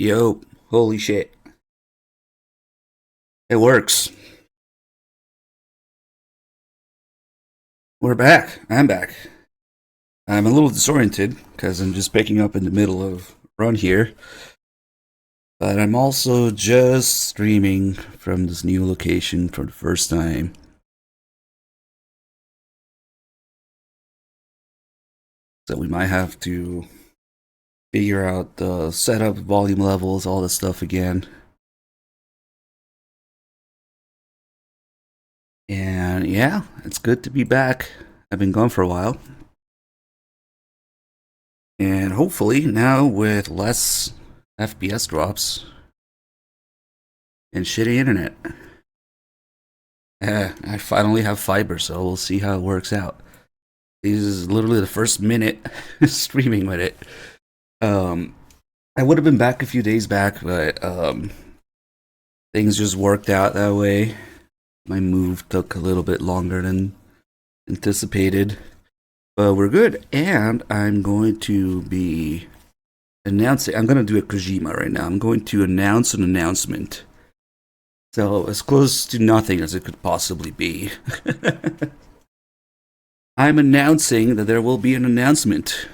Yo, holy shit. It works. We're back. I'm back. I'm a little disoriented because I'm just picking up in the middle of a run here. But I'm also just streaming from this new location for the first time. So we might have to figure out the setup, volume levels, all this stuff again. And yeah, it's good to be back. I've been gone for a while. And hopefully now with less FPS drops and shitty internet. I finally have fiber, so we'll see how it works out. This is literally the first minute streaming with it. I would have been back a few days back, but things just worked out that way. My move took a little bit longer than anticipated, but we're good. And I'm going to be announcing. I'm going to do a Kojima right now. I'm going to announce an announcement. So as close to nothing as it could possibly be. I'm announcing that there will be an announcement.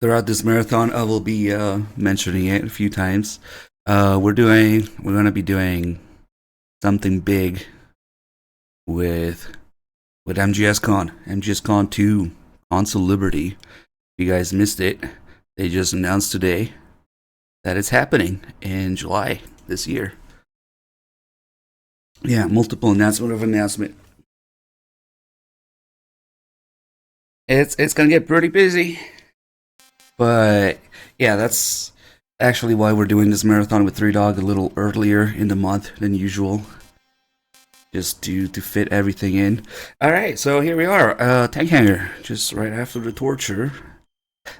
Throughout this marathon, I will be mentioning it a few times. We're going to be doing something big with MGS Con 2, Console Liberty. If you guys missed it, they just announced today that it's happening in July this year. Yeah, multiple announcement. It's gonna get pretty busy, but yeah, that's actually why we're doing this marathon with Three Dog a little earlier in the month than usual, just to fit everything in. All right, so here we are, Tank Hanger, just right after the torture.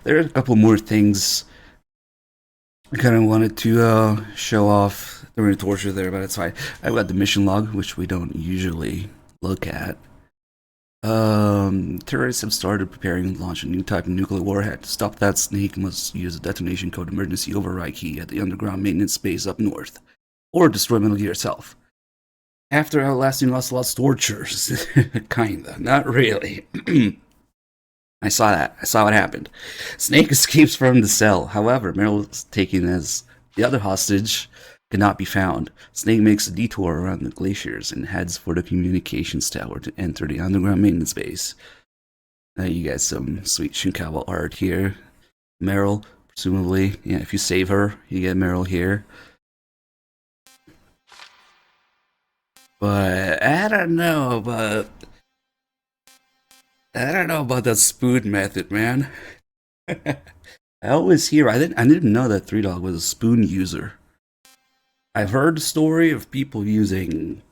There are a couple more things I kind of wanted to show off during the torture there, but it's fine. I've got the mission log, which we don't usually look at. Terrorists have started preparing to launch a new type of nuclear warhead. To stop that, Snake must use a detonation code emergency override key at the underground maintenance base up north, or destroy Metal Gear itself. After outlasting Ocelot's tortures, kinda, not really. I saw that. I saw what happened. Snake escapes from the cell. However, Meryl is taken as the other hostage cannot be found. Snake makes a detour around the glaciers and heads for the communications tower to enter the underground maintenance base. You got some sweet Shinkawa art here. Meryl, presumably, yeah, if you save her, you get Meryl here. But I don't know about that spoon method, man. I always hear I didn't know that Three Dog was a spoon user. I've heard the story of people using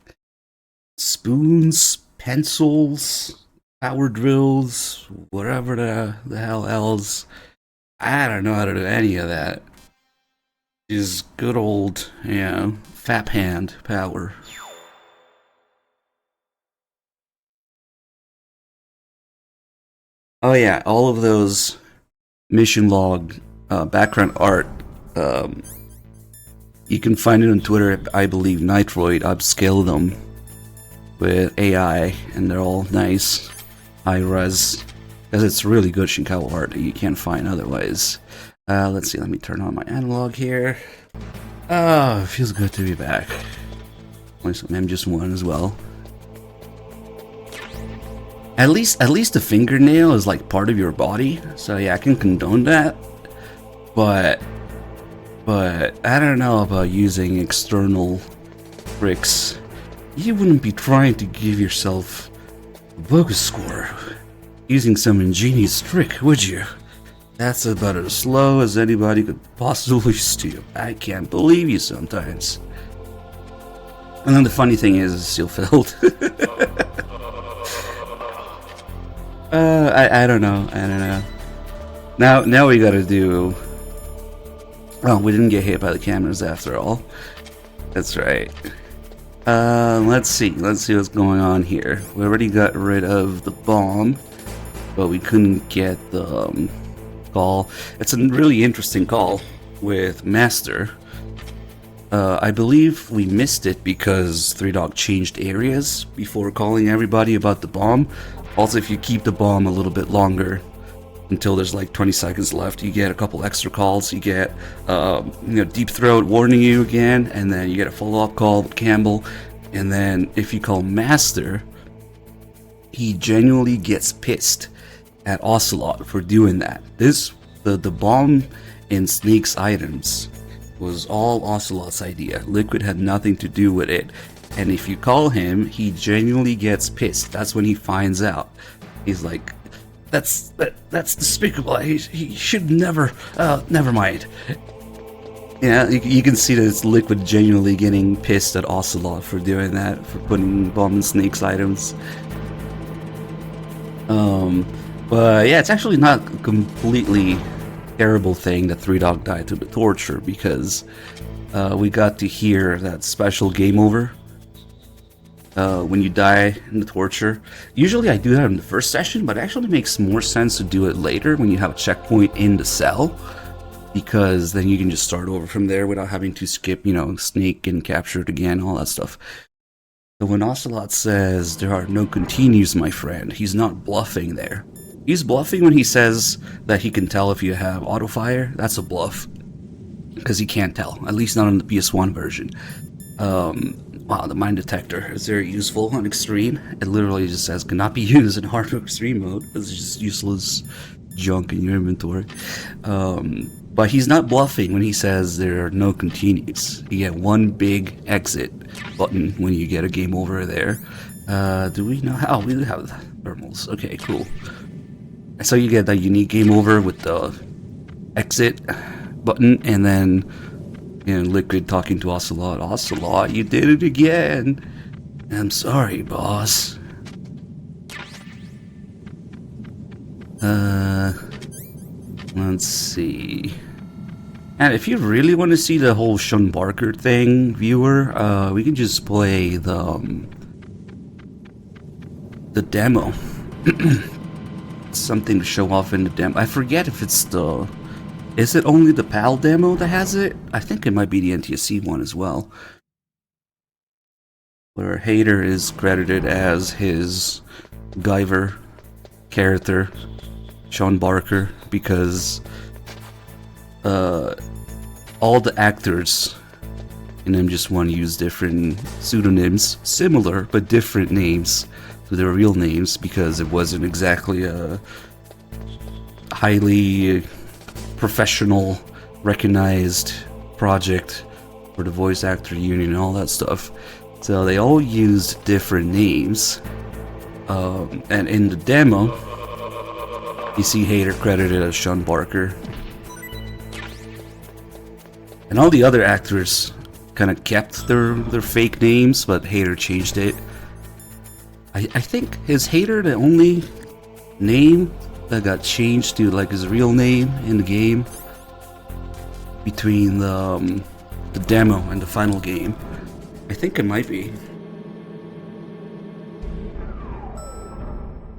spoons, pencils, power drills, whatever the hell else. I don't know how to do any of that. Just good old, fap hand power. Oh yeah, all of those mission log background art. You can find it on Twitter. I believe Nitroid upscaled them with AI, and they're all nice, high res, because it's really good Shinkawa art that you can't find otherwise. Let's see. Let me turn on my analog here. Oh, it feels good to be back. Playing some MGS1 as well. At least the fingernail is like part of your body, so yeah, I can condone that. But I don't know about using external tricks. You wouldn't be trying to give yourself a bogus score using some ingenious trick, would you? That's about as slow as anybody could possibly steal. I can't believe you sometimes. And then the funny thing is, it's still failed. I don't know. Now we gotta do. Oh, we didn't get hit by the cameras after all. That's right. Let's see what's going on here. We already got rid of the bomb, but we couldn't get the call. It's a really interesting call with Master. I believe we missed it because Three Dog changed areas before calling everybody about the bomb. Also, if you keep the bomb a little bit longer, until there's like 20 seconds left, you get a couple extra calls. You get, Deep Throat warning you again, and then you get a follow-up call with Campbell. And then if you call Master, he genuinely gets pissed at Ocelot for doing that. The bomb in Snake's items was all Ocelot's idea. Liquid had nothing to do with it. And if you call him, he genuinely gets pissed. That's when he finds out. He's like, that's despicable. He should never, never mind. Yeah, you can see that it's Liquid genuinely getting pissed at Ocelot for doing that, for putting bomb in Snake's items. But yeah, it's actually not a completely terrible thing that Three Dog died to the torture, because we got to hear that special game over when you die in the torture. Usually I do that in the first session, but it actually makes more sense to do it later when you have a checkpoint in the cell, because then you can just start over from there without having to skip, Snake getting captured again, all that stuff. So when Ocelot says there are no continues, my friend, he's not bluffing there. He's bluffing when he says that he can tell if you have auto fire. That's a bluff, because he can't tell, at least not on the PS1 version. Wow, the mine detector is very useful on extreme. It literally just says cannot be used in hard or extreme mode. It's just useless junk in your inventory. But he's not bluffing when he says there are no continues. You get one big exit button when you get a game over there. Do we know how? We have thermals. Okay, cool. So you get that unique game over with the exit button, and then Liquid talking to Ocelot. Ocelot, you did it again. I'm sorry, boss. Let's see. And if you really want to see the whole Sean Barker thing, viewer, we can just play the demo. Something to show off in the demo. I forget if it's the... Is it only the PAL demo that has it? I think it might be the NTSC one as well, where Hater is credited as his Guyver character, Sean Barker, because all the actors in MGS1 use different pseudonyms, similar but different names to their real names, because it wasn't exactly a highly professional, recognized project for the voice actor union and all that stuff. So they all used different names. And in the demo, you see Hater credited as Sean Barker. And all the other actors kind of kept their fake names, but Hater changed it. I think, is Hater the only name that got changed to like his real name in the game between the demo and the final game? I think it might be.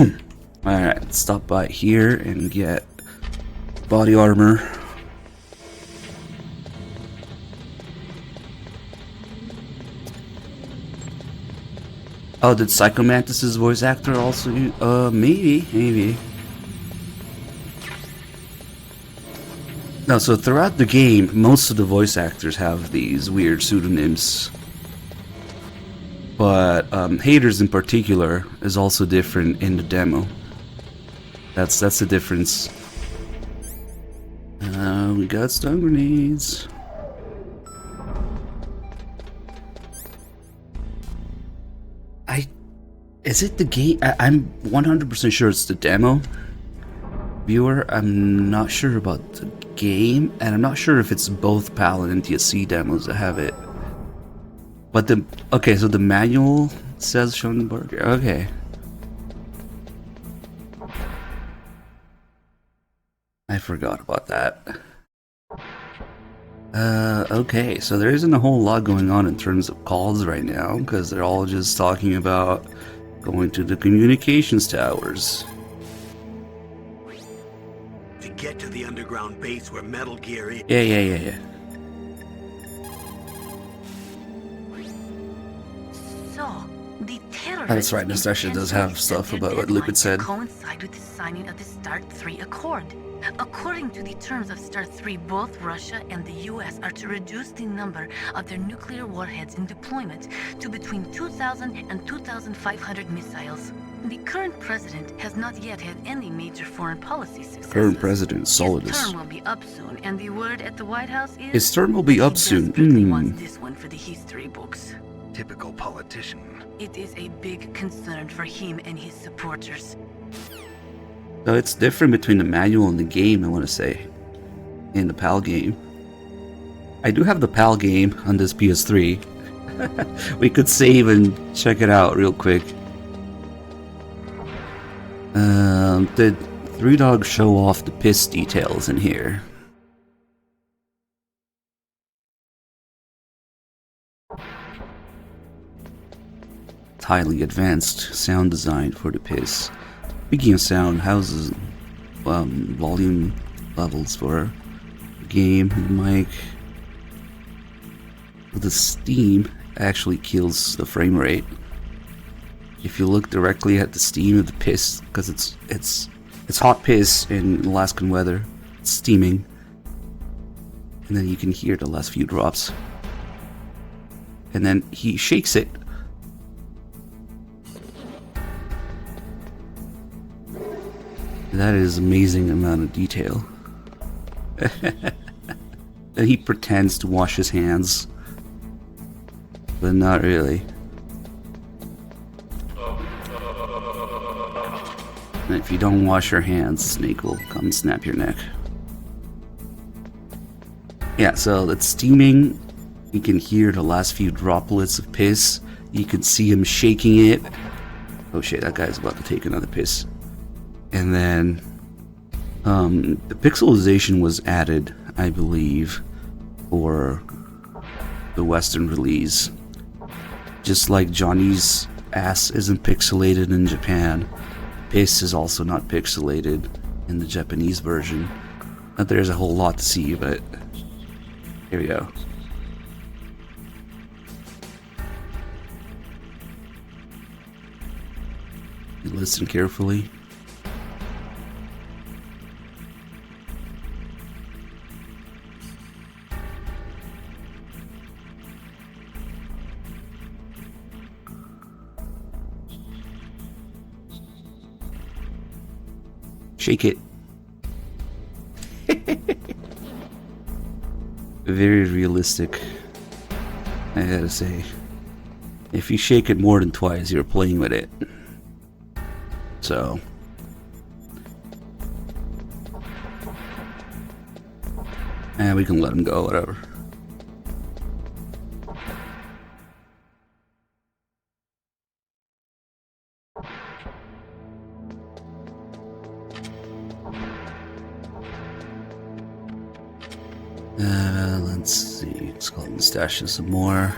Alright, let's stop by here and get body armor. Oh, did Psychomantis' voice actor also use... maybe. No, so throughout the game, most of the voice actors have these weird pseudonyms. But Haters in particular is also different in the demo. That's the difference. We got stun grenades. Is it the game? I'm 100% sure it's the demo. Viewer, I'm not sure about the game, and I'm not sure if it's both PAL and NTSC demos that have it. But okay, so the manual says Sean Barker. Okay. I forgot about that. Okay, so there isn't a whole lot going on in terms of calls right now, because they're all just talking about going to the communications towers. The get to the underground base where Metal Gear is. Yeah. So, the terrorists... That's right, Nastasha does have stuff about what Lupin said. ...coincide with the signing of the START 3 Accord. According to the terms of START 3, both Russia and the US are to reduce the number of their nuclear warheads in deployment to between 2,000 and 2,500 missiles. The current president has not yet had any major foreign policy successes. Current president, His Solidus. term will be up soon, and the word at the White House is... His term will be he up soon. desperately wants this one for the history books. Typical politician. It is a big concern for him and his supporters. So it's different between the manual and the game, I want to say. In the PAL game. I do have the PAL game on this PS3. We could save and check it out real quick. Did Three Dogs show off the piss details in here? It's highly advanced sound design for the piss. Speaking of sound, houses volume levels for the game, the mic. The Steam actually kills the frame rate. If you look directly at the steam of the piss, because it's hot piss in Alaskan weather, it's steaming, and then you can hear the last few drops. And then he shakes it. That is amazing amount of detail. And he pretends to wash his hands, but not really. And if you don't wash your hands, Snake will come and snap your neck. Yeah, so that's steaming. You can hear the last few droplets of piss. You can see him shaking it. Oh shit, that guy's about to take another piss. And then the pixelization was added, I believe, for the Western release. Just like Johnny's ass isn't pixelated in Japan, piss is also not pixelated in the Japanese version. Not there's a whole lot to see, but here we go. You listen carefully. Shake it. Very realistic, I gotta say. If you shake it more than twice, you're playing with it. So we can let him go, whatever. Let's see. Let's call Nastasha some more.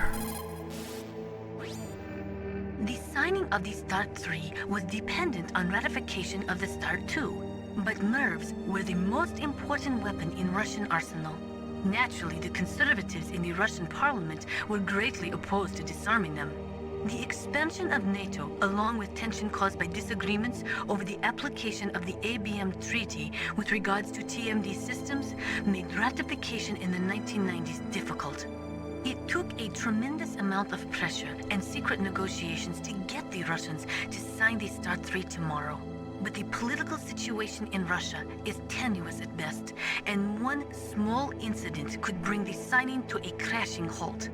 The signing of the START 3 was dependent on ratification of the START 2, but MIRVs were the most important weapon in Russian arsenal. Naturally, the conservatives in the Russian parliament were greatly opposed to disarming them. The expansion of NATO, along with tension caused by disagreements over the application of the ABM Treaty with regards to TMD systems, made ratification in the 1990s difficult. It took a tremendous amount of pressure and secret negotiations to get the Russians to sign the START 3 tomorrow. But the political situation in Russia is tenuous at best, and one small incident could bring the signing to a crashing halt.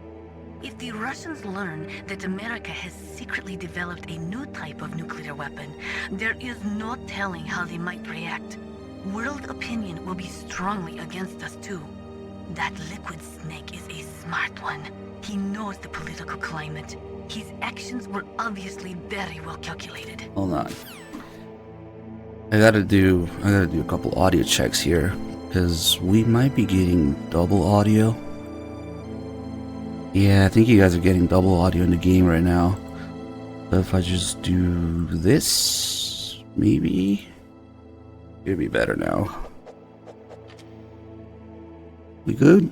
If the Russians learn that America has secretly developed a new type of nuclear weapon, there is no telling how they might react. World opinion will be strongly against us too. That Liquid Snake is a smart one. He knows the political climate. His actions were obviously very well calculated. Hold on. I gotta do a couple audio checks here, because we might be getting double audio. Yeah, I think you guys are getting double audio in the game right now. So if I just do this, maybe it'd be better now. We good?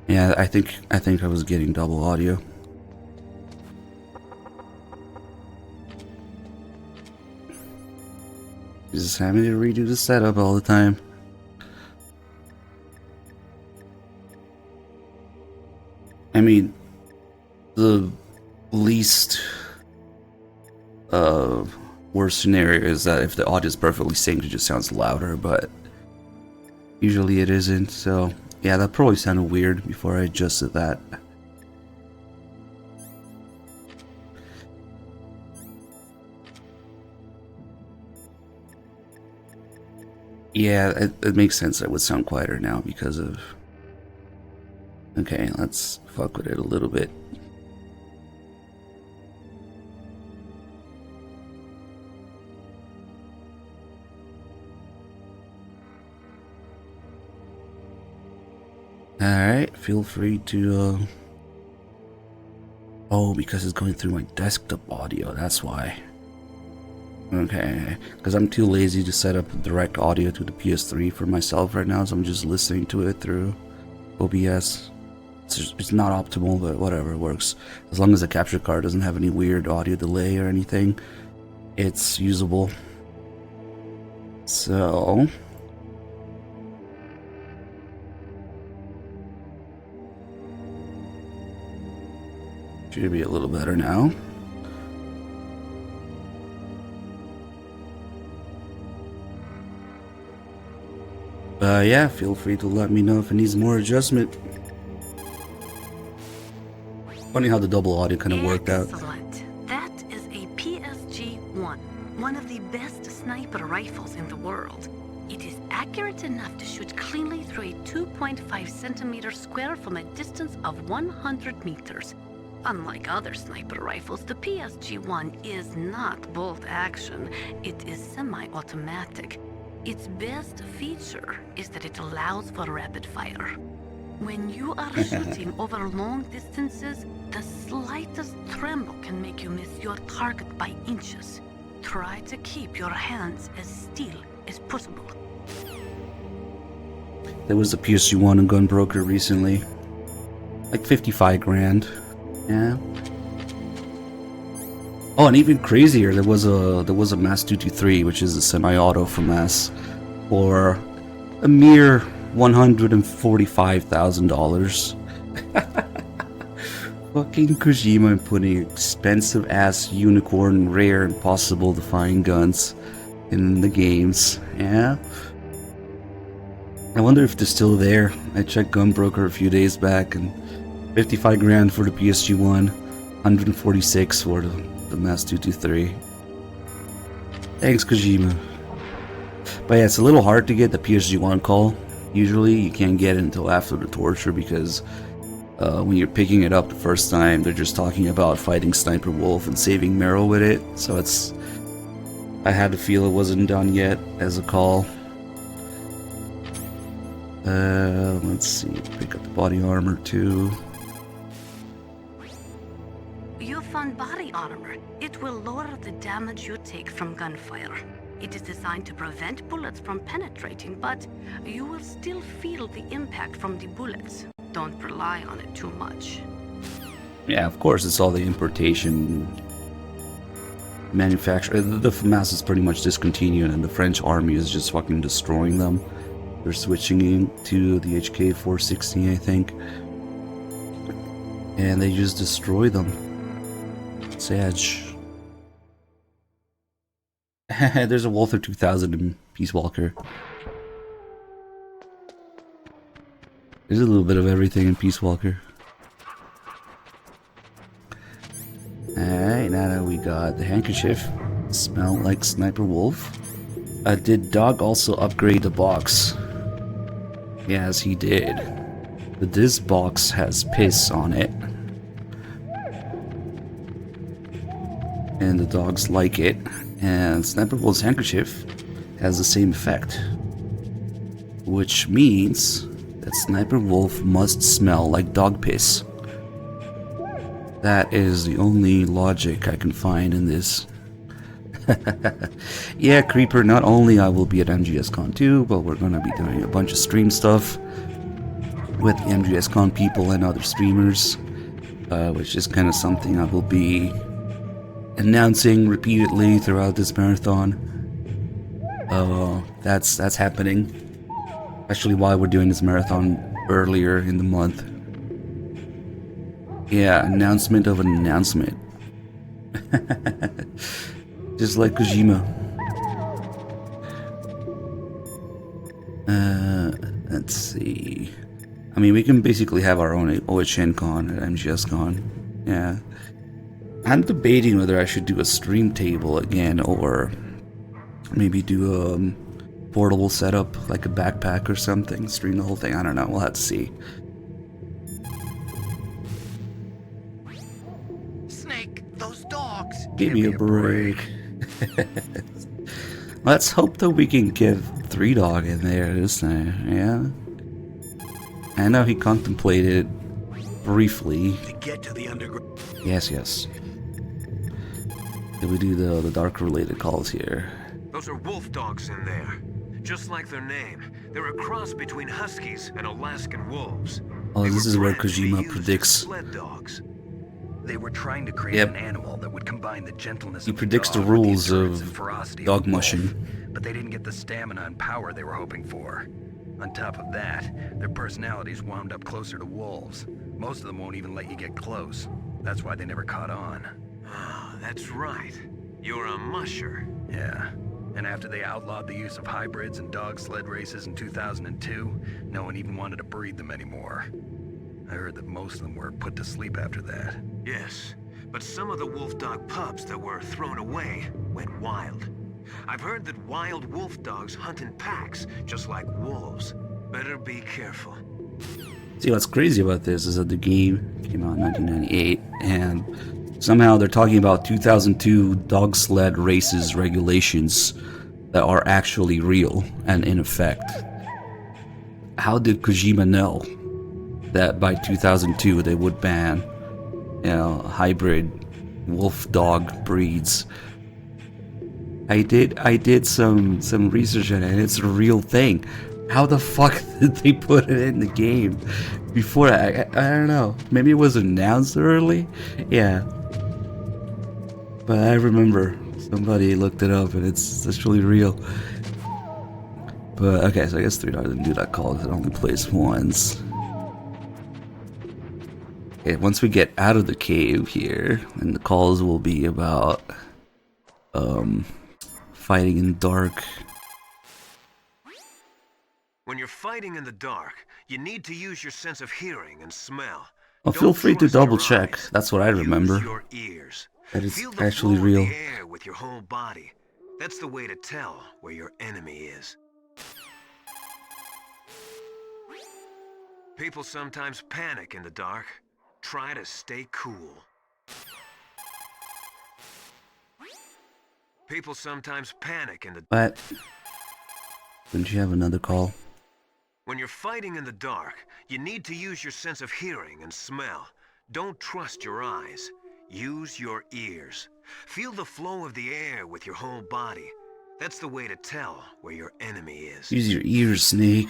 Yeah, I think I was getting double audio. Just having to redo the setup all the time. I mean, the least worst scenario is that if the audio is perfectly synced, it just sounds louder, but usually it isn't, so yeah, that probably sounded weird before I adjusted that. Yeah, it makes sense that it would sound quieter now because of... Okay, let's fuck with it a little bit. Alright, feel free to, Oh, because it's going through my desktop audio, that's why. Okay, because I'm too lazy to set up direct audio to the PS3 for myself right now, so I'm just listening to it through OBS. It's not optimal, but whatever, it works. As long as the capture card doesn't have any weird audio delay or anything, it's usable. So... should be a little better now. Yeah, feel free to let me know if it needs more adjustment. Funny how the double audio kind of worked out. Excellent. That is a PSG-1, one of the best sniper rifles in the world. It is accurate enough to shoot cleanly through a 2.5 centimeter square from a distance of 100 meters. Unlike other sniper rifles, the PSG-1 is not bolt action. It is semi-automatic. Its best feature is that it allows for rapid fire. When you are shooting over long distances, the slightest tremble can make you miss your target by inches. Try to keep your hands as still as possible. There was a PSG-1 in Gunbroker recently. Like 55 grand. Yeah. Oh, and even crazier, there was a MAS 223, which is a semi-auto from MAS, for a mere $145,000. Fucking Kojima putting expensive ass unicorn, rare, impossible to find guns in the games. Yeah. I wonder if they're still there. I checked Gunbroker a few days back, and 55 grand for the PSG-1, 146 for the MAS 223. Thanks, Kojima. But yeah, it's a little hard to get the PSG-1 call. Usually you can't get it until after the torture, because when you're picking it up the first time, they're just talking about fighting Sniper Wolf and saving Meryl with it. So it's... I had to feel it wasn't done yet as a call. Let's see. Pick up the body armor too. You found body armor. It will lower the damage you take from gunfire. It is designed to prevent bullets from penetrating, but you will still feel the impact from the bullets. Don't rely on it too much. Yeah, of course, it's all the importation manufacture. The FAMAS is pretty much discontinued, and the French army is just fucking destroying them. They're switching into the HK460, I think. And they just destroy them. Sag. There's a Walther 2000 in Peace Walker. There's a little bit of everything in Peace Walker. Alright, now that we got the handkerchief. Smell like Sniper Wolf. Did Dog also upgrade the box? Yes, he did. This box has piss on it. And the dogs like it. And Sniper Wolf's handkerchief has the same effect. Which means that Sniper Wolf must smell like dog piss. That is the only logic I can find in this. Yeah, Creeper, not only I will be at MGSCon 2, but we're gonna be doing a bunch of stream stuff with the MGSCon people and other streamers, which is kind of something I will be announcing repeatedly throughout this marathon. That's happening. Especially why we're doing this marathon earlier in the month. Yeah, announcement of an announcement. Just like Kojima. Let's see. I mean, we can basically have our own OHN con at MGS Con. Yeah. I'm debating whether I should do a stream table again or maybe do a portable setup like a backpack or something. Stream the whole thing. I don't know. We'll have to see. Snake, those dogs. Give me a break. Let's hope that we can get 3Dog in there this time. Yeah. I know he contemplated briefly. To get to the underground. Yes. Did we do the dark related calls here? Those are wolf dogs in there. Just like their name. They're a cross between huskies and Alaskan wolves. Oh, They this were is where bred to be Kojima used as predicts. sled dogs. They were trying to create Yep. an animal that would combine the gentleness He of a predicts the dog with rules endurance of and ferocity dog of a wolf, mushing. but they didn't get the stamina and power they were hoping for. On top of that, their personalities wound up closer to wolves. Most of them won't even let you get close. That's why they never caught on. Ah, that's right. You're a musher. Yeah. And after they outlawed the use of hybrids and dog sled races in 2002, no one even wanted to breed them anymore. I heard that most of them were put to sleep after that. Yes, but some of the wolf dog pups that were thrown away went wild. I've heard that wild wolf dogs hunt in packs, just like wolves. Better be careful. See, what's crazy about this is that the game came out in 1998, and somehow they're talking about 2002 dog sled races regulations that are actually real and in effect. How did Kojima know that by 2002 they would ban, hybrid wolf dog breeds? I did some research on it, and it's a real thing. How the fuck did they put it in the game before? I don't know. Maybe it was announced early. Yeah, but I remember somebody looked it up, and it's really real. But okay, so I guess 3Dog didn't do that call because it only plays once. Okay, once we get out of the cave here, then the calls will be about fighting in dark. When you're fighting in the dark, you need to use your sense of hearing and smell. Well, feel Don't free to trust your double check. eyes. That's what I remember. Use your ears. That it's Feel the actually flow real. of the air with your whole body. That's the way to tell where your enemy is. People sometimes panic in the dark. Try to stay cool. People sometimes panic in the But didn't you have another call? When you're fighting in the dark, you need to use your sense of hearing and smell. Don't trust your eyes. Use your ears. Feel the flow of the air with your whole body. That's the way to tell where your enemy is. Use your ears, Snake.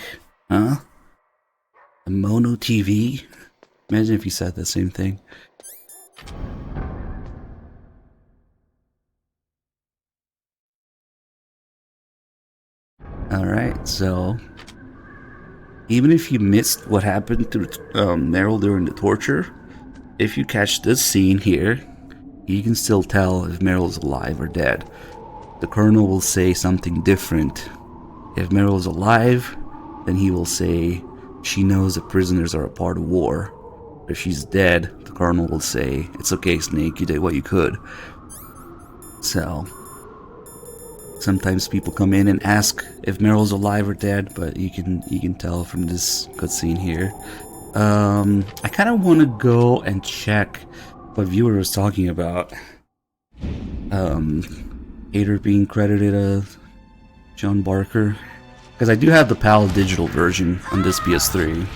Huh? A mono TV? Imagine if you said the same thing. Alright, so even if you missed what happened to Meryl during the torture, if you catch this scene here, you can still tell if Meryl's alive or dead. The Colonel will say something different. If Meryl's alive, then he will say she knows that prisoners are a part of war. If she's dead, the Colonel will say, "It's okay, Snake, you did what you could." So sometimes people come in and ask if Meryl's alive or dead, but you can tell from this cutscene here. I kind of want to go and check what viewer was talking about. Hater being credited as John Barker, because I do have the PAL digital version on this PS3.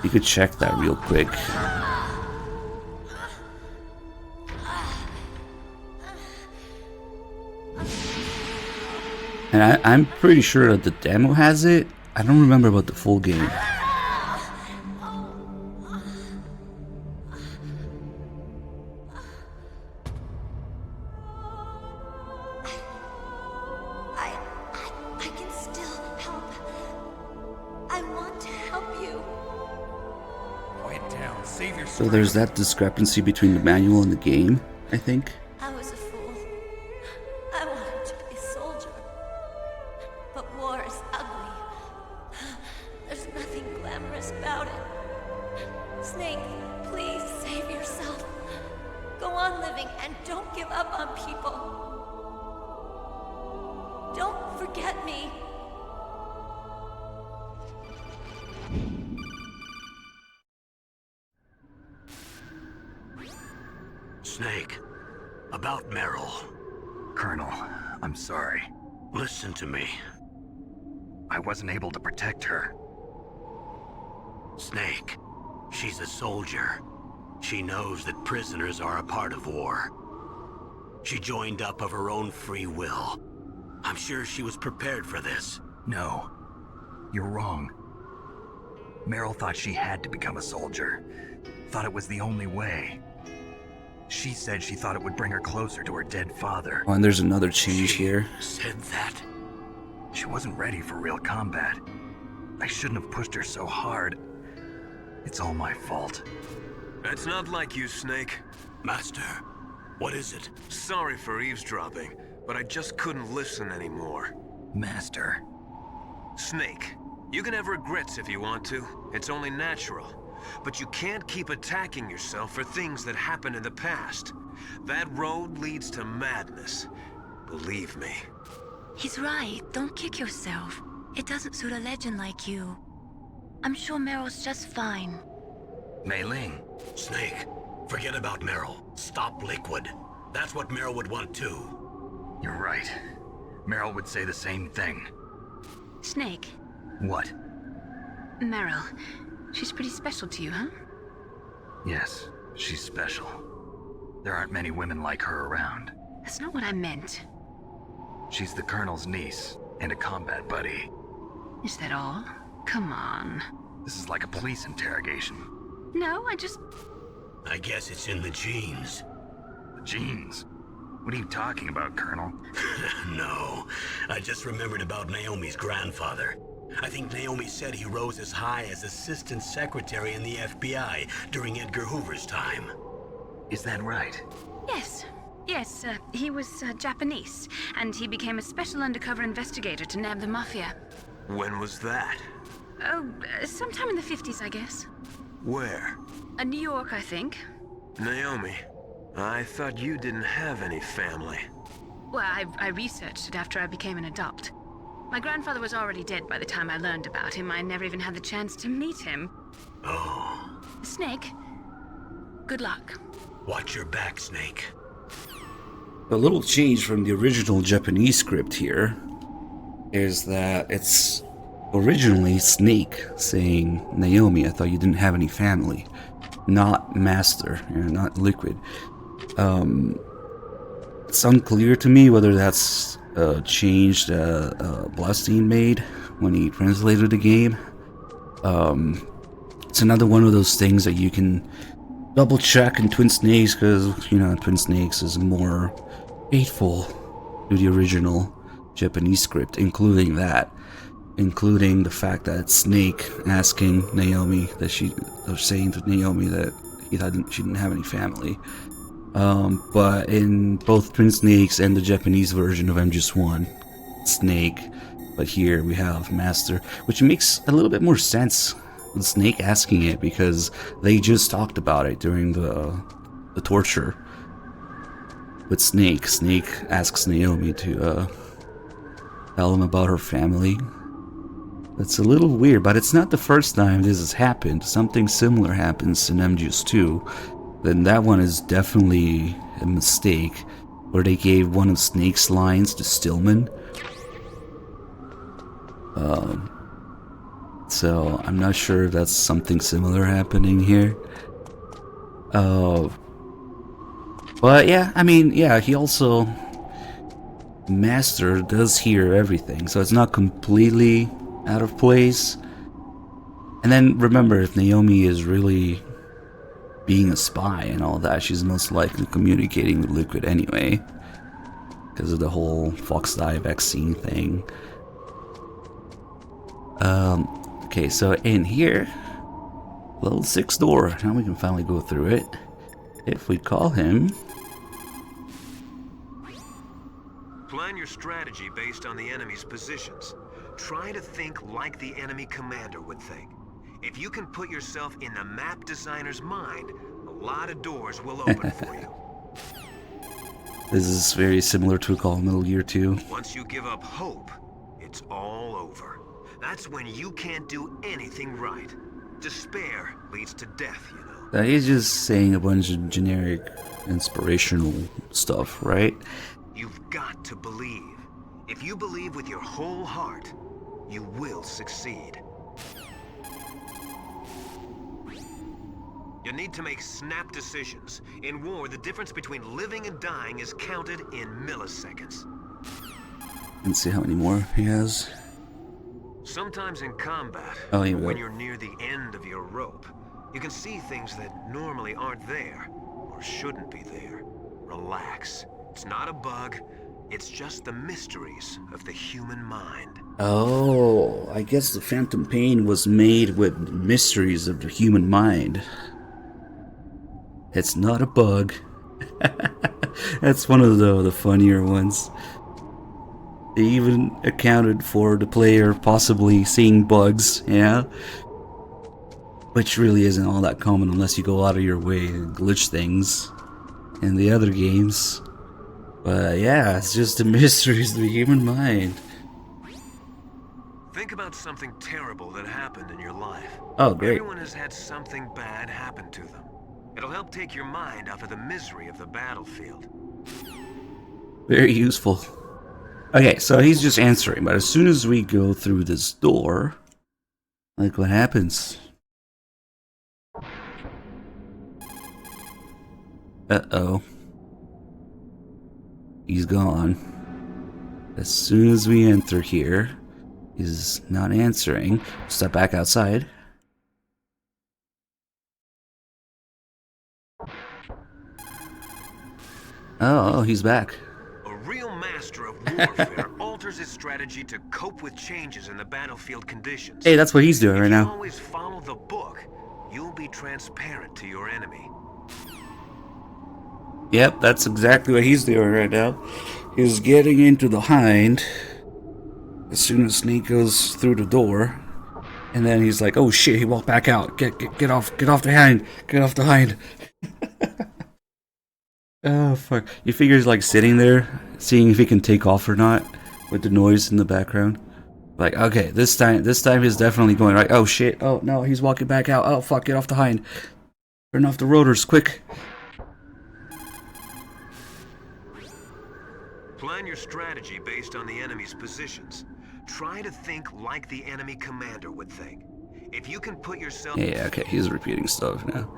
You could check that real quick. And I'm pretty sure that the demo has it. I don't remember about the full game. I can still help. I want to help you. Quiet down. Save your So there's that discrepancy between the manual and the game, I think. I was a fool. I wanted to be a soldier. But war is ugly. There's nothing glamorous about it. Snake, please save yourself. Go on living and don't give up on people. Don't forget me. Snake, about Meryl. Colonel, I'm sorry. Listen to me. I wasn't able to protect her. Snake, she's a soldier. She knows that prisoners are a part of war. She joined up of her own free will. I'm sure she was prepared for this. No, you're wrong. Meryl thought she had to become a soldier. Thought it was the only way. She said she thought it would bring her closer to her dead father. Oh, and there's another change She here. said that? She wasn't ready for real combat. I shouldn't have pushed her so hard. It's all my fault. That's not like you, Snake. Master, what is it? Sorry for eavesdropping, but I just couldn't listen anymore. Master. Snake, you can have regrets if you want to. It's only natural. But you can't keep attacking yourself for things that happened in the past. That road leads to madness. Believe me. He's right. Don't kick yourself. It doesn't suit a legend like you. I'm sure Meryl's just fine. Mei Ling. Snake, forget about Meryl. Stop Liquid. That's what Meryl would want too. You're right. Meryl would say the same thing. Snake, What? Meryl. She's pretty special to you, huh? Yes, she's special. There aren't many women like her around. That's not what I meant. She's the Colonel's niece and a combat buddy. Is that all? Come on. This is like a police interrogation. No, I just... I guess it's in the genes. The genes? What are you talking about, Colonel? No, I just remembered about Naomi's grandfather. I think Naomi said he rose as high as assistant secretary in the FBI during Edgar Hoover's time. Is that right? Yes. Yes, he was Japanese, and he became a special undercover investigator to nab the mafia. When was that? Oh, sometime in the 50s, I guess. Where? New York, I think. Naomi, I thought you didn't have any family. Well, I researched it after I became an adopt. My grandfather was already dead by the time I learned about him. I never even had the chance to meet him. Oh, Snake, good luck. watch your back, Snake. A little change from the original Japanese script here is that it's originally Snake saying, Naomi, I thought you didn't have any family. Not Master, not Liquid. It's unclear to me whether that's a change that Blaustein made when he translated the game. It's another one of those things that you can double check in Twin Snakes because, Twin Snakes is more faithful to the original Japanese script, including the fact that Snake asking Naomi saying to Naomi that she didn't have any family. But in both Twin Snakes and the Japanese version of MGS1, Snake, but here we have Master, which makes a little bit more sense with Snake asking it because they just talked about it during the torture. With Snake asks Naomi to tell him about her family. That's a little weird, but it's not the first time this has happened. Something similar happens in MGS2. Then that one is definitely a mistake, where they gave one of Snake's lines to Stillman. So I'm not sure if that's something similar happening here. But yeah, he also Master does hear everything, so it's not completely out of place. And then remember, if Naomi is really being a spy and all that, she's most likely communicating with Liquid anyway, because of the whole Fox Die vaccine thing. Okay, so in here, level 6 door. Now we can finally go through it. If we call him. Plan your strategy based on the enemy's positions. Try to think like the enemy commander would think. If you can put yourself in the map designer's mind, a lot of doors will open for you. This is very similar to a Call of Metal Gear 2. Once you give up hope, it's all over. That's when you can't do anything right. Despair leads to death, you know. He's just saying a bunch of generic inspirational stuff, right? You've got to believe. If you believe with your whole heart, you will succeed. You need to make snap decisions. In war, the difference between living and dying is counted in milliseconds. Let's see how many more he has. Sometimes in combat, Oh, he when will. you're near the end of your rope, you can see things that normally aren't there, or shouldn't be there. Relax. It's not a bug. It's just the mysteries of the human mind. Oh, I guess the Phantom Pain was made with mysteries of the human mind. It's not a bug. That's one of the funnier ones. They even accounted for the player possibly seeing bugs, yeah? Which really isn't all that common unless you go out of your way and glitch things in the other games. But yeah, it's just the mysteries of the human mind. Think about something terrible that happened in your life. Oh, great. Everyone has had something bad happen to them. It'll help take your mind off of the misery of the battlefield. Very useful. Okay, so he's just answering, but as soon as we go through this door, like what happens? Uh-oh. He's gone. As soon as we enter here, he's not answering. Step back outside. Oh, he's back. A real master of warfare alters his strategy to cope with changes in the battlefield conditions. Hey, that's what he's doing If right you now. always follow the book, you'll be transparent to your enemy. Yep, that's exactly what he's doing right now. He's getting into the hind as soon as Snake goes through the door. And then he's like, oh shit, he walked back out. Get off the hind. Get off the hind. Oh fuck. You figure he's like sitting there, seeing if he can take off or not, with the noise in the background. Like, okay, this time he's definitely going right. Oh shit, oh no, he's walking back out. Oh fuck, get off the hind. Turn off the rotors, quick. Plan your strategy based on the enemy's positions. Try to think like the enemy commander would think. If you can put yourself... Yeah, okay, he's repeating stuff now.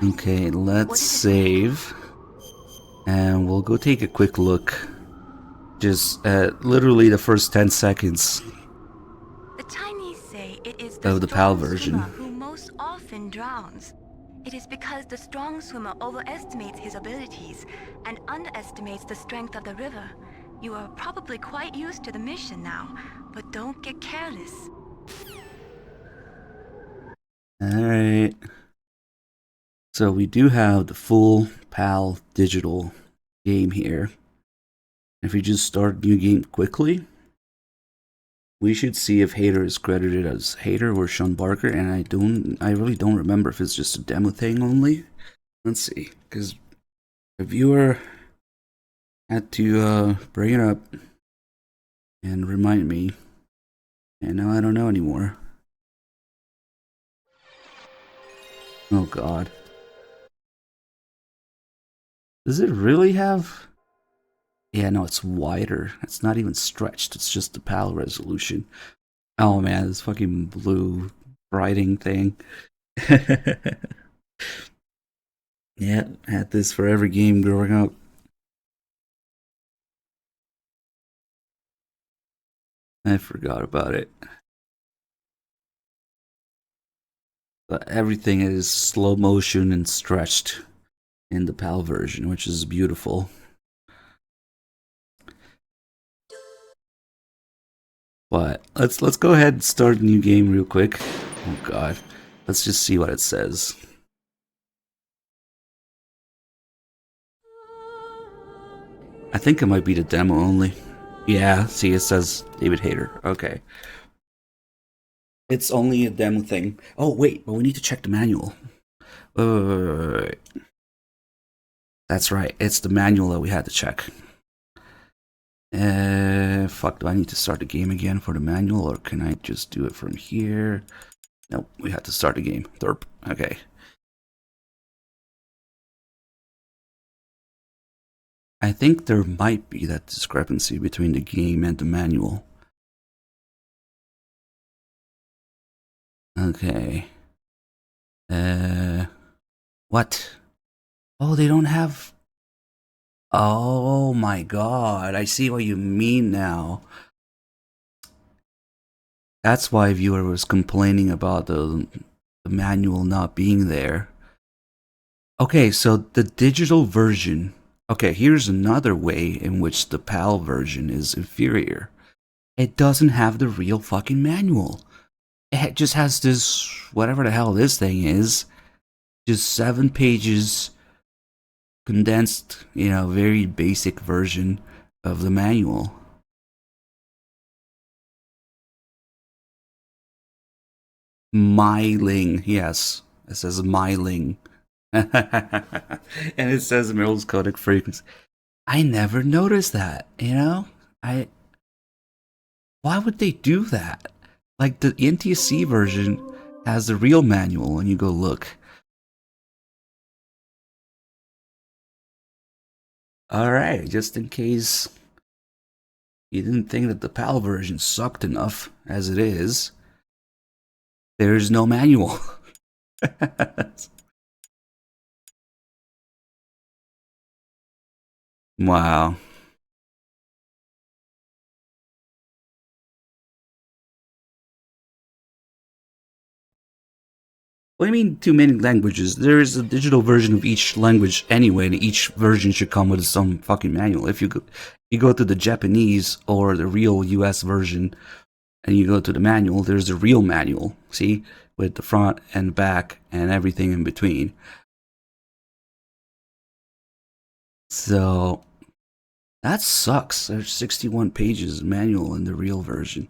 Okay, let's save. And we'll go take a quick look. Just at literally the first 10 seconds The Chinese say it is of the PAL strong version. swimmer who most often drowns. It is because the strong swimmer overestimates his abilities and underestimates the strength of the river. You are probably quite used to the mission now, but don't get careless. Alright. So we do have the full PAL digital game here. If we just start new game quickly, we should see if Hater is credited as Hater or Sean Barker, and I really don't remember if it's just a demo thing only. Let's see, because the viewer had to bring it up and remind me, and now I don't know anymore. Oh god. Does it really have... Yeah, no, it's wider. It's not even stretched. It's just the PAL resolution. Oh man, this fucking blue writing thing. Yeah, had this for every game growing up. I forgot about it. But everything is slow motion and stretched in the PAL version, which is beautiful. But let's go ahead and start a new game real quick. Oh god. Let's just see what it says. I think it might be the demo only. Yeah, see it says David Hayter. Okay. It's only a demo thing. Oh wait, but we need to check the manual. Wait. That's right, it's the manual that we had to check. Fuck, do I need to start the game again for the manual, or can I just do it from here? Nope, we have to start the game. Derp. Okay. I think there might be that discrepancy between the game and the manual. Okay. What? Oh, they don't have... Oh my god, I see what you mean now. That's why viewer was complaining about the manual not being there. Okay, so the digital version... Okay, here's another way in which the PAL version is inferior. It doesn't have the real fucking manual. It just has this, whatever the hell this thing is, just 7 pages condensed, you know, very basic version of the manual. Myling, yes, it says Myling. And it says Morse codec frequency. I never noticed that, you know? Why would they do that? Like, the NTSC version has the real manual when you go look. Alright, just in case you didn't think that the PAL version sucked enough as it is, there's no manual. Wow. What do you mean too many languages? There is a digital version of each language anyway, and each version should come with some fucking manual. If you go to the Japanese or the real US version, and you go to the manual, there's the real manual, see? With the front and back and everything in between. So, that sucks. There's 61 pages manual in the real version.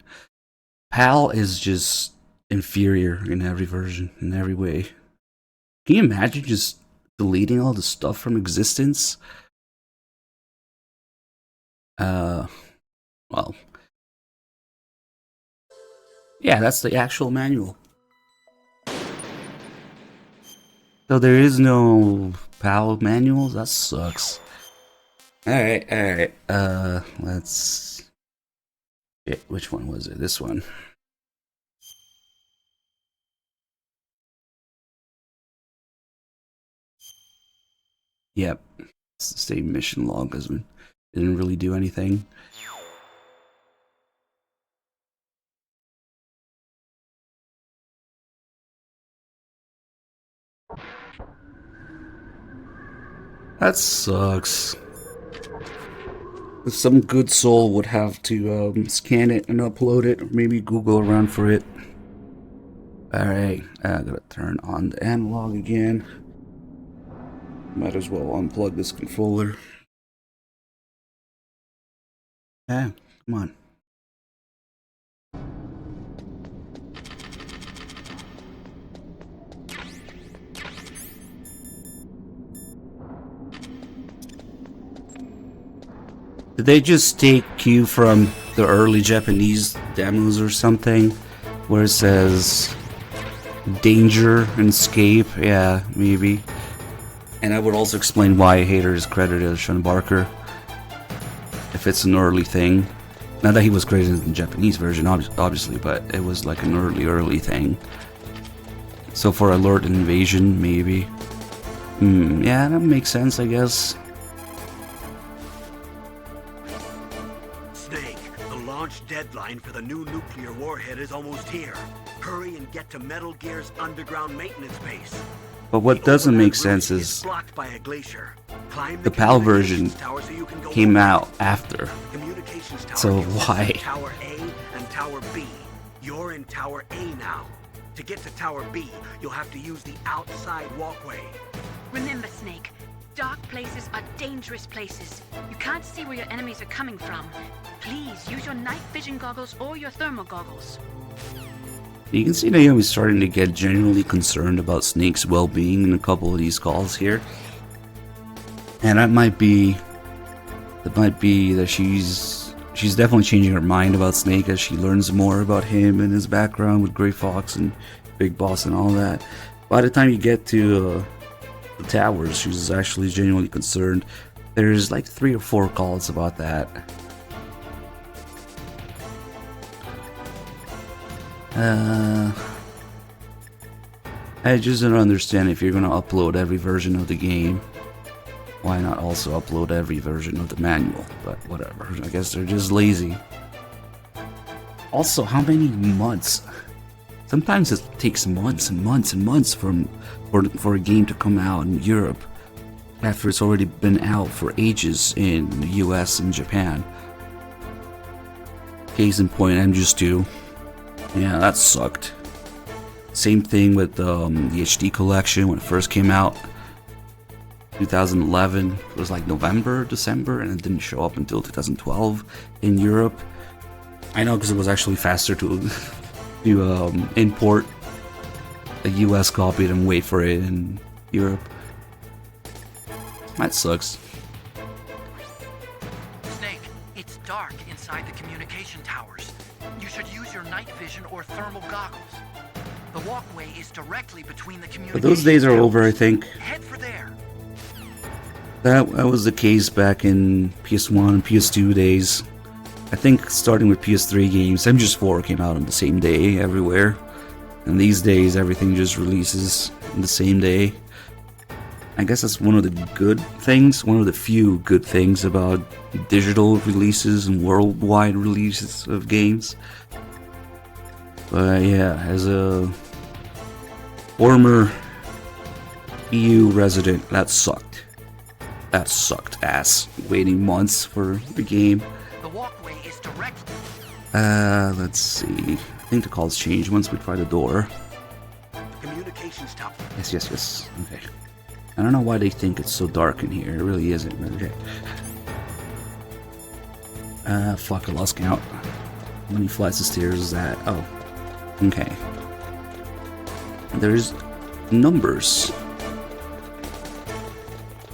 PAL is just inferior in every version, in every way. Can you imagine just deleting all the stuff from existence? Well, yeah, that's the actual manual. So there is no PAL manuals? That sucks. Alright, let's... Shit, which one was it? This one. Yep, it's the same mission log as we didn't really do anything. That sucks. Some good soul would have to scan it and upload it, or maybe Google around for it. Alright, I gotta turn on the analog again. Might as well unplug this controller. Yeah, come on. Did they just take cue from the early Japanese demos or something? Where it says danger and escape? Yeah, maybe. And I would also explain why Hayter is credited as Sean Barker. If it's an early thing. Not that he was credited in the Japanese version, obviously, but it was like an early thing. So for Alert Invasion, maybe. Yeah, that makes sense, I guess. Snake, the launch deadline for the new nuclear warhead is almost here. Hurry and get to Metal Gear's underground maintenance base. But what The doesn't make overhead sense route is blocked by a glacier. Climb the PAL version communications tower so you can go came over. out after. Communications tower So consists why? of Tower A and Tower B. You're in Tower A now. To get to Tower B, you'll have to use the outside walkway. Remember, Snake, dark places are dangerous places. You can't see where your enemies are coming from. Please use your night vision goggles or your thermal goggles. You can see Naomi's starting to get genuinely concerned about Snake's well-being in a couple of these calls here. And that might be that she's definitely changing her mind about Snake as she learns more about him and his background with Grey Fox and Big Boss and all that. By the time you get to the towers, she's actually genuinely concerned. There's like 3 or 4 calls about that. I just don't understand, if you're gonna upload every version of the game, why not also upload every version of the manual? But whatever, I guess they're just lazy. Also, how many months? Sometimes it takes months and months and months for a game to come out in Europe after it's already been out for ages in the US and Japan. Case in point, MGS2. Yeah, that sucked. Same thing with the HD collection when it first came out. 2011, it was like November, December, and it didn't show up until 2012 in Europe. I know, because it was actually faster to import a US copy than wait for it in Europe. That sucks. Snake, it's dark inside the communication towers. You should use your night vision or thermal goggles. The walkway is directly between the communication But those days are towers. over, I think. Head for there. That was the case back in PS1 and PS2 days. I think starting with PS3 games, MGS4 came out on the same day everywhere. And these days, everything just releases on the same day. I guess that's one of the good things, one of the few good things about digital releases and worldwide releases of games. But yeah, as a former EU resident, that sucked. That sucked ass, waiting months for the game. The walkway is directly. Let's see. I think the calls changed once we try the door. Communications tower. Yes. Okay. I don't know why they think it's so dark in here. It really isn't. But okay. Fuck, I lost count. How many flights of stairs is that? Oh. Okay. There's numbers.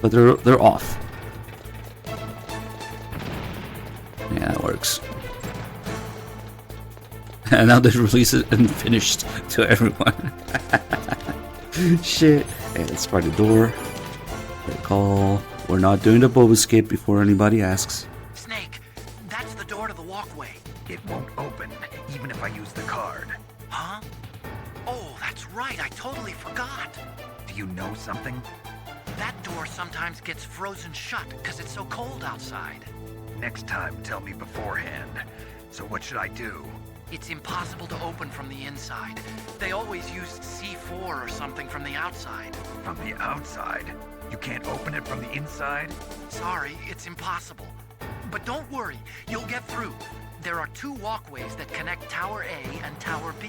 But they're off. Yeah, that works. And now they release it and finished to everyone. Shit. Hey, let's try the door. Get a call. We're not doing the boba skip before anybody asks. Snake, that's the door to the walkway. It won't open, even if I use the card. Huh? Oh, that's right. I totally forgot. Do you know something? That door sometimes gets frozen shut because it's so cold outside. Next time, tell me beforehand. So what should I do? It's impossible to open from the inside. They always used C4 or something from the outside. From the outside? You can't open it from the inside? Sorry, it's impossible. But don't worry, you'll get through. There are 2 walkways that connect Tower A and Tower B.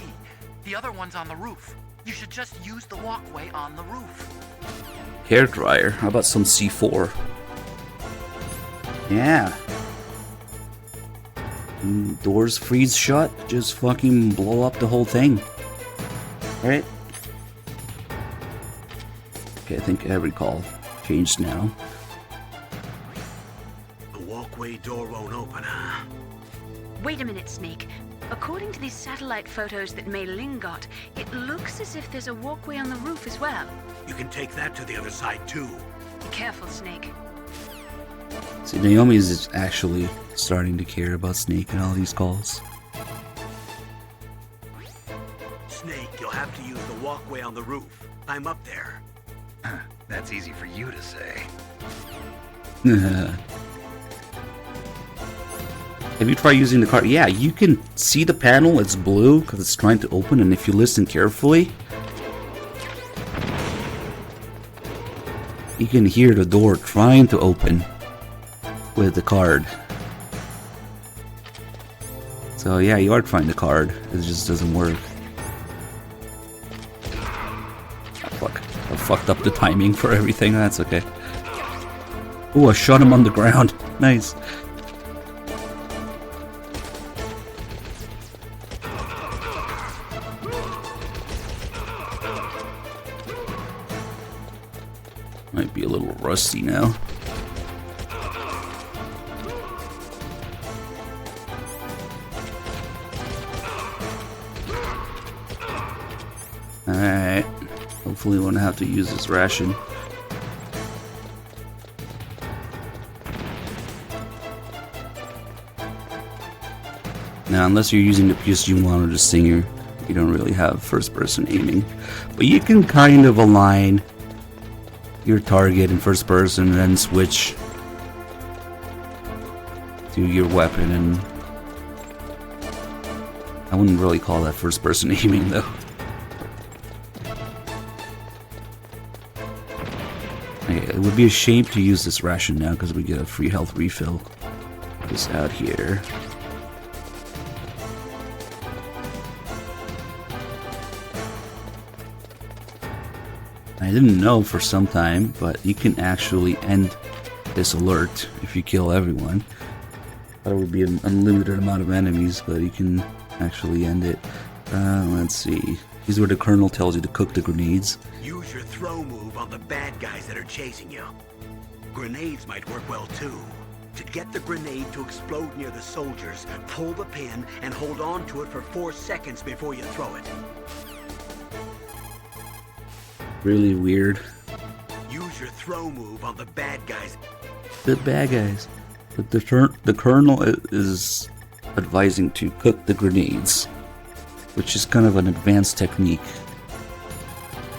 The other one's on the roof. You should just use the walkway on the roof. Hair dryer. How about some C4? Yeah. Doors freeze shut. Just fucking blow up the whole thing. Right? Okay, I think every call changed now. The walkway door won't open, huh? Wait a minute, Snake. According to these satellite photos that Mei Ling got, it looks as if there's a walkway on the roof as well. You can take that to the other side, too. Be careful, Snake. See, Naomi is actually starting to care about Snake and all these calls. Snake, you'll have to use the walkway on the roof. I'm up there. That that's easy for you to say. Have you tried using the card? Yeah, you can see the panel. It's blue because it's trying to open, and if you listen carefully, you can hear the door trying to open with the card. So yeah, you are trying the card. It just doesn't work. Oh, fuck. I fucked up the timing for everything. That's okay. Ooh, I shot him on the ground. Nice. Might be a little rusty now. Alright. Hopefully we won't have to use this ration. Now, unless you're using the PSG-1 or the Stinger, you don't really have first-person aiming. But you can kind of align your target in first person and then switch to your weapon, and I wouldn't really call that first person aiming though. Okay, it would be a shame to use this ration now because we get a free health refill. This out here. I didn't know for some time, but you can actually end this alert if you kill everyone. Thought it would be an unlimited amount of enemies, but you can actually end it. Let's see. Here's where the colonel tells you to cook the grenades. Use your throw move on the bad guys that are chasing you. Grenades might work well too. To get the grenade to explode near the soldiers, pull the pin and hold on to it for 4 seconds before you throw it. Really weird. Use your throw move on the bad guys. The bad guys. But the colonel is advising to cook the grenades, which is kind of an advanced technique.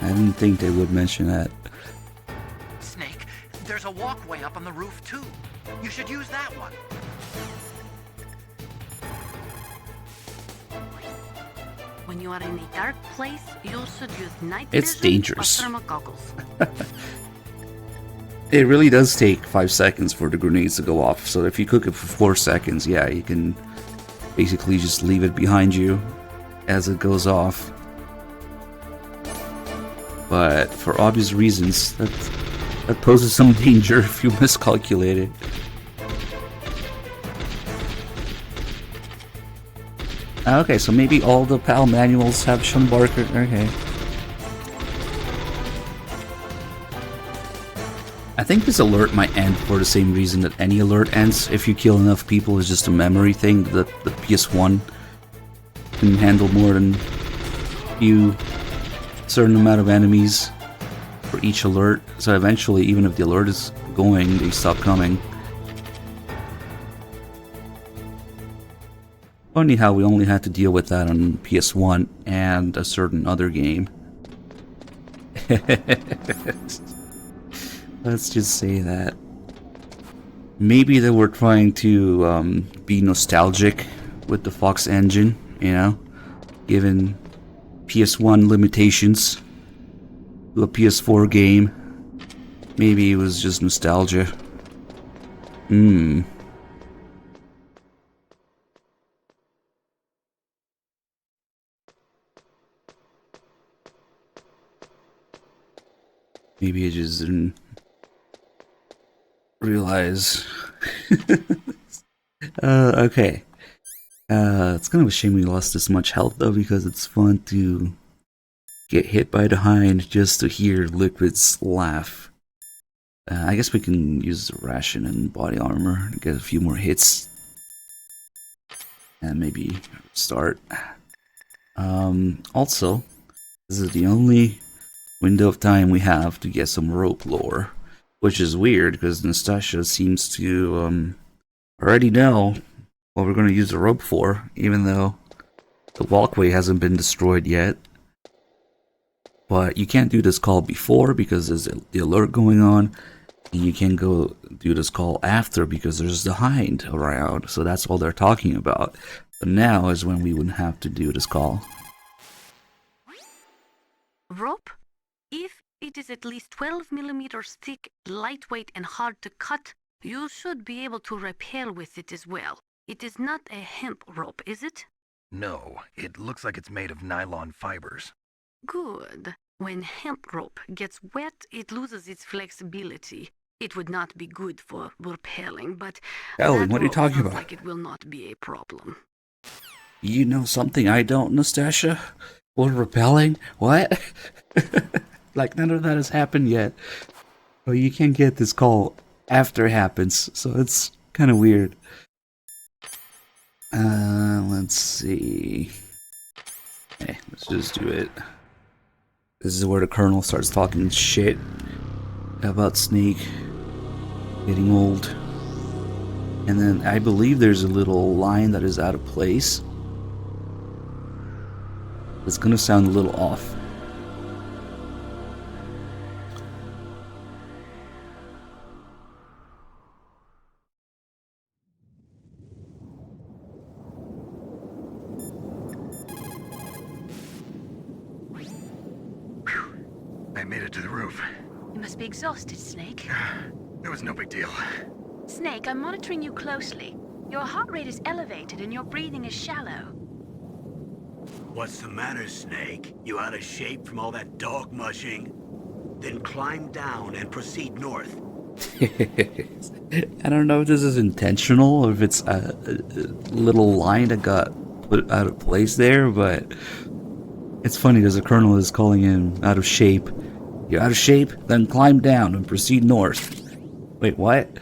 I didn't think they would mention that. Snake, there's a walkway up on the roof too. You should use that one. When you are in a dark place, you should use night It's vision dangerous. or thermal goggles. It really does take 5 seconds for the grenades to go off, so if you cook it for 4 seconds, yeah, you can basically just leave it behind you as it goes off. But for obvious reasons, that poses some danger if you miscalculate it. Okay, so maybe all the PAL manuals have Sean Barker. Okay. I think this alert might end for the same reason that any alert ends. If you kill enough people, it's just a memory thing. The PS1 can handle more than certain amount of enemies for each alert. So eventually, even if the alert is going, they stop coming. Funny how we only had to deal with that on PS1 and a certain other game. Let's just say that. Maybe they were trying to be nostalgic with the Fox engine, you know, given PS1 limitations to a PS4 game. Maybe it was just nostalgia. Maybe I just didn't realize. Okay. It's kind of a shame we lost this much health though, because it's fun to get hit by the hind just to hear Liquid's laugh. I guess we can use the ration and body armor to get a few more hits. And maybe start. Also, this is the only window of time we have to get some rope lore, which is weird because Nastasha seems to already know what we're going to use the rope for, even though the walkway hasn't been destroyed yet. But you can't do this call before because there's the alert going on. And you can't go do this call after because there's the hind around. So that's all they're talking about. But now is when we wouldn't have to do this call. Rope? If it is at least 12 millimeters thick, lightweight, and hard to cut, you should be able to rappel with it as well. It is not a hemp rope, is it? No, it looks like it's made of nylon fibers. Good. When hemp rope gets wet, it loses its flexibility. It would not be good for rappelling, but Ellen, that what are you rope talking sounds about? like it will not be a problem. You know something I don't, Nastasha? Or repelling? What? Like, none of that has happened yet. Well, you can't get this call after it happens, so it's kind of weird. Let's see. Hey, let's just do it. This is where the Colonel starts talking shit about Snake getting old. And then I believe there's a little line that is out of place. It's gonna sound a little off. I made it to the roof. You must be exhausted, Snake. It was no big deal. Snake, I'm monitoring you closely. Your heart rate is elevated and your breathing is shallow. What's the matter, Snake? You out of shape from all that dog mushing? Then climb down and proceed north. I don't know if this is intentional or if it's a little line that got put out of place there, but it's funny because the Colonel is calling him out of shape. You're out of shape? Then climb down and proceed north. Wait, what?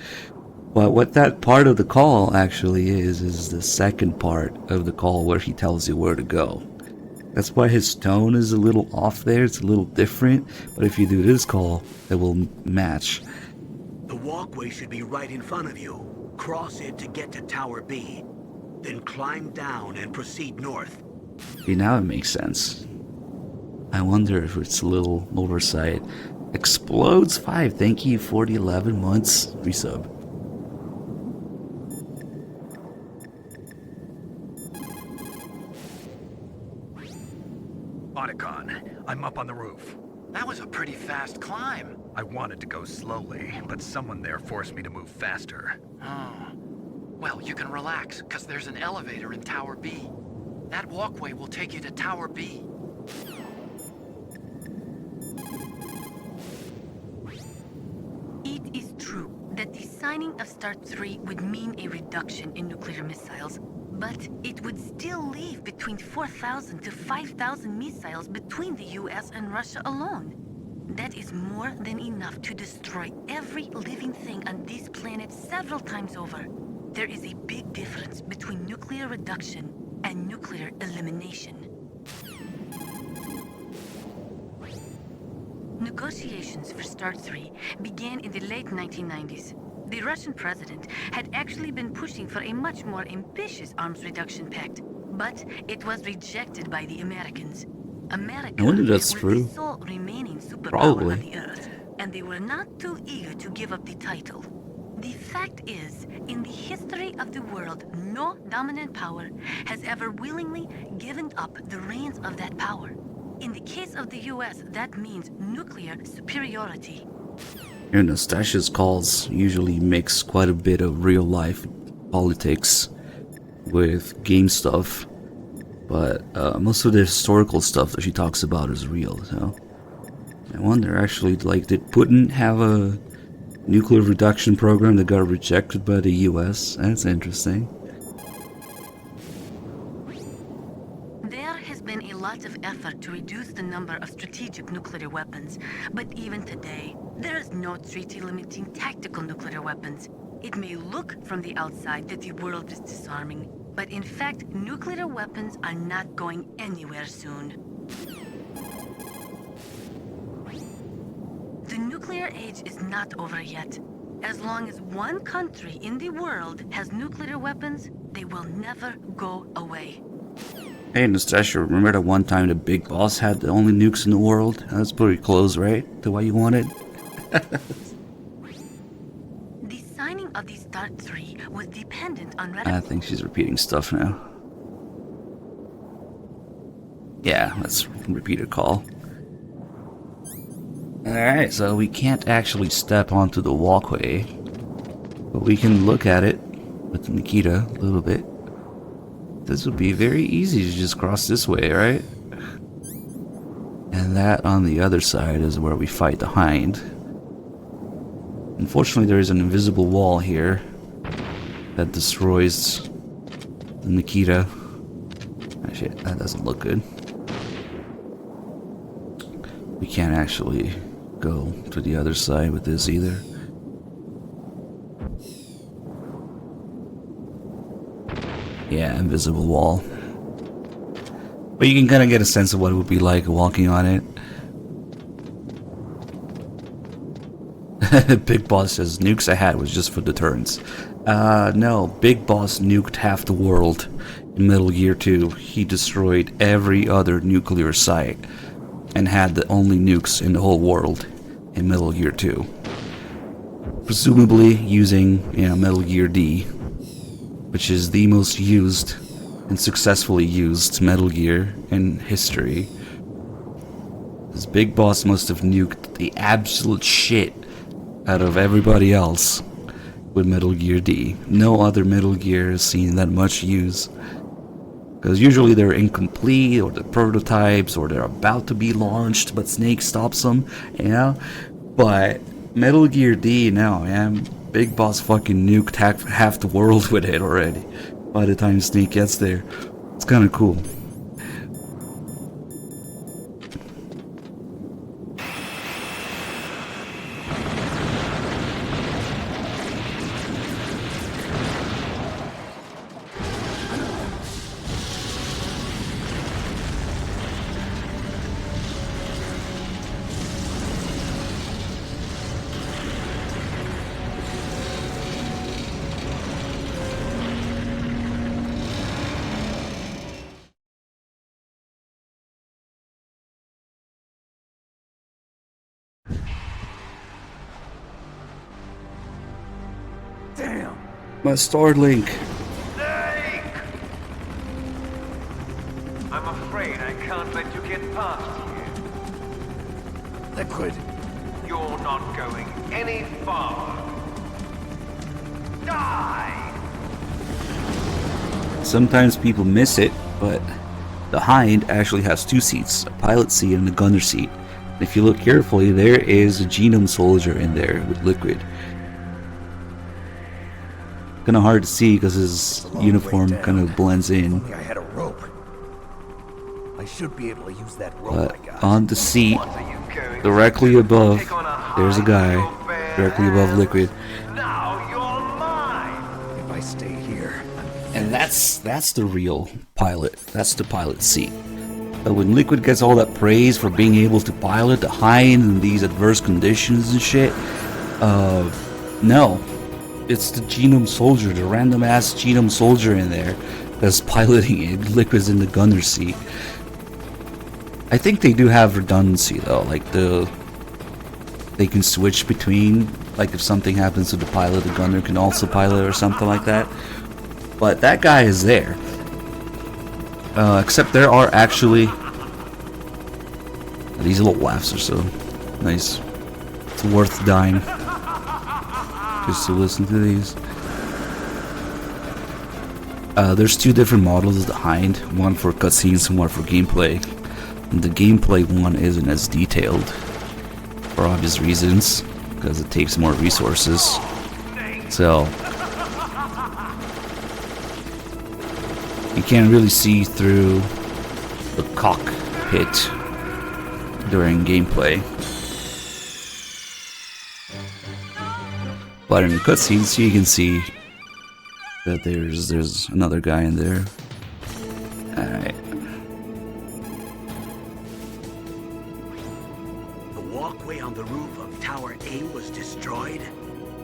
Well, what that part of the call actually is the second part of the call where he tells you where to go. That's why his tone is a little off there, it's a little different, but if you do this call, it will match. The walkway should be right in front of you. Cross it to get to Tower B. Then climb down and proceed north. See, now it makes sense. I wonder if it's a little oversight. Explodes 5, thank you for the 11 months resub. Otacon, I'm up on the roof. That was a pretty fast climb. I wanted to go slowly, but someone there forced me to move faster. Oh. Well, you can relax, because there's an elevator in Tower B. That walkway will take you to Tower B. It is true that the signing of START 3 would mean a reduction in nuclear missiles, but it would still leave between 4,000 to 5,000 missiles between the US and Russia alone. That is more than enough to destroy every living thing on this planet several times over. There is a big difference between nuclear reduction and nuclear elimination. Negotiations for START 3 began in the late 1990s. The Russian president had actually been pushing for a much more ambitious arms reduction pact, but it was rejected by the Americans. America I wonder if that's was true. the sole remaining superpower Probably. on the Earth, and they were not too eager to give up the title. The fact is, in the history of the world, no dominant power has ever willingly given up the reins of that power. In the case of the US, that means nuclear superiority. Here, Nastasha's calls usually mix quite a bit of real life politics with game stuff, but most of the historical stuff that she talks about is real, so I wonder actually, like, did Putin have a nuclear reduction program that got rejected by the US? That's interesting. There has been a lot of effort to reduce the number of strategic nuclear weapons, but even today, there is no treaty limiting tactical nuclear weapons. It may look from the outside that the world is disarming, but in fact, nuclear weapons are not going anywhere soon. The nuclear age is not over yet. As long as one country in the world has nuclear weapons, they will never go away. Hey, Nastasha, remember that one time the big boss had the only nukes in the world? That's pretty close, right? To what you wanted? The signing of the Start 3 was dependent on I think she's repeating stuff now. Yeah, let's repeat her call. Alright, so we can't actually step onto the walkway, but we can look at it with Nikita a little bit. This would be very easy to just cross this way, right? And that on the other side is where we fight the Hind. Unfortunately, there is an invisible wall here that destroys the Nikita. Oh, shit, that doesn't look good. We can't actually go to the other side with this either. Yeah, invisible wall. But you can kind of get a sense of what it would be like walking on it. Big Boss says nukes I had was just for deterrence. No, Big Boss nuked half the world in Metal Gear 2. He destroyed every other nuclear site and had the only nukes in the whole world in Metal Gear 2. Presumably using, Metal Gear D, which is the most used and successfully used Metal Gear in history. This Big Boss must have nuked the absolute shit out of everybody else with Metal Gear D. No other Metal Gear has seen that much use. Because usually they're incomplete, or the prototypes, or they're about to be launched, but Snake stops them, But Metal Gear D, no, man. Big Boss fucking nuked half the world with it already by the time Snake gets there. It's kind of cool. Damn! My Starlink. Snake! I'm afraid I can't let you get past here. Liquid! You're not going any farther. Die! Sometimes people miss it, but the Hind actually has two seats, a pilot seat and a gunner seat. And if you look carefully, there is a Genome Soldier in there with Liquid. Kind of hard to see because his uniform kind of blends in. I had a rope. I should be able to use that rope But I got. on the seat, directly above, there's a guy, directly above Liquid. Now you're mine! If I stay here, And that's the real pilot. That's the pilot seat. But when Liquid gets all that praise for being able to pilot the Hind in these adverse conditions and shit, no. It's the Genome Soldier, the random ass Genome Soldier in there that's piloting it. Liquid's in the gunner seat. I think they do have redundancy though, like they can switch between, like if something happens to the pilot, the gunner can also pilot or something like that. But that guy is there. Except there are actually these little laughs are so nice. It's worth dying just to listen to these. There's two different models of the Hind, one for cutscenes and one for gameplay. And the gameplay one isn't as detailed, for obvious reasons, because it takes more resources. So you can't really see through the cockpit during gameplay. But in the cutscenes, you can see that there's another guy in there. Alright. the walkway on the roof of Tower A was destroyed.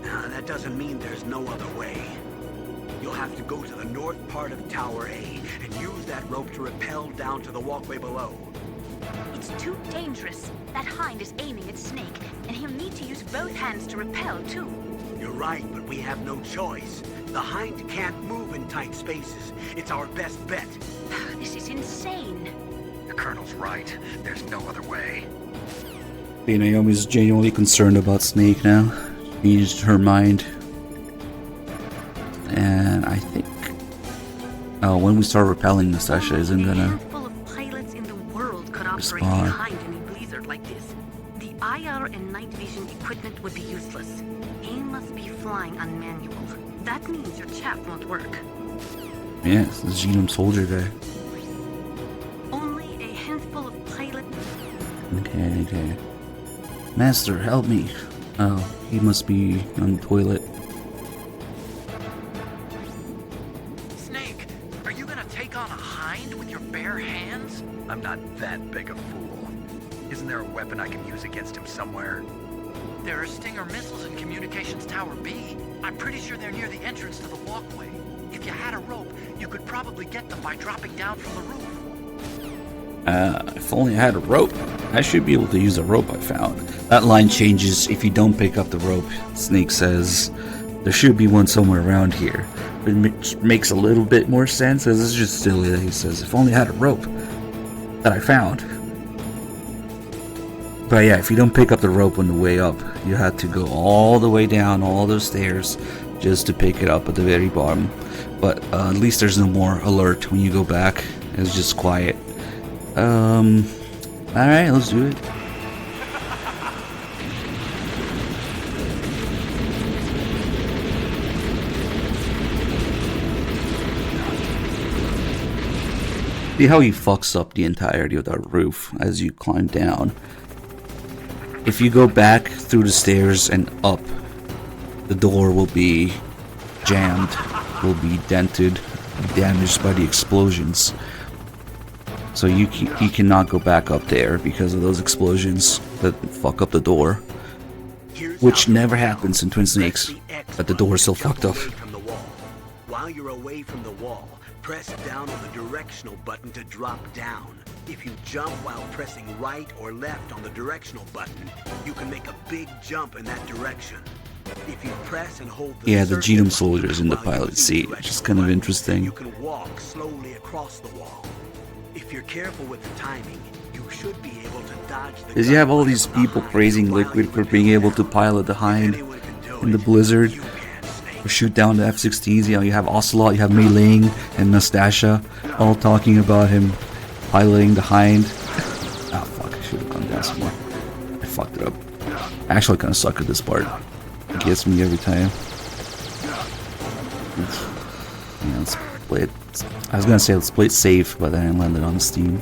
That doesn't mean there's no other way. You'll have to go to the north part of Tower A and use that rope to rappel down to the walkway below. It's too dangerous. That hind is aiming at Snake, and he'll need to use both hands to repel, too. You're right, but we have no choice. The hind can't move in tight spaces. It's our best bet. This is insane. The Colonel's right. There's no other way. Okay, Naomi's genuinely concerned about Snake now. Changed her mind. And I think when we start repelling, Nastasha isn't A gonna handful of pilots in the world could operate respond. behind any blizzard like this. The IR and night vision equipment would be useless. AIM must be flying on manual. That means your chaff won't work. Yes, the Genome Soldier guy. Only a handful of pilots. Okay. Master, help me. Oh, he must be on the toilet. Snake, are you gonna take on a hind with your bare hands? I'm not that big a fool. Isn't there a weapon I can use against him somewhere? There are Stinger missiles in Communications Tower B. I'm pretty sure they're near the entrance to the walkway. If you had a rope, you could probably get them by dropping down from the roof. If only I had a rope. I should be able to use a rope I found. That line changes if you don't pick up the rope. Snake says there should be one somewhere around here. It makes a little bit more sense, as it's just silly that he says, if only I had a rope that I found. But yeah, if you don't pick up the rope on the way up, you had to go all the way down all those stairs just to pick it up at the very bottom. But at least there's no more alert when you go back. It's just quiet. Alright, let's do it. See how he fucks up the entirety of that roof as you climb down. If you go back through the stairs and up, the door will be jammed, will be dented, damaged by the explosions. So you cannot go back up there because of those explosions that fuck up the door. Which never happens in Twin Snakes, but the door is still fucked up. From the wall. While you're away from the wall, press down on the directional button to drop down. If you jump while pressing right or left on the directional button, you can make a big jump in that direction. If you press and hold the Yeah, the circle Genome Soldier's in the while pilot using seat, the which is directional kind of button, interesting. You can walk slowly across the wall. If you're careful with the timing, you should be able to dodge the Because you have all gunfire these from the people hind praising while Liquid you for do being able that. to pilot the If Hind anyone can do in the it, blizzard, you can, Snake. or shoot down the F-16s. You know, you have Ocelot, you have Mei Ling, and Nastasha all talking about him piloting the Hind. Ah, fuck, I should have gone down some more. I fucked it up. I actually kind of suck at this part. It gets me every time. Yeah, let's play it. I was gonna say let's play it safe, but then I landed on Steam.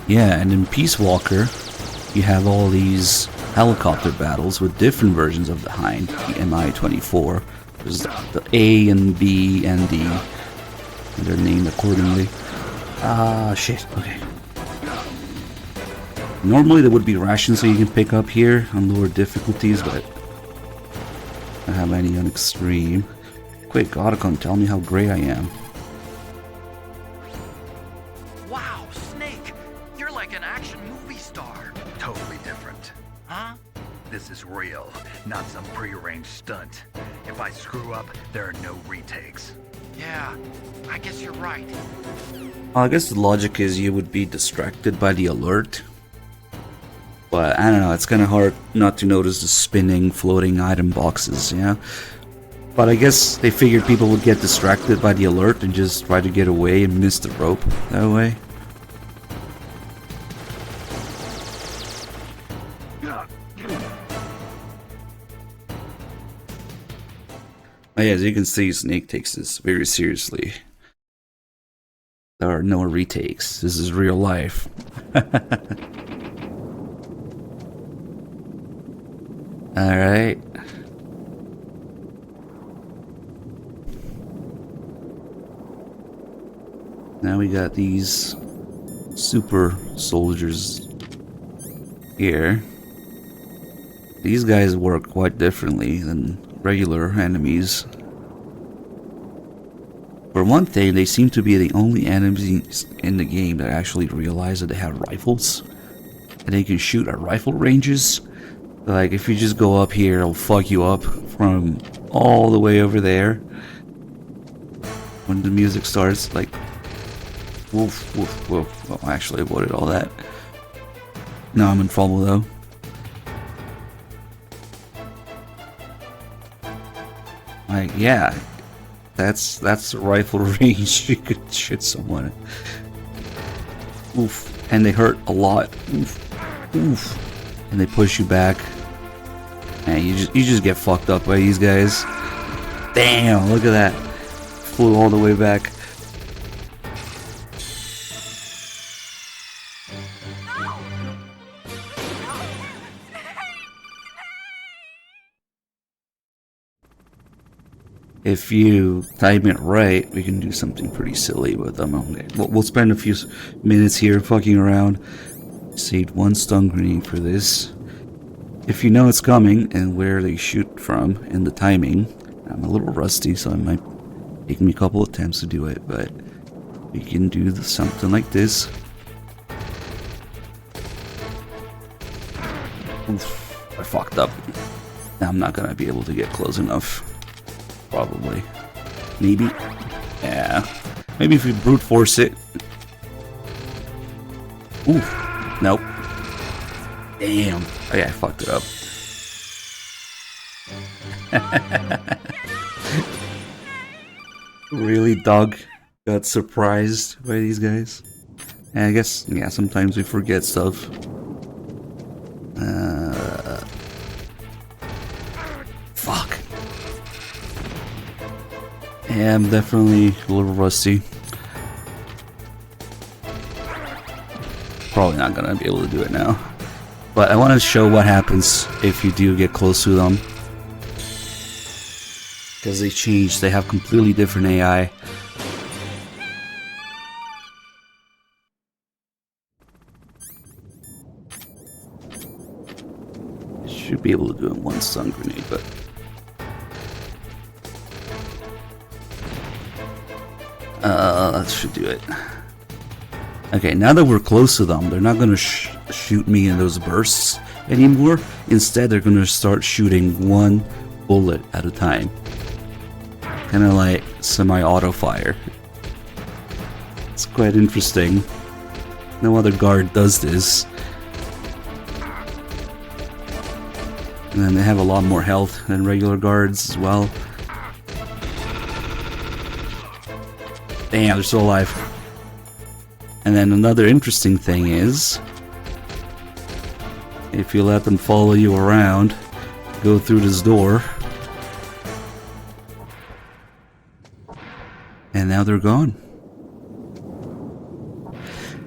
Yeah, and in Peace Walker, you have all these helicopter battles with different versions of the Hind, the Mi-24. There's the A and B and D, and they're named accordingly. Ah, shit, okay. Normally there would be rations that you can pick up here on lower difficulties, but I don't have any on extreme. Quick, Otacon, tell me how great I am. Wow, Snake! You're like an action movie star. Totally different. Huh? This is real, not some prearranged stunt. If I screw up, there are no retakes. Yeah, I guess you're right. I guess the logic is you would be distracted by the alert. But I don't know, it's kind of hard not to notice the spinning, floating item boxes, yeah? But I guess they figured people would get distracted by the alert and just try to get away and miss the rope that way. Oh yeah, as you can see, Snake takes this very seriously. There are no retakes. This is real life. Alright. Now we got these super soldiers here. These guys work quite differently than regular enemies. For one thing, they seem to be the only enemies in the game that actually realize that they have rifles. And they can shoot at rifle ranges. Like, if you just go up here, it'll fuck you up from all the way over there. When the music starts, like, woof, woof, woof. Well, I actually avoided all that. Now I'm in trouble, though. Like, yeah. That's a rifle range. You could shoot someone. Oof. And they hurt a lot. Oof. Oof. And they push you back. And you just get fucked up by these guys. Damn, look at that. Flew all the way back. If you time it right, we can do something pretty silly with them. Okay. We'll spend a few minutes here fucking around. Saved one stun grenade for this. If you know it's coming and where they shoot from and the timing, I'm a little rusty, so it might take me a couple attempts to do it, but we can do something like this. Oof, I fucked up. Now I'm not gonna be able to get close enough. Probably. Maybe. Yeah. Maybe if we brute force it. Ooh. Nope. Damn. Oh yeah, I fucked it up. Really, dog got surprised by these guys? And I guess, yeah, sometimes we forget stuff. Fuck. Yeah, I'm definitely a little rusty. Probably not gonna be able to do it now. But I want to show what happens if you do get close to them. Because they changed, they have completely different AI. Should be able to do it in one stun grenade, but... that should do it. Okay, now that we're close to them, they're not gonna shoot me in those bursts anymore. Instead, they're gonna start shooting one bullet at a time. Kind of like semi-auto fire. It's quite interesting. No other guard does this. And then they have a lot more health than regular guards as well. Damn, they're still alive. And then another interesting thing is, if you let them follow you around, go through this door, and now they're gone.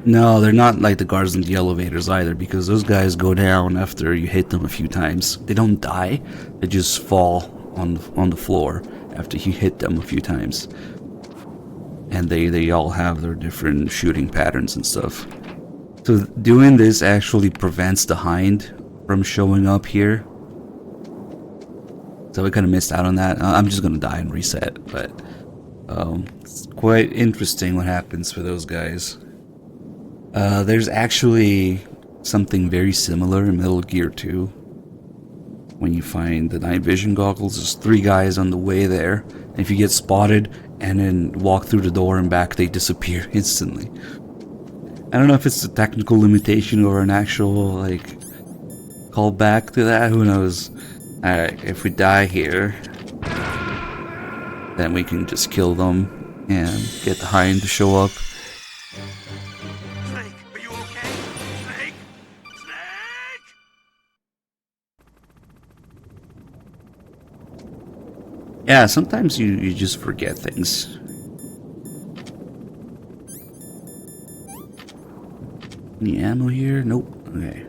No, they're not like the guards in the elevators either, because those guys go down after you hit them a few times. They don't die, they just fall on the floor after you hit them a few times. And they all have their different shooting patterns and stuff. So doing this actually prevents the Hind from showing up here. So we kind of missed out on that. I'm just gonna die and reset, but it's quite interesting what happens for those guys. There's actually something very similar in Metal Gear 2. When you find the night vision goggles, there's 3 guys on the way there. And if you get spotted and then walk through the door and back, they disappear instantly. I don't know if it's a technical limitation or an actual, like, callback to that, who knows. Alright, if we die here, then we can just kill them and get the Hind to show up. Snake, are you okay? Snake? Snake? Yeah, sometimes you just forget things. Any ammo here? Nope. Okay.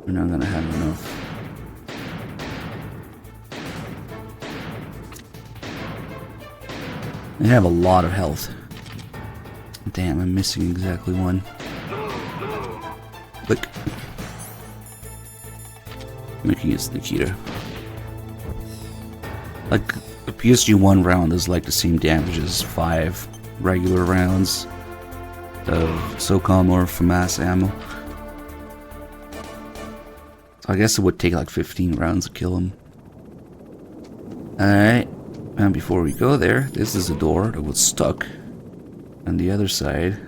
We're not gonna have enough. They have a lot of health. Damn, I'm missing exactly one. Click. Making it Nikita. Like, the PSG-1 round is like the same damage as 5 regular rounds of SOCOM or FAMAS ammo. So I guess it would take like 15 rounds to kill him. Alright, and before we go there, this is a door that was stuck on the other side.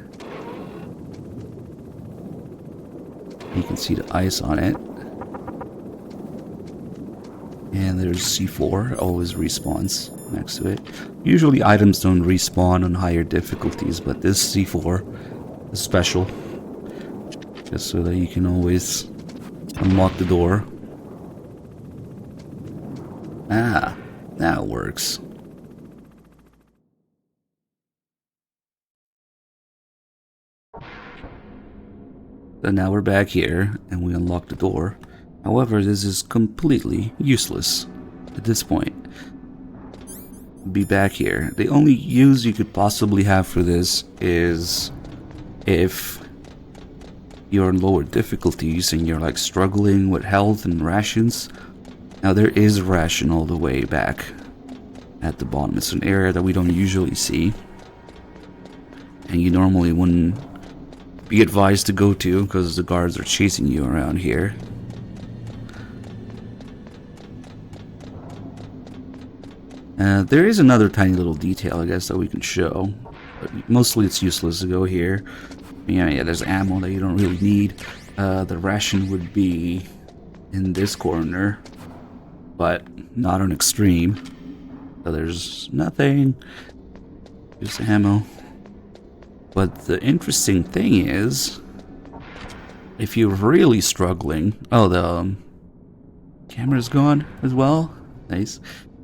You can see the ice on it. And there's C4, always respawns next to it. Usually items don't respawn on higher difficulties, but this C4 is special. Just so that you can always unlock the door. Ah, now it works. So now we're back here, and we unlock the door. However, this is completely useless at this point. Be back here. The only use you could possibly have for this is if you're in lower difficulties and you're like struggling with health and rations. Now there is a ration all the way back at the bottom. It's an area that we don't usually see, and you normally wouldn't be advised to go to because the guards are chasing you around here. There is another tiny little detail, I guess, that we can show, but mostly it's useless to go here. Yeah, there's ammo that you don't really need. The ration would be in this corner, but not on extreme. So there's nothing, just ammo. But the interesting thing is, if you're really struggling... Oh, the camera's gone as well. Nice.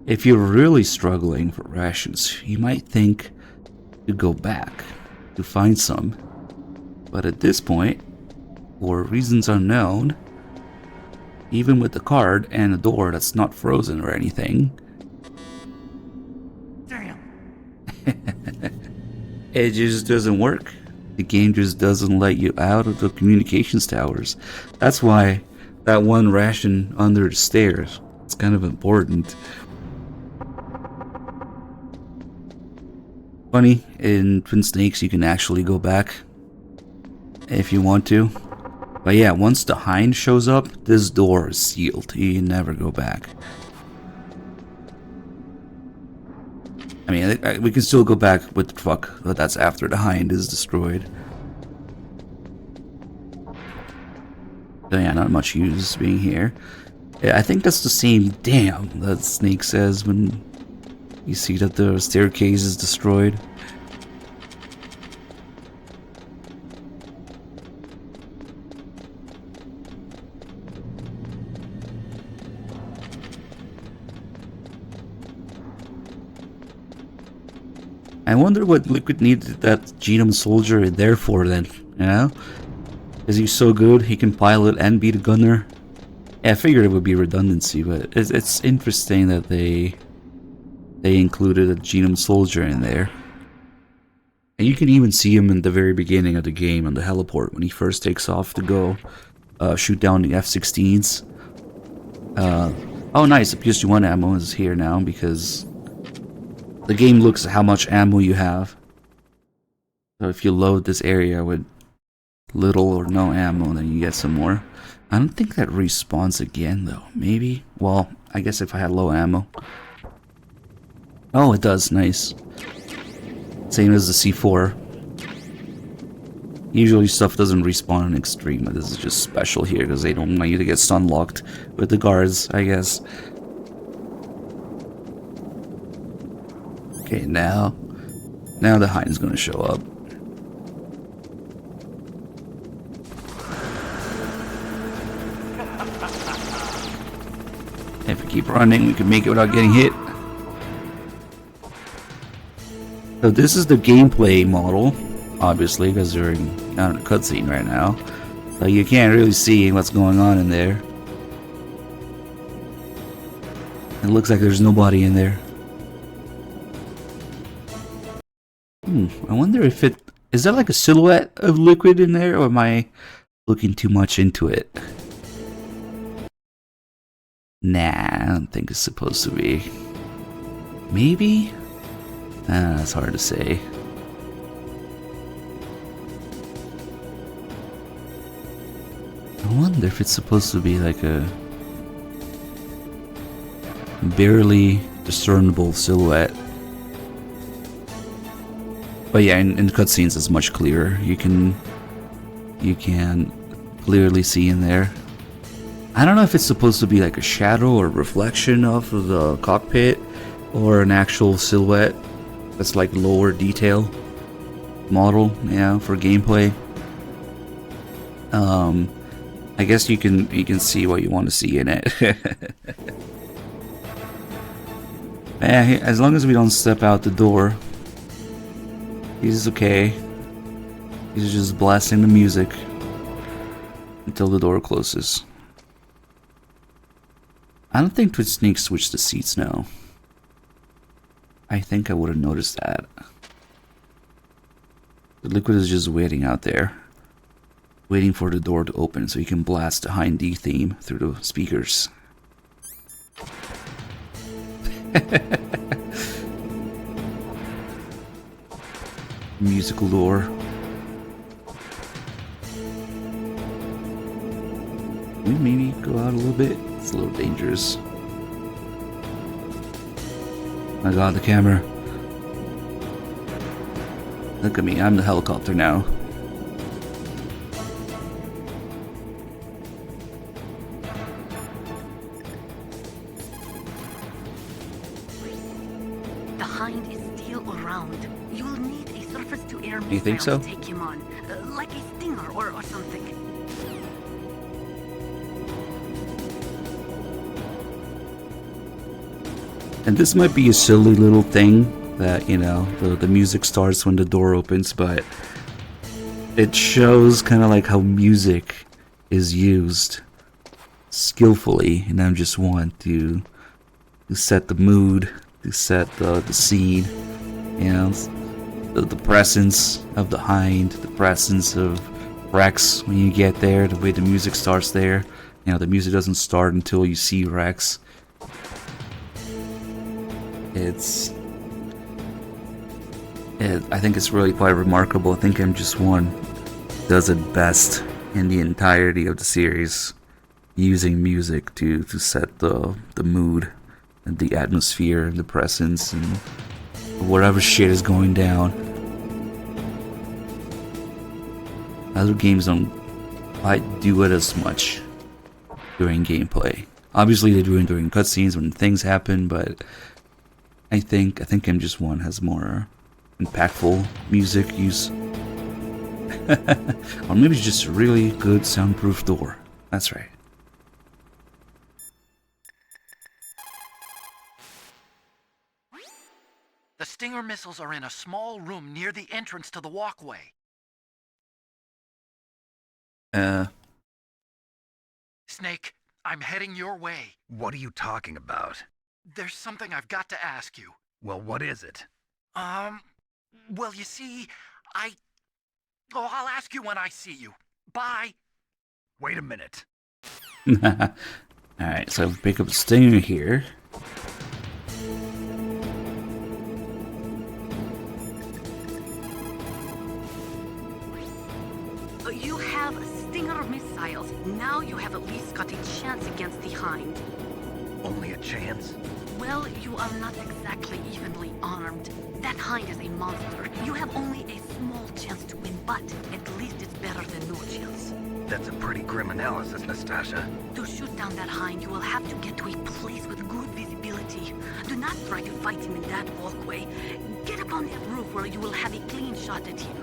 If you're really struggling for rations, you might think to go back to find some. But at this point, for reasons unknown, even with the card and a door that's not frozen or anything, Damn. it just doesn't work. The game just doesn't let you out of the communications towers. That's why that one ration under the stairs, it's kind of important. Funny, in Twin Snakes you can actually go back if you want to. But yeah, once the Hind shows up, this door is sealed. You can never go back. I mean, we can still go back with the truck, but that's after the Hind is destroyed. So yeah, not much use being here. Yeah, I think that's the same damn that Snake says when you see that the staircase is destroyed. I wonder what Liquid needed that Genome Soldier in there for then, you know? Is he so good he can pilot and be the gunner? Yeah, I figured it would be redundancy, but it's interesting that they included a Genome Soldier in there. And you can even see him in the very beginning of the game on the heliport when he first takes off to go shoot down the F-16s. Oh nice, the PSG-1 ammo is here now because the game looks at how much ammo you have. So if you load this area with little or no ammo, then you get some more. I don't think that respawns again though, maybe? Well, I guess if I had low ammo. Oh, it does, nice. Same as the C4. Usually stuff doesn't respawn in extreme, but this is just special here because they don't want you to get stun locked with the guards, I guess. Okay, now the Hind's gonna show up. If we keep running, we can make it without getting hit. So this is the gameplay model, obviously, because we're in a cutscene right now. So you can't really see what's going on in there. It looks like there's nobody in there. I wonder if it... Is that like a silhouette of Liquid in there, or am I looking too much into it? Nah, I don't think it's supposed to be. Maybe? That's hard to say. I wonder if it's supposed to be like a barely discernible silhouette. But yeah, in the cutscenes it's much clearer. You can clearly see in there. I don't know if it's supposed to be like a shadow or reflection of the cockpit or an actual silhouette that's like lower detail model, yeah, for gameplay. I guess you can see what you want to see in it. Yeah, as long as we don't step out the door, he's okay. He's just blasting the music until the door closes. I don't think Twitch Snake switched the seats now. I think I would have noticed that. The Liquid is just waiting out there, waiting for the door to open so he can blast the Hind D theme through the speakers. Musical lore. We maybe go out a little bit. It's a little dangerous. My god, the camera. Look at me, I'm the helicopter now. The Hind is still around. You will need a surface-to-air You think missile so? to take him on, like a Stinger or something. And this might be a silly little thing that, you know, the music starts when the door opens, but it shows kind of like how music is used skillfully, and I just want to set the mood, to set the scene, you know, the presence of the Hind, the presence of Rex when you get there, the way the music starts there. You know, the music doesn't start until you see Rex. I think it's really quite remarkable. I think M1 does it best in the entirety of the series, using music to set the mood and the atmosphere and the presence and whatever shit is going down. Other games don't quite do it as much during gameplay. Obviously they do it during cutscenes when things happen, but I think M1 has more impactful music use. Or maybe it's just a really good soundproof door. That's right. The Stinger missiles are in a small room near the entrance to the walkway. Snake, I'm heading your way. What are you talking about? There's something I've got to ask you. Well, what is it? Well, you see, I'll ask you when I see you. Bye. Wait a minute. Alright, so pick up the Stinger here. You have Stinger missiles. Now you have at least got a chance against the Hind. Only a chance? Well, you are not exactly evenly armed. That Hind is a monster. You have only a small chance to win, but at least it's better than no chance. That's a pretty grim analysis, Nastasha. To shoot down that Hind, you will have to get to a place with good visibility. Do not try to fight him in that walkway. Get up on that roof where you will have a clean shot at him.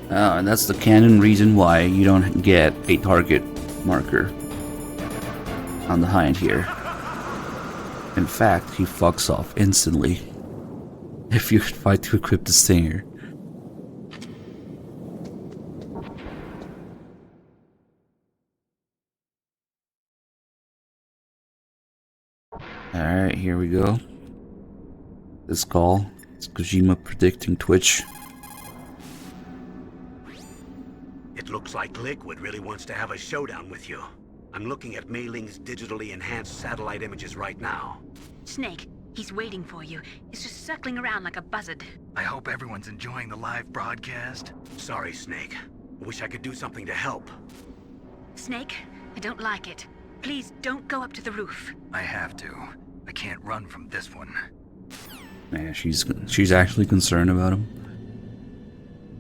Oh, and that's the canon reason why you don't get a target marker on the Hind here. In fact, he fucks off instantly if you fight to equip the Stinger. Alright, here we go. This call. It's Kojima predicting Twitch. It looks like Liquid really wants to have a showdown with you. I'm looking at Mei Ling's digitally enhanced satellite images right now. Snake, He's waiting for you. He's just circling around like a buzzard. I hope everyone's enjoying the live broadcast. Sorry, Snake. I wish I could do something to help. Snake, I don't like it. Please don't go up to the roof. I have to. I can't run from this one. Yeah, she's actually concerned about him.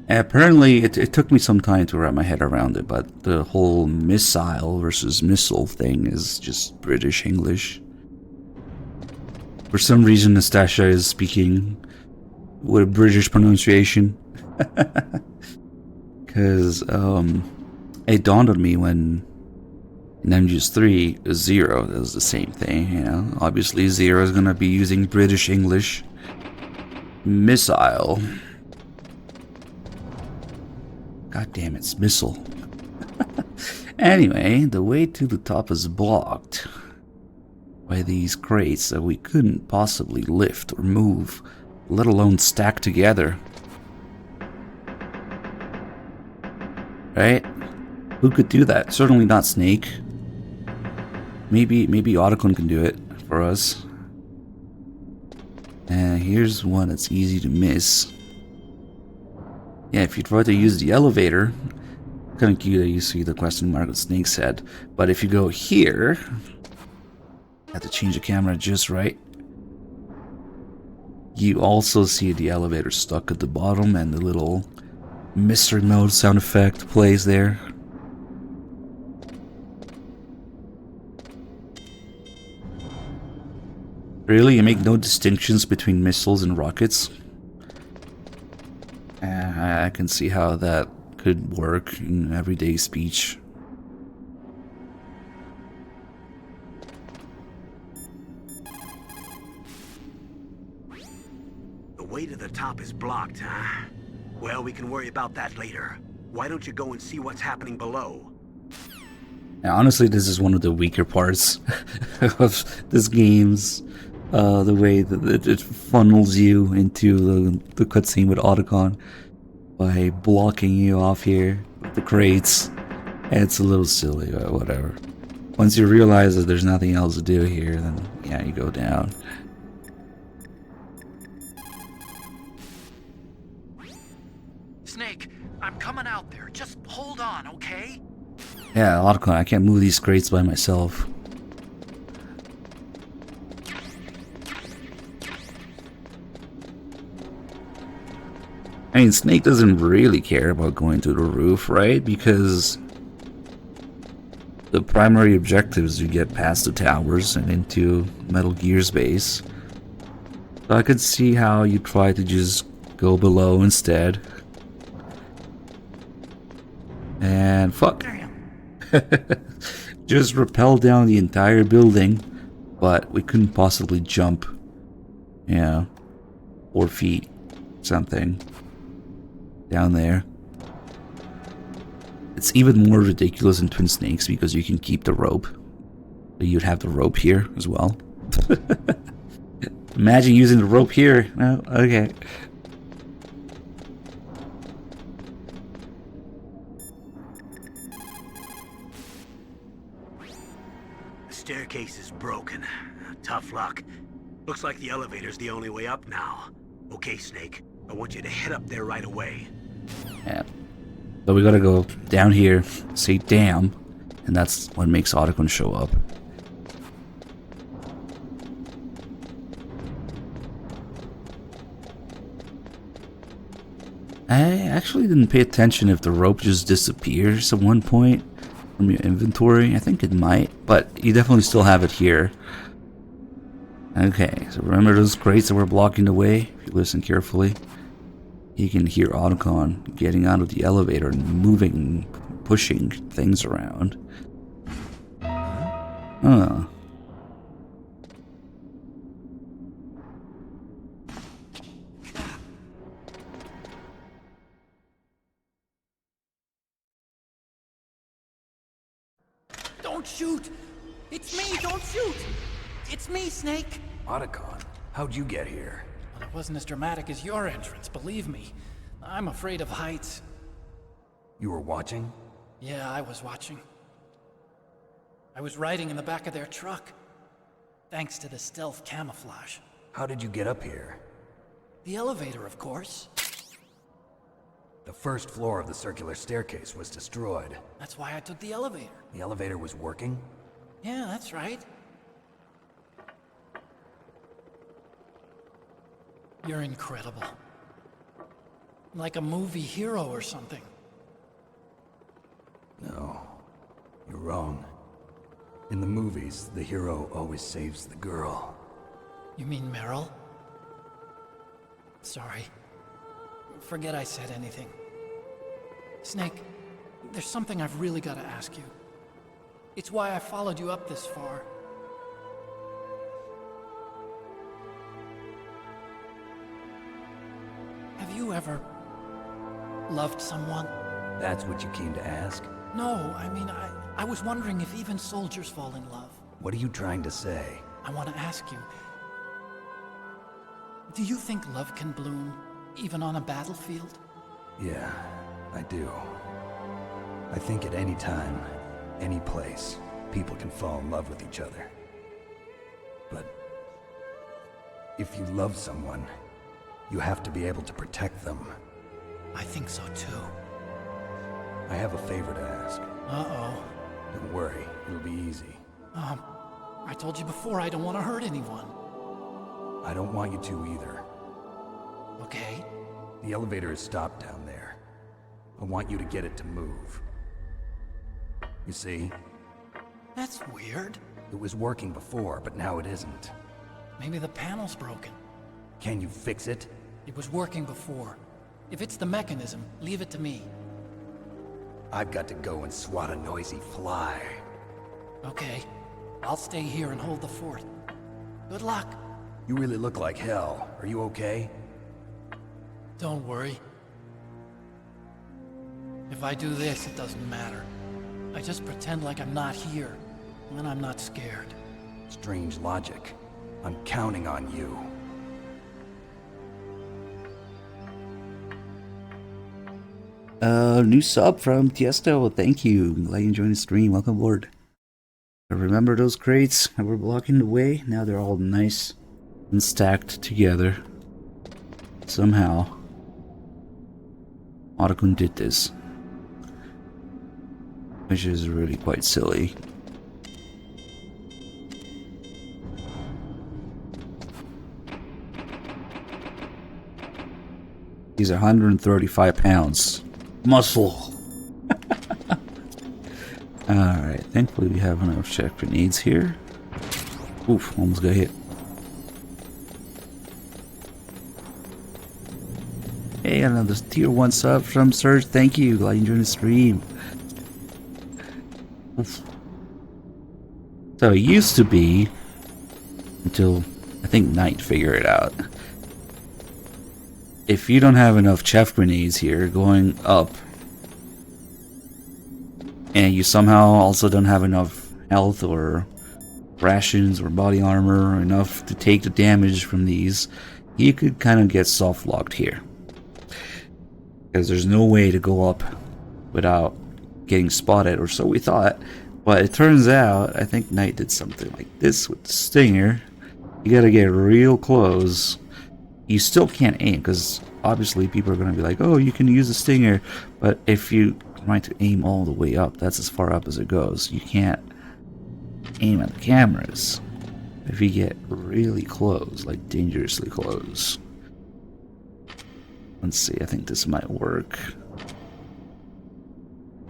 Apparently, it took me some time to wrap my head around it, but the whole missile versus missile thing is just British English. For some reason, Nastasha is speaking with a British pronunciation. Because it dawned on me when in MGS3, Zero does the same thing. You know, obviously Zero is gonna be using British English. Missile. God damn it, it's missile. Anyway, the way to the top is blocked by these crates that we couldn't possibly lift or move, let alone stack together. Right? Who could do that? Certainly not Snake. Maybe Otacon can do it for us. And here's one that's easy to miss. Yeah, if you try to use the elevator, kind of cute that you see the question mark with Snake's head. But if you go here, have to change the camera just right. You also see the elevator stuck at the bottom and the little mystery mode sound effect plays there. Really? You make no distinctions between missiles and rockets? I can see how that could work in everyday speech. The way to the top is blocked, huh? Well, we can worry about that later. Why don't you go and see what's happening below? Now, honestly, this is one of the weaker parts of this game's the way that it funnels you into the cutscene with Otacon by blocking you off here with the crates. It's a little silly, but whatever. Once you realize that there's nothing else to do here, then yeah, you go down. Snake, I'm coming out there. Just hold on, okay? Yeah, Otacon, I can't move these crates by myself. I mean, Snake doesn't really care about going to the roof, right? Because the primary objective is to get past the towers and into Metal Gear's base. So I could see how you try to just go below instead. And fuck. Just rappel down the entire building, but we couldn't possibly jump. Yeah, 4 feet, something. Down there. It's even more ridiculous in Twin Snakes because you can keep the rope. But you'd have the rope here as well. Imagine using the rope here. Oh, okay. The staircase is broken. Tough luck. Looks like the elevator's the only way up now. Okay, Snake. I want you to head up there right away. Yeah. So we gotta go down here, say damn, and that's what makes Otacon show up. I actually didn't pay attention if the rope just disappears at one point from your inventory. I think it might, but you definitely still have it here. Okay, so remember those crates that were blocking the way? If you listen carefully, you can hear Otacon getting out of the elevator and moving, pushing things around. Huh. Don't shoot! It's me, don't shoot! It's me, Snake! Otacon, how'd you get here? Well, it wasn't as dramatic as your entrance, believe me. I'm afraid of heights. You were watching? Yeah, I was watching. I was riding in the back of their truck. Thanks to the stealth camouflage. How did you get up here? The elevator, of course. The first floor of the circular staircase was destroyed. That's why I took the elevator. The elevator was working? Yeah, that's right. You're incredible. Like a movie hero or something. No, you're wrong. In the movies, the hero always saves the girl. You mean Meryl? Sorry. Forget I said anything. Snake, there's something I've really got to ask you. It's why I followed you up this far. Have you ever loved someone? That's what you came to ask? No, I mean, I was wondering if even soldiers fall in love. What are you trying to say? I want to ask you, do you think love can bloom even on a battlefield? Yeah, I do. I think at any time, any place, people can fall in love with each other. But if you love someone, you have to be able to protect them. I think so too. I have a favor to ask. Uh-oh. Don't worry, it'll be easy. I told you before I don't want to hurt anyone. I don't want you to either. Okay. The elevator is stopped down there. I want you to get it to move. You see? That's weird. It was working before, but now it isn't. Maybe the panel's broken. Can you fix it? It was working before. If it's the mechanism, leave it to me. I've got to go and swat a noisy fly. Okay. I'll stay here and hold the fort. Good luck. You really look like hell. Are you okay? Don't worry. If I do this, it doesn't matter. I just pretend like I'm not here, and then I'm not scared. Strange logic. I'm counting on you. New sub from Tiesto. Thank you. Glad you enjoyed the stream. Welcome aboard. Remember those crates that were blocking the way? Now they're all nice and stacked together. Somehow, Otacon did this, which is really quite silly. These are 135 pounds. Muscle. Alright, thankfully we have enough check grenades here. Oof, almost got hit. Hey, another tier 1 sub from Surge. Thank you. Glad you enjoyed the stream. Oof. So it used to be, until I think Knight figured it out, if you don't have enough chef grenades here going up, and you somehow also don't have enough health or rations or body armor or enough to take the damage from these, you could kind of get soft locked here. Because there's no way to go up without getting spotted, or so we thought. But it turns out, I think Knight did something like this with the Stinger. You gotta get real close. You still can't aim, because obviously people are gonna be like, oh, you can use the Stinger. But if you try to aim all the way up, that's as far up as it goes. You can't aim at the cameras. If you get really close, like dangerously close. Let's see, I think this might work.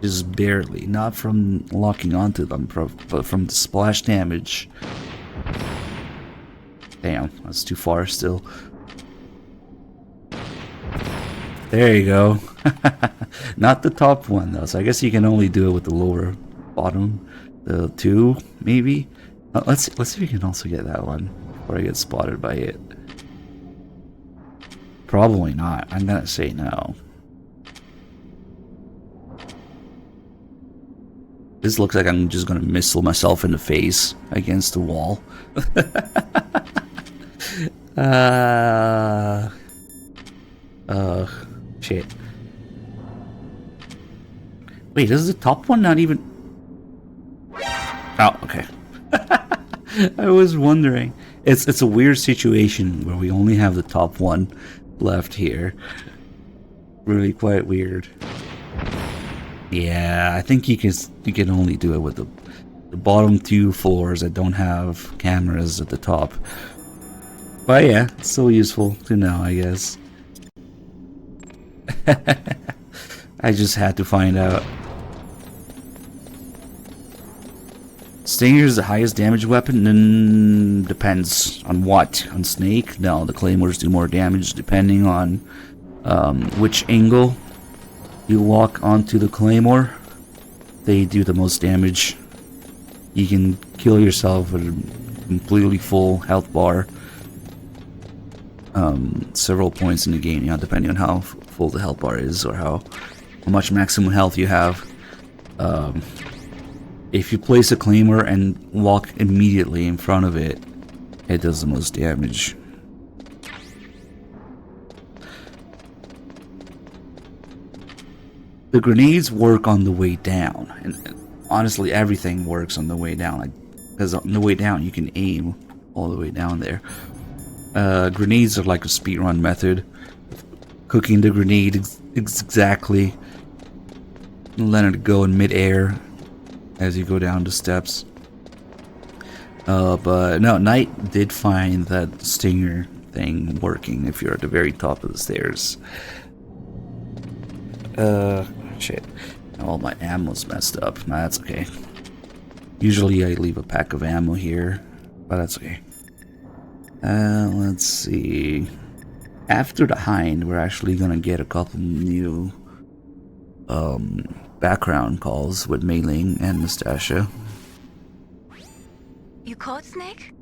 Just barely, not from locking onto them, but from the splash damage. Damn, that's too far still. There you go. Not the top one though, so I guess you can only do it with the lower bottom. The 2, maybe? Let's see if we can also get that one before I get spotted by it. Probably not. I'm gonna say no. This looks like I'm just gonna missile myself in the face against the wall. Shit. Wait, is the top one not even... Oh, okay. I was wondering It's a weird situation where we only have the top one left here. Really quite weird. Yeah, I think you can only do it with the bottom 2 floors that don't have cameras at the top. But yeah, it's still useful to know, I guess. I just had to find out. Stinger is the highest damage weapon? Depends on what. On Snake? No, the Claymores do more damage depending on which angle you walk onto the Claymore. They do the most damage. You can kill yourself with a completely full health bar. Several points in the game, depending on how full the health bar is or how much maximum health you have. If you place a Claymore and walk immediately in front of it, it does the most damage. The grenades work on the way down, and honestly everything works on the way down, because on the way down you can aim all the way down there. Grenades are like a speedrun method. Cooking the grenade exactly, letting it go in midair as you go down the steps. But no, Knight did find that Stinger thing working if you're at the very top of the stairs. Shit. All my ammo's messed up. Nah, that's okay. Usually I leave a pack of ammo here, but that's okay. Let's see. After the Hind, we're actually gonna get a couple new background calls with Mei Ling and Nastasia. You caught Snake?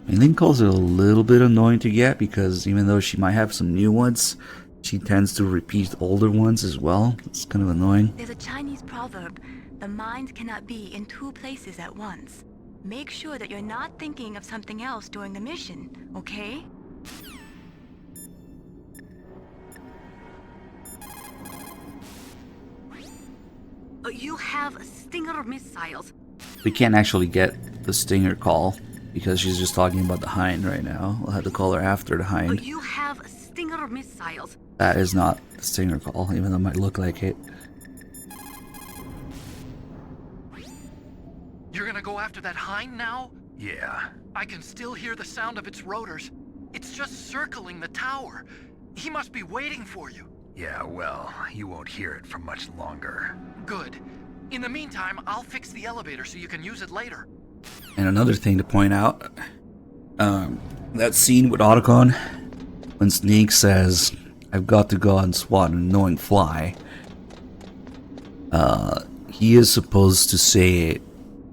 Mei Ling calls are a little bit annoying to get because even though she might have some new ones, she tends to repeat older ones as well. It's kind of annoying. There's a Chinese proverb, the mind cannot be in 2 places at once. Make sure that you're not thinking of something else during the mission, okay? You have Stinger missiles. We can't actually get the Stinger call because she's just talking about the Hind right now. We'll have to call her after the Hind. You have Stinger missiles. That is not the Stinger call, even though it might look like it. You're gonna go after that Hind now? Yeah. I can still hear the sound of its rotors. It's just circling the tower. He must be waiting for you. Yeah, well, you won't hear it for much longer. Good. In the meantime, I'll fix the elevator so you can use it later. And another thing to point out, that scene with Otacon, when Snake says, "I've got to go and swat an annoying fly," he is supposed to say it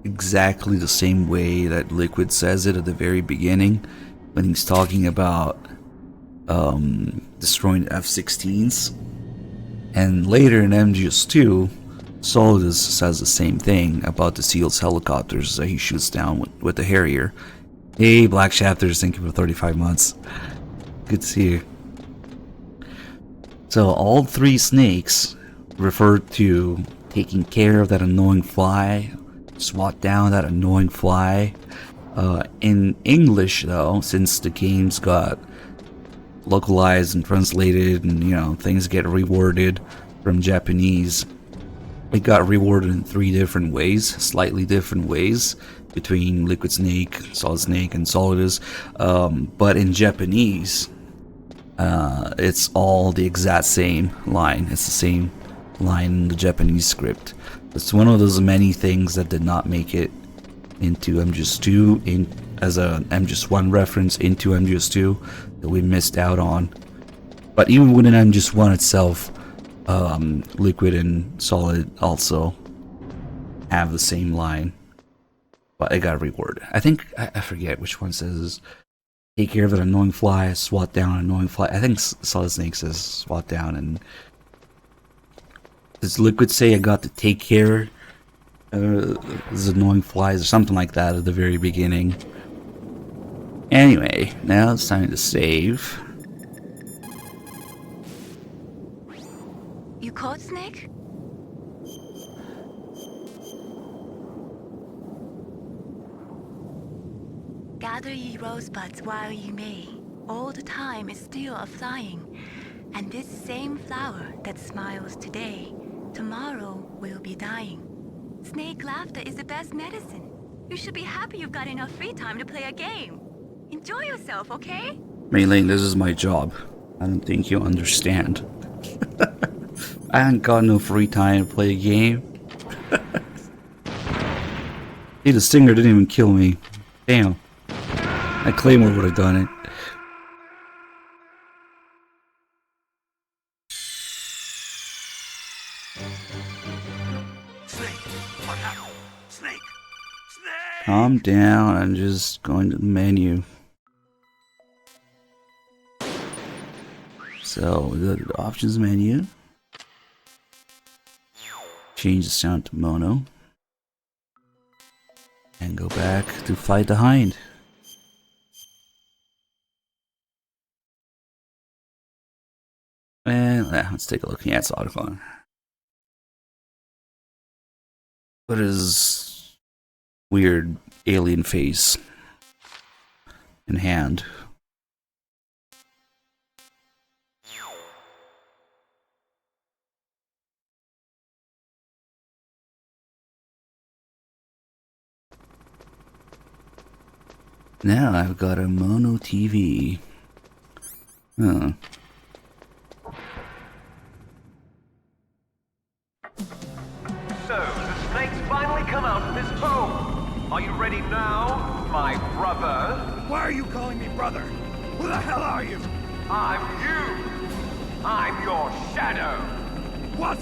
exactly the same way that Liquid says it at the very beginning, when he's talking about destroying F-16s. And later in MGS2, Solidus says the same thing about the SEALs helicopters that he shoots down with the Harrier. Hey, Black Chapters, thank you for 35 months. Good to see you. So all 3 snakes refer to taking care of that annoying fly, swat down that annoying fly. In English, though, since the game's got localized and translated and, things get reworded from Japanese, it got reworded in 3 different ways, slightly different ways, between Liquid Snake, Solid Snake, and Solidus. But in Japanese, it's all the exact same line. It's the same line in the Japanese script. It's one of those many things that did not make it into MGS2 as a MGS1 reference into MGS2 that we missed out on. But even within MGS1 itself, Liquid and Solid also have the same line, but it got reworded. I think I forget which one says take care of that annoying fly, swat down an annoying fly. I think Solid Snake says swat down, and does Liquid say I got to take care these annoying flies or something like that at the very beginning? Anyway, now it's time to save. You caught Snake? Gather ye rosebuds while ye may. Old time is still a-flying, and this same flower that smiles today, tomorrow will be dying. Snake laughter is the best medicine. You should be happy you've got enough free time to play a game. Enjoy yourself, okay? Mei Ling, this is my job. I don't think you understand. I ain't got no free time to play a game. Hey, the stinger didn't even kill me. Damn. That Claymore would have done it. Snake, what happened? Snake! Snake! Calm down, I'm just going to the menu. So, we go to the options menu. Change the sound to mono. And go back to fight the hind. And let's take a look. Yeah, it's Otacon. What is weird alien face and hand? Now I've got a mono TV. Huh. So, the snakes finally come out of this home. Are you ready now, my brother? Why are you calling me brother? Who the hell are you? I'm you. I'm your shadow. What?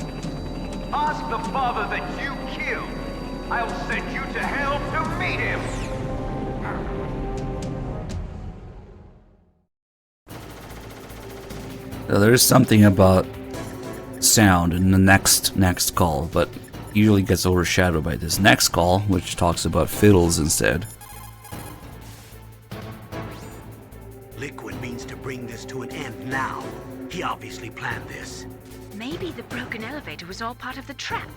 Ask the father that you killed. I'll send you to hell to meet him. So there's something about sound in the next call, but usually gets overshadowed by this next call, which talks about fiddles instead. Liquid means to bring this to an end now. He obviously planned this. Maybe the broken elevator was all part of the trap.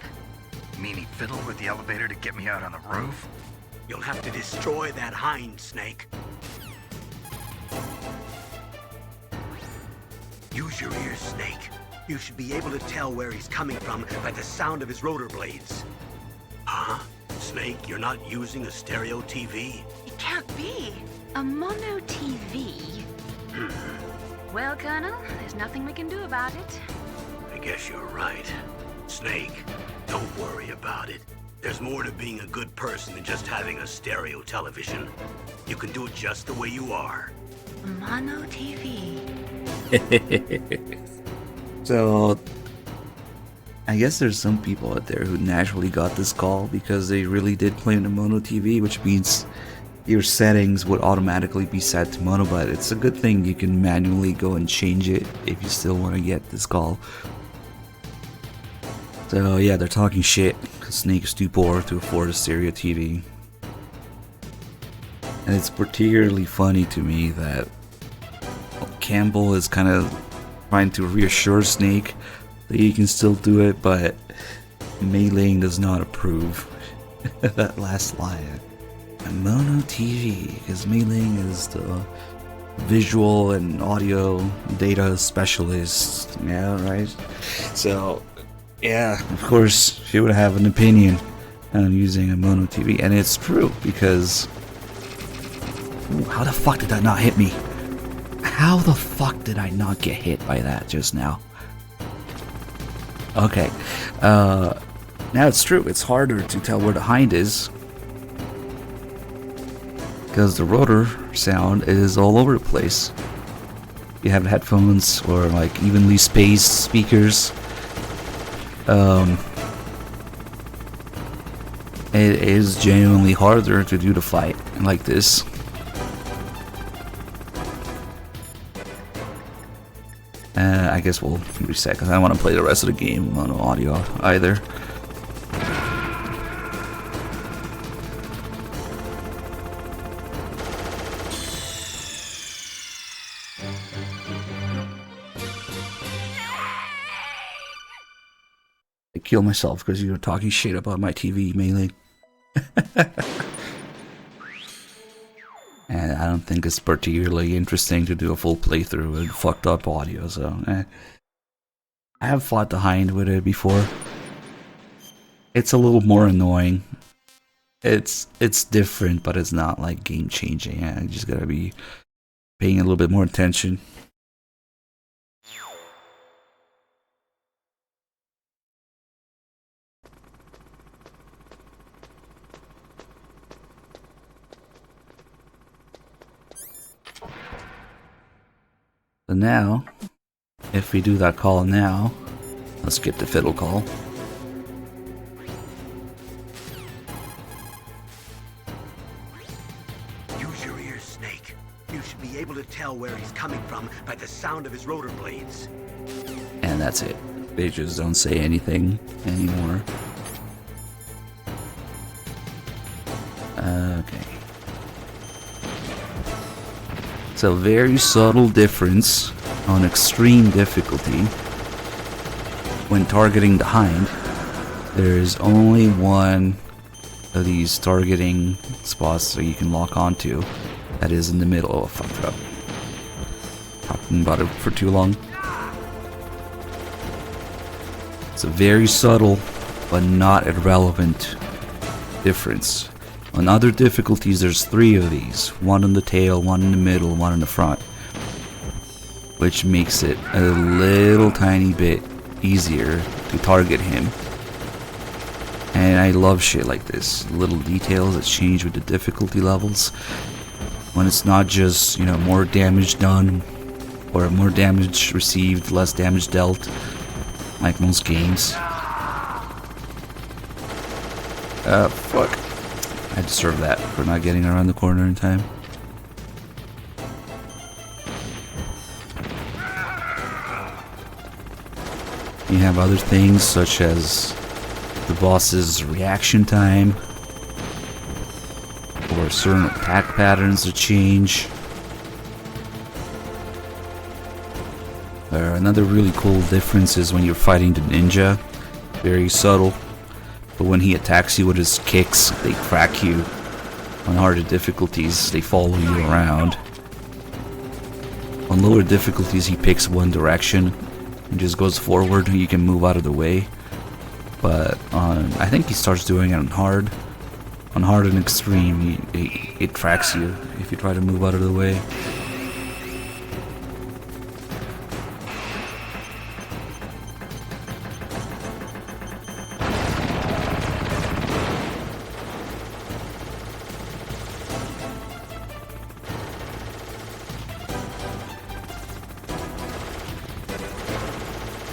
You mean he fiddled with the elevator to get me out on the roof? You'll have to destroy that hind, Snake. Use your ears, Snake. You should be able to tell where he's coming from by the sound of his rotor blades. Huh? Snake, you're not using a stereo TV? It can't be. A mono TV? Well, Colonel, there's nothing we can do about it. I guess you're right. Snake, don't worry about it. There's more to being a good person than just having a stereo television. You can do it just the way you are. A mono TV. So, I guess there's some people out there who naturally got this call because they really did play on a mono TV, which means your settings would automatically be set to mono, but it's a good thing you can manually go and change it if you still want to get this call. So yeah, they're talking shit because Snake is too poor to afford a stereo TV. And it's particularly funny to me that Campbell is kind of trying to reassure Snake that he can still do it, but Mei Ling does not approve. That last line. A mono TV, because Mei Ling is the visual and audio data specialist. Yeah, right? So, yeah, of course, she would have an opinion on using a mono TV, and it's true, because... Ooh, how the fuck did that not hit me? How the fuck did I not get hit by that just now? Okay, now it's true, it's harder to tell where the hind is, because the rotor sound is all over the place. You have headphones or like evenly spaced speakers. It is genuinely harder to do the fight like this. I guess we'll reset because I don't want to play the rest of the game mono audio either. I kill myself because you were talking shit about my TV, Mei Ling. And I don't think it's particularly interesting to do a full playthrough with fucked up audio, so I have fought the Hind with it before. It's a little more annoying. It's different, but it's not like game changing. You just gotta be paying a little bit more attention. So now, if we do that call now, let's get the fiddle call. Use your ears, Snake. You should be able to tell where he's coming from by the sound of his rotor blades. And that's it. They just don't say anything anymore. Okay. It's a very subtle difference on extreme difficulty. When targeting the Hind, there's only one of these targeting spots that you can lock onto that is in the middle. Oh, fucked up. Talking about it for too long. It's a very subtle but not irrelevant difference. On other difficulties, there's 3 of these. One on the tail, one in the middle, one in the front. Which makes it a little tiny bit easier to target him. And I love shit like this. Little details that change with the difficulty levels. When it's not just, you know, more damage done, or more damage received, less damage dealt, like most games. Fuck. I deserve that for not getting around the corner in time. You have other things such as the boss's reaction time, or certain attack patterns that change. Another really cool difference is when you're fighting the ninja. Very subtle. But when he attacks you with his kicks, they crack you. On harder difficulties, they follow you around. On lower difficulties, he picks one direction and just goes forward, and you can move out of the way. But I think he starts doing it on hard. On hard and extreme, it tracks you if you try to move out of the way.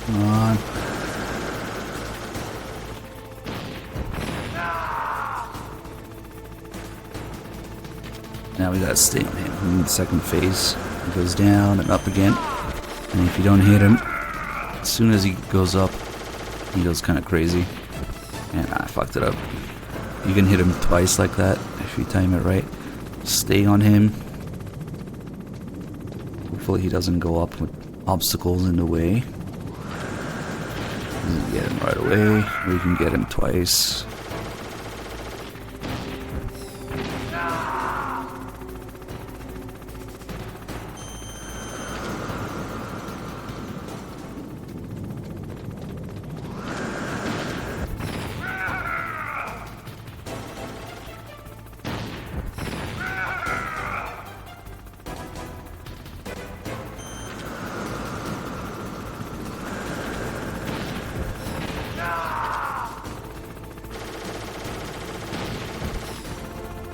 Come on. Now we gotta stay on him. In the second phase, he goes down and up again. And if you don't hit him, as soon as he goes up, he goes kind of crazy. And I fucked it up. You can hit him twice like that if you time it right. Stay on him. Hopefully he doesn't go up with obstacles in the way. You can get him right away, or you can get him twice.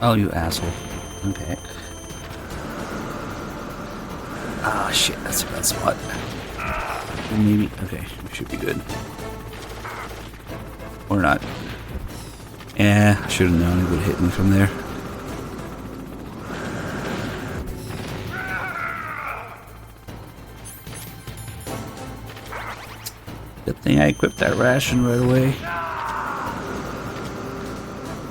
Oh, you asshole. Okay. Ah, shit, that's a bad spot. Maybe, okay, we should be good. Or not. Yeah, I should have known he would hit me from there. Good thing I equipped that ration right away.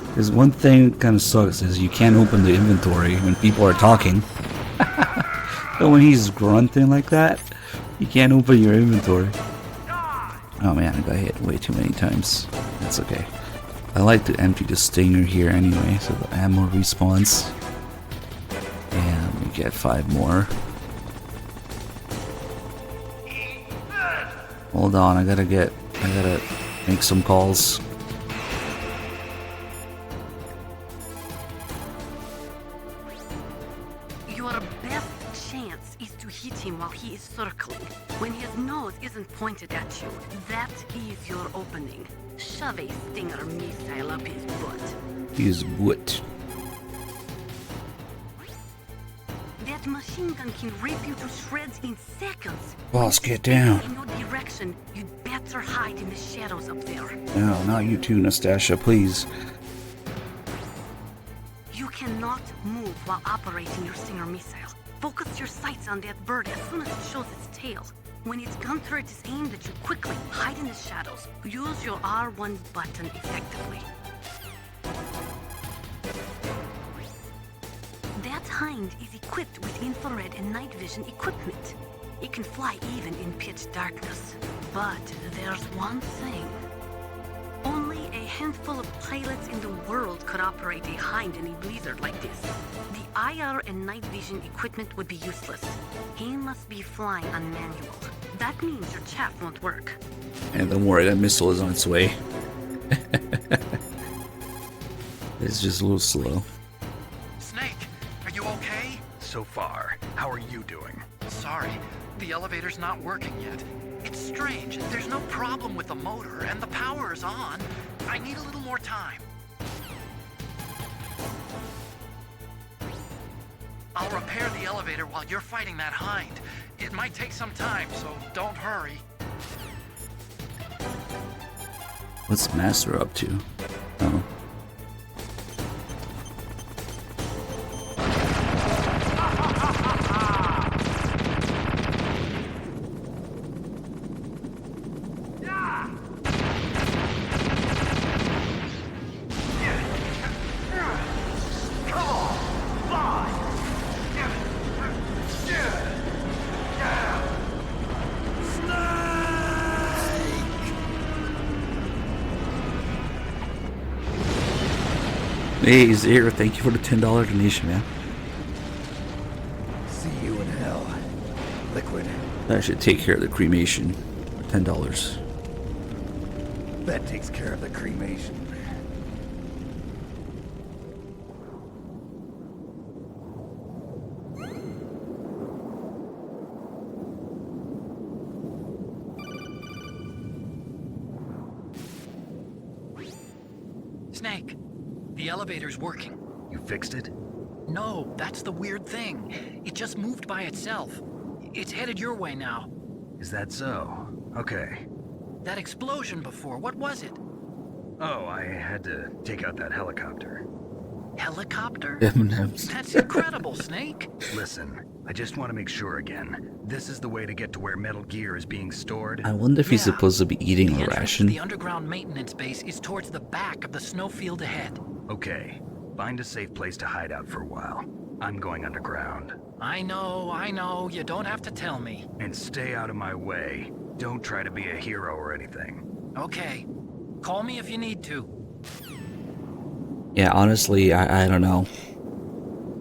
Because one thing that kind of sucks is you can't open the inventory when people are talking. So when he's grunting like that, you can't open your inventory. Oh man, I got hit way too many times. That's okay. I like to empty the stinger here anyway, so the ammo respawns. And get 5 more. Hold on, I gotta make some calls. Your best chance is to hit him while he is circling. When his nose isn't pointed at you, that is your opening. Shove a Stinger missile up his butt. His what? That machine gun can rip you to shreds in seconds. Boss, get down. In your direction, you'd better hide in the shadows up there. No, not you too, Nastasha, please. You cannot move while operating your Stinger missile. Focus your sights on that bird as soon as it shows its tail. When its gun turret is aimed at you, quickly hide in the shadows. Use your R1 button effectively. That hind is equipped with infrared and night vision equipment. It can fly even in pitch darkness. But there's one thing. Only a handful of pilots in the world could operate a hind in a blizzard like this. The IR and night vision equipment would be useless. He must be flying on manual. That means your chaff won't work. And don't worry, that missile is on its way. It's just a little slow. Snake, are you okay? So far, how are you doing? Sorry, the elevator's not working yet. It's strange. There's no problem with the motor, and the power is on. I need a little more time. I'll repair the elevator while you're fighting that hind. It might take some time, so don't hurry. What's Master up to? Oh. Hey, Zero, thank you for the $10 donation, man. See you in hell. Liquid. That should take care of the cremation. $10. That takes care of the cremation. Snake, the elevator's working. You fixed it? No, that's the weird thing. It just moved by itself. It's headed your way now. Is that so? Okay. That explosion before, what was it? Oh, I had to take out that helicopter. Helicopter? M&M's. That's incredible, Snake. Listen, I just want to make sure again. This is the way to get to where Metal Gear is being stored? I wonder if he's Yeah. supposed to be eating The a entrance to ration. the underground maintenance base is towards the back of the snowfield ahead. Okay. Find a safe place to hide out for a while. I'm going underground. I know, you don't have to tell me. And stay out of my way. Don't try to be a hero or anything. Okay. Call me if you need to. Yeah, honestly, I don't know.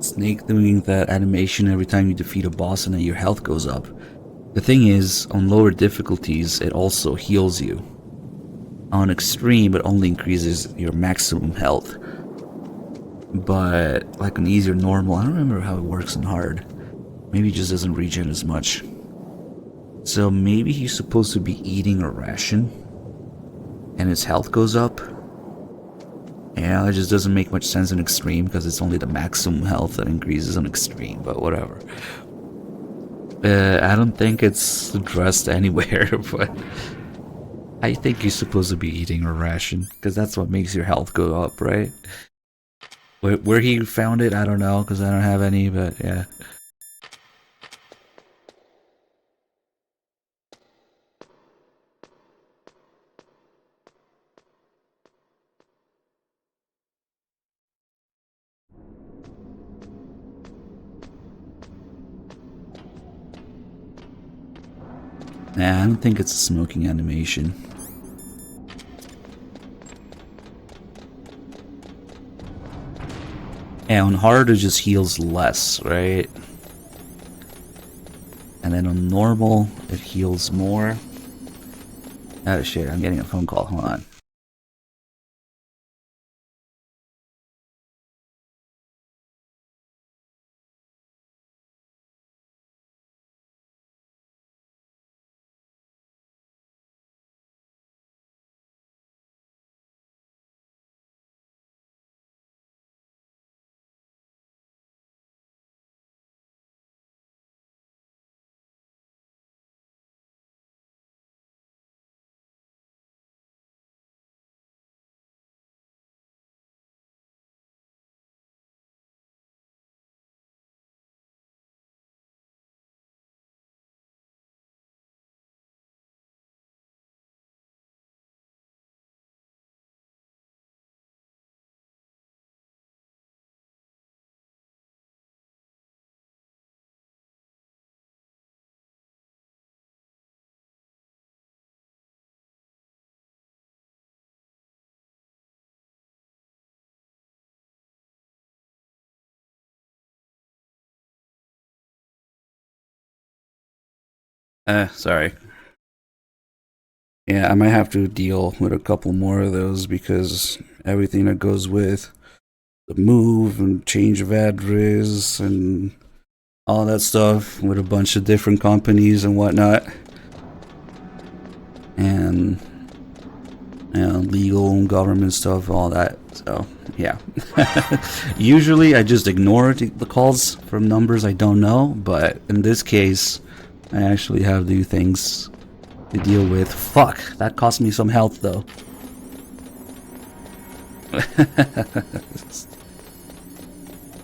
Snake doing that animation every time you defeat a boss and then your health goes up. The thing is, on lower difficulties, it also heals you. On extreme, it only increases your maximum health. But, like on easy or normal, I don't remember how it works on hard. Maybe it just doesn't regen as much. So maybe he's supposed to be eating a ration, and his health goes up. Yeah, it just doesn't make much sense in extreme because it's only the maximum health that increases on extreme, but whatever. I don't think it's addressed anywhere, but I think you're supposed to be eating a ration because that's what makes your health go up, right? Where he found it, I don't know because I don't have any, but yeah. Nah, I don't think it's a smoking animation. Yeah, on hard it just heals less, right? And then on normal, it heals more. Oh shit, I'm getting a phone call. Hold on. Sorry. Yeah, I might have to deal with a couple more of those because everything that goes with the move and change of address and all that stuff with a bunch of different companies and whatnot. And legal and government stuff, all that. So, yeah. Usually I just ignore the calls from numbers I don't know, but in this case, I actually have to do things to deal with. Fuck, that cost me some health though.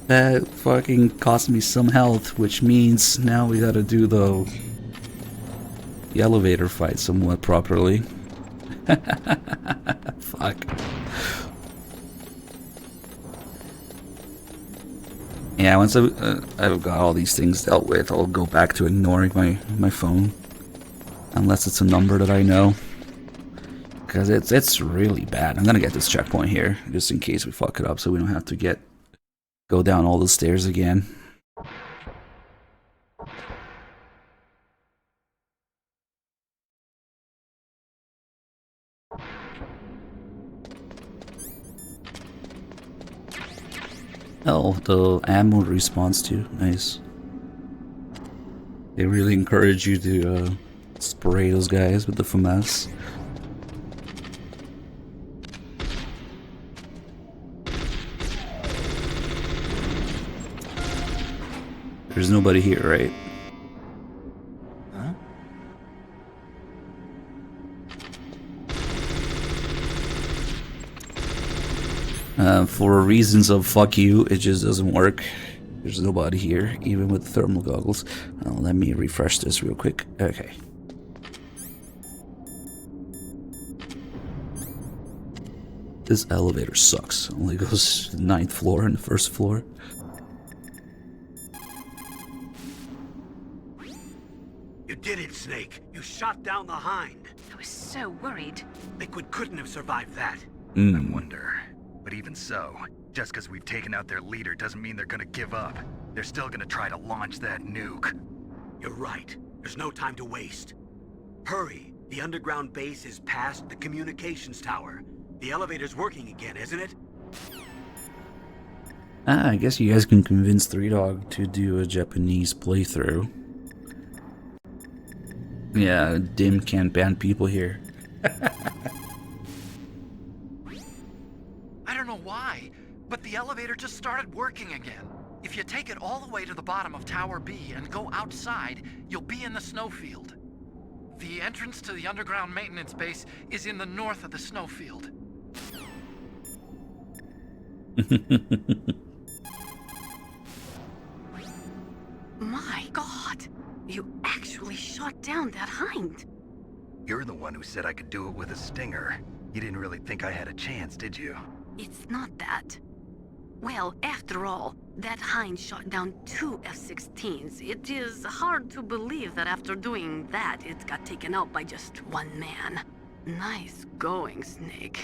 That fucking cost me some health, which means now we gotta do the elevator fight somewhat properly. Fuck. Yeah, once I've got all these things dealt with, I'll go back to ignoring my phone. Unless it's a number that I know. Because it's really bad. I'm gonna get this checkpoint here, just in case we fuck it up so we don't have to go down all the stairs again. Oh, the ammo response too. Nice. They really encourage you to spray those guys with the FAMAS. There's nobody here, right? For reasons of fuck you, it just doesn't work. There's nobody here, even with thermal goggles. Let me refresh this real quick. Okay. This elevator sucks. Only goes to the 9th floor and the 1st floor. You did it, Snake. You shot down the Hind. I was so worried. Liquid couldn't have survived that. I wonder. But even so, just because we've taken out their leader doesn't mean they're gonna give up. They're still gonna try to launch that nuke. You're right. There's no time to waste. Hurry. The underground base is past the communications tower. The elevator's working again, isn't it? I guess you guys can convince Three Dog to do a Japanese playthrough. Yeah, Dim can't ban people here. I don't know why, but the elevator just started working again. If you take it all the way to the bottom of Tower B and go outside, you'll be in the snowfield. The entrance to the underground maintenance base is in the north of the snowfield. My God! You actually shot down that Hind! You're the one who said I could do it with a stinger. You didn't really think I had a chance, did you? It's not that. Well, after all, that Hind shot down 2 F-16s. It is hard to believe that after doing that, it got taken out by just one man. Nice going, Snake.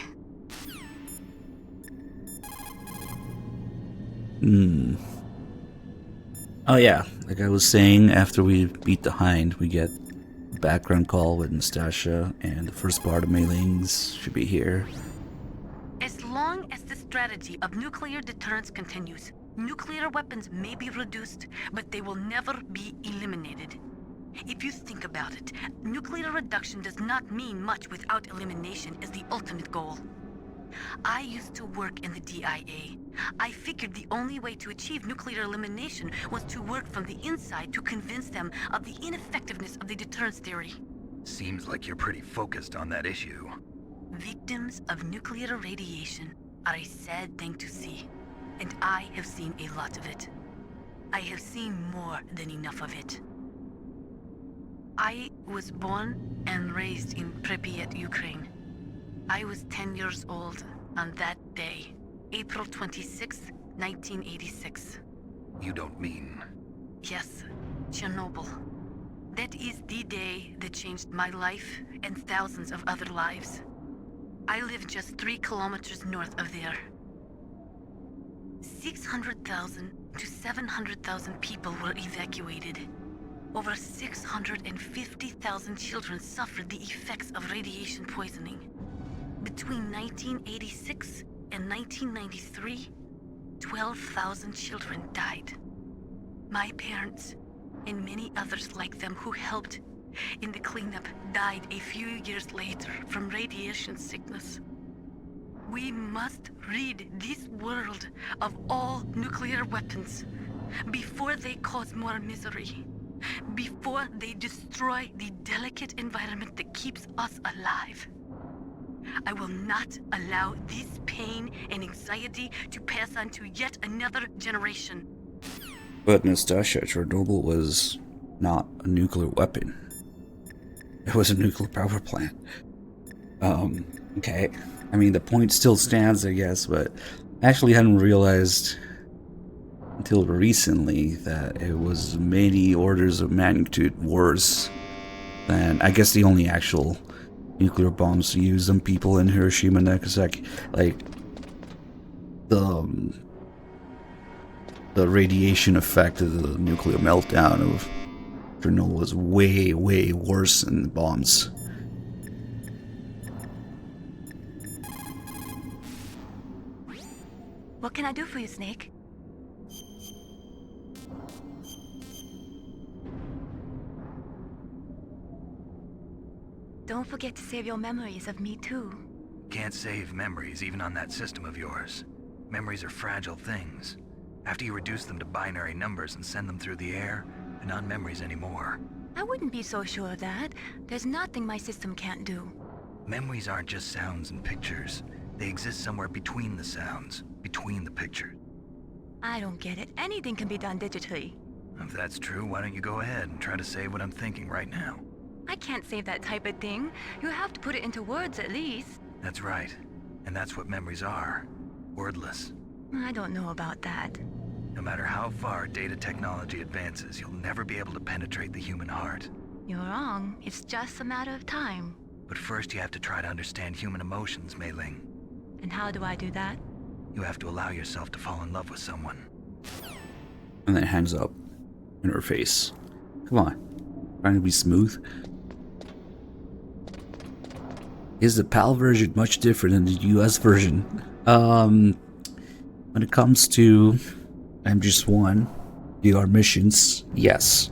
Oh yeah, like I was saying, after we beat the Hind, we get a background call with Nastasha, and the first part of Mei Ling's should be here. As long as the strategy of nuclear deterrence continues, nuclear weapons may be reduced, but they will never be eliminated. If you think about it, nuclear reduction does not mean much without elimination as the ultimate goal. I used to work in the DIA. I figured the only way to achieve nuclear elimination was to work from the inside to convince them of the ineffectiveness of the deterrence theory. Seems like you're pretty focused on that issue. Victims of nuclear radiation are a sad thing to see, and I have seen a lot of it. I have seen more than enough of it. I was born and raised in Pripyat, Ukraine. I was 10 years old on that day, April 26, 1986. You don't mean... Yes, Chernobyl. That is the day that changed my life and thousands of other lives. I live just 3 kilometers north of there. 600,000 to 700,000 people were evacuated. Over 650,000 children suffered the effects of radiation poisoning. Between 1986 and 1993, 12,000 children died. My parents, and many others like them who helped in the cleanup, died a few years later from radiation sickness. We must rid this world of all nuclear weapons before they cause more misery, before they destroy the delicate environment that keeps us alive. I will not allow this pain and anxiety to pass on to yet another generation. But Nastasha, Chernobyl was not a nuclear weapon. It was a nuclear power plant. Okay. I mean, the point still stands, I guess, but I actually hadn't realized until recently that it was many orders of magnitude worse than, I guess, the only actual nuclear bombs used on people in Hiroshima and Nagasaki. Like, the radiation effect of the nuclear meltdown of Chernobyl was way, way worse than the bombs. What can I do for you, Snake? Don't forget to save your memories of me, too. Can't save memories even on that system of yours. Memories are fragile things. After you reduce them to binary numbers and send them through the air, they're not memories anymore. I wouldn't be so sure of that. There's nothing my system can't do. Memories aren't just sounds and pictures. They exist somewhere between the sounds, between the pictures. I don't get it. Anything can be done digitally. If that's true, why don't you go ahead and try to say what I'm thinking right now? I can't save that type of thing. You have to put it into words at least. That's right. And that's what memories are. Wordless. I don't know about that. No matter how far data technology advances, you'll never be able to penetrate the human heart. You're wrong. It's just a matter of time. But first you have to try to understand human emotions, Mei Ling. And how do I do that? You have to allow yourself to fall in love with someone. And then it hangs up in her face. Come on. Trying to be smooth. Is the PAL version much different than the US version? When it comes to MGS1, VR missions, yes.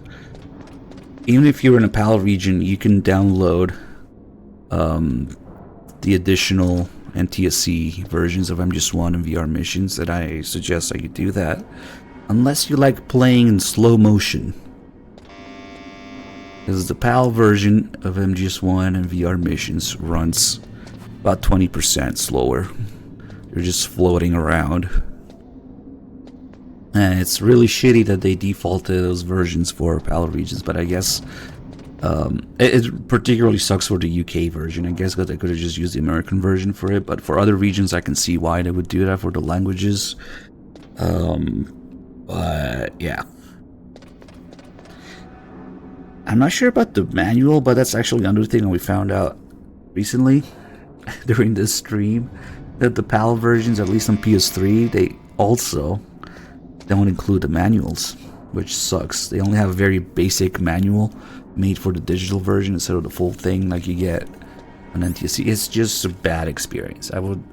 Even if you're in a PAL region, you can download the additional NTSC versions of MGS1 and VR missions, that I suggest that you do that. Unless you like playing in slow motion. Because the PAL version of MGS1 and VR missions runs about 20% slower. You're just floating around. And it's really shitty that they defaulted those versions for PAL regions, but I guess it particularly sucks for the UK version. I guess because they could have just used the American version for it, but for other regions I can see why they would do that for the languages. But yeah. I'm not sure about the manual, but that's actually another thing we found out recently during this stream, that the PAL versions, at least on PS3, they also don't include the manuals. which sucks. They only have a very basic manual made for the digital version instead of the full thing like you get on NTSC. It's just a bad experience. I would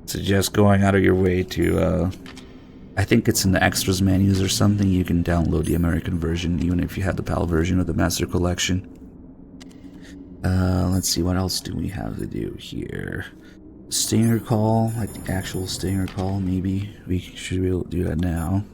suggest going out of your way to, I think it's in the extras menus or something, you can download the American version, even if you have the PAL version of the Master Collection. Let's see, what else do we have to do here? Stinger call, like the actual Stinger call, maybe. We should be able to do that now.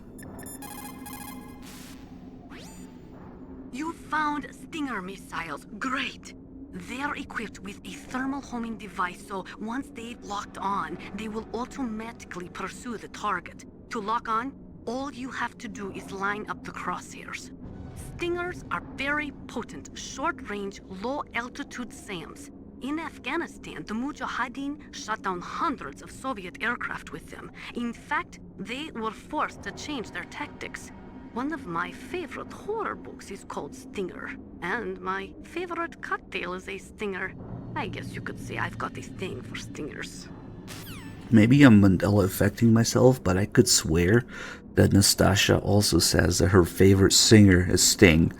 You found Stinger missiles. Great! They're equipped with a thermal homing device, so once they've locked on, they will automatically pursue the target. To lock on, all you have to do is line up the crosshairs. Stingers are very potent, short-range, low-altitude SAMs. In Afghanistan, the Mujahideen shot down hundreds of Soviet aircraft with them. In fact, they were forced to change their tactics. One of my favorite horror books is called Stinger, and my favorite cocktail is a Stinger. I guess you could say I've got a thing for Stingers. Maybe I'm Mandela affecting myself, but I could swear that Nastasha also says that her favorite singer is Sting.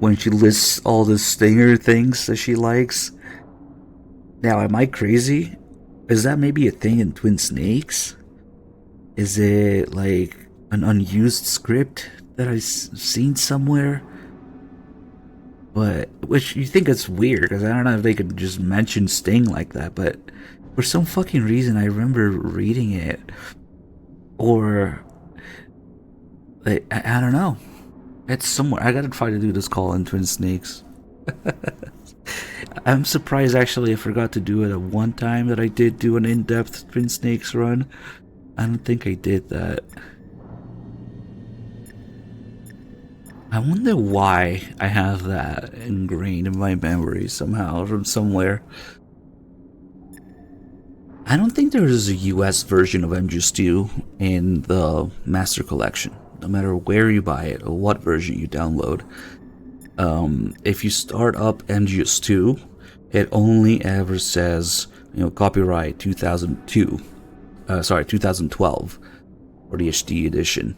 When she lists all the Stinger things that she likes. Now, am I crazy? Is that maybe a thing in Twin Snakes? Is it like an unused script that I've seen somewhere? But, which you think it's weird, because I don't know if they could just mention Sting like that, but for some fucking reason I remember reading it. Or, like, I don't know. It's somewhere. I gotta try to do this call in Twin Snakes. I'm surprised actually I forgot to do it at one time that I did do an in-depth Twin Snakes run. I don't think I did that. I wonder why I have that ingrained in my memory somehow from somewhere. I don't think there is a US version of MGS2 in the Master Collection. No matter where you buy it or what version you download. If you start up MGS2, it only ever says, you know, copyright 2012 for the HD edition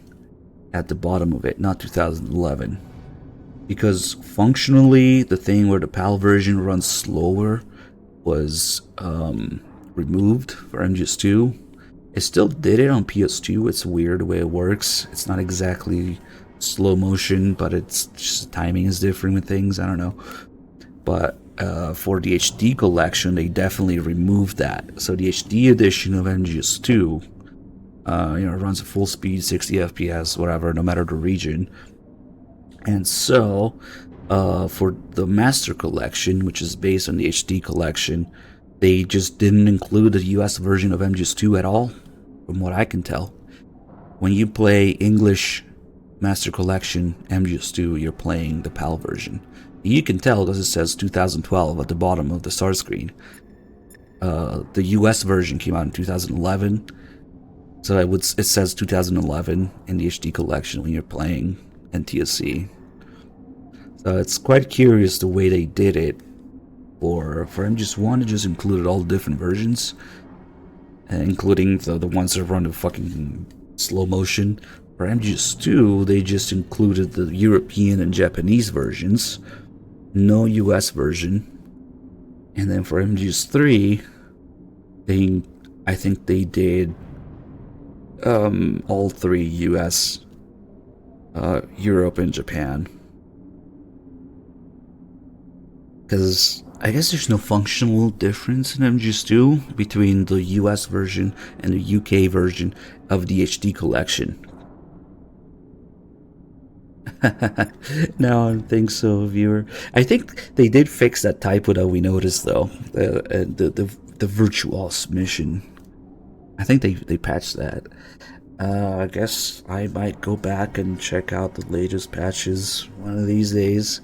at the bottom of it, not 2011. Because functionally, the thing where the PAL version runs slower was removed for MGS2. It still did it on PS2. It's weird the way it works. It's not exactly slow motion, but it's just timing is different with things. I don't know. But for the HD collection, they definitely removed that. So the HD edition of MGS2, runs at full speed, 60 FPS, whatever, no matter the region. And so, for the Master Collection, which is based on the HD collection, they just didn't include the US version of MGS2 at all, from what I can tell. When you play English Master Collection MGS2, you're playing the PAL version. You can tell because it says 2012 at the bottom of the start screen. The US version came out in 2011, so it says 2011 in the HD collection when you're playing NTSC. So it's quite curious the way they did it. For MGS1, it just included all the different versions, including the ones that run in fucking slow motion. For MGS2, they just included the European and Japanese versions, no US version. And then for MGS3, I think they did all three US, Europe, and Japan. Because I guess there's no functional difference in MGS2 between the US version and the UK version of the HD collection. No, I don't think so, viewer. I think they did fix that typo that we noticed, though. The Virtuos mission. I think they patched that. I guess I might go back and check out the latest patches one of these days.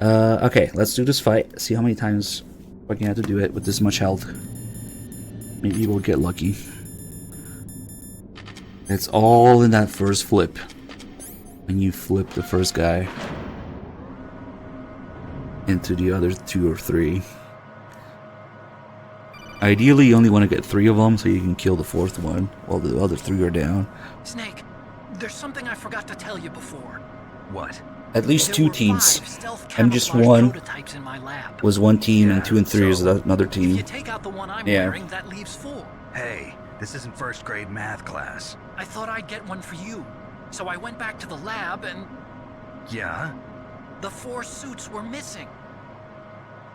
Okay, let's do this fight. See how many times I can have to do it with this much health. Maybe we'll get lucky. It's all in that first flip. When you flip the first guy into the other two or three. Ideally, you only want to get 3 of them so you can kill the 4th one while the other 3 are down. Snake, there's something I forgot to tell you before. What? At least There 2 were teams. 5 stealth I'm just camouflage one. prototypes in my lab. Was one team, and Yeah, 2 and 3 is so- another If you team. take out the one I'm Yeah. wearing, that leaves 4. Hey, this isn't first grade math class. I thought I'd get one for you. So I went back to the lab and Yeah? the 4 suits were missing.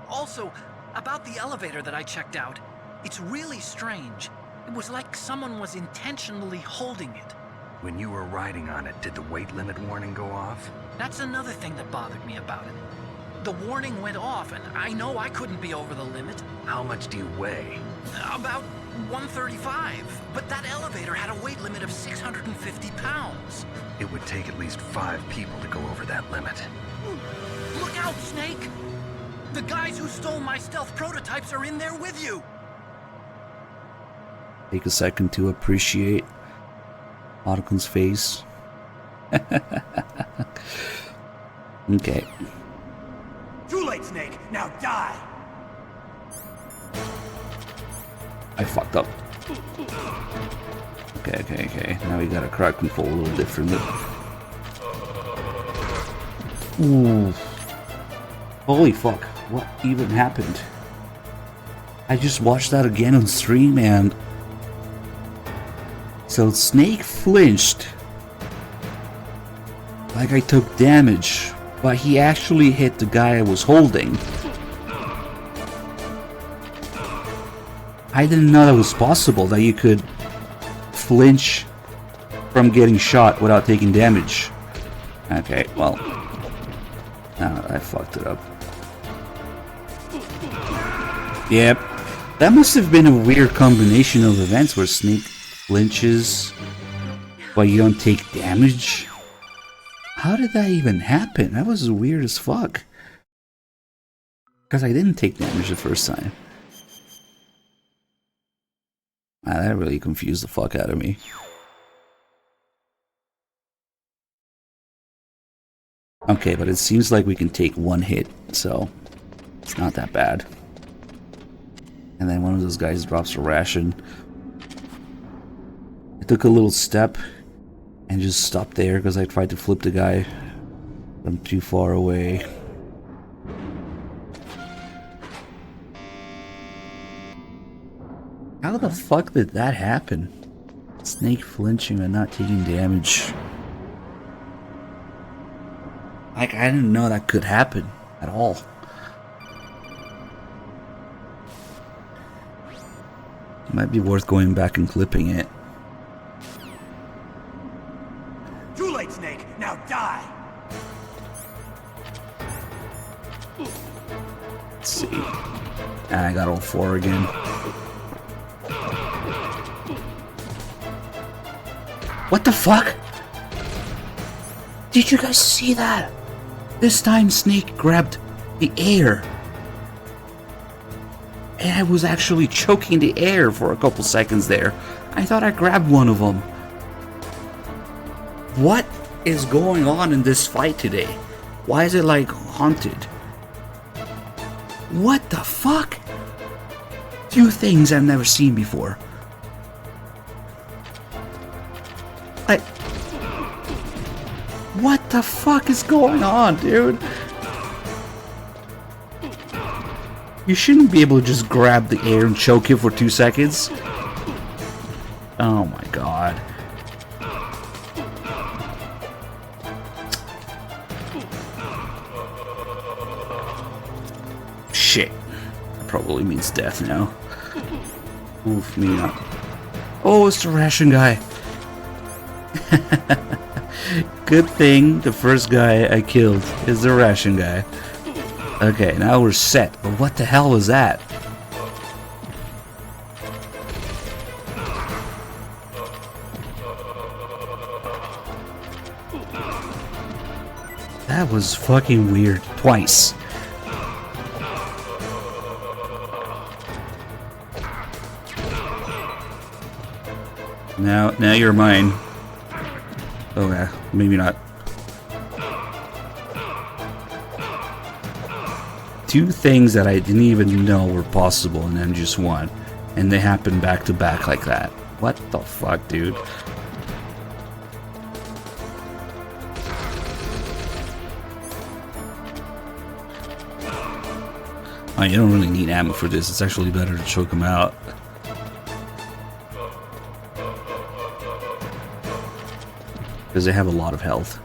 Also, about the elevator that I checked out, it's really strange. It was like someone was intentionally holding it. When you were riding on it, did the weight limit warning go off? That's another thing that bothered me about it. The warning went off, and I know I couldn't be over the limit. How much do you weigh? About 135. But that elevator had a weight limit of 650 pounds. It would take at least 5 people to go over that limit. Look out, Snake! The guys who stole my stealth prototypes are in there with you! Take a second to appreciate Ottokun's face. Okay. Too late, Snake. Now die. I fucked up. Okay. Now we gotta crack control a little differently. Ooh. Holy fuck. What even happened? I just watched that again on stream and... So Snake flinched. Like I took damage. But he actually hit the guy I was holding. I didn't know that was possible, that you could flinch from getting shot without taking damage. Okay, well, I fucked it up. Yep, that must have been a weird combination of events where Snake flinches, but you don't take damage. How did that even happen? That was weird as fuck. Because I didn't take damage the first time. Wow, that really confused the fuck out of me. Okay, but it seems like we can take 1 hit, so it's not that bad. And then one of those guys drops a ration. I took a little step and just stopped there because I tried to flip the guy from too far away. How the fuck did that happen? Snake flinching and not taking damage. Like, I didn't know that could happen at all. It might be worth going back and clipping it. Too late, Snake. Now die. Let's see. I got all 4 again. What the fuck? Did you guys see that? This time Snake grabbed the air. And I was actually choking the air for a couple seconds there. I thought I grabbed one of them. What is going on in this fight today? Why is it like haunted? What the fuck? 2 things I've never seen before. What the fuck is going on, dude? You shouldn't be able to just grab the air and choke it for 2 seconds. Oh my god. Shit. That probably means death now. Oof, me up. Oh, it's the ration guy. Good thing the first guy I killed is the ration guy. Okay, now we're set. But what the hell was that? That was fucking weird. Twice. Now you're mine. Okay, maybe not. 2 things that I didn't even know were possible, and then just 1. And they happened back to back like that. What the fuck, dude? Oh, you don't really need ammo for this. It's actually better to choke them out. Because they have a lot of health.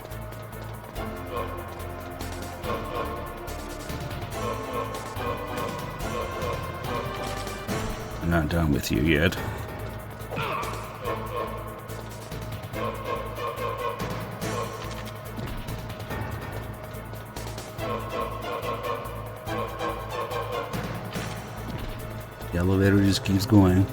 I'm not done with you yet. The elevator just keeps going.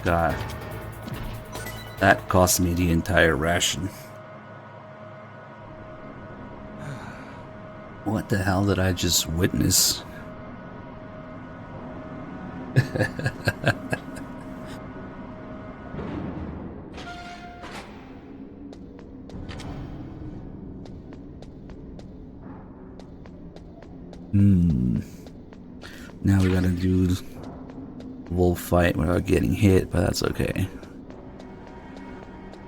God. That cost me the entire ration. What the hell did I just witness? Now we gotta do wolf fight without getting hit, but that's okay.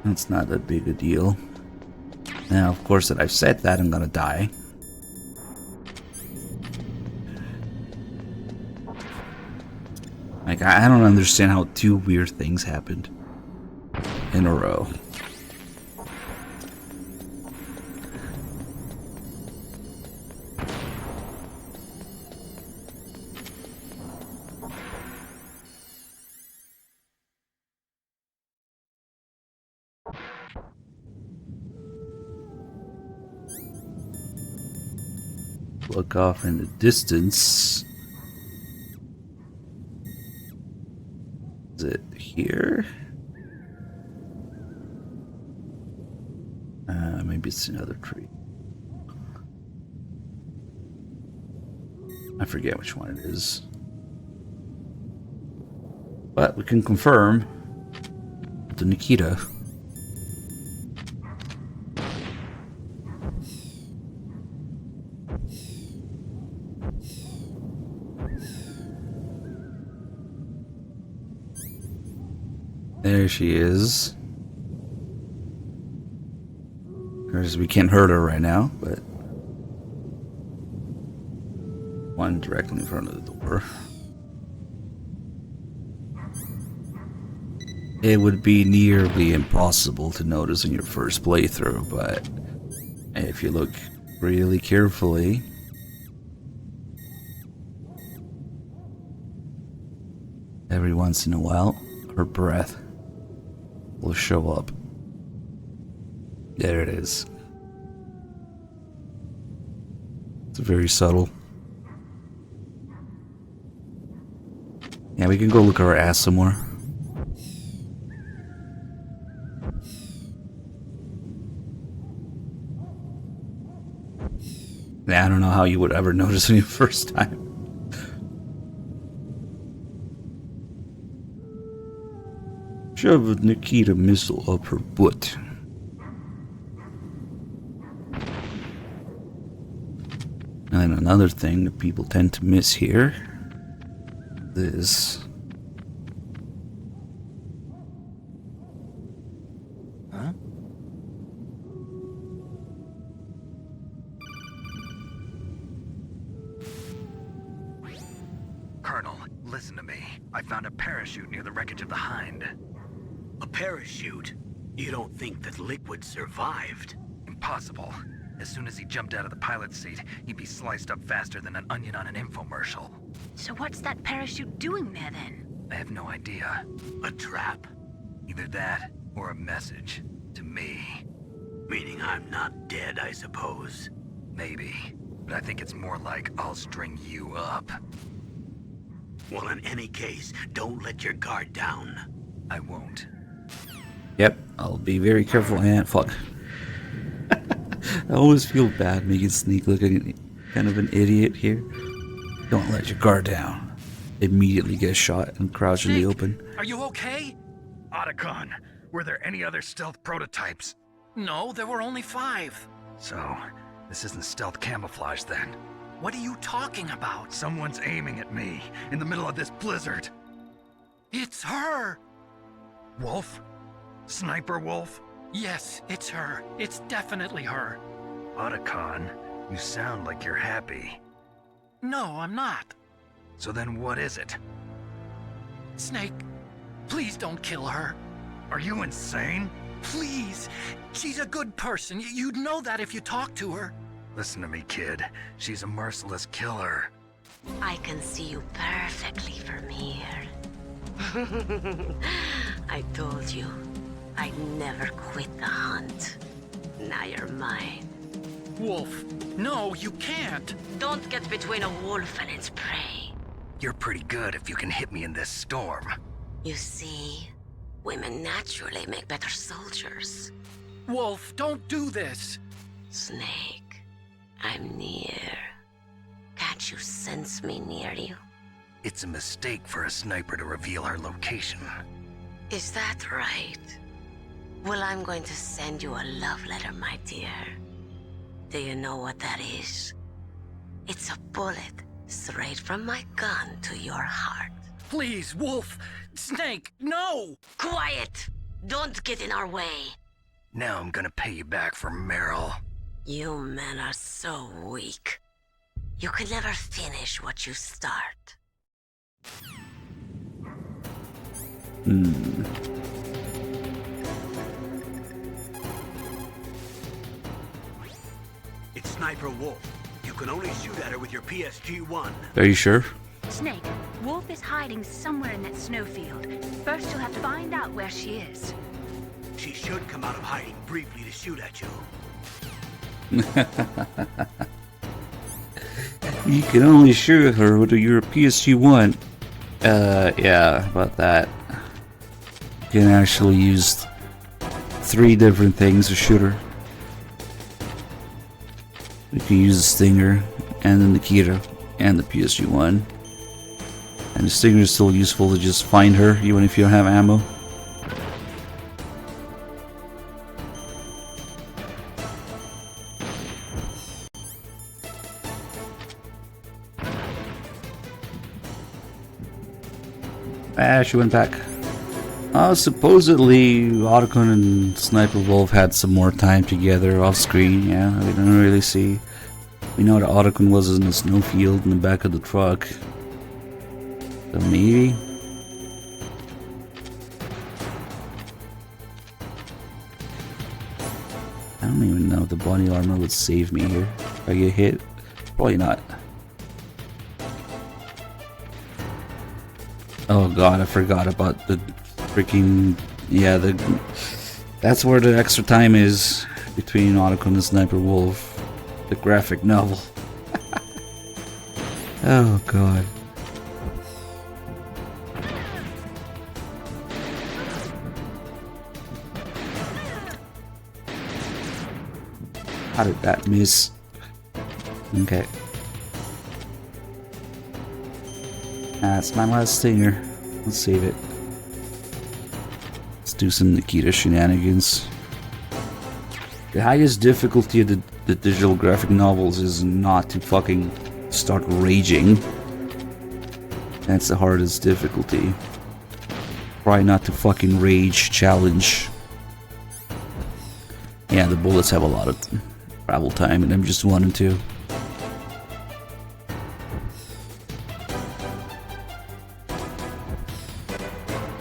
That's not that big a deal. Now, of course, that I've said that, I'm gonna die. Like, I don't understand how two weird things happened in a row. Look off in the distance. Is it here? Maybe it's another tree. I forget which one it is. But we can confirm the Nikita. There she is. Of course, we can't hurt her right now, but one directly in front of the door. It would be nearly impossible to notice in your first playthrough, but if you look really carefully, every once in a while, her breath will show up. There it is. It's very subtle. Yeah, we can go look at her ass some more. Yeah, I don't know how you would ever notice it the first time. Shove a Nikita missile up her butt. And another thing that people tend to miss here is Colonel, listen to me. I found a parachute near the wreckage of the Hind. A parachute? You don't think that Liquid survived? Impossible. As soon as he jumped out of the pilot's seat, he'd be sliced up faster than an onion on an infomercial. So what's that parachute doing there then? I have no idea. A trap? Either that, or a message. To me. Meaning I'm not dead, I suppose. Maybe. But I think it's more like I'll string you up. Well, in any case, don't let your guard down. I won't. Yep, I'll be very careful and fuck. I always feel bad making Sneak look kind of an idiot here. Don't let your guard down. Immediately get shot and crouch in the open. Are you okay? Otacon, were there any other stealth prototypes? No, there were only 5. So, this isn't stealth camouflage then. What are you talking about? Someone's aiming at me in the middle of this blizzard. It's her! Wolf? Sniper Wolf? Yes, it's her. It's definitely her. Otacon, you sound like you're happy. No, I'm not. So then what is it? Snake, please don't kill her. Are you insane? Please. She's a good person. You'd know that if you talked to her. Listen to me, kid. She's a merciless killer. I can see you perfectly from here. I told you, I'd never quit the hunt. Now you're mine. Wolf, no, you can't. Don't get between a wolf and its prey. You're pretty good if you can hit me in this storm. You see, women naturally make better soldiers. Wolf, don't do this. Snake, I'm near. Can't you sense me near you? It's a mistake for a sniper to reveal her location. Is that right? Well, I'm going to send you a love letter, my dear. Do you know what that is? It's a bullet straight from my gun to your heart. Please, Wolf. Snake, no! Quiet! Don't get in our way. Now I'm gonna pay you back for Meryl. You men are so weak. You can never finish what you start. It's Sniper Wolf. You can only shoot at her with your PSG-1. Are you sure? Snake, Wolf is hiding somewhere in that snowfield. First, you'll have to find out where she is. She should come out of hiding briefly to shoot at you. You can only shoot her with your PSG-1. Yeah, about that. You can actually use 3 different things to shoot her. You can use the Stinger, and the Nikita, and the PSG-1. And the Stinger is still useful to just find her, even if you don't have ammo. Ah, she went back. Supposedly, Otacon and Sniper Wolf had some more time together off screen. Yeah, we don't really see. We know that Otacon was in the snowfield in the back of the truck. So maybe. I don't even know if the body armor would save me here. If I get hit, probably not. Oh god, I forgot about the freaking... Yeah, that's where the extra time is between Otacon and Sniper Wolf. The graphic novel. Oh god. How did that miss? Okay. That's my last stinger. Let's save it. Let's do some Nikita shenanigans. The highest difficulty of the digital graphic novels is not to fucking start raging. That's the hardest difficulty. Try not to fucking rage challenge. Yeah, the bullets have a lot of travel time and I'm just 1 and 2.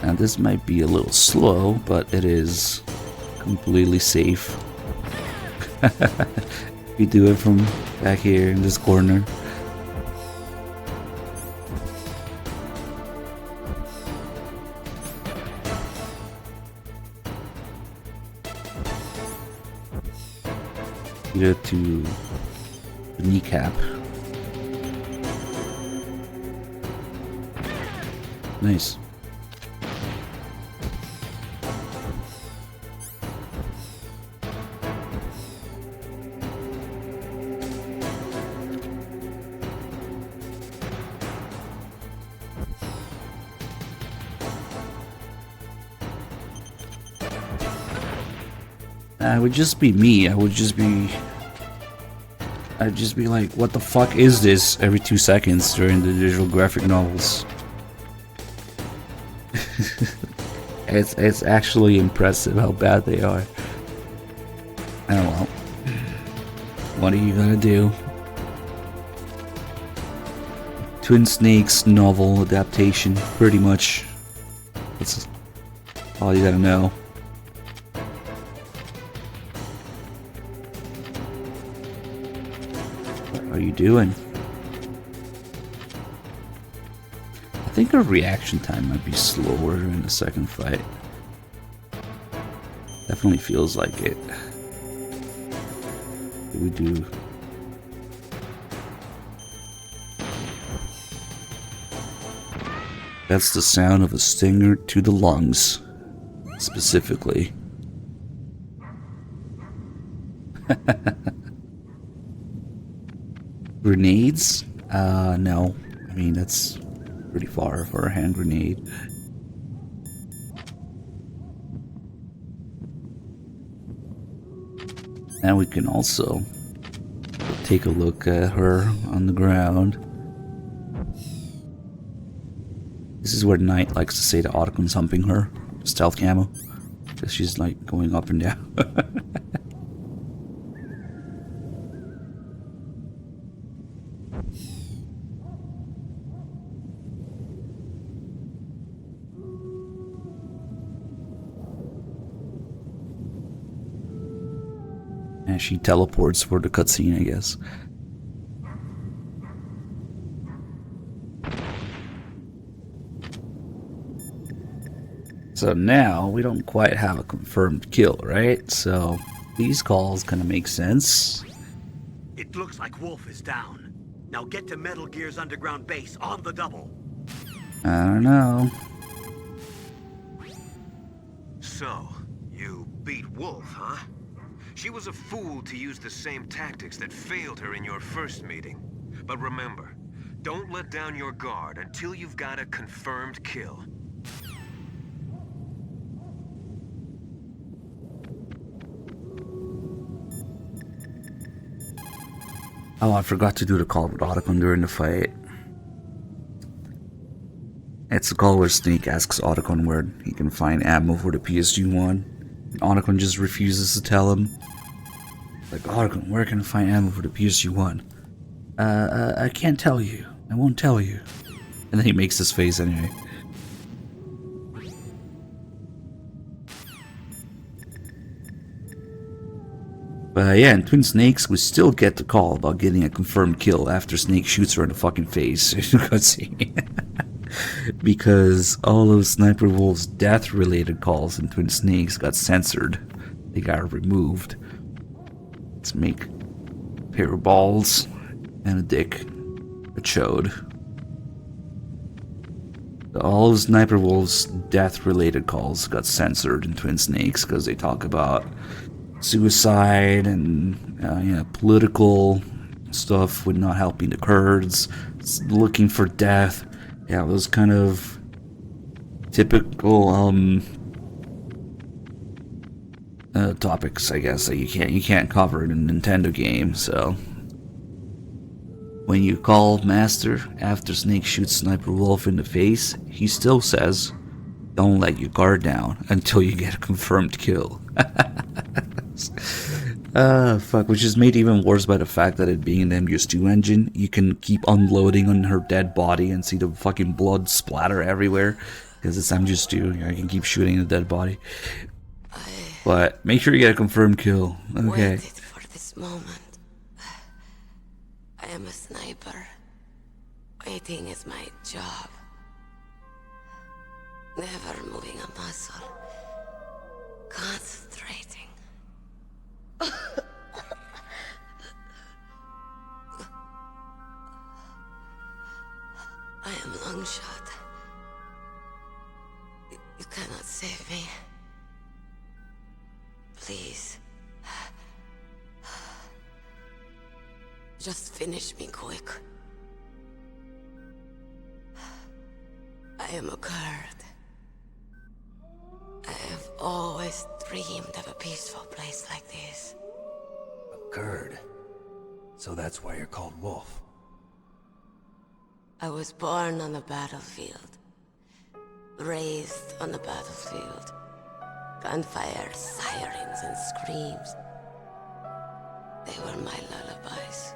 Now this might be a little slow, but it is completely safe. You do it from back here in this corner. Get it to the kneecap. Nice. It would just be me. I'd just be like, what the fuck is this every 2 seconds during the visual graphic novels. It's actually impressive how bad they are. Oh well. What are you gonna do? Twin Snakes novel adaptation, pretty much. That's all you gotta know. What are you doing? I think our reaction time might be slower in the second fight. Definitely feels like it. What do we do? That's the sound of a stinger to the lungs, specifically. Grenades? No. I mean, that's pretty far for a hand grenade. Now we can also take a look at her on the ground. This is where Knight likes to say that Otacon's humping her. Stealth camo. Because she's like going up and down. And she teleports for the cutscene, I guess. So now we don't quite have a confirmed kill, right? So these calls kind of make sense. It looks like Wolf is down. Now get to Metal Gear's underground base on the double. I don't know. So, you beat Wolf, huh? She was a fool to use the same tactics that failed her in your first meeting. But remember, don't let down your guard until you've got a confirmed kill. Oh, I forgot to do the call with Otacon during the fight. It's the call where Snake asks Otacon where he can find ammo for the PSG-1. Otacon just refuses to tell him. Like, Otacon, where can I find ammo for the PSG-1? I can't tell you. I won't tell you. And then he makes his face anyway. But yeah, in Twin Snakes, we still get the call about getting a confirmed kill after Snake shoots her in the fucking face. Because all of Sniper Wolf's death-related calls in Twin Snakes got censored. They got removed. Let's make a pair of balls and a dick. A chode. All of Sniper Wolf's death-related calls got censored in Twin Snakes because they talk about suicide and political stuff with not helping the Kurds, looking for death. Yeah, those kind of typical topics, I guess, that you can't cover in a Nintendo game. So when you call Master after Snake shoots Sniper Wolf in the face, he still says, "Don't let your guard down until you get a confirmed kill." Fuck, which is made even worse by the fact that it being an MGS2 engine, you can keep unloading on her dead body and see the fucking blood splatter everywhere, because it's MGS2, I can keep shooting the dead body. But make sure you get a confirmed kill. Okay. Waited for this moment. I am a sniper. Waiting is my job. Never moving a muscle. Concentrating. I am Longshot. You cannot save me. Please. Just finish me quick. I am a Kurd. I have always dreamed of a peaceful place like this. A Kurd. So that's why you're called Wolf. I was born on the battlefield. Raised on the battlefield. Gunfire, sirens, and screams. They were my lullabies.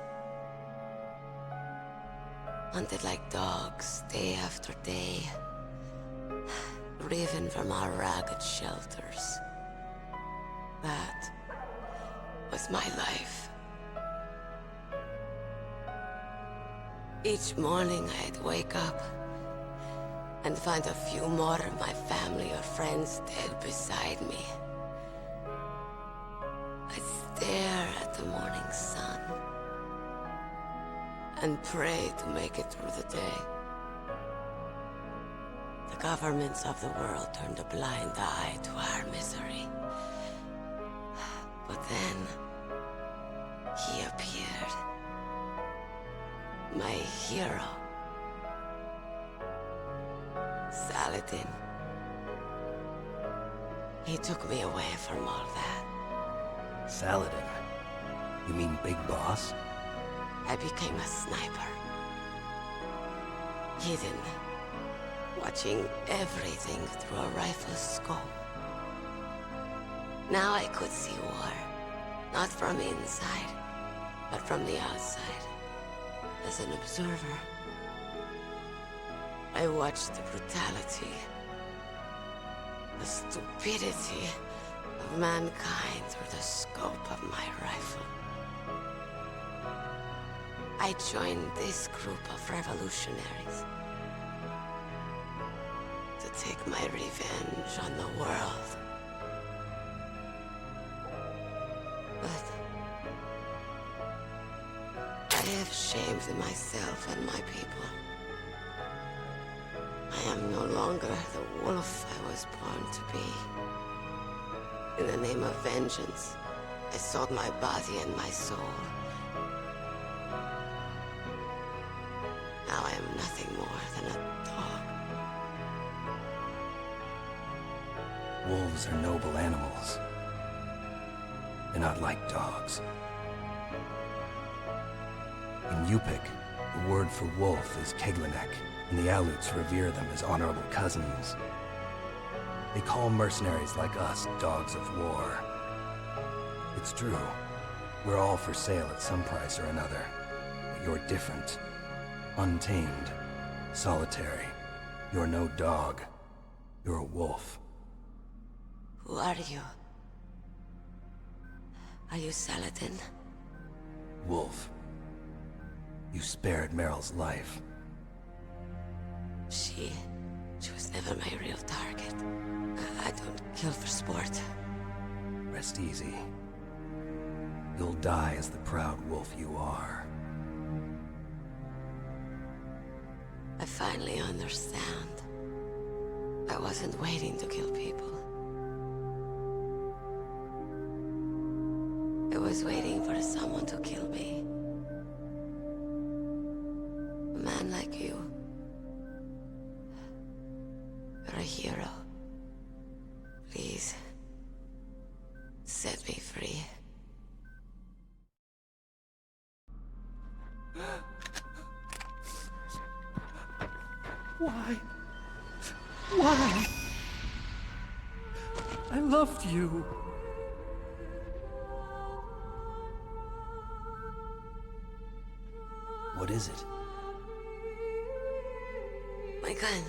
Hunted like dogs, day after day. Driven from our ragged shelters. That was my life. Each morning I'd wake up and find a few more of my family or friends dead beside me. I'd stare at the morning sun and pray to make it through the day. The governments of the world turned a blind eye to our misery. But then, he appeared. My hero. Saladin. He took me away from all that. Saladin? You mean Big Boss? I became a sniper. Hidden. Watching everything through a rifle's scope. Now I could see war. Not from inside, but from the outside. As an observer. I watched the brutality, the stupidity of mankind through the scope of my rifle. I joined this group of revolutionaries to take my revenge on the world. But I have shamed myself and my people. I am no longer the wolf I was born to be. In the name of vengeance, I sold my body and my soul. Now I am nothing more than a dog. Wolves are noble animals. They're not like dogs. In Yupik, the word for wolf is Keglenek, and the Aleuts revere them as honorable cousins. They call mercenaries like us dogs of war. It's true. We're all for sale at some price or another. But you're different. Untamed. Solitary. You're no dog. You're a wolf. Who are you? Are you Saladin? Wolf. You spared Meryl's life. She was never my real target. I don't kill for sport. Rest easy. You'll die as the proud wolf you are. I finally understand. I wasn't waiting to kill people. I was waiting for someone to kill me. A man like you. You're a hero. Please, set me free. Why? Why? I loved you. What is it? My gun.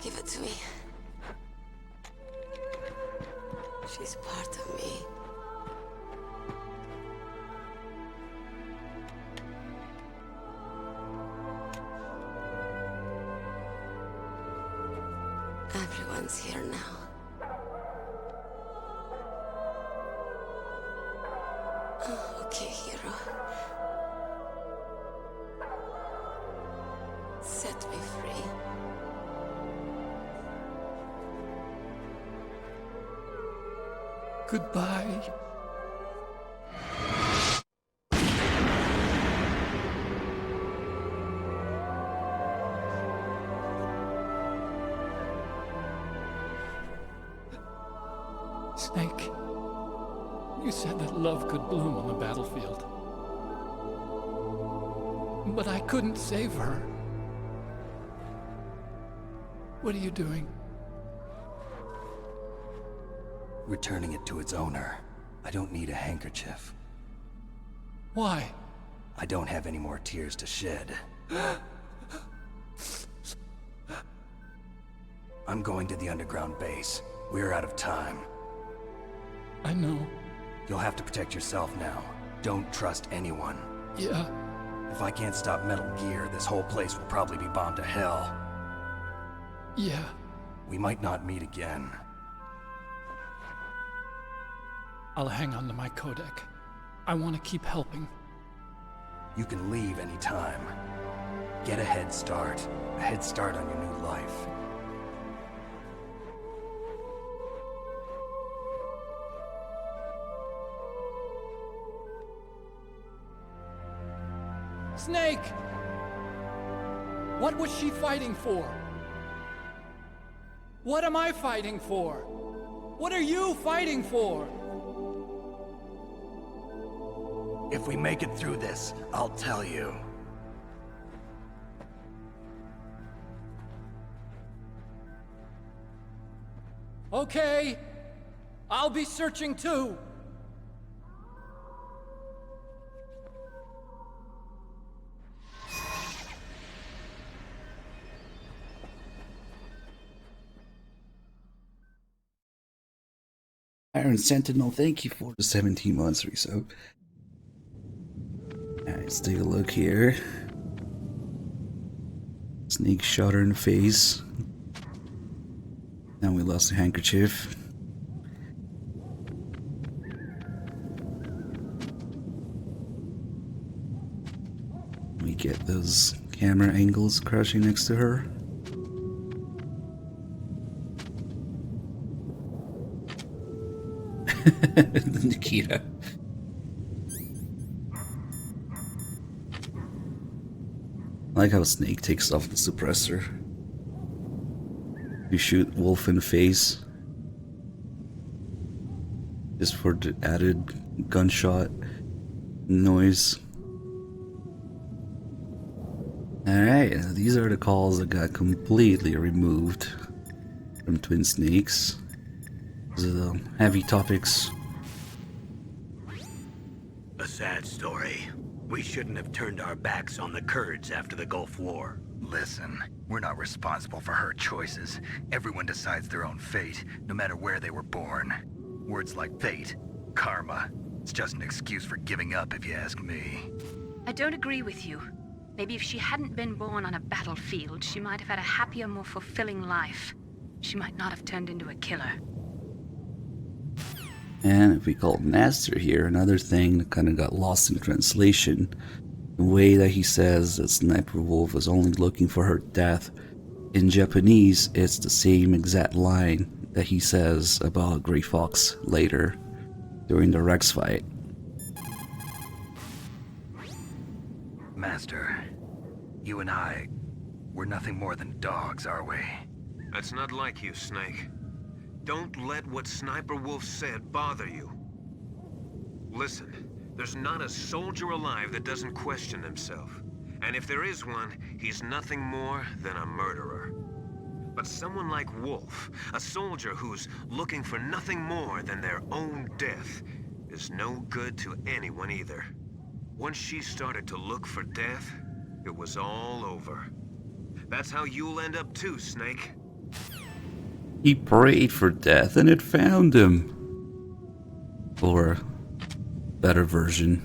Give it to me. She's part of me. Everyone's here now. Oh, okay, hero. Set me free. Goodbye. Snake, you said that love could bloom on the battlefield. But I couldn't save her. What are you doing? Returning it to its owner. I don't need a handkerchief. Why? I don't have any more tears to shed. I'm going to the underground base. We're out of time. I know. You'll have to protect yourself now. Don't trust anyone. Yeah. If I can't stop Metal Gear, this whole place will probably be bombed to hell. Yeah. We might not meet again. I'll hang on to my codec. I want to keep helping. You can leave anytime. Get a head start. A head start on your new life. Snake! What was she fighting for? What am I fighting for? What are you fighting for? If we make it through this, I'll tell you. Okay. I'll be searching too. Iron Sentinel, thank you for the 17 months or so. Alright, let's take a look here. Snake shot her in the face. Now we lost the handkerchief. We get those camera angles crouching next to her. Nikita. I like how Snake takes off the suppressor. You shoot Wolf in the face. Just for the added gunshot noise. Alright, these are the calls that got completely removed from Twin Snakes. These are the heavy topics. A sad story. We shouldn't have turned our backs on the Kurds after the Gulf War. Listen, we're not responsible for her choices. Everyone decides their own fate, no matter where they were born. Words like fate, karma, it's just an excuse for giving up if you ask me. I don't agree with you. Maybe if she hadn't been born on a battlefield, she might have had a happier, more fulfilling life. She might not have turned into a killer. And if we call Master here, another thing that kind of got lost in translation, the way that he says that Sniper Wolf was only looking for her death. In Japanese, it's the same exact line that he says about Grey Fox later during the Rex fight. Master, you and I, we're nothing more than dogs, are we? That's not like you, Snake. Don't let what Sniper Wolf said bother you. Listen, there's not a soldier alive that doesn't question himself. And if there is one, he's nothing more than a murderer. But someone like Wolf, a soldier who's looking for nothing more than their own death, is no good to anyone either. Once she started to look for death, it was all over. That's how you'll end up too, Snake. He prayed for death and it found him. Or, better version,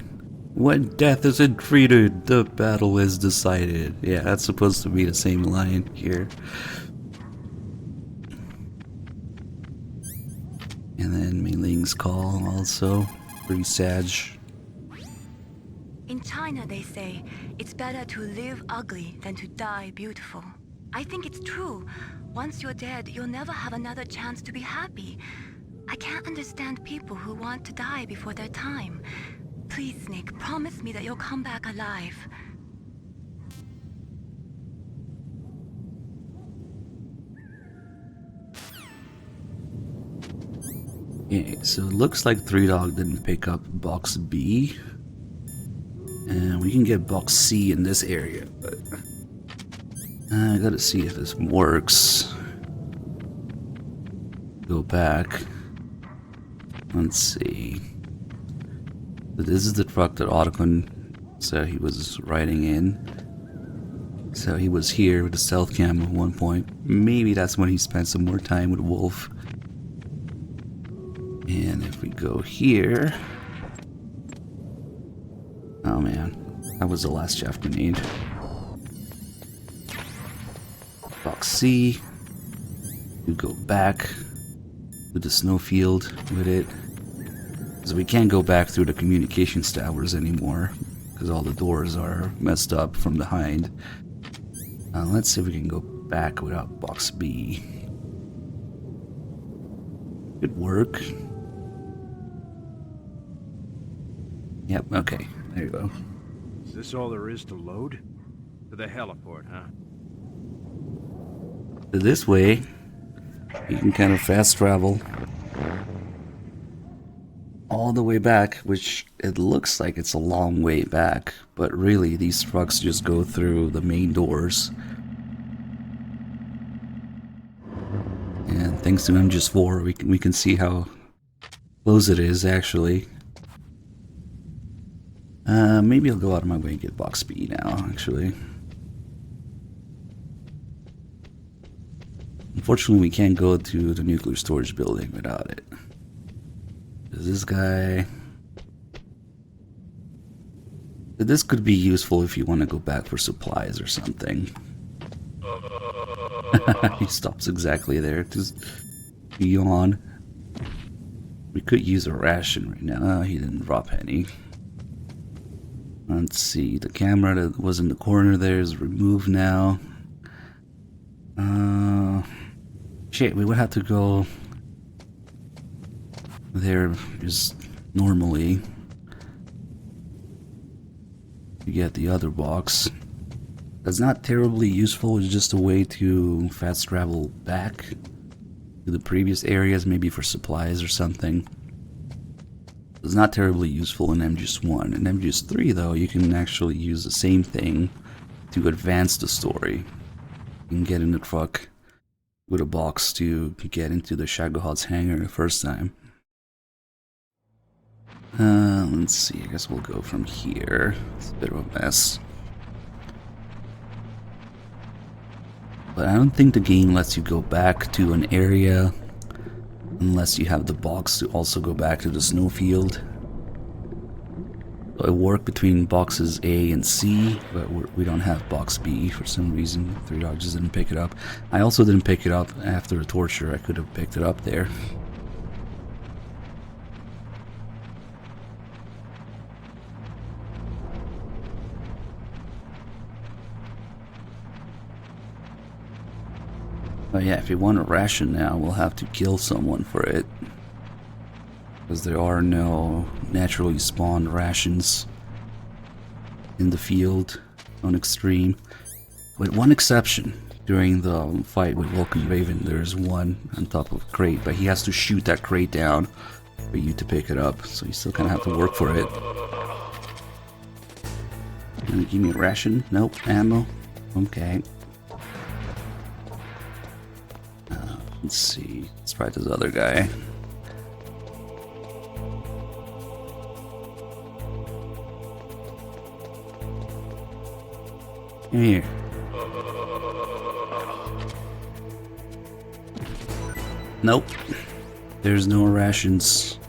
when death is entreated, the battle is decided. Yeah, that's supposed to be the same line here. And then Mei Ling's call also, pretty sad. In China, they say, it's better to live ugly than to die beautiful. I think it's true. Once you're dead, you'll never have another chance to be happy. I can't understand people who want to die before their time. Please, Snake, promise me that you'll come back alive. Okay, so it looks like Three Dog didn't pick up box B. And we can get box C in this area, but I gotta see if this works. Go back. Let's see. So this is the truck that Otacon said he was riding in. So he was here with the stealth cam at one point. Maybe that's when he spent some more time with Wolf. And if we go here... Oh man, that was the last chaff grenade. Box C. We go back to the snowfield with it. Because we can't go back through the communications towers anymore. Because all the doors are messed up from behind. Let's see if we can go back without box B. Could work. Yep, okay. There you go. Is this all there is to load? To the heliport, huh? This way, you can kind of fast travel all the way back, which it looks like it's a long way back, but really these trucks just go through the main doors. And thanks to MGS4, we can see how close it is actually. Maybe I'll go out of my way and get box B now, actually. Unfortunately, we can't go to the nuclear storage building without it. This guy... This could be useful if you want to go back for supplies or something. He stops exactly there. Just yawn. We could use a ration right now. Oh, he didn't drop any. Let's see. The camera that was in the corner there is removed now. Shit, we would have to go there just normally to get the other box. That's not terribly useful. It's just a way to fast travel back to the previous areas, maybe for supplies or something. It's not terribly useful in MGS1. In MGS3 though, you can actually use the same thing to advance the story. You can get in the truck with a box to get into the Shagohod's hangar the first time. Let's see, I guess we'll go from here. It's a bit of a mess. But I don't think the game lets you go back to an area unless you have the box to also go back to the snowfield. So I work between boxes A and C, but we don't have box B for some reason. Three Dog just didn't pick it up. I also didn't pick it up after the torture. I could have picked it up there. But yeah, if you want a ration now, we'll have to kill someone for it. Because there are no naturally spawned rations in the field on Extreme. With one exception, during the fight with Vulcan Raven, there's one on top of a crate, but he has to shoot that crate down for you to pick it up, so you still kind of have to work for it. Gonna give me a ration? Nope. Ammo? Okay. Let's see. Let's try this other guy. Come here. Nope. There's no rations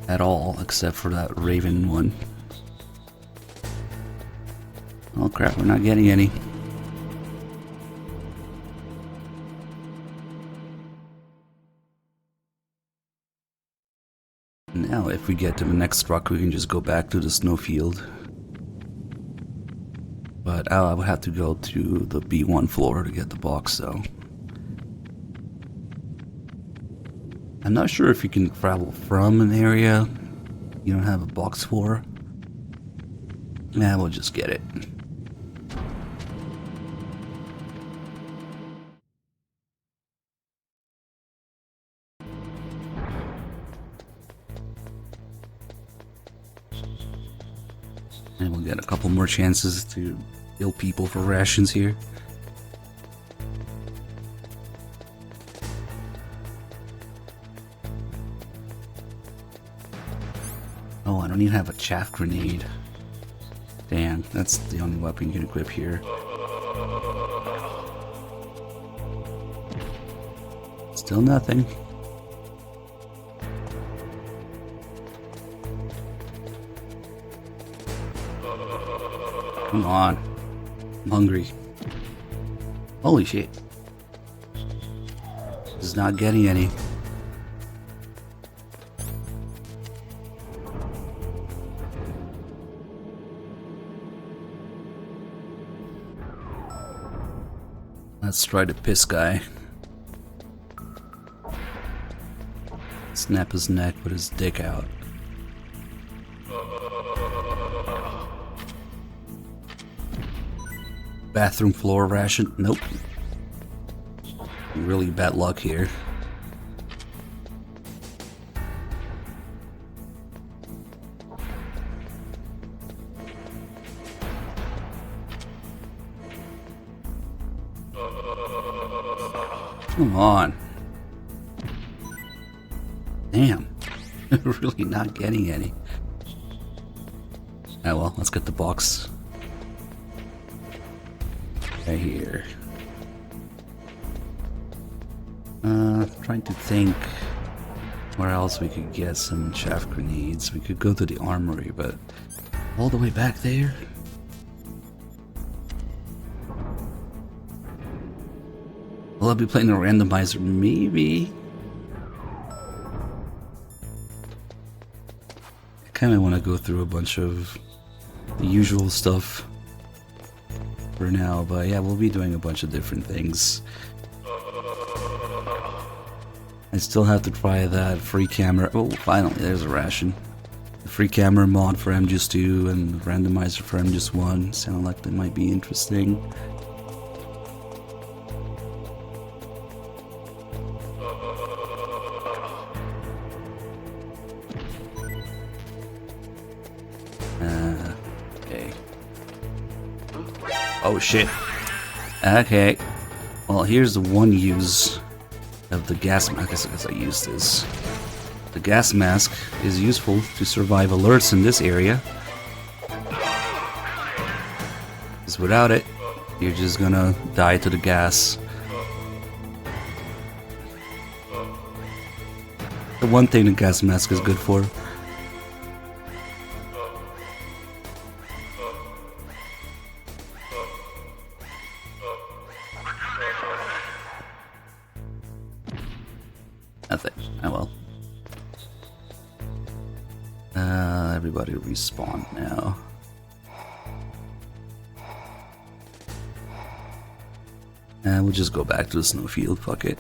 at all except for that Raven one. Oh crap, we're not getting any. Now if we get to the next truck, we can just go back to the snowfield. But I would have to go to the B1 floor to get the box, though. I'm not sure if you can travel from an area you don't have a box for. Nah, we'll just get it. And we'll get a couple more chances to kill people for rations here. Oh, I don't even have a chaff grenade. Damn, that's the only weapon you can equip here. Still nothing. Come on. I'm hungry. Holy shit. Just not getting any. Let's try the piss guy. Snap his neck with his dick out. Bathroom floor ration? Nope. Really bad luck here. Come on. Damn. Really not getting any. Oh well, let's get the box. Right here. Trying to think where else we could get some chaff grenades. We could go to the armory, but all the way back there? Will I be playing a randomizer? Maybe. I kinda wanna go through a bunch of the usual stuff for now, but yeah, we'll be doing a bunch of different things. I still have to try that free camera. Oh, finally, there's a ration. The free camera mod for MGS 2 and the randomizer for MGS 1 sound like they might be interesting. Okay. Oh shit. Okay. Well, here's the one use of the gas mask. I guess I use this. The gas mask is useful to survive alerts in this area. Because without it, you're just gonna die to the gas. The one thing the gas mask is good for. Nothing. Oh well. Everybody respawn now. And we'll just go back to the snowfield, fuck it.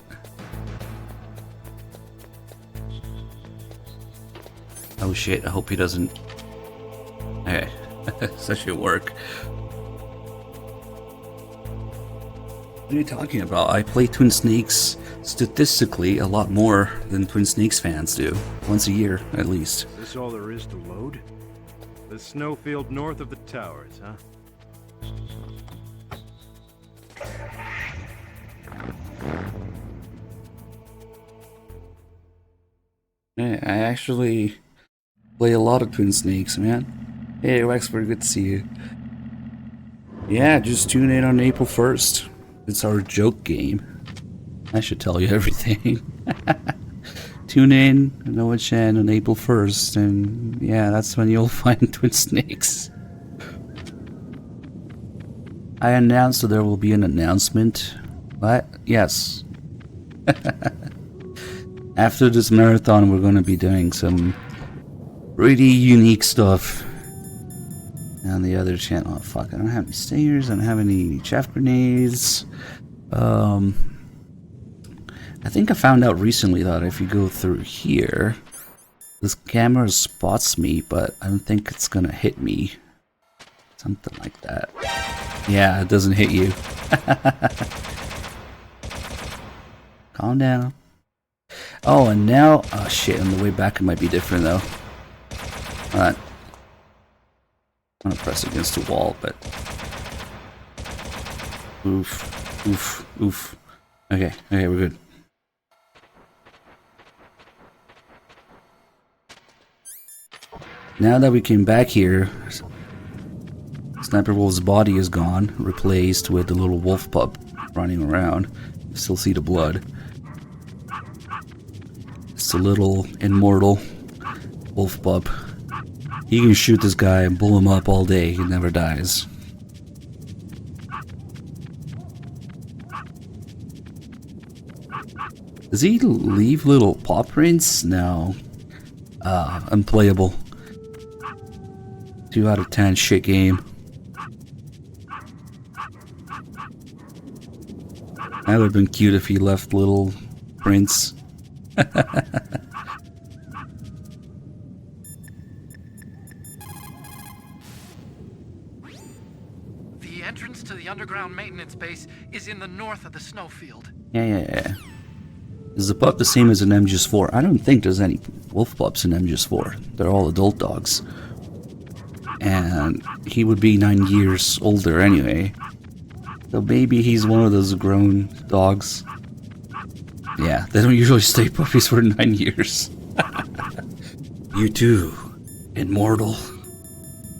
Oh shit, I hope he doesn't... Okay, that should work. What are you talking about? I play Twin Snakes statistically a lot more than Twin Snakes fans do. Once a year, at least. Is this all there is to load? The snowfield north of the towers, huh? Yeah, I actually play a lot of Twin Snakes, man. Hey, Wexford, good to see you. Yeah, just tune in on April 1st. It's our joke game. I should tell you everything. Tune in, Noah Chen, on April 1st, and yeah, that's when you'll find Twin Snakes. I announced that there will be an announcement. What? Yes. After this marathon, we're going to be doing some pretty unique stuff. On the other channel, oh fuck, I don't have any stairs, I don't have any chaff grenades. I think I found out recently that if you go through here, this camera spots me, but I don't think it's gonna hit me. Something like that. Yeah, it doesn't hit you. Calm down. Oh, and now, oh shit, on the way back it might be different though. Alright. I'm gonna press against the wall, but oof, oof, oof. Okay, okay, we're good. Now that we came back here, Sniper Wolf's body is gone, replaced with the little wolf pup running around. You still see the blood. It's a little immortal wolf pup. He can shoot this guy and pull him up all day. He never dies. Does he leave little paw prints? No. Unplayable. 2 out of 10, shit game. That would have been cute if he left little prints. The entrance to the underground maintenance base is in the north of the snowfield. Yeah. Is the pup the same as an MGS4? I don't think there's any wolf pups in MGS4. They're all adult dogs. And he would be 9 years older anyway. So maybe he's one of those grown dogs. Yeah, they don't usually stay puppies for 9 years. You too, immortal?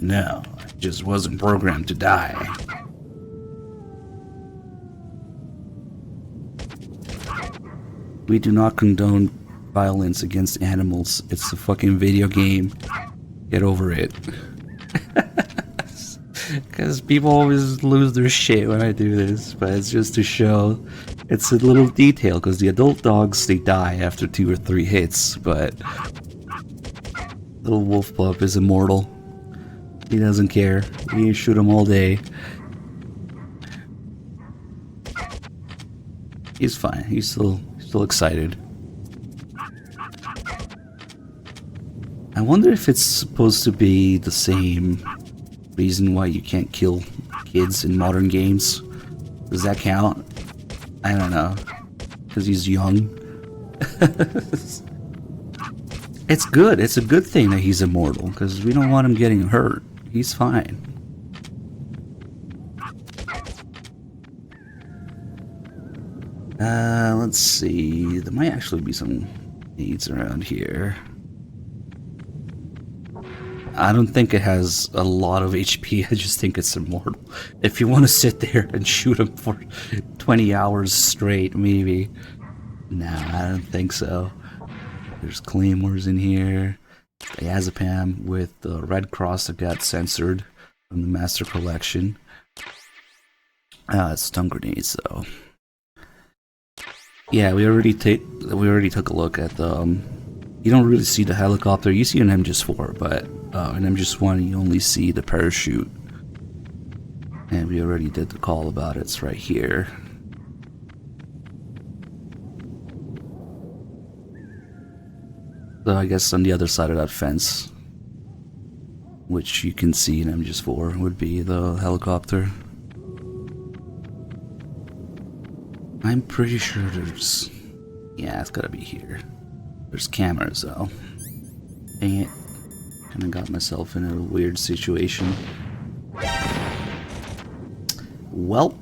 No, I just wasn't programmed to die. We do not condone violence against animals. It's a fucking video game. Get over it. Because people always lose their shit when I do this, but it's just to show it's a little detail, because the adult dogs, they die after 2 or 3 hits, but little wolf pup is immortal. He doesn't care. You shoot him all day. He's fine. He's still excited. I wonder if it's supposed to be the same reason why you can't kill kids in modern games. Does that count? I don't know. Because he's young. It's good. It's a good thing that he's immortal, because we don't want him getting hurt. He's fine. Let's see. There might actually be some needs around here. I don't think it has a lot of HP, I just think it's immortal. If you want to sit there and shoot him for 20 hours straight, maybe. Nah, I don't think so. There's claymores in here. Diazepam with the Red Cross that got censored from the Master Collection. It's stun grenades though. Yeah, we already took a look at the. You don't really see the helicopter. You see an MGS4, but in MGS1 you only see the parachute. And we already did the call about it. It's right here. So I guess on the other side of that fence, which you can see in MGS4, would be the helicopter. I'm pretty sure there's... Yeah, it's gotta be here. There's cameras though. Dang it. Kinda got myself in a weird situation. Welp.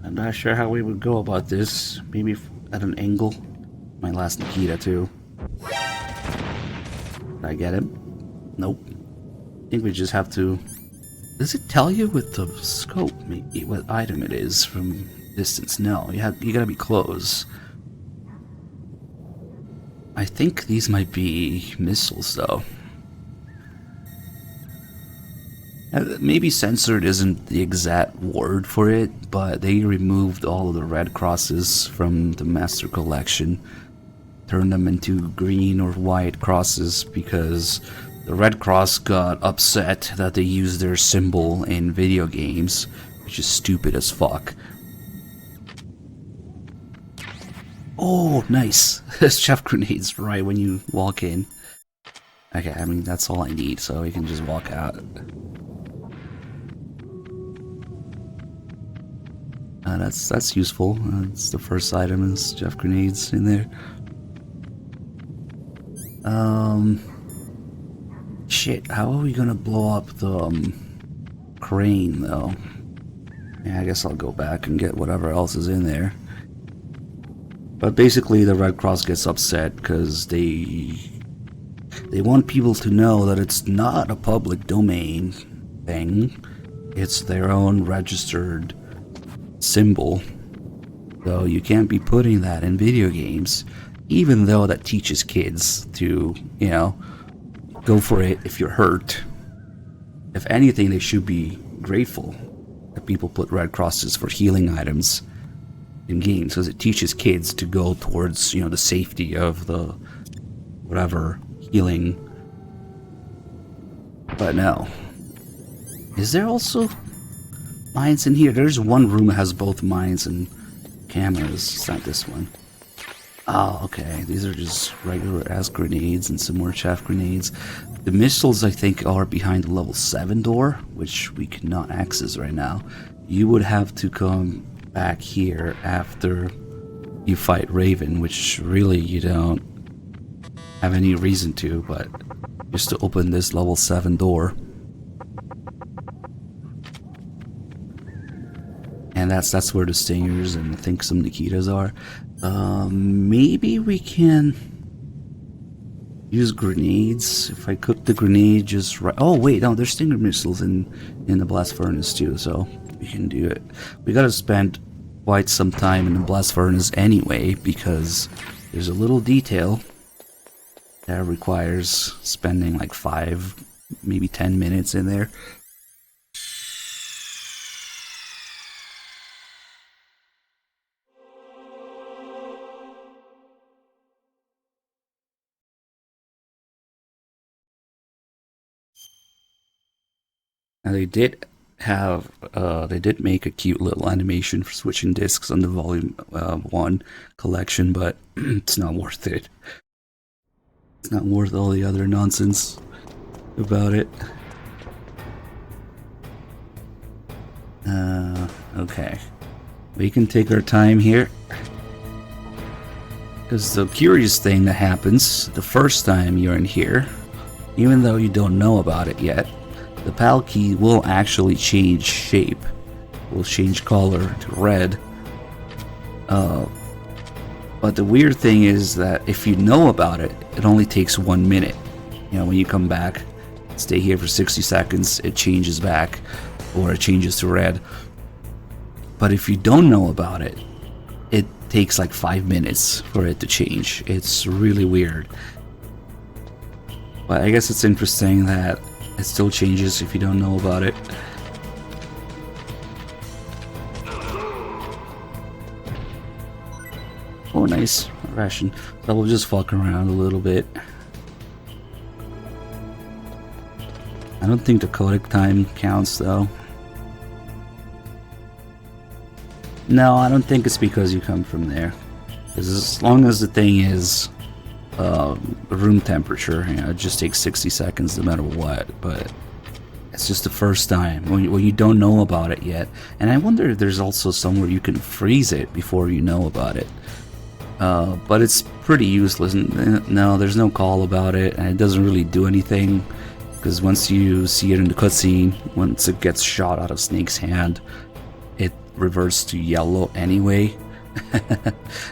I'm not sure how we would go about this. Maybe at an angle. My last Nikita too. Did I get him? Nope. I think we just have to... Does it tell you with the scope maybe what item it is from distance? No, you gotta be close. I think these might be missiles though. Maybe censored isn't the exact word for it, but they removed all of the red crosses from the Master Collection. Turned them into green or white crosses because the Red Cross got upset that they used their symbol in video games, which is stupid as fuck. Oh, nice. Chef grenades right when you walk in. Okay, I mean, that's all I need, so we can just walk out. That's useful. That's the first item is Chef grenades Shit, how are we gonna blow up the crane though? Yeah, I guess I'll go back and get whatever else is in there. But basically the Red Cross gets upset because they want people to know that it's not a public domain thing. It's their own registered symbol. So you can't be putting that in video games, even though that teaches kids to, you know, go for it if you're hurt. If anything, they should be grateful that people put red crosses for healing items in games, because it teaches kids to go towards, you know, the safety of the whatever healing. But no. Is there also mines in here? There's one room that has both mines and cameras. It's not this one. Oh, okay. These are just regular ass grenades and some more chaff grenades. The missiles, I think, are behind the level 7 door, which we cannot access right now. You would have to come back here after you fight Raven, which really you don't have any reason to, but just to open this level 7 door. And that's where the Stingers and I think some Nikitas are. Maybe we can use grenades. If I cook the grenade just right. Oh wait, no, there's Stinger missiles in the blast furnace too, so we can do it. We gotta spend quite some time in the blast furnace anyway, because there's a little detail that requires spending like 5, maybe 10 minutes in there. Now they did make a cute little animation for switching discs on the Volume 1 collection, but it's not worth it. It's not worth all the other nonsense about it. Okay. We can take our time here. Because the curious thing that happens the first time you're in here, even though you don't know about it yet, the PAL key will actually change shape. Will change color to red. But the weird thing is that if you know about it, it only takes 1 minute. You know, when you come back, stay here for 60 seconds, it changes back, or it changes to red. But if you don't know about it, it takes like 5 minutes for it to change. It's really weird. But I guess it's interesting that it still changes if you don't know about it. Oh, nice. Ration. So we'll just fuck around a little bit. I don't think the codec time counts though. No, I don't think it's because you come from there. Because as long as the thing is room temperature, you know, it just takes 60 seconds no matter what. But it's just the first time when you don't know about it yet. And I wonder if there's also somewhere you can freeze it before you know about it. But it's pretty useless. No, there's no call about it, and it doesn't really do anything. Because once you see it in the cutscene, once it gets shot out of Snake's hand, it reverts to yellow anyway.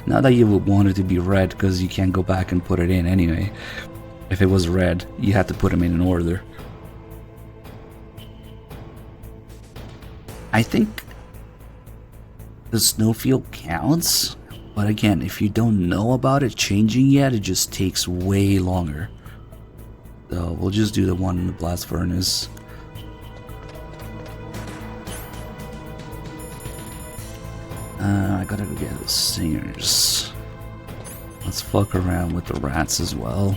Not that you would want it to be red, because you can't go back and put it in anyway. If it was red, you had to put them in an order. I think the snowfield counts, but again, if you don't know about it changing yet, it just takes way longer. So we'll just do the one in the blast furnace. I gotta go get the Stingers. Let's fuck around with the rats as well.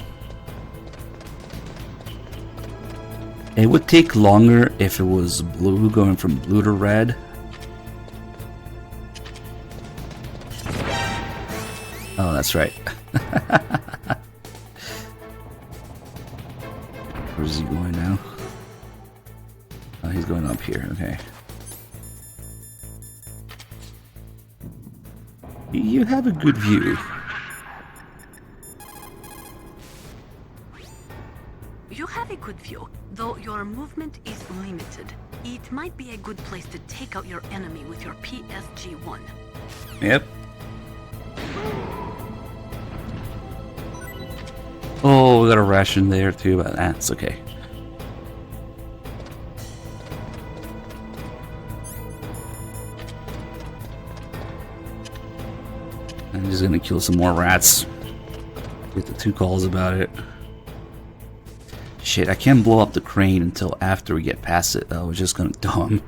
It would take longer if it was blue, going from blue to red. Oh, that's right. Where's he going now? Oh, he's going up here, okay. You have a good view. you have a good view, though your movement is limited. It might be a good place to take out your enemy with your PSG-1. Yep. Oh, we got a ration there too, but that's okay. I'm just gonna kill some more rats. Get the 2 calls about it. Shit, I can't blow up the crane until after we get past it though. It's just gonna dumb.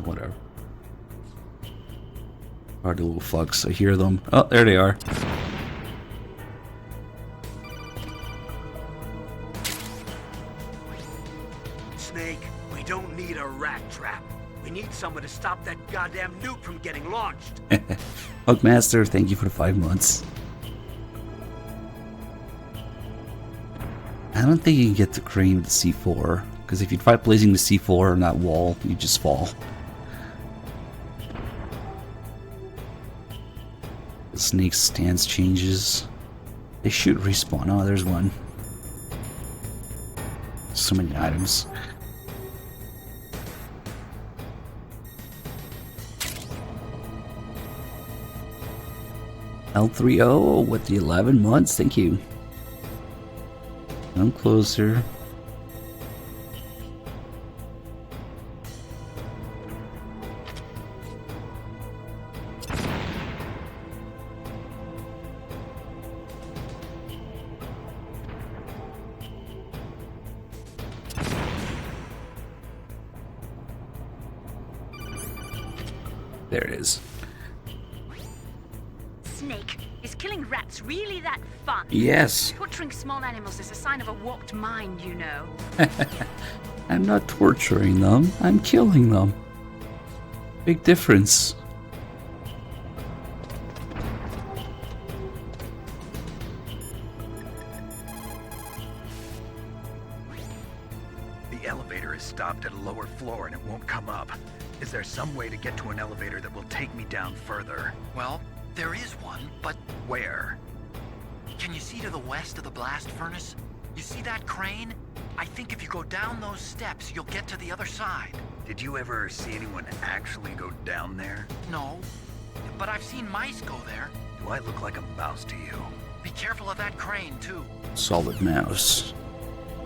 Whatever. Hard little fucks. I hear them. Oh, there they are. Snake, we don't need a rat trap. We need someone to stop that goddamn nuke from getting launched. Bugmaster, thank you for the 5 months. I don't think you can get the crane with the C4, because if you try placing the C4 on that wall, you just fall. The snake's stance changes. They should respawn. Oh, there's one. So many items. L30 with the 11 months, thank you. I'm closer. There it is. Snake, is killing rats really that fun? Yes. Torturing small animals is a sign of a warped mind, you know. I'm not torturing them, I'm killing them. Big difference. The elevator is stopped at a lower floor and it won't come up. Is there some way to get to an elevator that will take me down further? Well, there is one, but Where? can you see to the west of the blast furnace? You see that crane? I think if you go down those steps, you'll get to the other side. Did you ever see anyone actually go down there? No, but I've seen mice go there. Do I look like a mouse to you? Be careful of that crane, too. Solid mouse.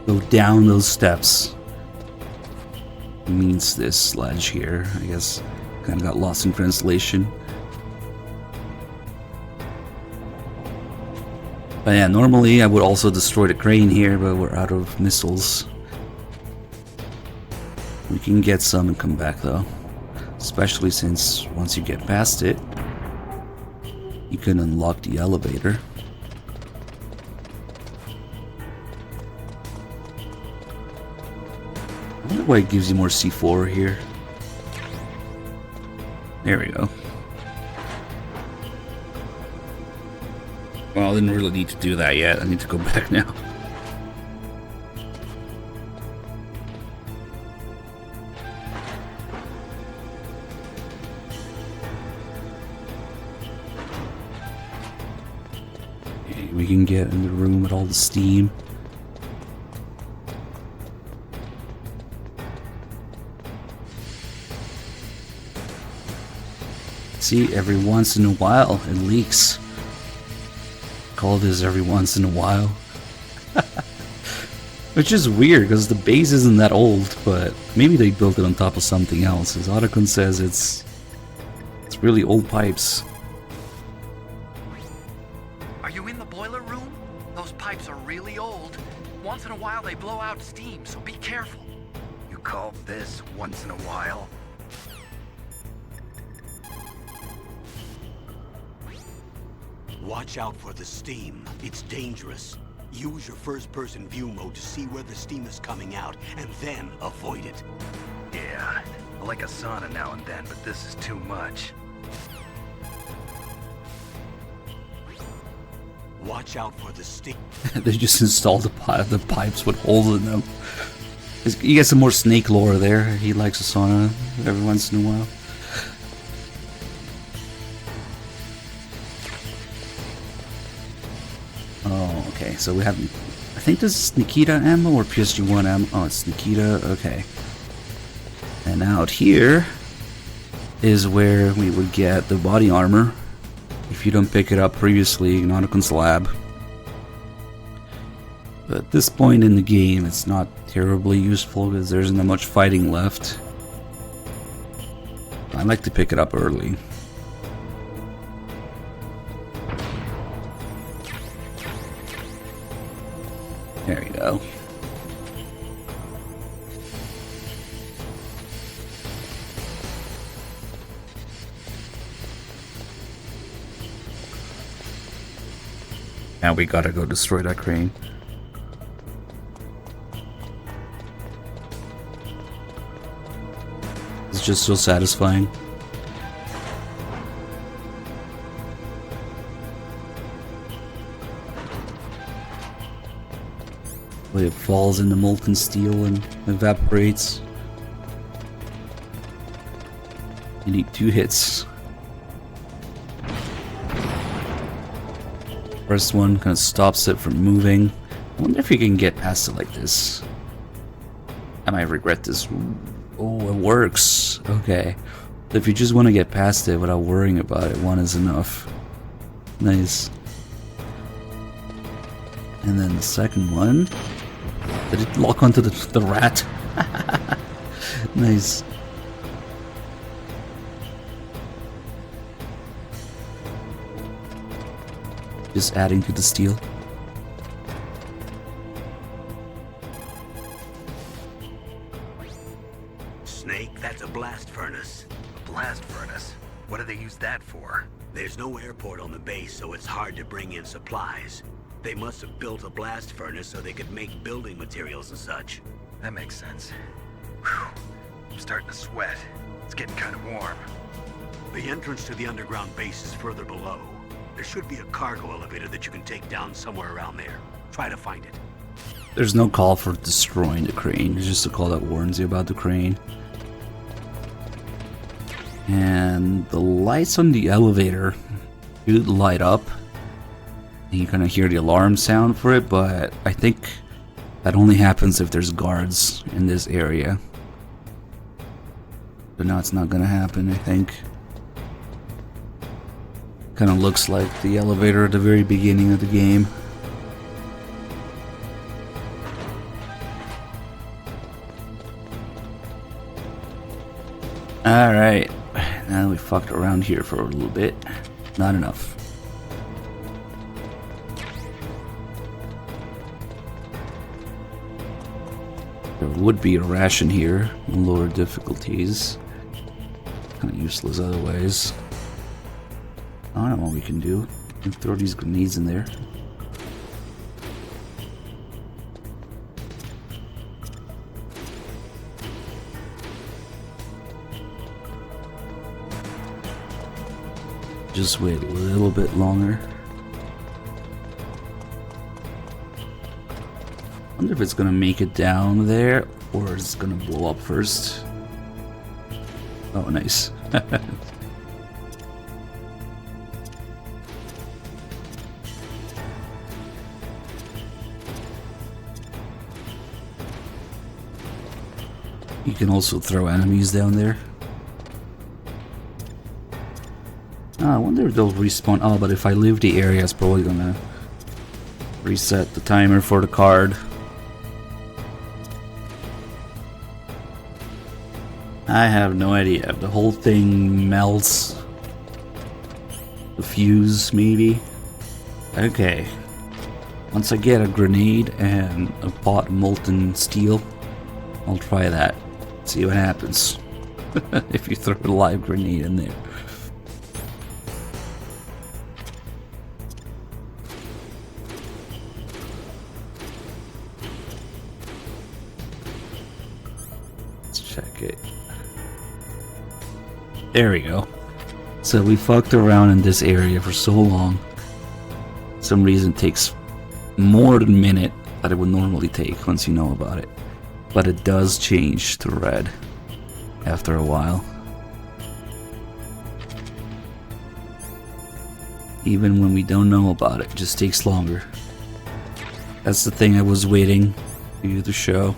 Go down those steps. Means this ledge here. I guess kind of got lost in translation. But yeah, normally I would also destroy the crane here, but we're out of missiles. We can get some and come back though. Especially since once you get past it, you can unlock the elevator. I wonder why it gives you more C4 here. There we go. Well, I didn't really need to do that yet. I need to go back now. Okay, we can get in the room with all the steam. See, every once in a while it leaks. Call this every once in a while. Which is weird because the base isn't that old, but maybe they built it on top of something else. As Otacon says, it's really old pipes. Are you in the boiler room? Those pipes are really old. Once in a while they blow out steam, so be careful. You call this once in a while? Watch out for the steam. It's dangerous. Use your first-person view mode to see where the steam is coming out, and then avoid it. Yeah, I like a sauna now and then, but this is too much. Watch out for the steam. They just installed the pipes with holes in them. You get some more Snake lore there. He likes a sauna every once in a while. Oh, okay. So we have, I think this is Nikita ammo or PSG-1 ammo. Oh, it's Nikita. Okay. And out here is where we would get the body armor if you don't pick it up previously in Otacon Slab. But at this point in the game, it's not terribly useful because there isn't that much fighting left. I like to pick it up early. There you go. Now we gotta go destroy that crane. It's just so satisfying. When it falls into molten steel and evaporates. You need 2 hits. First one kind of stops it from moving. I wonder if you can get past it like this. I might regret this. Oh, it works. Okay. If you just want to get past it without worrying about it, 1 is enough. Nice. And then the second one. Did it lock onto the rat? Nice. Just adding to the steel. Snake, that's a blast furnace. A blast furnace? What do they use that for? There's no airport on the base, so it's hard to bring in supplies. They must have built a blast furnace so they could make building materials and such. That makes sense. Whew. I'm starting to sweat. It's getting kind of warm. The entrance to the underground base is further below. There should be a cargo elevator that you can take down somewhere around there. Try to find it. There's no call for destroying the crane. There's just a call that warns you about the crane. And the lights on the elevator should light up. You kind of hear the alarm sound for it, but I think that only happens if there's guards in this area. But now it's not gonna happen, I think. Kind of looks like the elevator at the very beginning of the game. Alright, now we fucked around here for a little bit. Not enough. There would be a ration here in lower difficulties. Kind of useless otherwise. I don't know what we can do. We can throw these grenades in there. Just wait a little bit longer. Wonder if it's gonna make it down there or it's gonna blow up first. Oh, nice. You can also throw enemies down there. I wonder if they'll respawn. Oh, but if I leave the area, it's probably gonna reset the timer for the card. I have no idea if the whole thing melts. The fuse, maybe. Okay. Once I get a grenade and a pot of molten steel, I'll try that. See what happens. If you throw a live grenade in there. Let's check it. There we go. So we fucked around in this area for so long. For some reason it takes more than a minute that it would normally take once you know about it. But it does change to red after a while. Even when we don't know about it, it just takes longer. That's the thing I was waiting for you to show.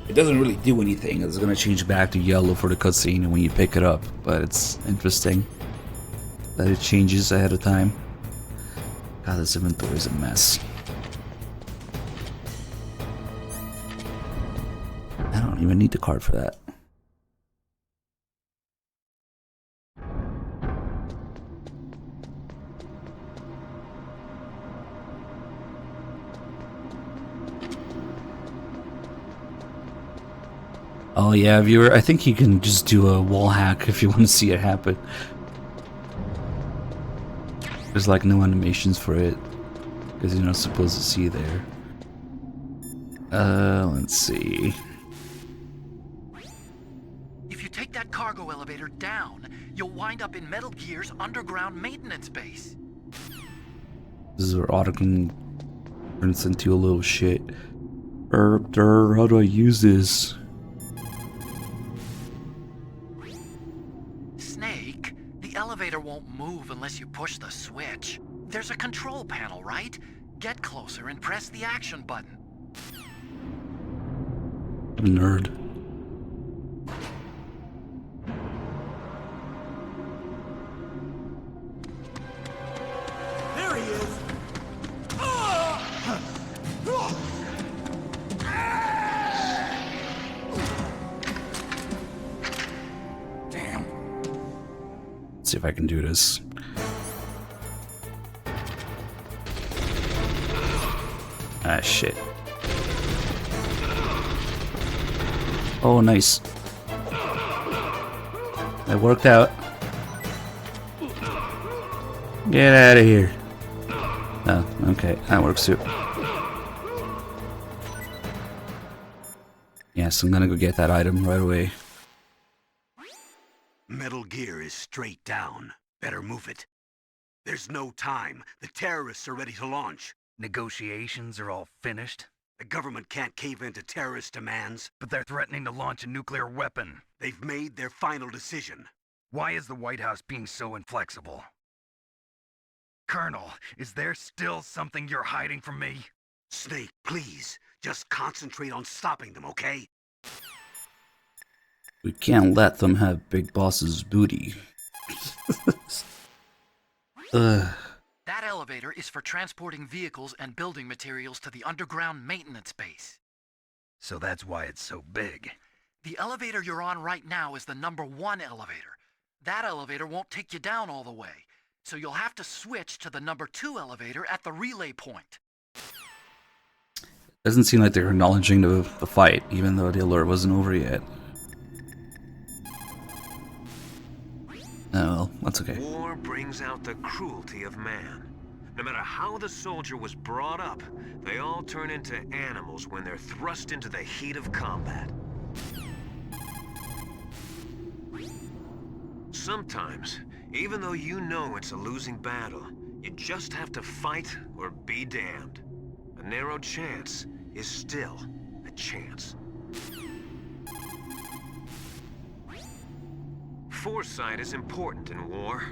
It doesn't really do anything. It's gonna change back to yellow for the cutscene when you pick it up, but it's interesting that it changes ahead of time. God, this inventory is a mess. I don't even need the card for that. Oh yeah, viewer, I think you can just do a wall hack if you want to see it happen. There's like no animations for it, because you're not supposed to see there. Let's see. If you take that cargo elevator down, you'll wind up in Metal Gear's underground maintenance base. This is where Otacon turns into a little shit. How do I use this? Snake, the elevator won't move unless you push the switch. There's a control panel, right? Get closer and press the action button. Nerd. There he is! Damn. Let's see if I can do this. Ah, shit. Oh, nice. That worked out. Get out of here. Oh, okay. That works too. Yes, I'm gonna go get that item right away. Metal Gear is straight down. Better move it. There's no time. The terrorists are ready to launch. Negotiations are all finished, The government can't cave into terrorist demands. but they're threatening to launch a nuclear weapon. They've made their final decision. Why is the White House being so inflexible? Colonel, is there still something you're hiding from me? Snake, please, just concentrate on stopping them, okay? We can't let them have Big Boss's booty. Ugh. That elevator is for transporting vehicles and building materials to the underground maintenance base. So that's why it's so big. The elevator you're on right now is the #1 elevator. That elevator won't take you down all the way, so you'll have to switch to the #2 elevator at the relay point. Doesn't seem like they're acknowledging the fight, even though the alert wasn't over yet. Oh well, that's okay. War brings out the cruelty of man. No matter how the soldier was brought up, they all turn into animals when they're thrust into the heat of combat. Sometimes, even though you know it's a losing battle, you just have to fight or be damned. A narrow chance is still a chance. Foresight is important in war.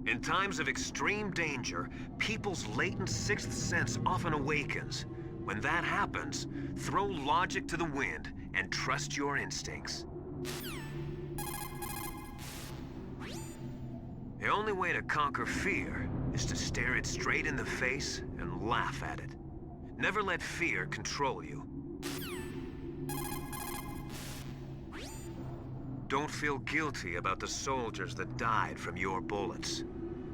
In times of extreme danger, people's latent sixth sense often awakens. When that happens, throw logic to the wind and trust your instincts. The only way to conquer fear is to stare it straight in the face and laugh at it. Never let fear control you. Don't feel guilty about the soldiers that died from your bullets.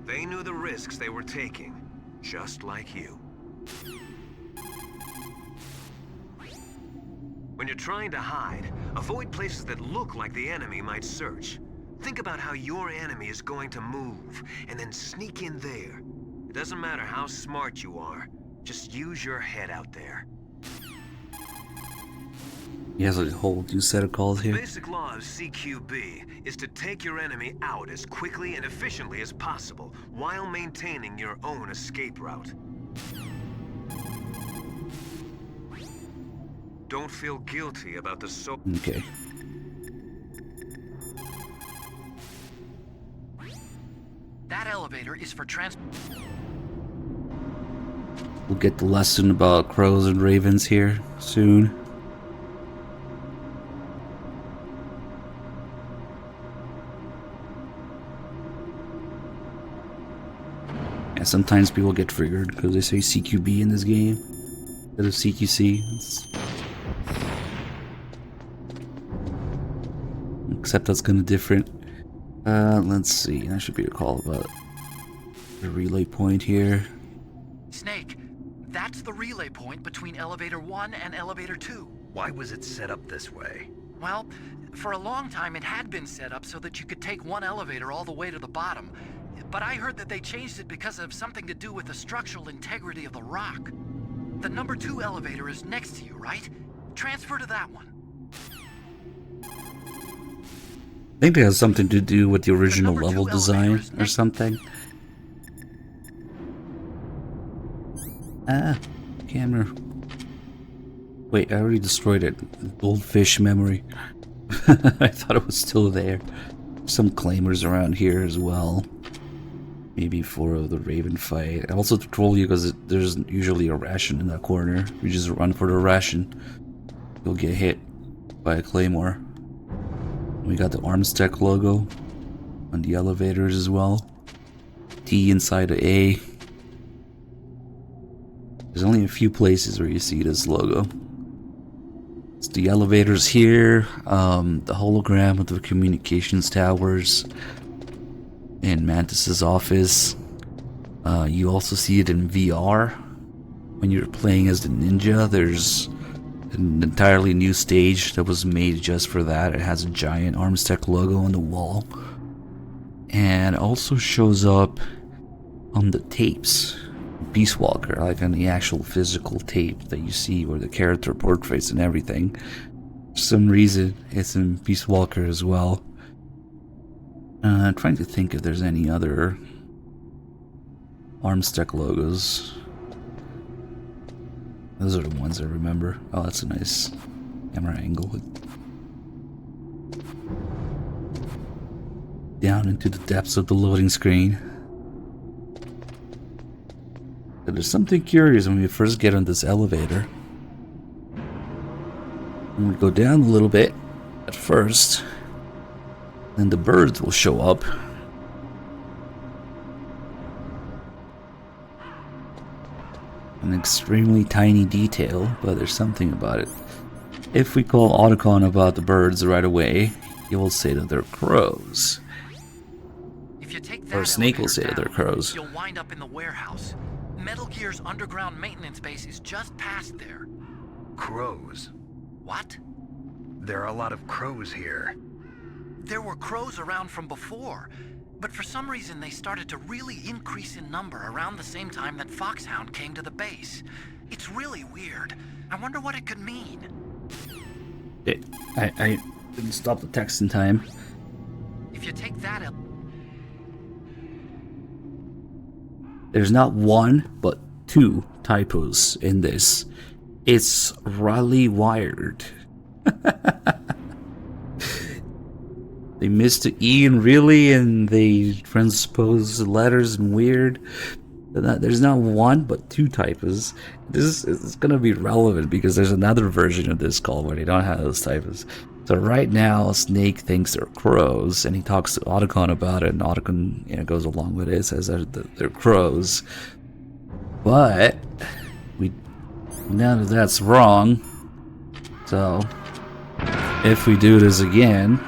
They knew the risks they were taking, just like you. When you're trying to hide, avoid places that look like the enemy might search. Think about how your enemy is going to move, and then sneak in there. It doesn't matter how smart you are, just use your head out there. He has a whole new set of calls The here. basic law of CQB is to take your enemy out as quickly and efficiently as possible, while maintaining your own escape route. Don't feel guilty about the Okay. That elevator is for We'll get the lesson about crows and ravens here soon. And sometimes people get triggered because they say CQB in this game instead of CQC. Except that's kind of different. Let's see. That should be a call about the relay point here. Snake, that's the relay point between Elevator 1 and Elevator 2. Why was it set up this way? Well, for a long time it had been set up so that you could take one elevator all the way to the bottom. But I heard that they changed it because of something to do with the structural integrity of the rock. The number 2 elevator is next to you, right? Transfer to that one. I think it has something to do with the original level design or something. Ah, camera. Wait, I already destroyed it. Goldfish memory. I thought it was still there. Some claimers around here as well. Maybe for the Raven fight. I also troll you because there's usually a ration in that corner. You just run for the ration. You'll get hit by a claymore. We got the Armstech logo on the elevators as well. T inside of A. There's only a few places where you see this logo. It's the elevators here, the hologram of the communications towers in Mantis's office. You also see it in VR. When you're playing as the ninja, there's an entirely new stage that was made just for that. It has a giant Armstech logo on the wall. And also shows up on the tapes. Peace Walker, like on the actual physical tape that you see where the character portraits and everything. For some reason, it's in Peace Walker as well. I'm trying to think if there's any other Armstech logos. Those are the ones I remember. Oh, that's a nice camera angle. Down into the depths of the loading screen. But there's something curious when we first get on this elevator. And we go down a little bit at first. Then the birds will show up. An extremely tiny detail, but there's something about it. If we call Otacon about the birds right away, he will say that they're crows. If you take that or Snake will say elevator that they're crows. You'll wind up in the warehouse. Metal Gear's underground maintenance base is just past there. Crows? What? There are a lot of crows here. There were crows around from before, but for some reason they started to really increase in number around the same time that Foxhound came to the base. It's really weird. I wonder what it could mean. I didn't stop the text in time. If you take that up... There's not one, but two typos in this. It's Raleigh wired. They missed the E and really, and they transposed the letters in weird. There's not one, but two typos. This is going to be relevant because there's another version of this call where they don't have those typos. So right now, Snake thinks they're crows, and he talks to Otacon about it, and Otacon goes along with it, says they're crows. But we know that that's wrong. So if we do this again,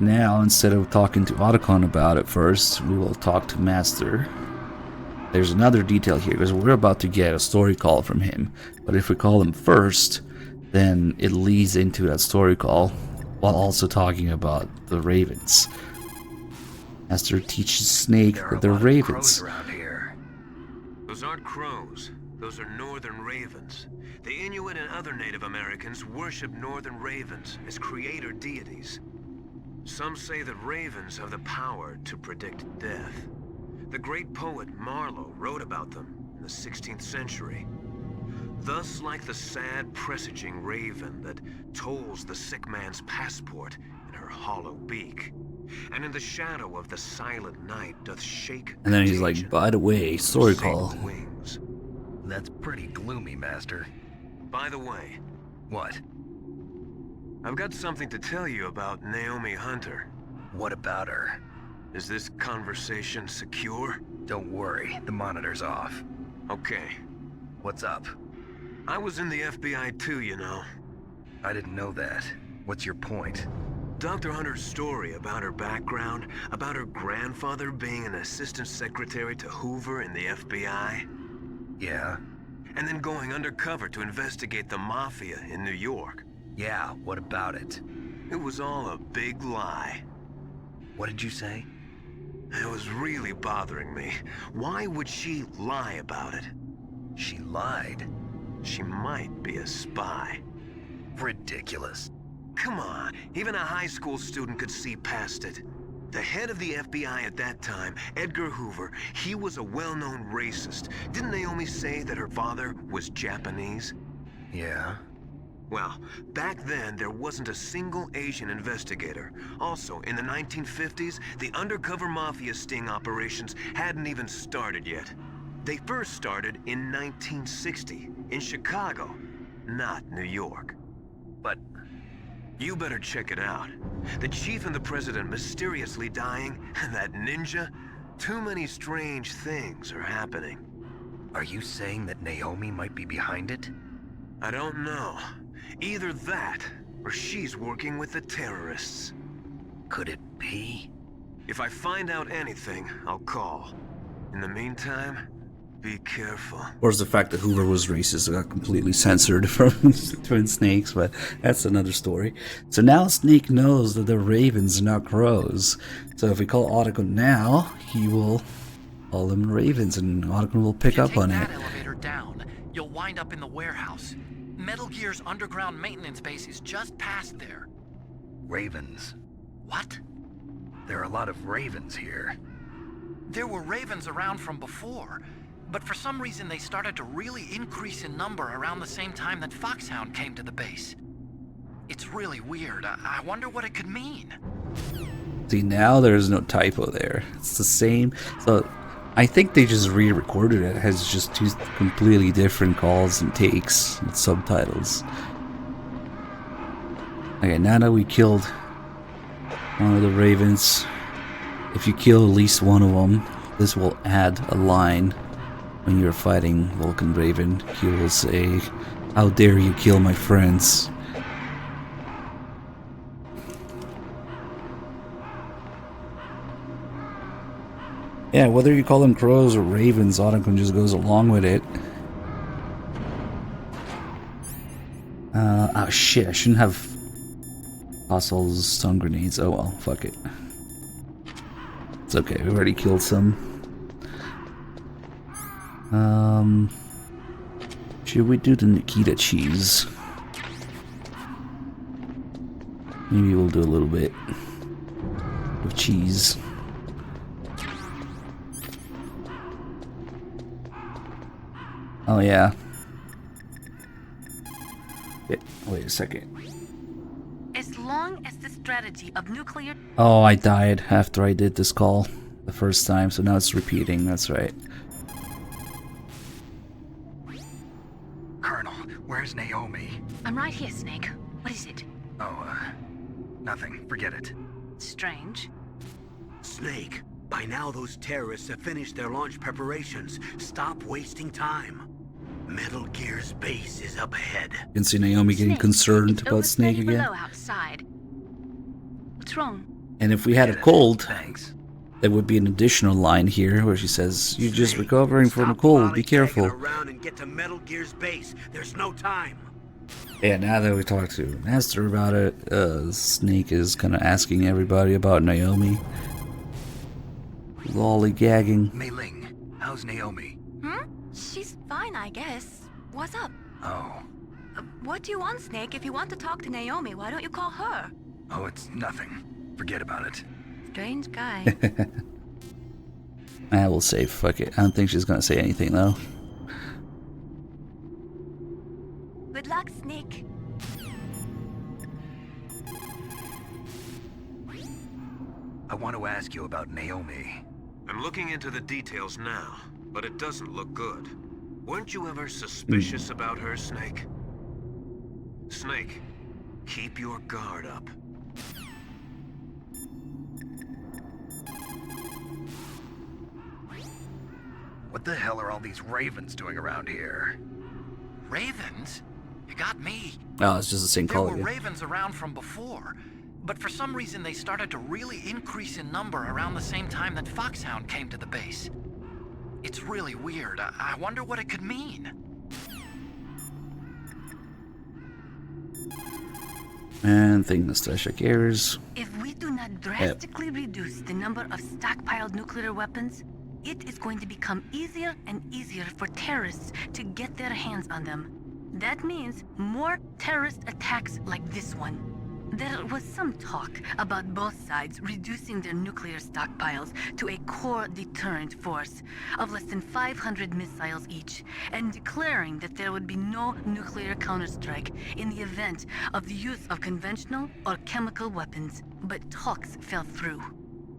now, instead of talking to Otacon about it first, we will talk to Master. There's another detail here, because we're about to get a story call from him. But if we call him first, then it leads into that story call, while also talking about the ravens. Master teaches Snake that they're ravens. Around here. Those aren't crows. Those are northern ravens. The Inuit and other Native Americans worship northern ravens as creator deities. Some say that ravens have the power to predict death. The great poet Marlowe wrote about them in the 16th century. thus like the sad presaging raven that tolls the sick man's passport in her hollow beak, and in the shadow of the silent night doth shake. And then he's like, by the way, story call. Wings. That's pretty gloomy, Master. By the way, What? I've got something to tell you about Naomi Hunter. What about her? Is this conversation secure? Don't worry, the monitor's off. Okay. What's up? I was in the FBI too, you know. I didn't know that. What's your point? Dr. Hunter's story about her background, about her grandfather being an assistant secretary to Hoover in the FBI. Yeah? And then going undercover to investigate the Mafia in New York. Yeah, what about it? It was all a big lie. What did you say? It was really bothering me. Why would she lie about it? She lied? She might be a spy. Ridiculous. Come on, even a high school student could see past it. The head of the FBI at that time, Edgar Hoover, he was a well-known racist. Didn't Naomi say that her father was Japanese? Yeah? Well, back then there wasn't a single Asian investigator. Also, in the 1950s, the undercover mafia sting operations hadn't even started yet. They first started in 1960, in Chicago, not New York. But you better check it out. The chief and the president mysteriously dying, and that ninja. Too many strange things are happening. are you saying that Naomi might be behind it? I don't know. Either that, or she's working with the terrorists. Could it be? If I find out anything, I'll call. In the meantime, be careful. Or is the fact that Hoover was racist got completely censored from Twin Snakes, but that's another story. So now Snake knows that they're ravens and not crows. So if we call Otacon now, he will call them ravens, and Otacon will pick up on it. Take that elevator down, you'll wind up in the warehouse. Metal Gear's underground maintenance base is just past there. Ravens. What? There are a lot of ravens here. There were ravens around from before, but for some reason they started to really increase in number around the same time that Foxhound came to the base. It's really weird. I wonder what it could mean. See, now there's no typo there. It's the same. So I think they just re-recorded it. It has just two completely different calls and takes and subtitles. Okay, now that we killed one of the ravens, if you kill at least one of them, this will add a line when you're fighting Vulcan Raven. He will say, "How dare you kill my friends?" Yeah, whether you call them crows or ravens, Otacon just goes along with it. Oh shit, I shouldn't have Fossil's stun grenades. Oh well, fuck it. It's okay, we already killed some. Should we do the Nikita cheese? Maybe we'll do a little bit of cheese. Oh yeah. Wait a second. As long as the strategy of nuclear... Oh, I died after I did this call the first time, so now it's repeating, that's right. Colonel, where's Naomi? I'm right here, Snake. What is it? Oh, nothing. Forget it. Strange. Snake, by now those terrorists have finished their launch preparations. Stop wasting time. Metal Gear's base is up ahead. You can see Naomi getting concerned about Snake again. Below outside. What's wrong? And if we had a cold, Thanks. there would be an additional line here where she says, "You're just recovering from a cold, be careful." Around and get to Metal Gear's base. There's no time. Yeah, now that we talked to Master about it, Snake is kind of asking everybody about Naomi. Lollygagging. Mei Ling, how's Naomi? She's fine, I guess. What's up? Oh. What do you want, Snake? If you want to talk to Naomi, why don't you call her? Oh, it's nothing. Forget about it. Strange guy. I will say, fuck it. I don't think she's gonna say anything though. luck, Snake. I want to ask you about Naomi. I'm looking into the details now, but it doesn't look good. Weren't you ever suspicious about her, Snake? Snake, keep your guard up. What the hell are all these ravens doing around here? Ravens? You got me. Oh, it's just the same There color. were Yeah. ravens around from before, but for some reason they started to really increase in number around the same time that Foxhound came to the base. It's really weird. I wonder what it could mean. And thing Nastasha cares. If we do not drastically reduce the number of stockpiled nuclear weapons, it is going to become easier and easier for terrorists to get their hands on them. That means more terrorist attacks like this one. There was some talk about both sides reducing their nuclear stockpiles to a core deterrent force of less than 500 missiles each, and declaring that there would be no nuclear counterstrike in the event of the use of conventional or chemical weapons. But talks fell through.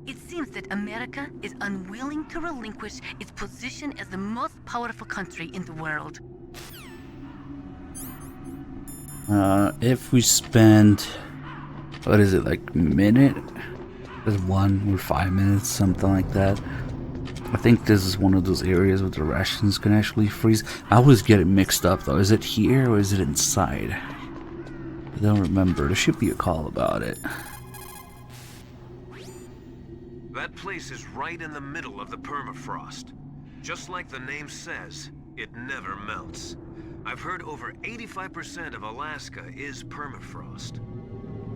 It seems that America is unwilling to relinquish its position as the most powerful country in the world. If we spend, what is it, like minute? There's 1 or 5 minutes, something like that. I think this is one of those areas where the rations can actually freeze. I always get it mixed up though. Is it here or is it inside? I don't remember. There should be a call about it. That place is right in the middle of the permafrost. Just like the name says, it never melts. I've heard over 85% of Alaska is permafrost.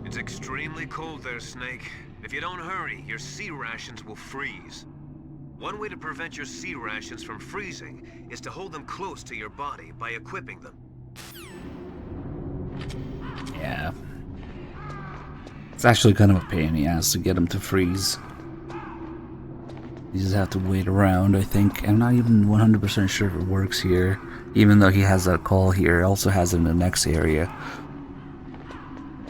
It's extremely cold there, Snake. If you don't hurry, your sea rations will freeze. One way to prevent your sea rations from freezing is to hold them close to your body by equipping them. Yeah. It's actually kind of a pain in the ass to get them to freeze. You just have to wait around, I think. I'm not even 100% sure if it works here. Even though he has that call here, it also has it in the next area.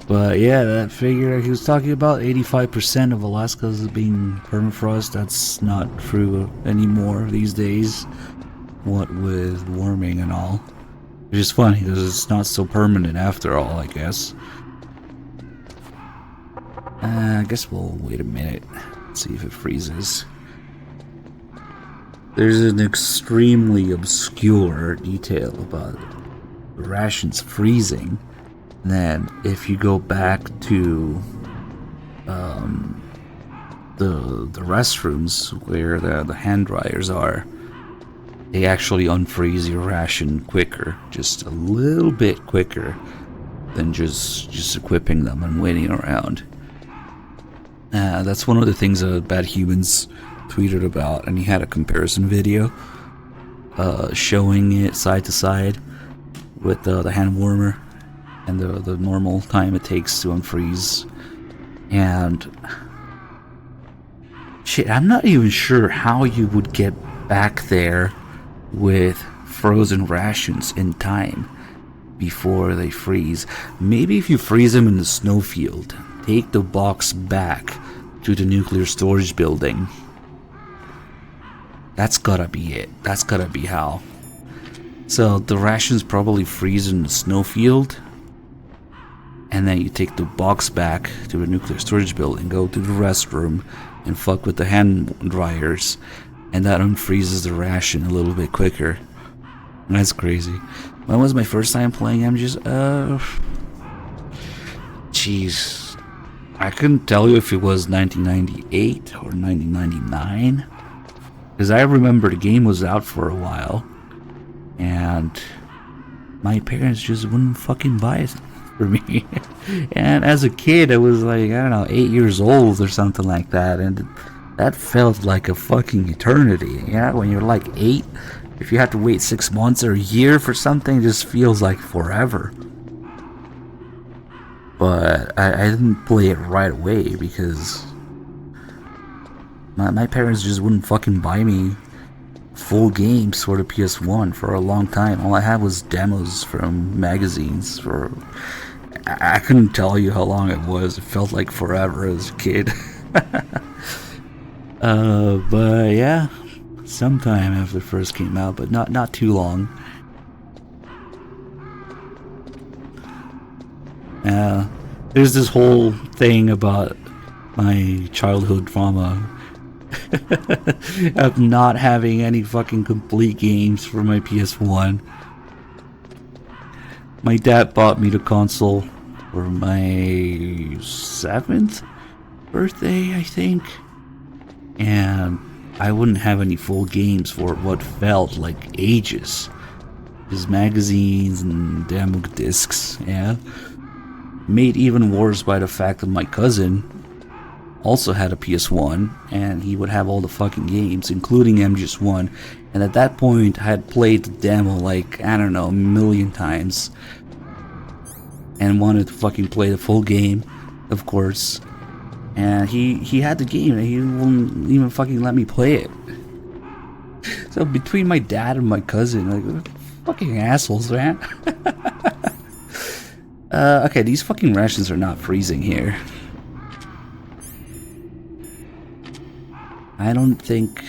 But yeah, that figure he was talking about, 85% of Alaska is being permafrost. That's not true anymore these days. What with warming and all. Which is funny, because it's not so permanent after all, I guess. I guess we'll wait a minute. See if it freezes. There's an extremely obscure detail about the rations freezing. Then, if you go back to the restrooms where the hand dryers are, they actually unfreeze your ration quicker, just a little bit quicker than just equipping them and waiting around. That's one of the things that Bad Humans tweeted about, and he had a comparison video showing it side to side with the hand warmer and the normal time it takes to unfreeze. And shit, I'm not even sure how you would get back there with frozen rations in time before they freeze. Maybe if you freeze them in the snowfield, take the box back to the nuclear storage building. That's gotta be it. That's gotta be how. So the rations probably freeze in the snowfield, and then you take the box back to the nuclear storage building, go to the restroom, and fuck with the hand dryers, and that unfreezes the ration a little bit quicker. That's crazy. When was my first time playing MGS? Jeez. I couldn't tell you if it was 1998 or 1999. Because I remember the game was out for a while. And my parents just wouldn't fucking buy it for me. And as a kid, I was like, I don't know, 8 years old or something like that. And that felt like a fucking eternity. Yeah, when you're like 8, if you have to wait 6 months or a year for something, it just feels like forever. But I didn't play it right away because my parents just wouldn't fucking buy me full games for the PS1 for a long time. All I had was demos from magazines for... I couldn't tell you how long it was. It felt like forever as a kid. But yeah, sometime after it first came out, but not too long. There's this whole thing about my childhood trauma of not having any fucking complete games for my PS1. My dad bought me the console for my 7th birthday, I think. And I wouldn't have any full games for what felt like ages. Just magazines and demo discs, yeah. Made even worse by the fact that my cousin also had a PS1, and he would have all the fucking games, including MGS1. And at that point, I had played the demo like, I don't know, a million times. And wanted to fucking play the full game, of course. And he had the game, and he wouldn't even fucking let me play it. So between my dad and my cousin, like, fucking assholes, man. Okay, these fucking rations are not freezing here. I don't think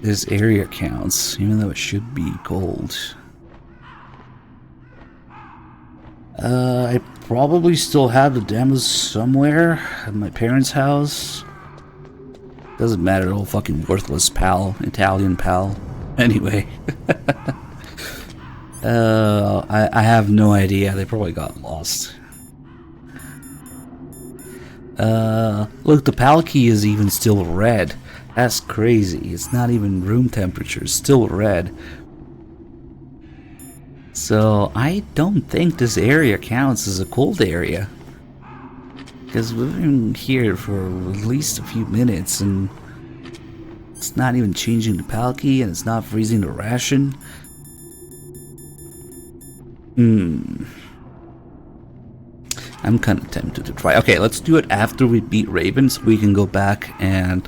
this area counts, even though it should be cold. I probably still have the demos somewhere at my parents' house. Doesn't matter, old fucking worthless pal, Italian pal. Anyway. I have no idea, they probably got lost. Look, the PAL key is even still red. That's crazy. It's not even room temperature, it's still red. So I don't think this area counts as a cold area. Because we've been here for at least a few minutes and it's not even changing the PAL key and it's not freezing the ration. I'm kind of tempted to try. Okay, let's do it after we beat Raven so we can go back and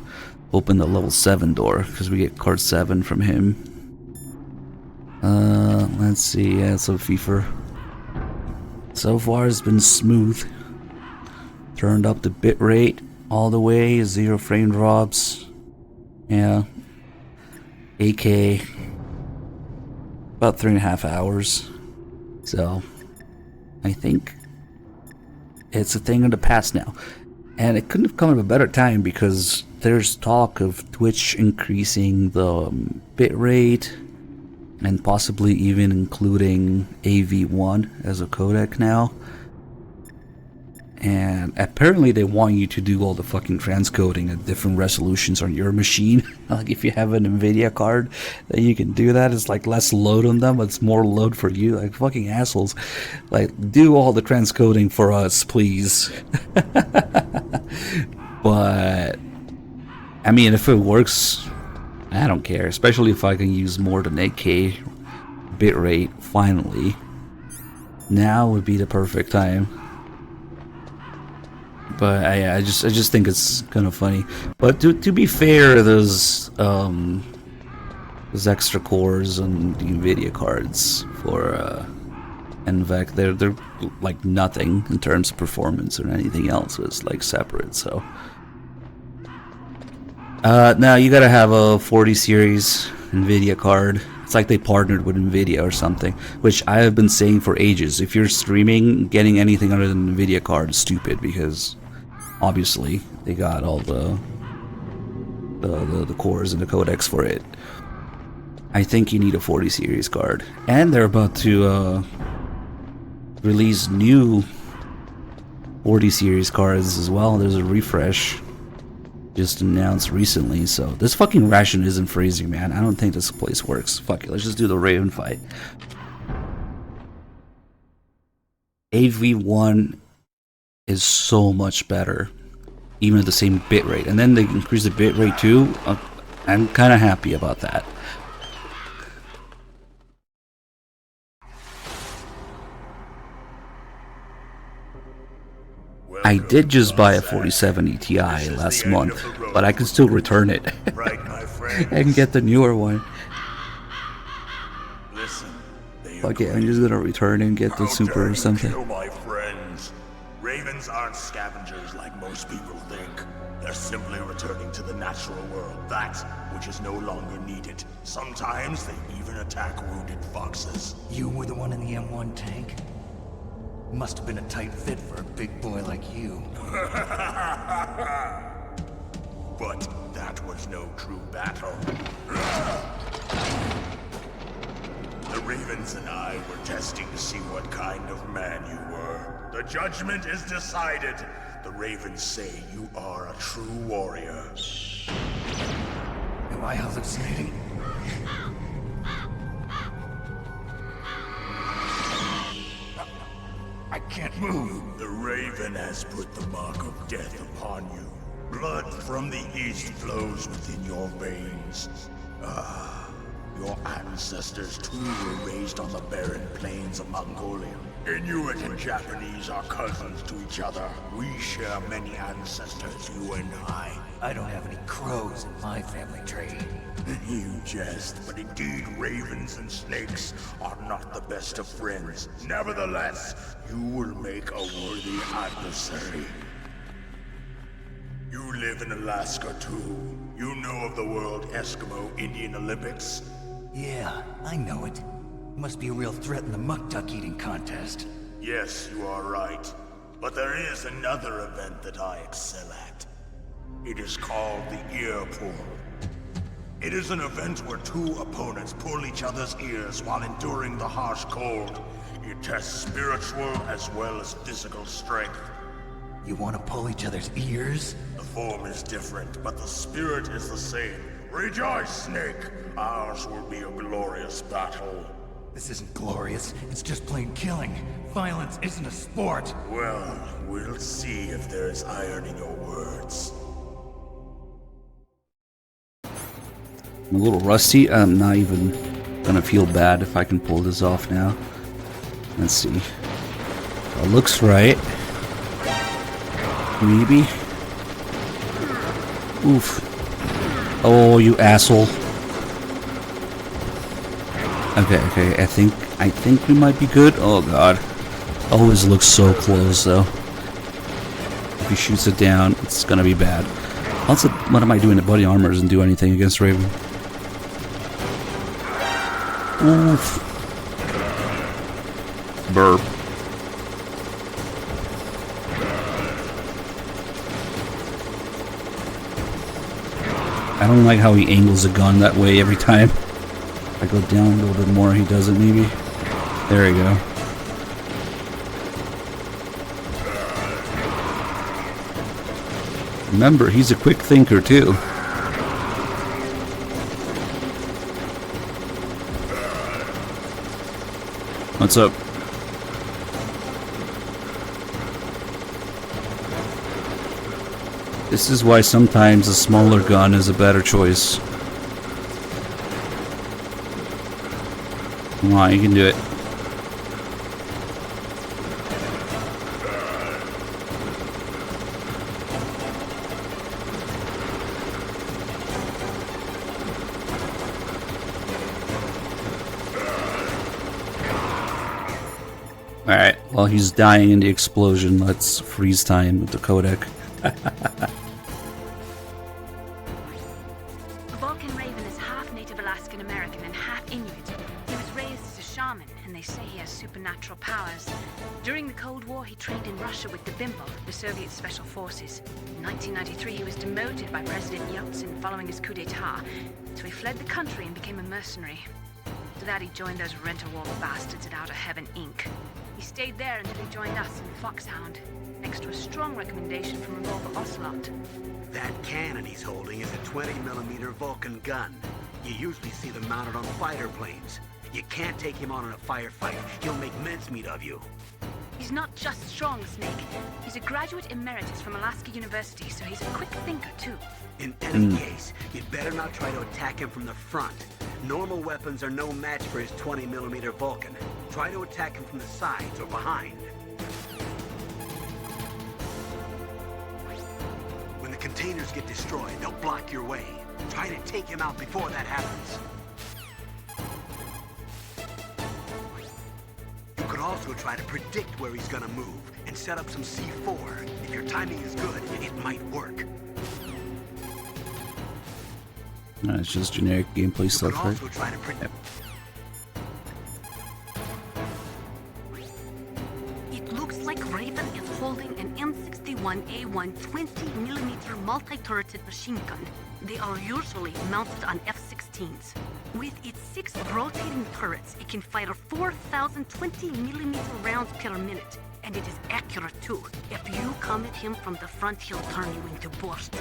open the level 7 door because we get card 7 from him. Let's see. Yeah, so FIFA. So far it's been smooth. Turned up the bitrate all the way, 0 frame drops. Yeah. 8K. About 3.5 hours. So, I think it's a thing of the past now. And it couldn't have come at a better time because there's talk of Twitch increasing the bitrate and possibly even including AV1 as a codec now. And apparently they want you to do all the fucking transcoding at different resolutions on your machine. Like if you have an NVIDIA card, then you can do that. It's like less load on them, but it's more load for you. Like fucking assholes. Like do all the transcoding for us, please. But I mean, if it works, I don't care. Especially if I can use more than 8K bitrate finally. Now would be the perfect time. But I just think it's kind of funny. But to be fair, those extra cores on the NVIDIA cards for NVENC, they're like nothing in terms of performance or anything else. It's like separate. So now you gotta have a 40 series NVIDIA card. It's like they partnered with NVIDIA or something, which I have been saying for ages. If you're streaming, getting anything other than NVIDIA card is stupid because obviously they got all the cores and the codecs for it. I think you need a 40 series card, and they're about to release new 40 series cards as well. There's a refresh just announced recently, so this fucking ration isn't freezing, man. I don't think this place works. Fuck it, let's just do the Raven fight. AV1 is so much better, even at the same bitrate, and then they increase the bitrate too. I'm kind of happy about that. I did just buy a 47 Ti last month, but I can still return it and get the newer one. Okay, I'm just gonna return and get the Super or something. Kill my friends. Ravens aren't scavengers like most people think. They're simply returning to the natural world, that which is no longer needed. Sometimes they even attack wounded foxes. You were the one in the M1 tank? Must have been a tight fit for a big boy like you. But that was no true battle. The Ravens and I were testing to see what kind of man you were. The judgment is decided. The Ravens say you are a true warrior. Am I hallucinating? I can't move. The Raven has put the mark of death upon you. Blood from the east flows within your veins. Your ancestors too were raised on the barren plains of Mongolia. Inuit and Japanese are cousins to each other. We share many ancestors, you and I. I don't have any crows in my family tree. You jest, but indeed ravens and snakes are not the best of friends. Nevertheless, you will make a worthy adversary. You live in Alaska too. You know of the World Eskimo Indian Olympics? Yeah, I know it. Must be a real threat in the muck duck eating contest. Yes, you are right. But there is another event that I excel at. It is called the ear pull. It is an event where two opponents pull each other's ears while enduring the harsh cold. It tests spiritual as well as physical strength. You want to pull each other's ears? The form is different, but the spirit is the same. Rejoice, Snake! Ours will be a glorious battle. This isn't glorious, it's just plain killing. Violence isn't a sport. Well, we'll see if there's iron in your words. I'm a little rusty. I'm not even gonna feel bad if I can pull this off now. Let's see. It looks right. Maybe. Oof. Oh, you asshole. Okay, I think we might be good. Oh god. Always looks so close though. If he shoots it down, it's gonna be bad. Also, what am I doing to Buddy Armor doesn't do anything against Raven. Oof. Burp. I don't like how he angles a gun that way every time. If I go down a little bit more, he does it maybe. There we go. Remember, he's a quick thinker too. What's up? This is why sometimes a smaller gun is a better choice. Come on, you can do it. Alright, while he's dying in the explosion, let's freeze time with the codec. Vulcan Raven is half Native Alaskan American and half Inuit. He was raised as a shaman, and they say he has supernatural powers. During the Cold War, he trained in Russia with the Bimbo, the Soviet Special Forces. In 1993, he was demoted by President Yeltsin following his coup d'etat, so he fled the country and became a mercenary. After that, he joined those rent-a-war bastards at Outer Heaven, Inc. He stayed there until he joined us in Foxhound, next to a strong recommendation from Revolver Ocelot. That cannon he's holding is a 20mm Vulcan gun. You usually see them mounted on fighter planes. You can't take him on in a firefight. He'll make mincemeat of you. He's not just strong, Snake. He's a graduate emeritus from Alaska University, so he's a quick thinker, too. In any case, you'd better not try to attack him from the front. Normal weapons are no match for his 20mm Vulcan. Try to attack him from the sides or behind. containers get destroyed, they'll block your way. Try to take him out before that happens. You could also try to predict where he's gonna move and set up some C4. If your timing is good, it might work. No, it's just generic gameplay stuff, right? Also try to predict. It looks like Raven is holding an M61A1 20mm multi-turreted machine gun. They are usually mounted on F-16s. With its 6 rotating turrets, it can fire 4,000 20mm rounds per minute. And it is accurate too. If you come at him from the front, he'll turn you into burst.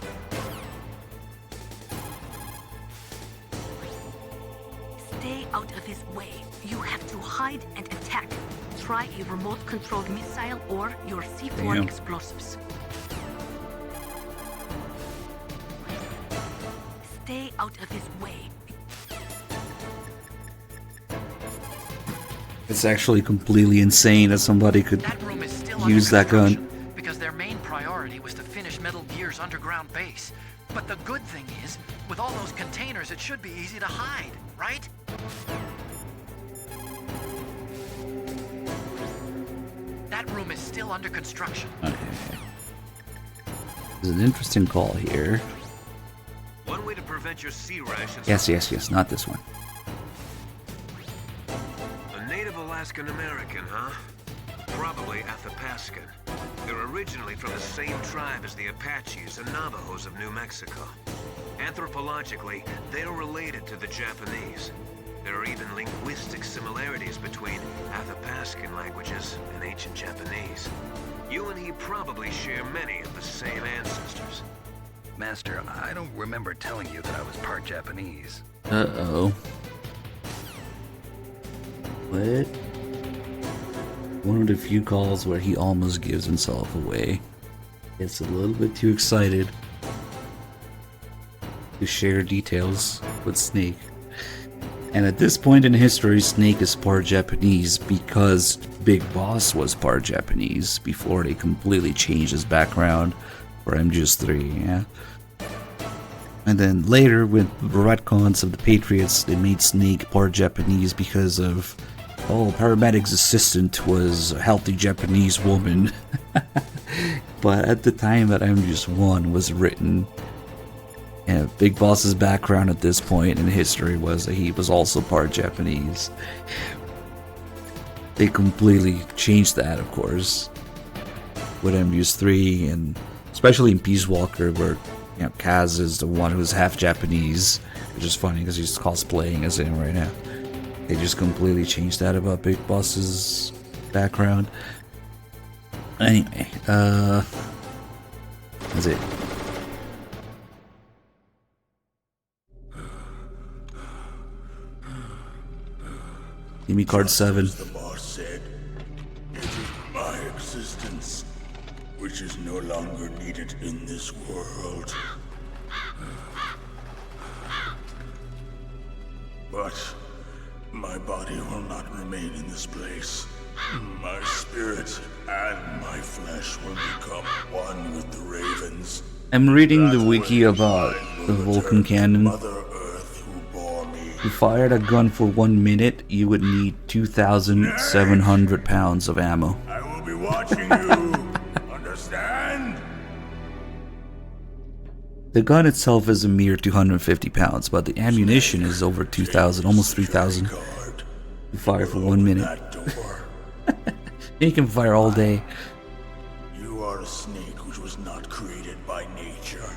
Stay out of his way. You have to hide and attack. Try a remote-controlled missile or your C4 explosives. Stay out of his way. It's actually completely insane that somebody could use that gun. Because their main priority was to finish Metal Gear's underground base. But the good thing is, with all those containers, it should be easy to hide, right? That room is still under construction. Okay. There's an interesting call here. One way to prevent your sea rations. Yes, not this one. A native Alaskan American, huh? Probably Athapascan. They're originally from the same tribe as the Apaches and Navajos of New Mexico. Anthropologically, they're related to the Japanese. There are even linguistic similarities between Athapascan languages and ancient Japanese. You and he probably share many of the same ancestors. Master, I don't remember telling you that I was part Japanese. Uh-oh. What? One of the few calls where he almost gives himself away. Gets a little bit too excited to share details with Snake. And at this point in history, Snake is part Japanese because Big Boss was part Japanese before they completely changed his background for MGS3, yeah? And then later, with the retcons of the Patriots, they made Snake part Japanese because of, oh, Paramedic's assistant was a healthy Japanese woman. But at the time that MGS1 was written, and Big Boss's background at this point in history was that he was also part Japanese. They completely changed that, of course, with MGS3, and especially in Peace Walker, where Kaz is the one who's half Japanese, which is funny because he's cosplaying as him right now. They just completely changed that about Big Boss's background. Anyway, that's it. Give me card 7. The boss said, it is my existence which is no longer needed in this world. But my body will not remain in this place. My spirit and my flesh will become one with the ravens. I'm reading the wiki about the Vulcan cannon. If you fired a gun for 1 minute, you would need 2,700 pounds of ammo. I will be watching you. Understand? The gun itself is a mere 250 pounds, but the ammunition is over 2,000, almost 3,000. You fire for 1 minute. You can fire all day. You are a snake which was not created by nature.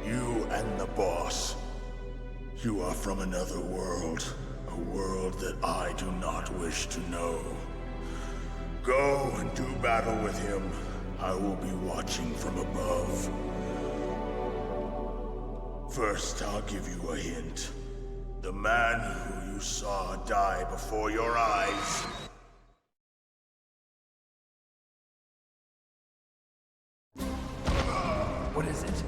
You and the boss. You are from another world. A world that I do not wish to know. Go and do battle with him. I will be watching from above. First, I'll give you a hint. The man who you saw die before your eyes. What is it?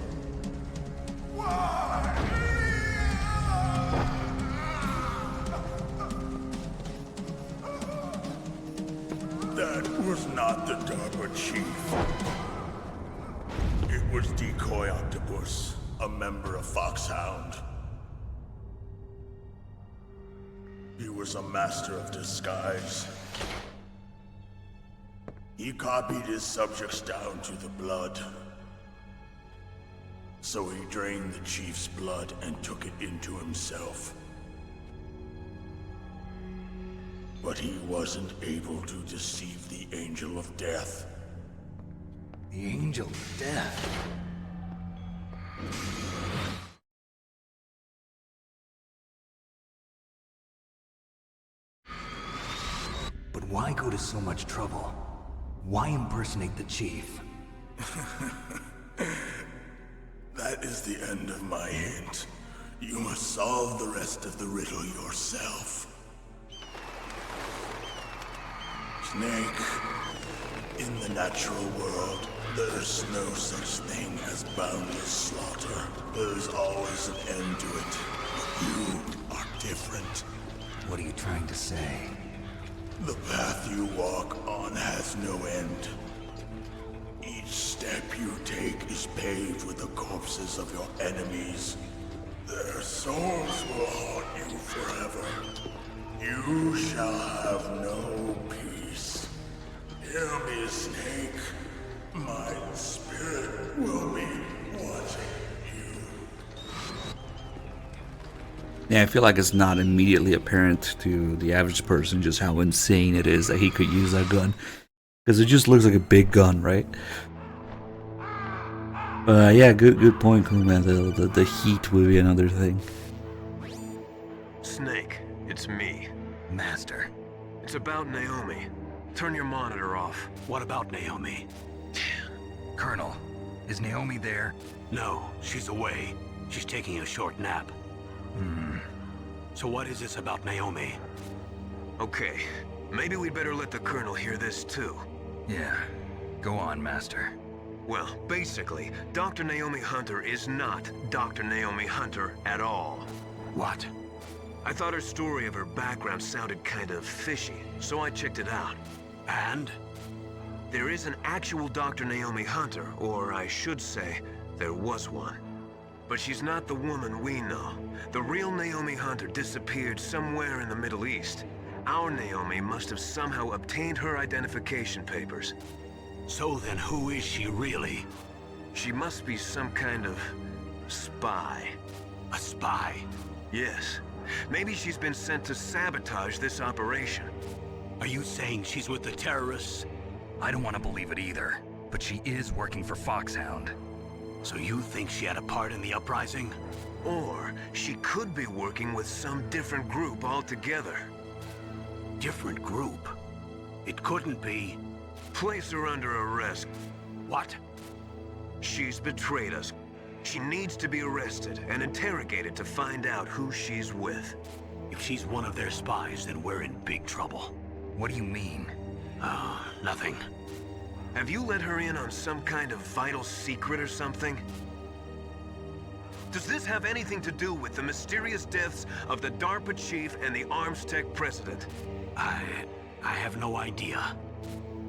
That was not the DARPA chief. It was Decoy Octopus, a member of Foxhound. He was a master of disguise. He copied his subjects down to the blood. So he drained the chief's blood and took it into himself. But he wasn't able to deceive the Angel of Death. The Angel of Death? But why go to so much trouble? Why impersonate the chief? That is the end of my hint. You must solve the rest of the riddle yourself. Snake, in the natural world, there's no such thing as boundless slaughter. There's always an end to it. But you are different. What are you trying to say? The path you walk on has no end. Each step you take is paved with the corpses of your enemies. Their souls will haunt you forever. You shall have no peace. Hear me, Snake. My spirit will be watching you. Yeah, I feel like it's not immediately apparent to the average person just how insane it is that he could use that gun. Because it just looks like a big gun, right? Yeah, good point, cool man. The heat would be another thing. Snake, it's me. Master. It's about Naomi. Turn your monitor off. What about Naomi? Colonel, is Naomi there? No, she's away. She's taking a short nap. So what is this about Naomi? Okay, maybe we'd better let the Colonel hear this too. Yeah, go on, Master. Well, basically, Dr. Naomi Hunter is not Dr. Naomi Hunter at all. What? I thought her story of her background sounded kind of fishy, so I checked it out. And? There is an actual Dr. Naomi Hunter, or I should say, there was one. But she's not the woman we know. The real Naomi Hunter disappeared somewhere in the Middle East. Our Naomi must have somehow obtained her identification papers. So then who is she really? She must be some kind of spy. A spy? Yes. Maybe she's been sent to sabotage this operation. Are you saying she's with the terrorists? I don't want to believe it either, but she is working for Foxhound. So you think she had a part in the uprising? Or she could be working with some different group altogether. Different group? It couldn't be. Place her under arrest. What? She's betrayed us. She needs to be arrested and interrogated to find out who she's with. If she's one of their spies, then we're in big trouble. What do you mean? Nothing. Have you let her in on some kind of vital secret or something? Does this have anything to do with the mysterious deaths of the DARPA chief and the Armstech president? I have no idea.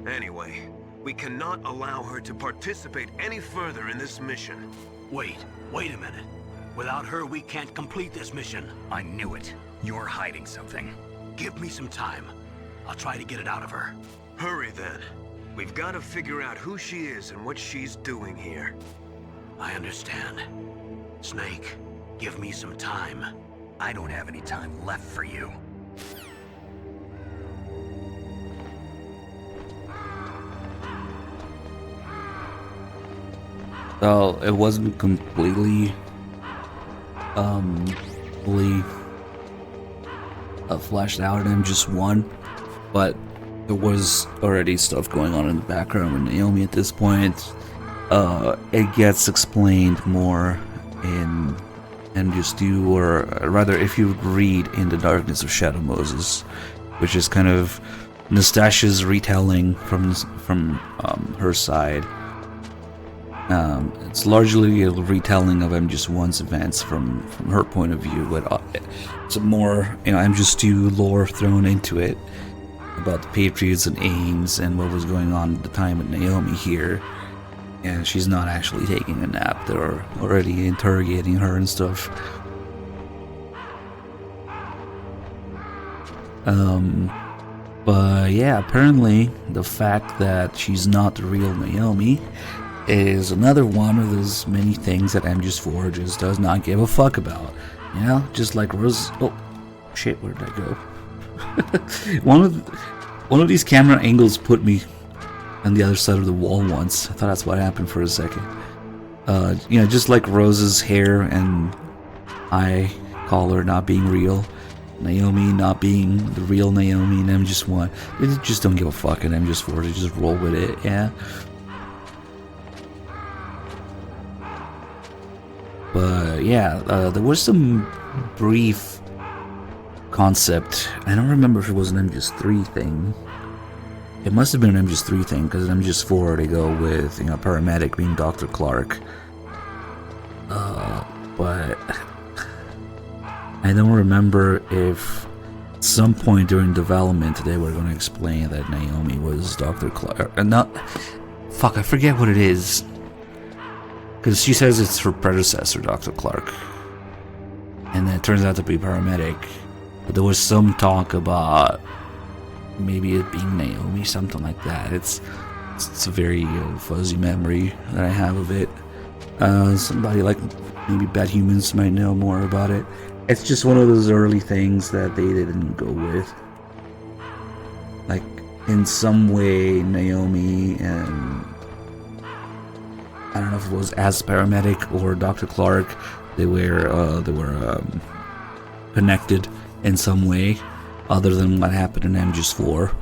Anyway, we cannot allow her to participate any further in this mission. Wait a minute. Without her, we can't complete this mission. I knew it. You're hiding something. Give me some time. I'll try to get it out of her. Hurry then. We've got to figure out who she is and what she's doing here. I understand. Snake, give me some time. I don't have any time left for you. Well, it wasn't completely fully fleshed out in MGS1, but there was already stuff going on in the background with Naomi at this point. It gets explained more in MGS2, or rather if you read In the Darkness of Shadow Moses, which is kind of Nastasia's retelling from her side. It's largely a retelling of MGS1's events from her point of view, but it's more, MGS2 lore thrown into it about the Patriots and Ames and what was going on at the time with Naomi here. And she's not actually taking a nap. They're already interrogating her and stuff. But yeah, apparently the fact that she's not the real Naomi is another one of those many things that MGS4 just does not give a fuck about. You know, just like Rose. Oh, shit, where did I go? One of these camera angles put me on the other side of the wall once. I thought that's what happened for a second. You know, just like Rose's hair and eye collar not being real, Naomi not being the real Naomi, and MGS1. They just don't give a fuck in MGS4. They just roll with it, yeah. But yeah, there was some brief concept. I don't remember if it was an MGS3 thing. It must have been an MGS3 thing, because in MGS4 they go with, you know, paramedic being Dr. Clark. But I don't remember if at some point during development they were going to explain that Naomi was Dr. Clark. And not... Fuck, I forget what it is. Because she says it's her predecessor, Dr. Clark. And then it turns out to be paramedic. But there was some talk about maybe it being Naomi, something like that. It's a very fuzzy memory that I have of it. Somebody like maybe Bad Humans might know more about it. It's just one of those early things that they didn't go with. Like, in some way, Naomi and... I don't know if it was as paramedic or Dr. Clark, they were connected in some way, other than what happened in MGS4.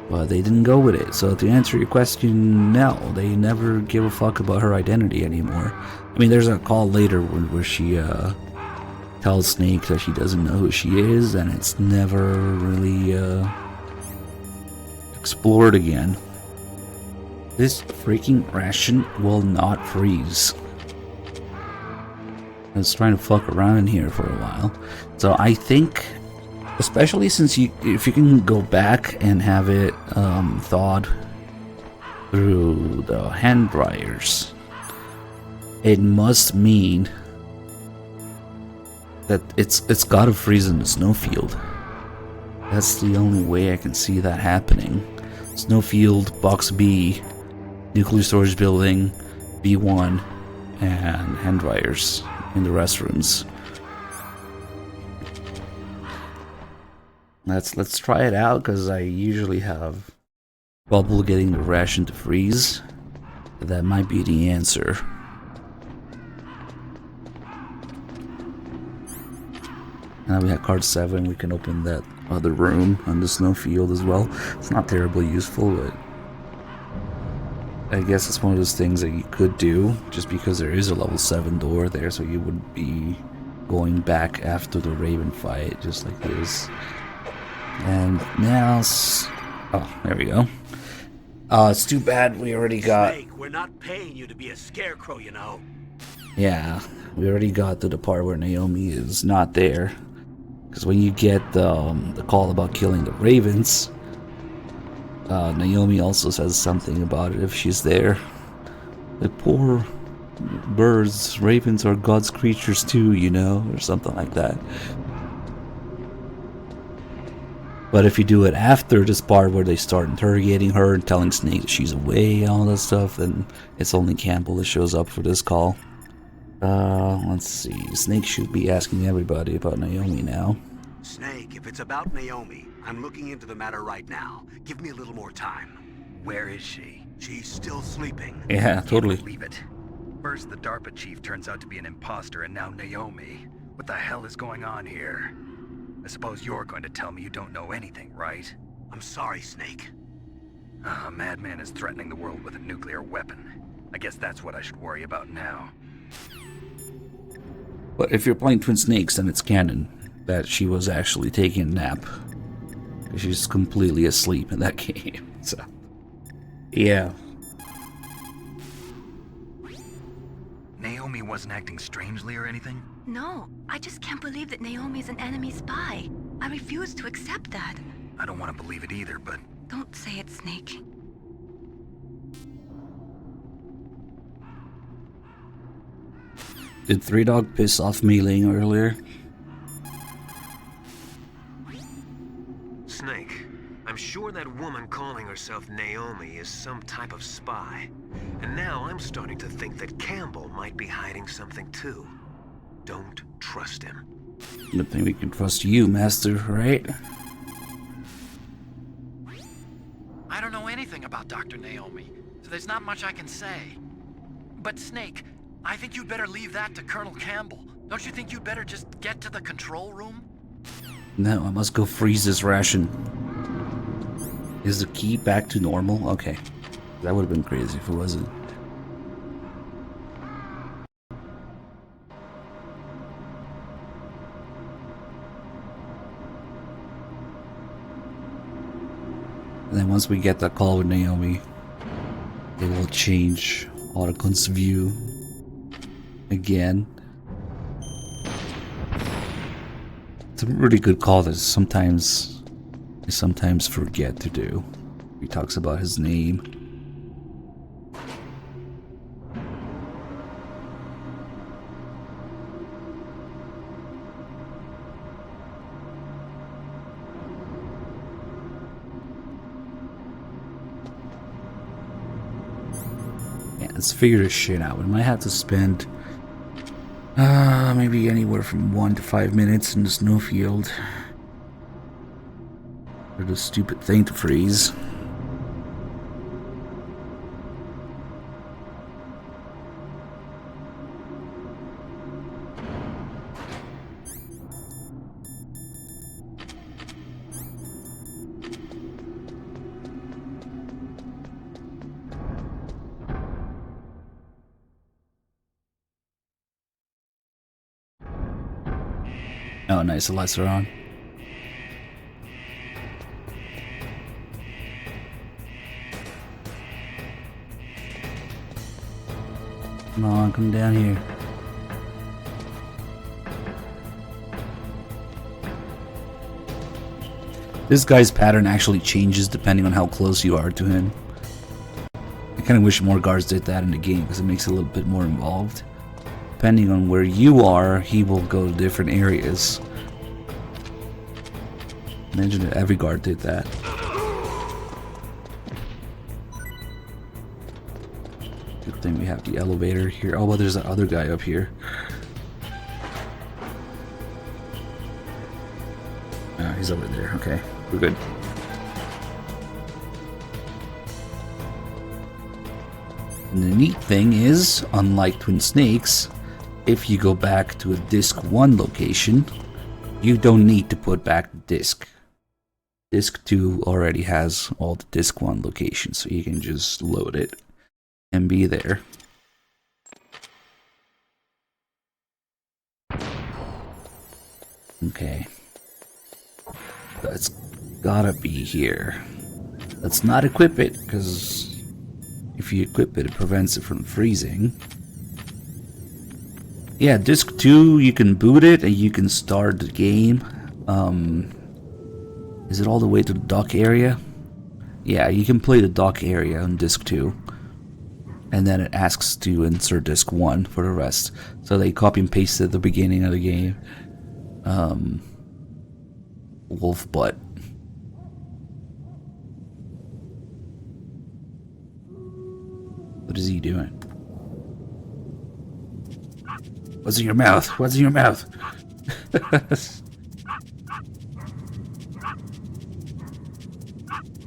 But they didn't go with it. So to answer your question, no, they never give a fuck about her identity anymore. I mean, there's a call later where she tells Snake that she doesn't know who she is, and it's never really explored again. This freaking ration will not freeze. I was trying to fuck around in here for a while. So I think, especially since if you can go back and have it thawed through the hand dryers, it must mean that it's gotta freeze in the snowfield. That's the only way I can see that happening. Snowfield, Box B, Nuclear Storage Building, B1, and hand dryers in the restrooms. Let's try it out, because I usually have trouble getting the ration to freeze. That might be the answer. Now we have card 7, we can open that other room on the snowfield as well. It's not terribly useful, but I guess it's one of those things that you could do, just because there is a level 7 door there, so you would be going back after the Raven fight, just like this. And now, oh, there we go. It's too bad we already got... Snake, we're not paying you to be a scarecrow, you know. Yeah, we already got to the part where Naomi is not there. Because when you get the call about killing the Ravens, Naomi also says something about it if she's there. The poor birds, ravens are God's creatures too, you know, or something like that. But if you do it after this part where they start interrogating her and telling Snake that she's away and all that stuff, then it's only Campbell that shows up for this call. Let's see. Snake should be asking everybody about Naomi now. Snake, if it's about Naomi, I'm looking into the matter right now. Give me a little more time. Where is she? She's still sleeping. Yeah, totally. Can't believe it. First the DARPA chief turns out to be an imposter, and now Naomi. What the hell is going on here? I suppose you're going to tell me you don't know anything, right? I'm sorry, Snake. A madman is threatening the world with a nuclear weapon. I guess that's what I should worry about now. But if you're playing Twin Snakes, then it's canon that she was actually taking a nap. She's completely asleep in that game. So, yeah. Naomi wasn't acting strangely or anything? No, I just can't believe that Naomi's an enemy spy. I refuse to accept that. I don't want to believe it either, but... Don't say it, Snake. Did Three Dog piss off Mei-Ling earlier? Snake, I'm sure that woman calling herself Naomi is some type of spy. And now I'm starting to think that Campbell might be hiding something too. Don't trust him. Good thing we can trust you, Master, right? I don't know anything about Dr. Naomi, so there's not much I can say. But Snake, I think you'd better leave that to Colonel Campbell. Don't you think you'd better just get to the control room? No, I must go freeze this ration. Is the key back to normal? Okay. That would have been crazy if it wasn't. And then once we get that call with Naomi, it will change Otacon's view again. It's a really good call that I sometimes forget to do. He talks about his name. Let's figure this shit out. We might have to spend maybe anywhere from 1 to 5 minutes in the snowfield for the stupid thing to freeze. Oh, nice, the lights are on. Come on, come down here. This guy's pattern actually changes depending on how close you are to him. I kind of wish more guards did that in the game because it makes it a little bit more involved. Depending on where you are, he will go to different areas. Imagine if every guard did that. Good thing we have the elevator here. Oh, well, there's that other guy up here. Oh, he's over there. Okay, we're good. And the neat thing is, unlike Twin Snakes, if you go back to a Disc 1 location, you don't need to put back the disc. Disc 2 already has all the Disc 1 locations, so you can just load it and be there. Okay. That's gotta be here. Let's not equip it, because if you equip it, it prevents it from freezing. Yeah, Disc 2, you can boot it and you can start the game. Is it all the way to the dock area? Yeah, you can play the dock area on Disc 2. And then it asks to insert Disc 1 for the rest. So they copy and paste at the beginning of the game. Wolf butt. What is he doing? What's in your mouth? What's in your mouth?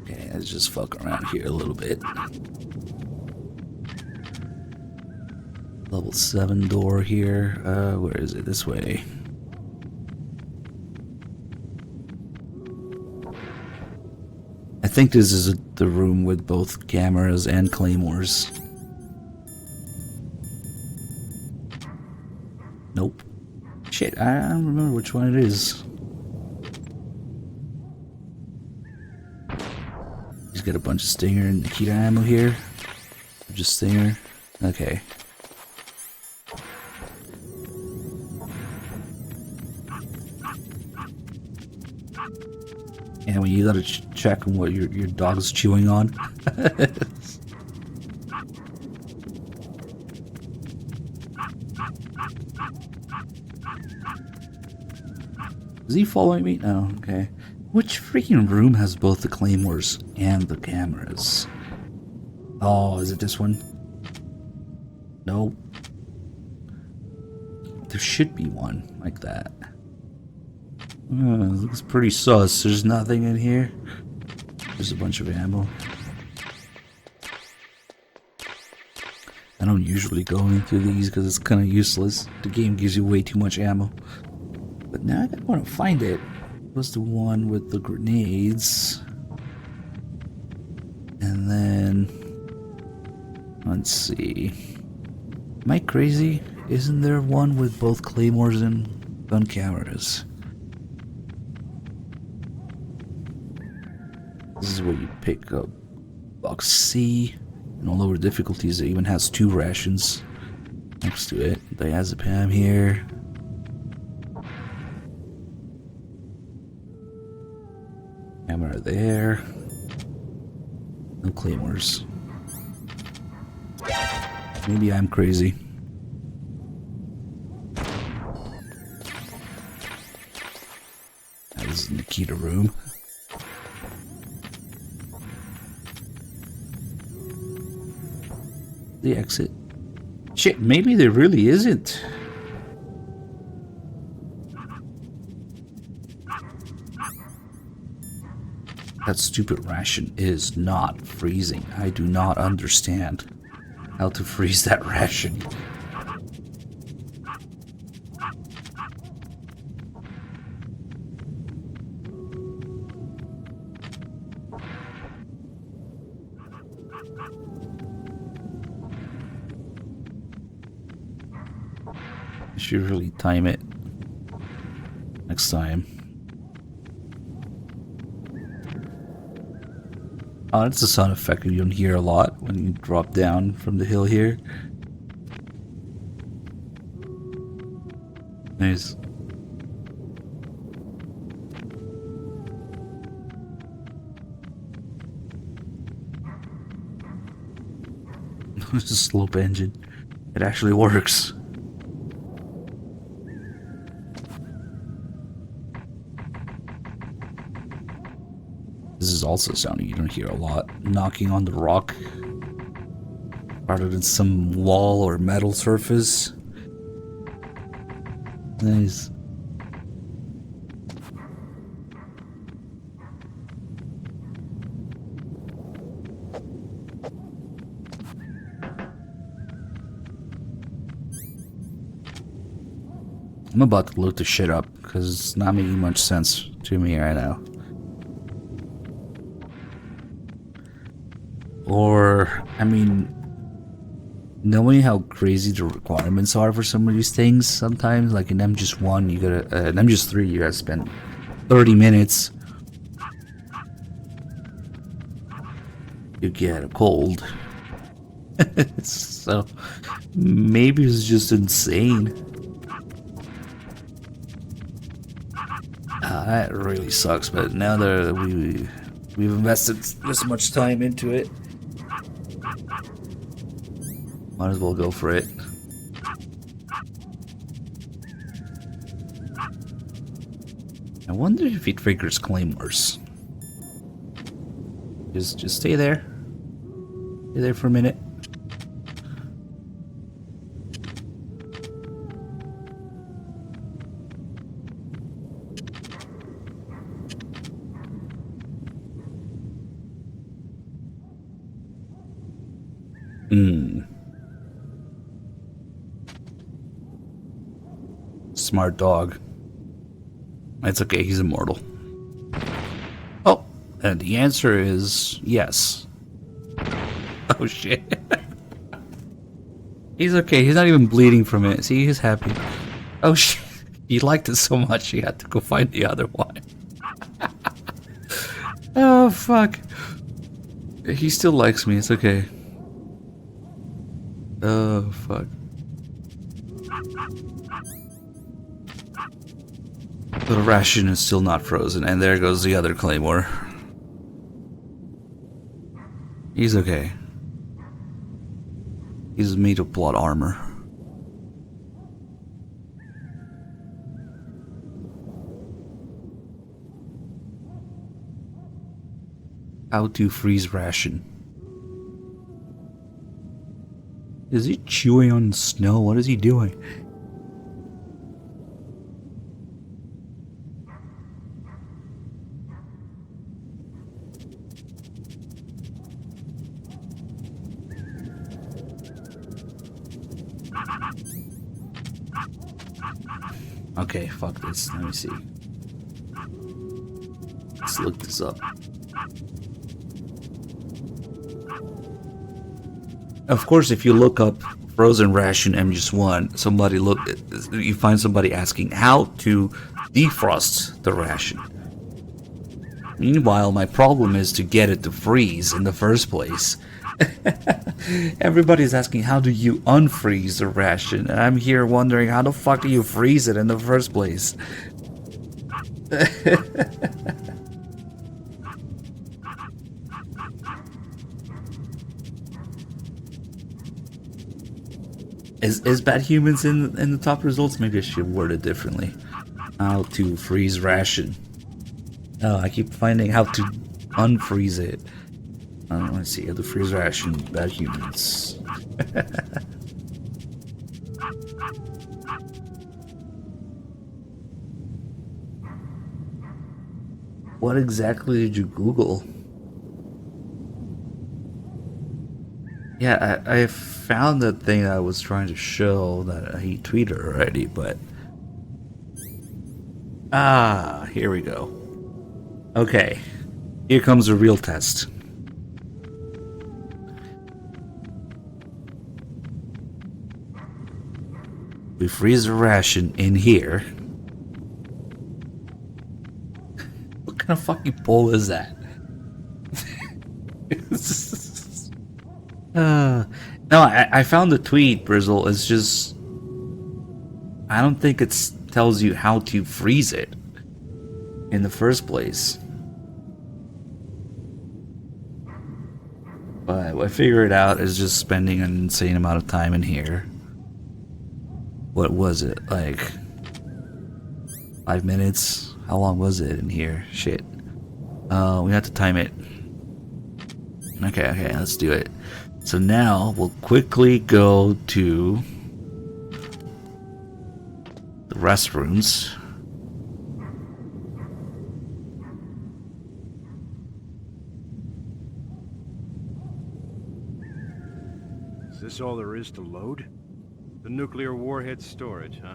Okay, let's just fuck around here a little bit. Level 7 door here. Where is it? This way. I think this is the room with both cameras and claymores. Nope. Shit, I don't remember which one it is. He's got a bunch of Stinger and Nikita ammo here. Just Stinger. Okay. And when you gotta check on what your dog's chewing on. Is he following me? No, okay. Which freaking room has both the claymores and the cameras? Oh, is it this one? Nope. There should be one like that. Looks pretty sus. There's nothing in here. There's a bunch of ammo. I don't usually go into these because it's kind of useless. The game gives you way too much ammo. But now I want to find it. It was the one with the grenades. And then... let's see. Am I crazy? Isn't there one with both claymores and gun cameras? This is where you pick up box C. And on lower difficulties, it even has 2 rations next to it. Diazepam here. Camera there. No claymores. Maybe I'm crazy. This is the Nikita room. The exit. Shit, maybe there really isn't. That stupid ration is not freezing. I do not understand how to freeze that ration. I should really time it next time. Oh, that's a sound effect you don't hear a lot when you drop down from the hill here. Nice. It's a slope engine. It actually works. This is also sounding you don't hear a lot. Knocking on the rock rather than some wall or metal surface. Nice. I'm about to loot the shit up because it's not making much sense to me right now. Or, I mean, knowing how crazy the requirements are for some of these things, sometimes, like in MGS1, you gotta, in MGS3, you gotta spend 30 minutes to get a cold. So, maybe it's just insane. That really sucks, but now that we've invested this much time into it, might as well go for it. I wonder if he triggers claymores. Just stay there. Stay there for a minute. Smart dog. It's okay, he's immortal. Oh, and the answer is yes. Oh shit. He's okay, he's not even bleeding from it. See, he's happy. Oh shit. He liked it so much he had to go find the other one. Oh fuck. He still likes me, it's okay. Oh fuck. The ration is still not frozen, and there goes the other claymore. He's okay. He's made of plot armor. How to freeze ration. Is he chewing on snow? What is he doing? Okay, fuck this. Let me see. Let's look this up. Of course, if you look up frozen ration MGS1, you find somebody asking how to defrost the ration. Meanwhile, my problem is to get it to freeze in the first place. Everybody's asking how do you unfreeze the ration, and I'm here wondering how the fuck do you freeze it in the first place? Is Bad Humans in the top results? Maybe I should word it differently. How to freeze ration. Oh, I keep finding how to unfreeze it. Let's see, how to freeze ration. Bad Humans. What exactly did you Google? Yeah, I found that thing I was trying to show that he tweeted already, but... Ah, here we go. Okay, here comes a real test. We freeze a ration in here. What kind of fucking poll is that? No, I found the tweet, Brizzle. It's just... I don't think it tells you how to freeze it in the first place. But what I figured out is just spending an insane amount of time in here. What was it? Like 5 minutes? How long was it in here? Shit. We have to time it. Okay, let's do it. So now we'll quickly go to the restrooms. Is this all there is to load? The nuclear warhead storage, huh?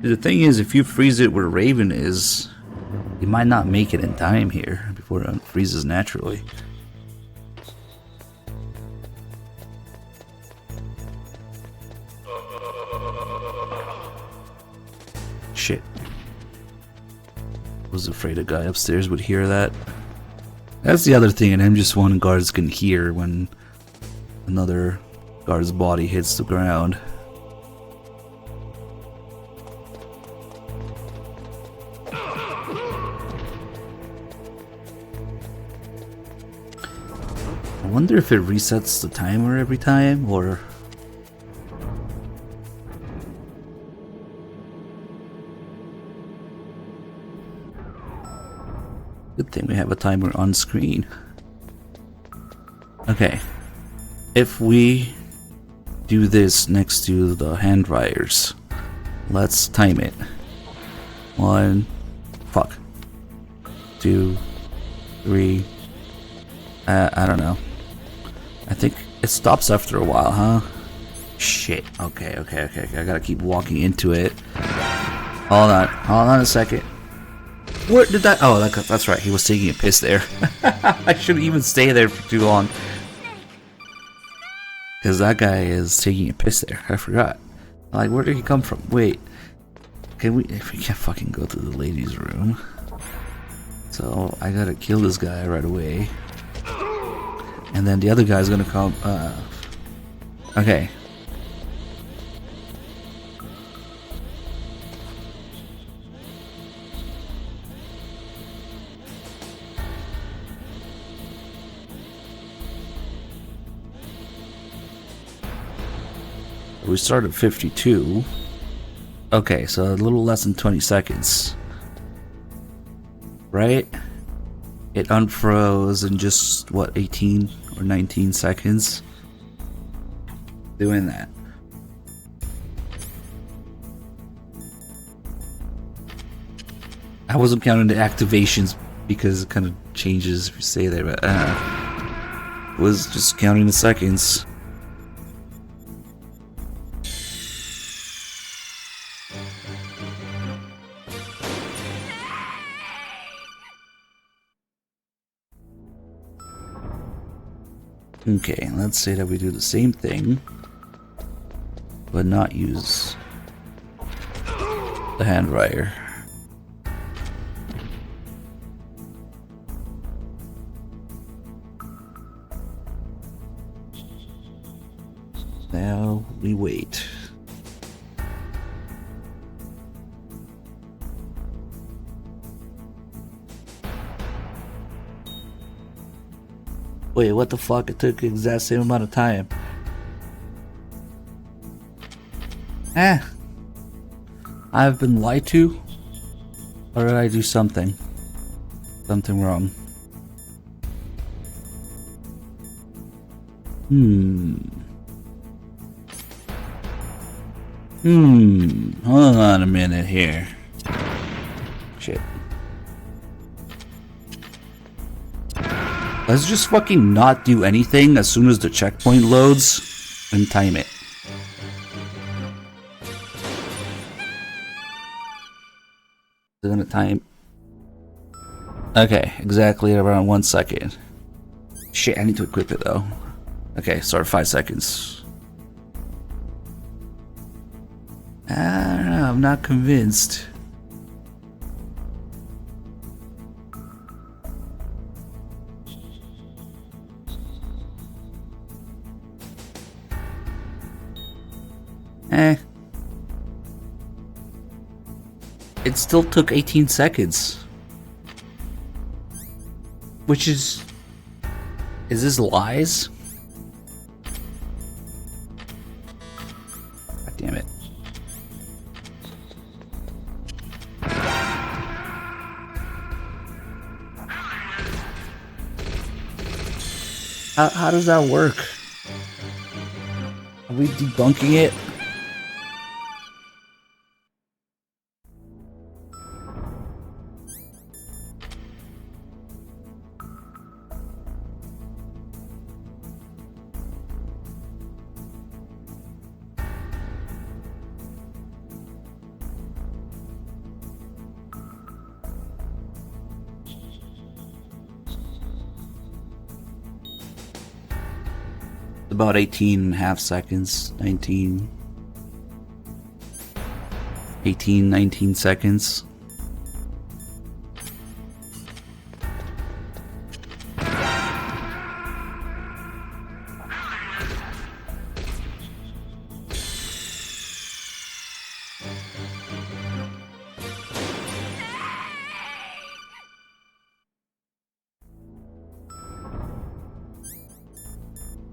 The thing is, if you freeze it where Raven is, you might not make it in time here before it unfreezes naturally. Shit. Was afraid a guy upstairs would hear that. That's the other thing, and MGS1 guards can hear when another guard's body hits the ground. I wonder if it resets the timer every time, or... Good thing we have a timer on screen. Okay. If we do this next to the hand dryers, let's time it. 1, fuck. 2, 3, I don't know. I think it stops after a while, huh? Shit. Okay. I gotta keep walking into it. Hold on a second. Where did that? Oh, that's right. He was taking a piss there. I shouldn't even stay there for too long. Because that guy is taking a piss there. I forgot. Like, where did he come from? Wait. Can we? If we can't fucking go to the ladies' room. So, I gotta kill this guy right away. And then the other guy's gonna come. Okay. We started at 52. Okay, so a little less than 20 seconds. Right? It unfroze in just, what, 18 or 19 seconds? Doing that. I wasn't counting the activations because it kind of changes if you say there, but was just counting the seconds. Okay, let's say that we do the same thing, but not use the hand dryer. Now we wait. Wait, what the fuck? It took the exact same amount of time. I've been lied to? Or did I do something? Something wrong. Hold on a minute here. Shit. Let's just fucking not do anything as soon as the checkpoint loads and time it. Is it gonna time? Okay, exactly around 1 second. Shit, I need to equip it though. Okay, start 5 seconds. I don't know, I'm not convinced. It still took 18 seconds. Which is... Is this lies? God damn it. How does that work? Are we debunking it? About 18.5 seconds, 19, 19 seconds.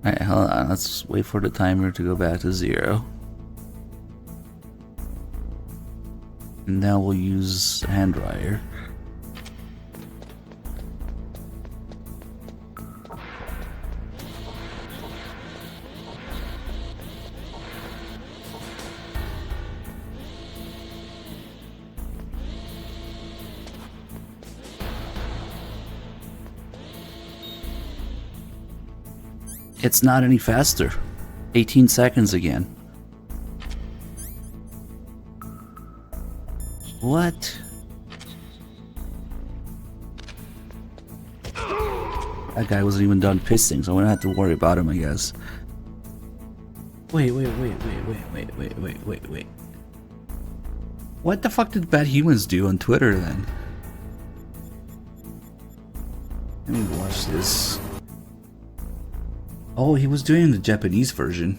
Alright, hold on, let's wait for the timer to go back to 0. And now we'll use hand dryer. It's not any faster. 18 seconds again. What? That guy wasn't even done pissing, so I don't have to worry about him, I guess. Wait. What the fuck did Bad Humans do on Twitter then? Let me watch this. Oh, he was doing the Japanese version.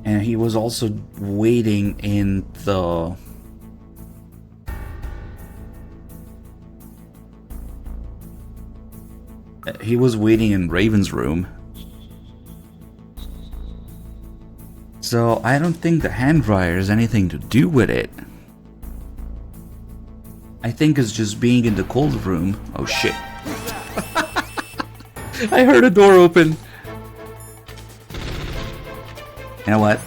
And he was also waiting in the He was waiting in Raven's room. So I don't think the hand dryer has anything to do with it. I think it's just being in the cold room. Oh shit. I heard a door open. You know what?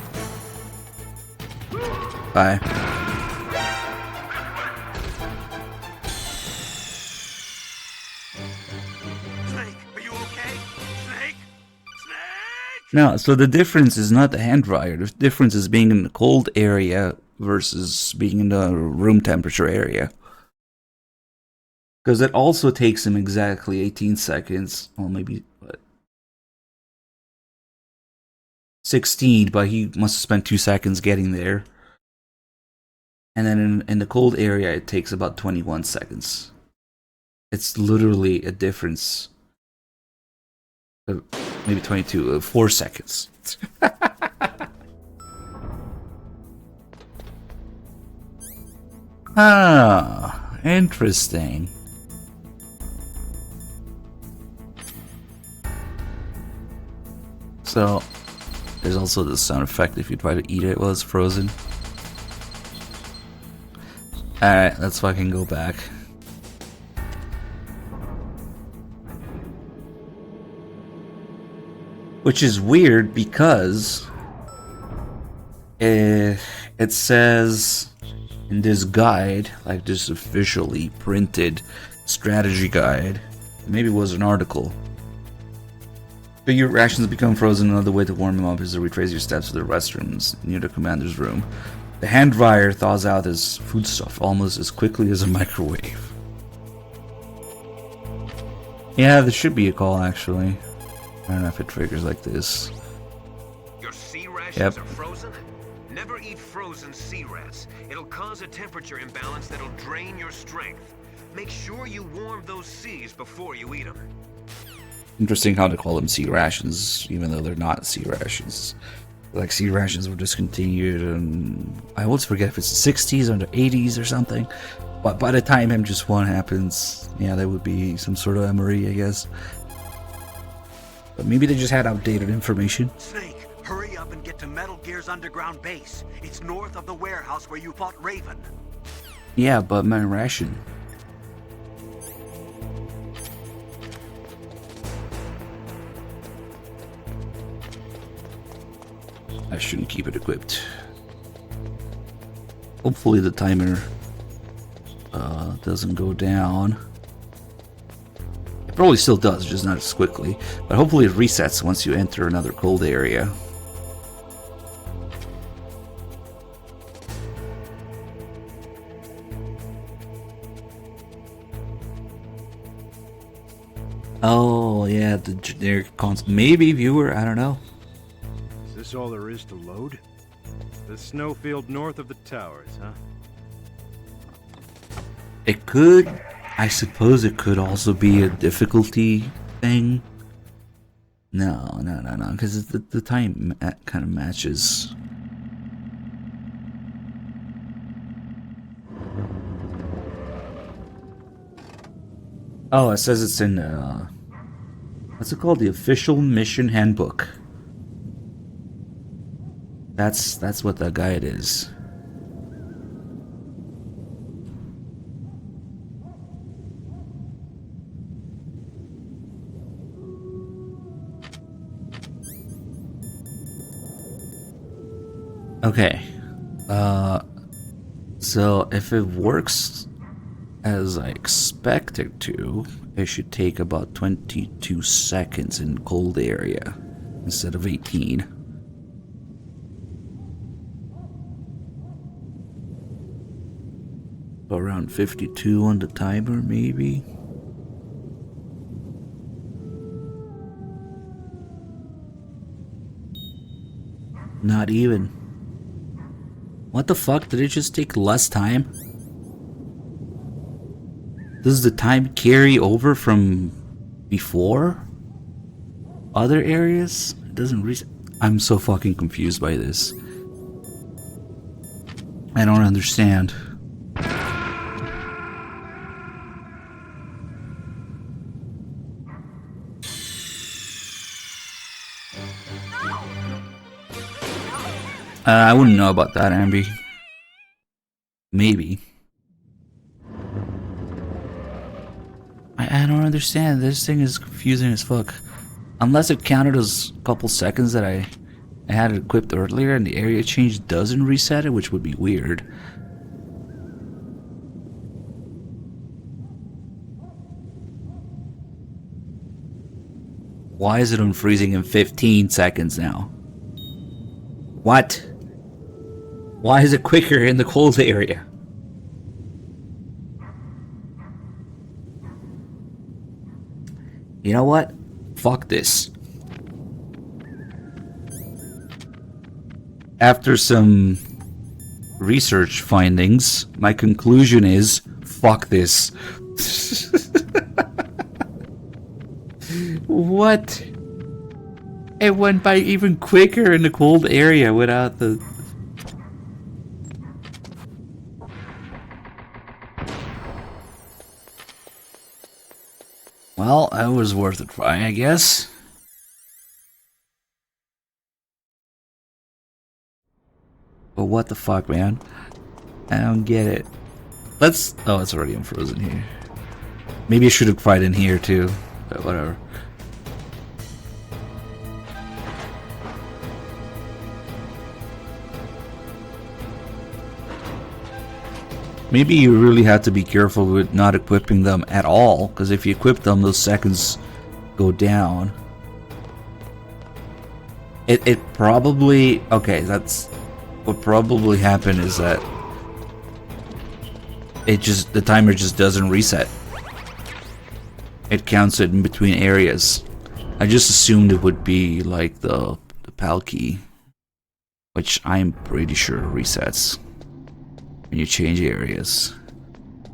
Bye. Snake, are you okay? Snake? No, so the difference is not the hand dryer. The difference is being in the cold area versus being in the room temperature area. Because it also takes him exactly 18 seconds. Well, maybe what? 16, but he must have spent 2 seconds getting there. And then in the cold area, it takes about 21 seconds. It's literally a difference of maybe 22, 4 seconds. Ah, interesting. So, there's also the sound effect if you try to eat it while it's frozen. Alright, let's fucking go back. Which is weird because it says in this guide, like this officially printed strategy guide, maybe it was an article. But your rations become frozen. Another way to warm them up is to retrace your steps to the restrooms near the commander's room. The hand dryer thaws out his foodstuff almost as quickly as a microwave. Yeah, there should be a call actually. I don't know if it triggers like this. Your sea rations are frozen? Never eat frozen sea rats. It'll cause a temperature imbalance that'll drain your strength. Make sure you warm those seas before you eat them. Interesting how they call them sea rations, even though they're not sea rations. Like, sea rations were discontinued, and I always forget if it's the 60s or the 80s or something. But by the time MGS1 happens, yeah, there would be some sort of MRE, I guess. But maybe they just had outdated information. Snake, hurry up and get to Metal Gear's underground base. It's north of the warehouse where you fought Raven. Yeah, but my ration. I shouldn't keep it equipped. Hopefully the timer doesn't go down. It probably still does, just not as quickly. But hopefully it resets once you enter another cold area. Oh, yeah, the generic console. Maybe, viewer, I don't know. Is this all there is to load? The snowfield north of the towers, huh? It could, I suppose it could also be a difficulty thing. No, because the time kind of matches. Oh, it says it's in, what's it called? The official mission handbook. That's what the guide is. Okay. So if it works as I expect it to, it should take about 22 seconds in cold area instead of 18. Around 52 on the timer, maybe? Not even. What the fuck? Did it just take less time? Does the time carry over from before? Other areas? It doesn't I'm so fucking confused by this. I don't understand. I wouldn't know about that, Ambi. Maybe. I don't understand. This thing is confusing as fuck. Unless it counted as a couple seconds that I had it equipped earlier and the area change doesn't reset it, which would be weird. Why is it unfreezing in 15 seconds now? What? Why is it quicker in the cold area? You know what? Fuck this. After some research findings, my conclusion is fuck this. What? It went by even quicker in the cold area without the... Well, that was worth it trying, I guess. But what the fuck, man? I don't get it. Let's... Oh, it's already unfrozen here. Maybe I should have tried in here, too. But whatever. Maybe you really have to be careful with not equipping them at all, because if you equip them, those seconds go down. It probably... Okay, that's... What probably happened is that... The timer just doesn't reset. It counts it in between areas. I just assumed it would be like the PAL key, which I'm pretty sure resets when you change areas.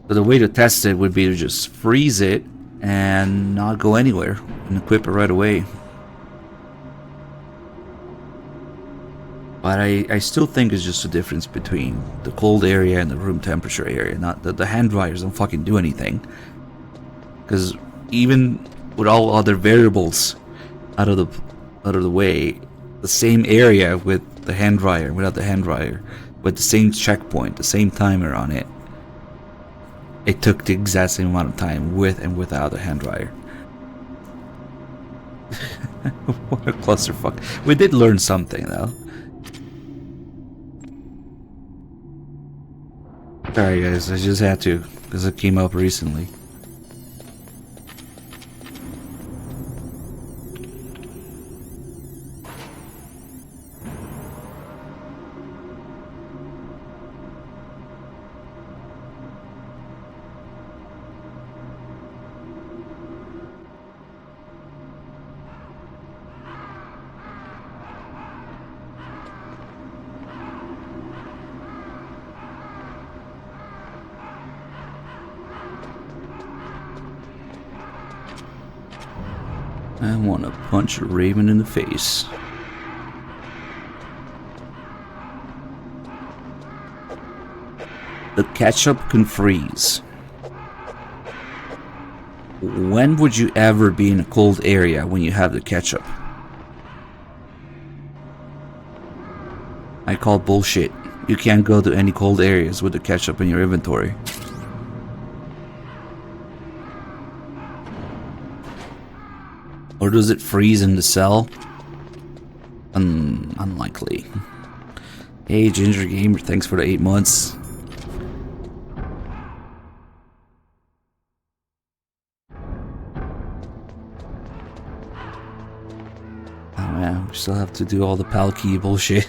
So the way to test it would be to just freeze it and not go anywhere and equip it right away. But I still think it's just a difference between the cold area and the room temperature area. Not that the hand dryers don't fucking do anything. Because even with all other variables out of the way, the same area with the hand dryer, without the hand dryer, with the same checkpoint, the same timer on it, it took the exact same amount of time with and without the hand dryer. What a clusterfuck. We did learn something though. Sorry guys, I just had to, because it came up recently. I want to punch Raven in the face. The ketchup can freeze. When would you ever be in a cold area when you have the ketchup? I call bullshit. You can't go to any cold areas with the ketchup in your inventory. Or does it freeze in the cell? Unlikely. Hey, Ginger Gamer, thanks for the 8 months. Oh man, we still have to do all the PAL key bullshit.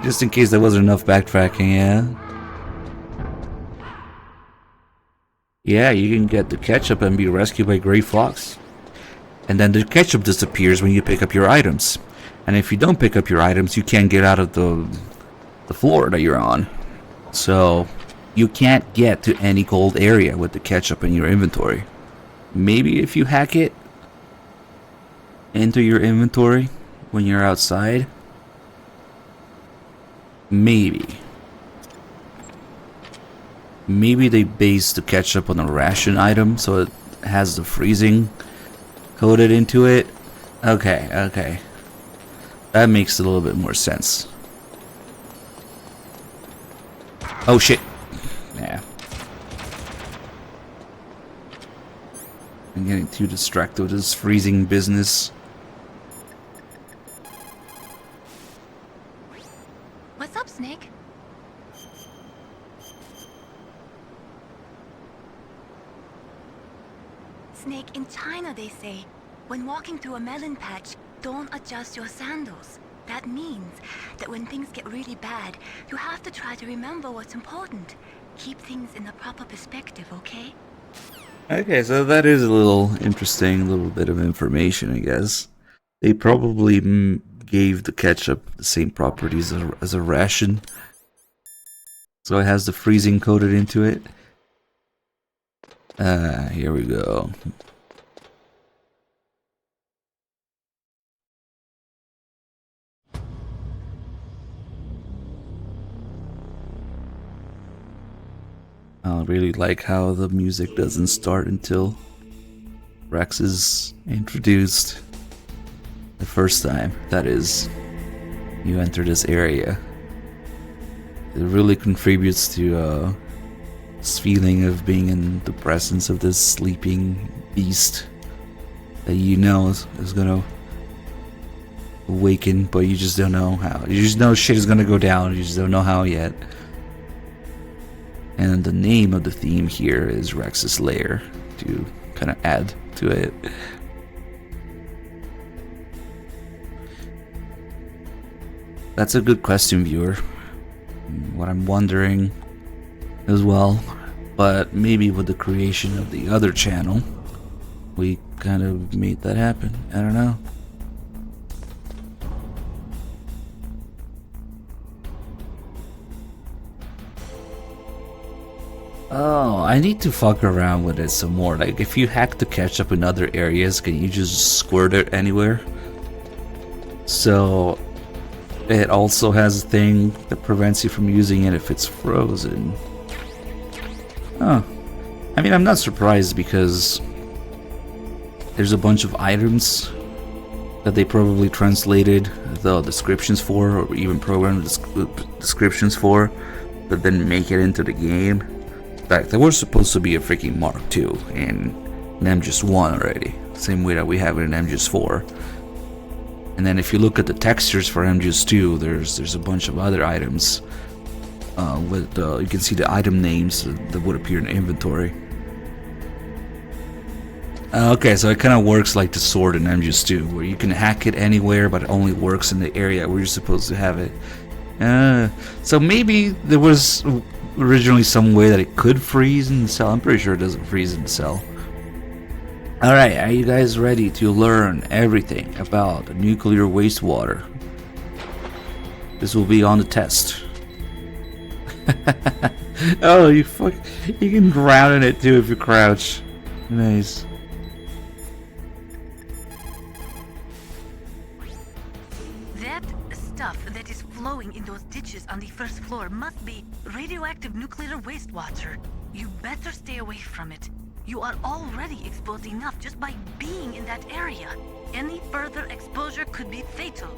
Just in case there wasn't enough backtracking, yeah? Yeah, you can get the ketchup and be rescued by Grey Fox. And then the ketchup disappears when you pick up your items. And if you don't pick up your items, you can't get out of the floor that you're on. So, you can't get to any cold area with the ketchup in your inventory. Maybe if you hack it into your inventory when you're outside. Maybe. Maybe they base the ketchup on a ration item, so it has the freezing coded into it. Okay. That makes a little bit more sense. Oh shit. Yeah. I'm getting too distracted with this freezing business. What's up, Snake? Snake, in China they say, when walking through a melon patch, don't adjust your sandals. That means that when things get really bad, you have to try to remember what's important. Keep things in the proper perspective, okay? Okay, so that is a little interesting, little bit of information, I guess. They probably gave the ketchup the same properties as a ration. So it has the freezing coated into it. Here we go. I really like how the music doesn't start until Rex is introduced the first time. That is, you enter this area. It really contributes to this feeling of being in the presence of this sleeping beast that you know is gonna awaken, but you just don't know how. You just know shit is gonna go down, you just don't know how yet. And the name of the theme here is Rex's Lair, to kind of add to it. That's a good question, viewer. What I'm wondering as well, but maybe with the creation of the other channel, we kind of made that happen. I don't know. Oh, I need to fuck around with it some more. Like, if you hack the ketchup in other areas, can you just squirt it anywhere? So, it also has a thing that prevents you from using it if it's frozen. Huh. I mean, I'm not surprised because there's a bunch of items that they probably translated the descriptions for, or even programmed descriptions for, but didn't make it into the game. In fact, there was supposed to be a freaking Mark II in MGS 1 already, same way that we have it in MGS 4. And then if you look at the textures for MGS 2, there's a bunch of other items with you can see the item names that would appear in the inventory. Okay, so it kind of works like the sword in MGS 2, where you can hack it anywhere, but it only works in the area where you're supposed to have it. So maybe there was originally some way that it could freeze in the cell. I'm pretty sure it doesn't freeze in the cell. Alright, are you guys ready to learn everything about nuclear wastewater? This will be on the test. Oh, you can drown in it too if you crouch. Nice. That stuff that is flowing in those ditches on the first floor must be radioactive nuclear wastewater. You better stay away from it. You are already exposed enough just by being in that area. Any further exposure could be fatal.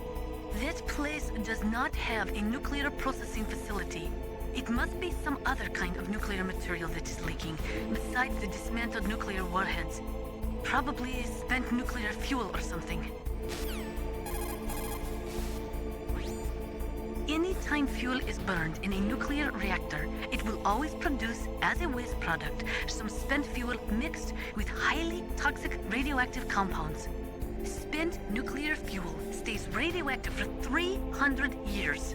That place does not have a nuclear processing facility. It must be some other kind of nuclear material that is leaking, besides the dismantled nuclear warheads. Probably spent nuclear fuel or something. Anytime fuel is burned in a nuclear reactor, it will always produce, as a waste product, some spent fuel mixed with highly toxic radioactive compounds. Spent nuclear fuel stays radioactive for 300 years.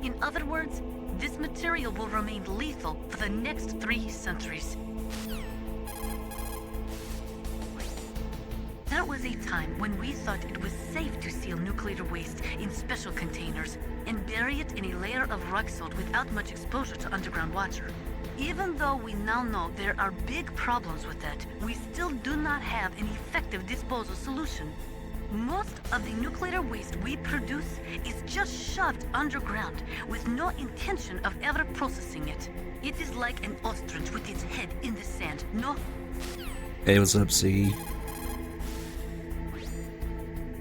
In other words, this material will remain lethal for the next 3 centuries. There was a time when we thought it was safe to seal nuclear waste in special containers and bury it in a layer of rock salt without much exposure to underground water. Even though we now know there are big problems with that, we still do not have an effective disposal solution. Most of the nuclear waste we produce is just shoved underground with no intention of ever processing it. It is like an ostrich with its head in the sand. No. Hey, what's up, C?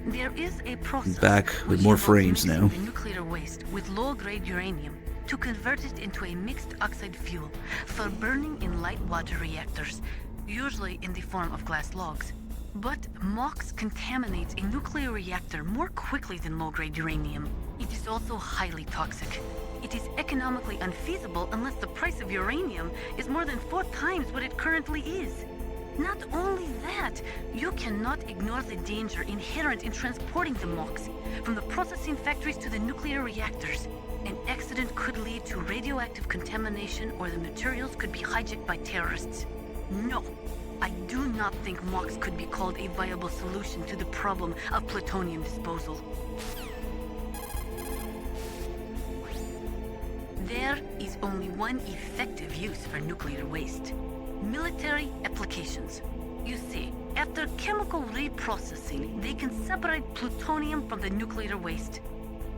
There is a process Back with which more involves frames mixing now. the nuclear waste with low-grade uranium to convert it into a mixed oxide fuel for burning in light water reactors, usually in the form of glass logs. But MOX contaminates a nuclear reactor more quickly than low-grade uranium. It is also highly toxic. It is economically unfeasible unless the price of uranium is more than 4 times what it currently is. Not only that, you cannot ignore the danger inherent in transporting the MOX from the processing factories to the nuclear reactors. An accident could lead to radioactive contamination, or the materials could be hijacked by terrorists. No, I do not think MOX could be called a viable solution to the problem of plutonium disposal. There is only one effective use for nuclear waste: military applications. You see, after chemical reprocessing, they can separate plutonium from the nuclear waste.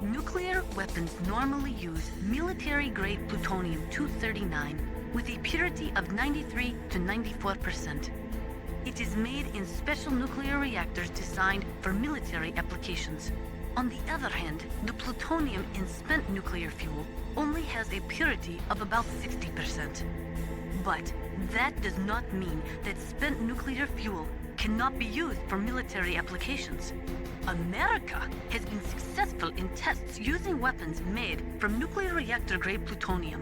Nuclear weapons normally use military-grade plutonium-239 with a purity of 93 to 94%. It is made in special nuclear reactors designed for military applications. On the other hand, the plutonium in spent nuclear fuel only has a purity of about 60%. But that does not mean that spent nuclear fuel cannot be used for military applications. America has been successful in tests using weapons made from nuclear reactor-grade plutonium.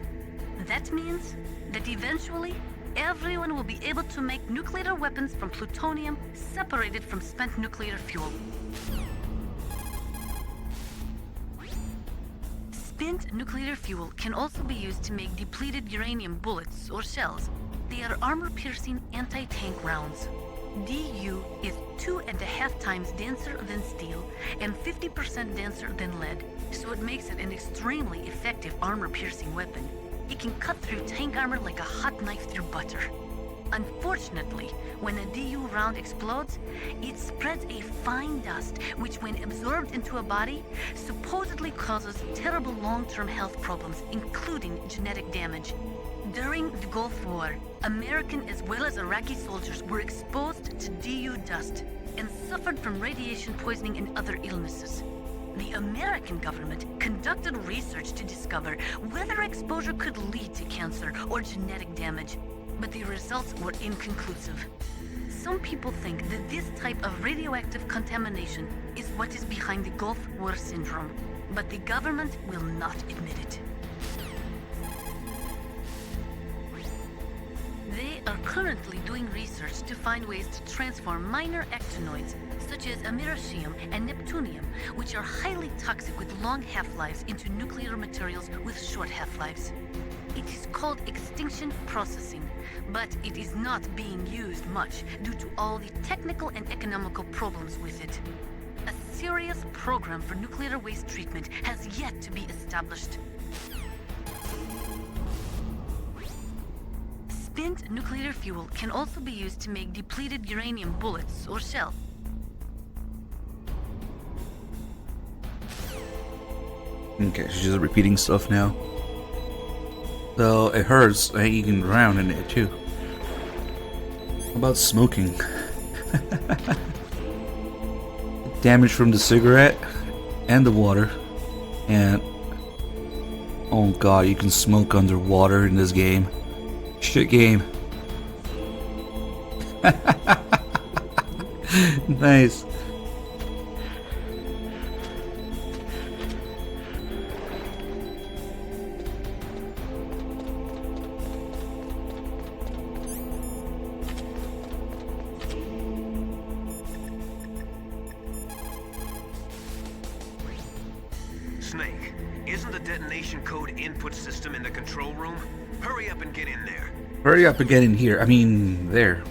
That means that eventually, everyone will be able to make nuclear weapons from plutonium separated from spent nuclear fuel. Spent nuclear fuel can also be used to make depleted uranium bullets or shells. They are armor-piercing anti-tank rounds. DU is 2.5 times denser than steel and 50% denser than lead, so it makes it an extremely effective armor-piercing weapon. It can cut through tank armor like a hot knife through butter. Unfortunately, when a DU round explodes, it spreads a fine dust which, when absorbed into a body, supposedly causes terrible long-term health problems, including genetic damage. During the Gulf War, American as well as Iraqi soldiers were exposed to DU dust and suffered from radiation poisoning and other illnesses. The American government conducted research to discover whether exposure could lead to cancer or genetic damage, but the results were inconclusive. Some people think that this type of radioactive contamination is what is behind the Gulf War syndrome, but the government will not admit it. They are currently doing research to find ways to transform minor actinoids, such as americium and neptunium, which are highly toxic with long half-lives, into nuclear materials with short half-lives. It is called extinction processing, but it is not being used much due to all the technical and economical problems with it. A serious program for nuclear waste treatment has yet to be established. Spent nuclear fuel can also be used to make depleted uranium bullets or shells. Okay, she's just repeating stuff now. So it hurts, and you can drown in it too. How about smoking? Damage from the cigarette and the water. And oh god, you can smoke underwater in this game. Shit game. Nice. Snake, isn't the detonation code input system in the control room? Hurry up and get in there. Hurry up and get in here. I mean, there.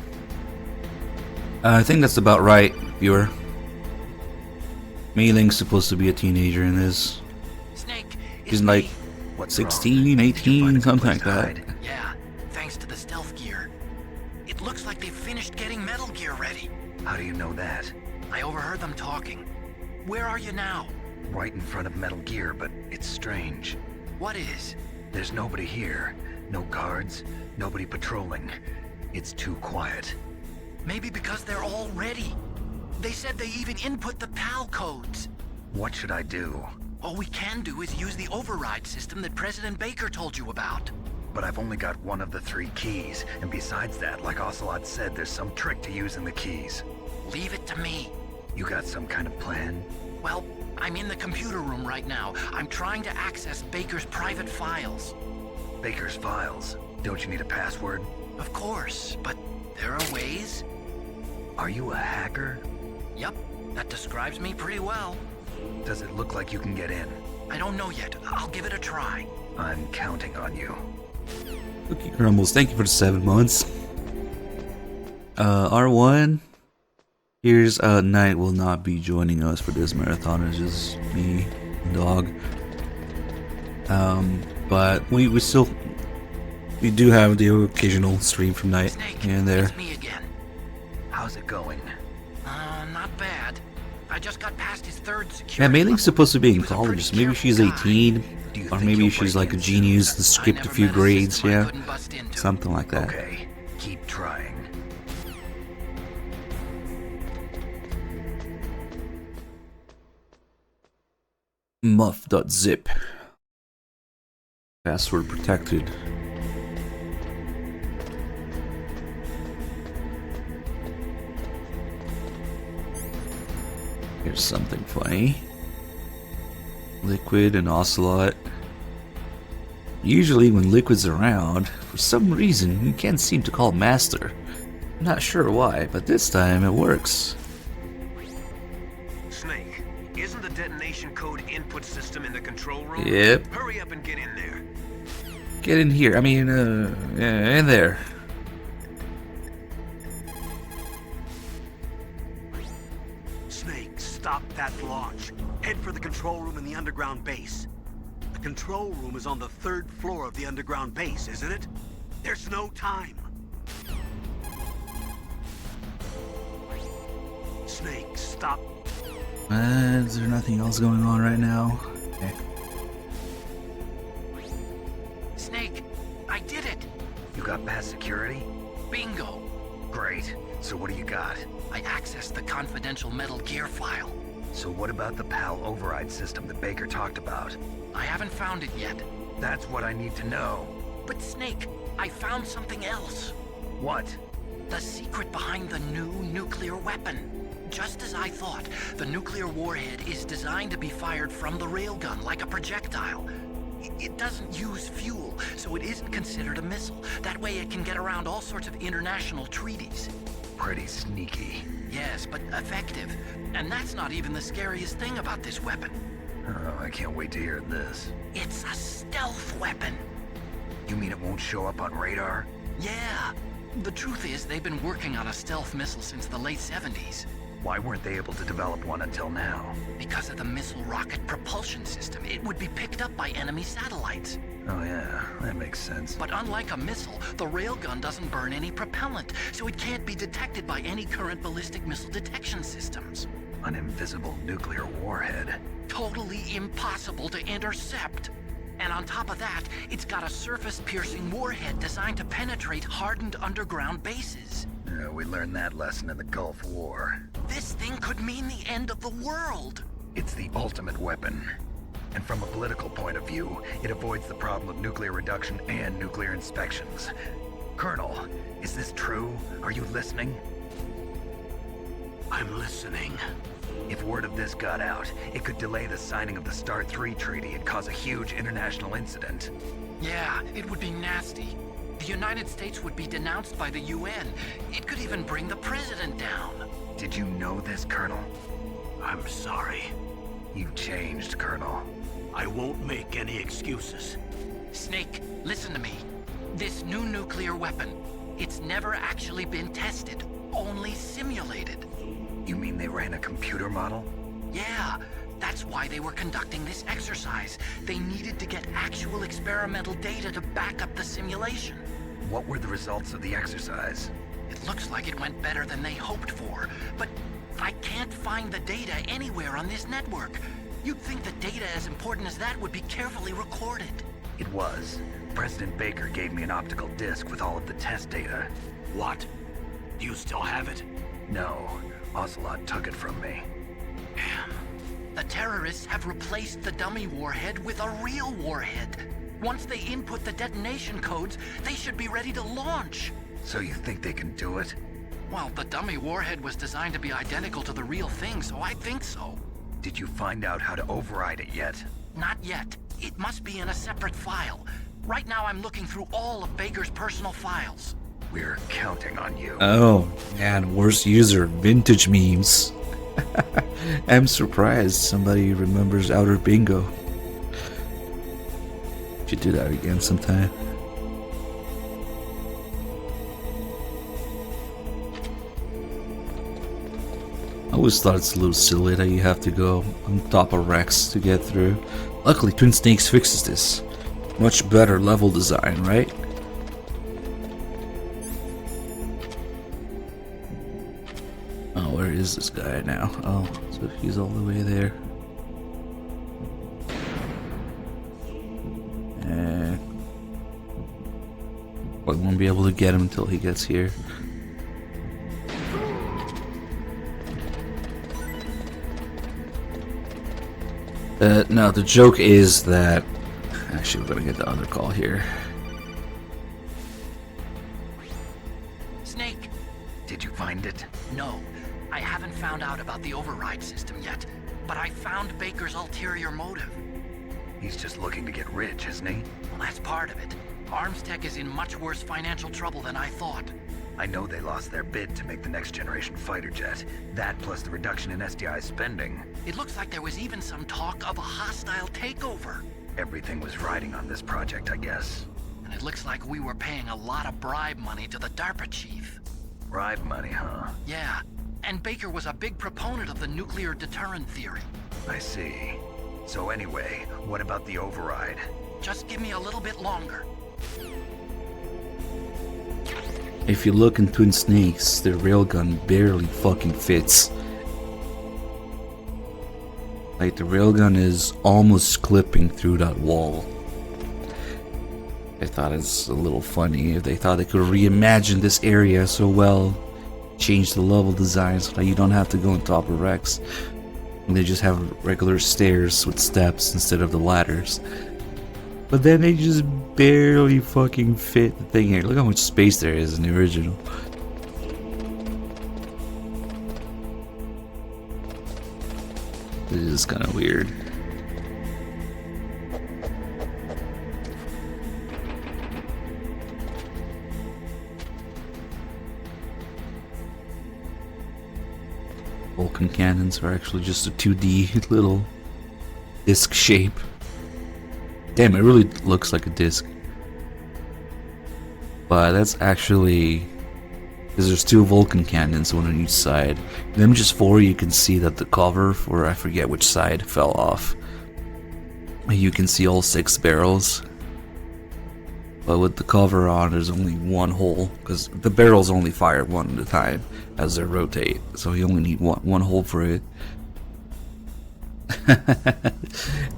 I think that's about right, viewer. Mei Ling's supposed to be a teenager in this. Snake, He's like, what, 16, 18, something like that. Yeah, thanks to the stealth gear. It looks like they've finished getting Metal Gear ready. How do you know that? I overheard them talking. Where are you now? Right in front of Metal Gear, but it's strange. What is? There's nobody here. No guards, nobody patrolling. It's too quiet. Maybe because they're all ready. They said they even input the PAL codes. What should I do? All we can do is use the override system that President Baker told you about. But I've only got one of the 3 keys, and besides that, like Ocelot said, there's some trick to using the keys. Leave it to me. You got some kind of plan? Well, I'm in the computer room right now. I'm trying to access Baker's private files. Baker's files? Don't you need a password? Of course, but there are ways. Are you a hacker? Yep, that describes me pretty well. Does it look like you can get in? I don't know yet. I'll give it a try. I'm counting on you. Cookie Crumbles, thank you for the 7 months. R1. Here's Knight will not be joining us for this marathon. It's just me and Dog. But we do have the occasional stream from Knight here and there. It's me again. How's it going? Not bad. I just got past his 3rd security. Yeah, Mei Ling's supposed to be in college. Maybe she's 18, or maybe she's like a genius that skipped a few grades. Yeah, something like that. Okay, keep trying. Muff.zip. Password protected. Here's something funny. Liquid and Ocelot. Usually when Liquid's around, for some reason you can't seem to call Master. I'm not sure why, but this time it works. Snake, isn't the detonation code input system in the control room? Yep. Hurry up and get in there. Get in here. I mean, in there. Snake, stop that launch. Head for the control room in the underground base. The control room is on the 3rd floor of the underground base, isn't it? There's no time. Snake, stop. Is there nothing else going on right now? Okay. Snake, I did it! You got past security? Bingo! Great. So what do you got? I accessed the confidential Metal Gear file. So what about the PAL override system that Baker talked about? I haven't found it yet. That's what I need to know. But Snake, I found something else. What? The secret behind the new nuclear weapon. Just as I thought, the nuclear warhead is designed to be fired from the railgun like a projectile. It doesn't use fuel, so it isn't considered a missile. That way it can get around all sorts of international treaties. Pretty sneaky. Yes, but effective. And that's not even the scariest thing about this weapon. Oh, I can't wait to hear this. It's a stealth weapon. You mean it won't show up on radar? Yeah. The truth is, they've been working on a stealth missile since the late 70s. Why weren't they able to develop one until now? Because of the missile rocket propulsion system. It would be picked up by enemy satellites. Oh yeah, that makes sense. But unlike a missile, the railgun doesn't burn any propellant, so it can't be detected by any current ballistic missile detection systems. An invisible nuclear warhead. Totally impossible to intercept. And on top of that, it's got a surface-piercing warhead designed to penetrate hardened underground bases. Yeah, we learned that lesson in the Gulf War. This thing could mean the end of the world. It's the ultimate weapon. And from a political point of view, it avoids the problem of nuclear reduction and nuclear inspections. Colonel, is this true? Are you listening? I'm listening. If word of this got out, it could delay the signing of the START 3 treaty and cause a huge international incident. Yeah, it would be nasty. The United States would be denounced by the UN. It could even bring the president down. Did you know this, Colonel? I'm sorry. You changed, Colonel. I won't make any excuses. Snake, listen to me. This new nuclear weapon, it's never actually been tested, only simulated. You mean they ran a computer model? Yeah, that's why they were conducting this exercise. They needed to get actual experimental data to back up the simulation. What were the results of the exercise? It looks like it went better than they hoped for, but I can't find the data anywhere on this network. You'd think the data as important as that would be carefully recorded. It was. President Baker gave me an optical disc with all of the test data. What? Do you still have it? No. Ocelot took it from me. Damn. The terrorists have replaced the dummy warhead with a real warhead. Once they input the detonation codes, they should be ready to launch. So you think they can do it? Well, the dummy warhead was designed to be identical to the real thing, so I think so. Did you find out how to override it yet? Not yet. It must be in a separate file. Right now I'm looking through all of Baker's personal files. We're counting on you. Oh, man, worst user, vintage memes. I'm surprised somebody remembers Outer Bingo. Should do that again sometime. I always thought it's a little silly that you have to go on top of Rex to get through. Luckily, Twin Snakes fixes this. Much better level design, right? Oh, where is this guy now? Oh, so he's all the way there. I won't be able to get him until he gets here. No, the joke is that... Actually, we're gonna get the other call here. Snake! Did you find it? No. I haven't found out about the override system yet, but I found Baker's ulterior motive. He's just looking to get rich, isn't he? Well, that's part of it. Armstech is in much worse financial trouble than I thought. I know they lost their bid to make the next generation fighter jet. That plus the reduction in SDI spending. It looks like there was even some talk of a hostile takeover. Everything was riding on this project, I guess. And it looks like we were paying a lot of bribe money to the DARPA chief. Bribe money, huh? Yeah. And Baker was a big proponent of the nuclear deterrent theory. I see. So anyway, what about the override? Just give me a little bit longer. If you look in Twin Snakes, the railgun barely fucking fits. Like, the railgun is almost clipping through that wall. I thought it's a little funny if they thought they could reimagine this area so well. Change the level design so that you don't have to go on top of Rex. And they just have regular stairs with steps instead of the ladders. But then they just barely fucking fit the thing here. Look how much space there is in the original. This is kind of weird. Vulcan cannons are actually just a 2D little disc shape. Damn, it really looks like a disc. But that's actually... because there's 2 Vulcan cannons, one on each side. In MGS4 you can see that the cover for I forget which side fell off. You can see all 6 barrels. But with the cover on, there's only one hole, because the barrels only fire one at a time as they rotate. So you only need one hole for it.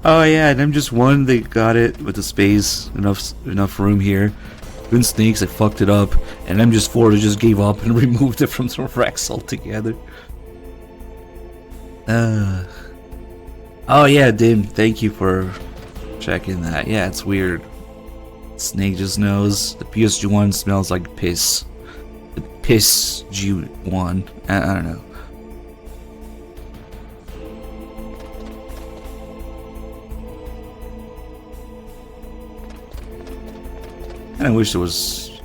Oh yeah, and MGS1 they got it with the space, enough room here. Twin Snakes, they fucked it up, and MGS4 they just gave up and removed it from the Rex altogether. Oh yeah, Dim, thank you for checking that. Yeah, it's weird. Snake just knows the PSG1 smells like piss. The piss G1. I don't know. And I wish there was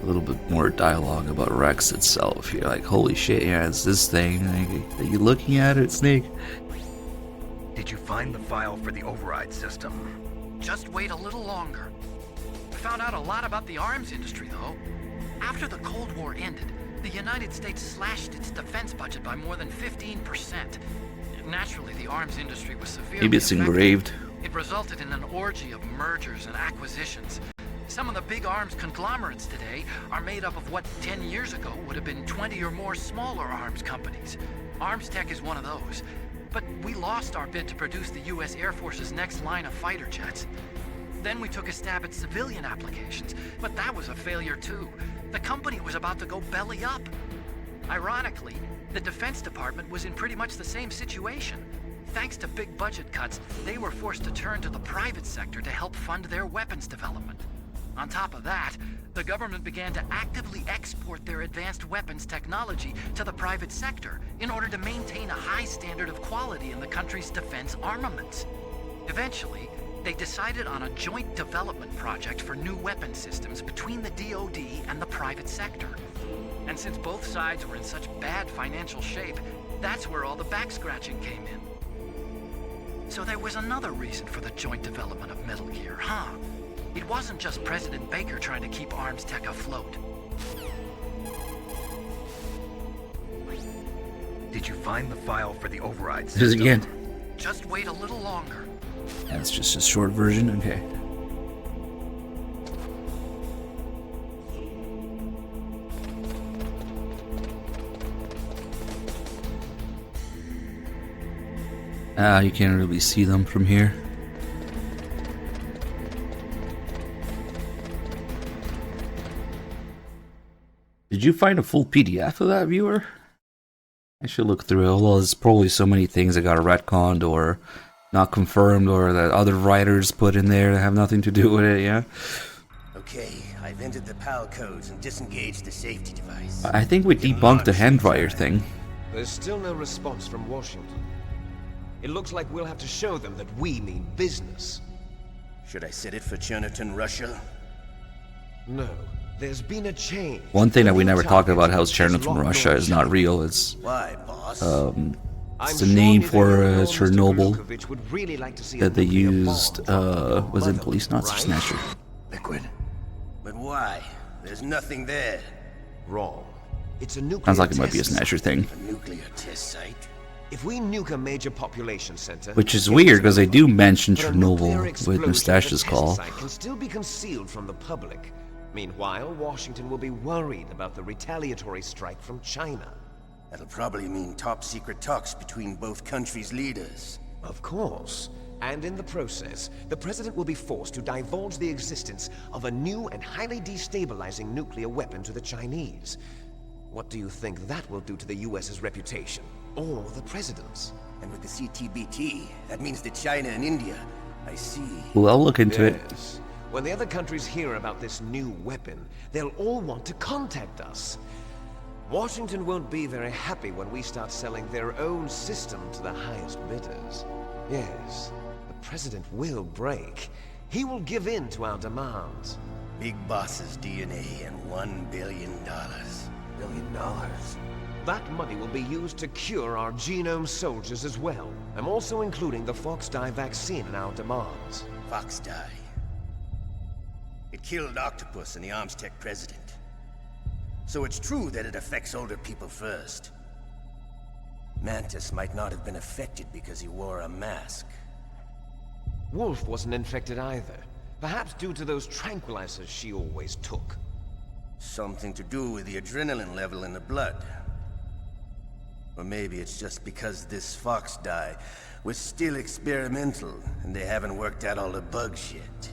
a little bit more dialogue about Rex itself. You're like, holy shit, yeah, it's this thing. Like, are you looking at it, Snake? Did you find the file for the override system? Just wait a little longer. I found out a lot about the arms industry, though. After the Cold War ended, the United States slashed its defense budget by more than 15%. Naturally, the arms industry was severely Maybe it's affected. engraved. It resulted in an orgy of mergers and acquisitions. Some of the big arms conglomerates today are made up of what 10 years ago would have been 20 or more smaller arms companies. Armstech is one of those. But we lost our bid to produce the U.S. Air Force's next line of fighter jets. Then we took a stab at civilian applications, but that was a failure too. The company was about to go belly up. Ironically, the Defense Department was in pretty much the same situation. Thanks to big budget cuts, they were forced to turn to the private sector to help fund their weapons development. On top of that, the government began to actively export their advanced weapons technology to the private sector in order to maintain a high standard of quality in the country's defense armaments. Eventually, they decided on a joint development project for new weapon systems between the DoD and the private sector. And since both sides were in such bad financial shape, that's where all the back-scratching came in. So there was another reason for the joint development of Metal Gear, huh? It wasn't just President Baker trying to keep arms tech afloat. Did you find the file for the override This system? again. Just wait a little longer. That's just a short version. Okay. You can't really see them from here. Did you find a full PDF of that, viewer? I should look through it. Although there's probably so many things that got retconned or not confirmed, or that other writers put in there that have nothing to do with it. Yeah. Okay, I've entered the PAL codes and disengaged the safety device. I think we debunked the handwriter thing. There's still no response from Washington. It looks like we'll have to show them that we mean business. Should I set it for Cherniton, Russia? No. There's been a change. One thing that we never talked about, how Cherniton, Russia is not real. It's it's the name for Chernobyl that they used. Was it Police Knots or Snatcher? Liquid. But why? There's nothing there. Wrong. It's a nuclear Sounds like it might be a Snatcher thing. A nuclear test site. If we nuke a major population center, Which is weird because they do mention Chernobyl with Mustache's call. site can still be concealed from the public. Meanwhile, Washington will be worried about the retaliatory strike from China. That'll probably mean top-secret talks between both countries' leaders. Of course. And in the process, the president will be forced to divulge the existence of a new and highly destabilizing nuclear weapon to the Chinese. What do you think that will do to the US's reputation? Or the president's? And with the CTBT, that means that China and India. I see. Well, I'll look into it. When the other countries hear about this new weapon, they'll all want to contact us. Washington won't be very happy when we start selling their own system to the highest bidders. Yes, the president will break. He will give in to our demands. Big Boss's DNA and $1 billion. $1 billion? That money will be used to cure our genome soldiers as well. I'm also including the Fox-Die vaccine in our demands. Fox-Die? It killed Octopus and the Armstech president. So it's true that it affects older people first. Mantis might not have been affected because he wore a mask. Wolf wasn't infected either. Perhaps due to those tranquilizers she always took. Something to do with the adrenaline level in the blood. Or maybe it's just because this Fox-Die was still experimental and they haven't worked out all the bugs yet.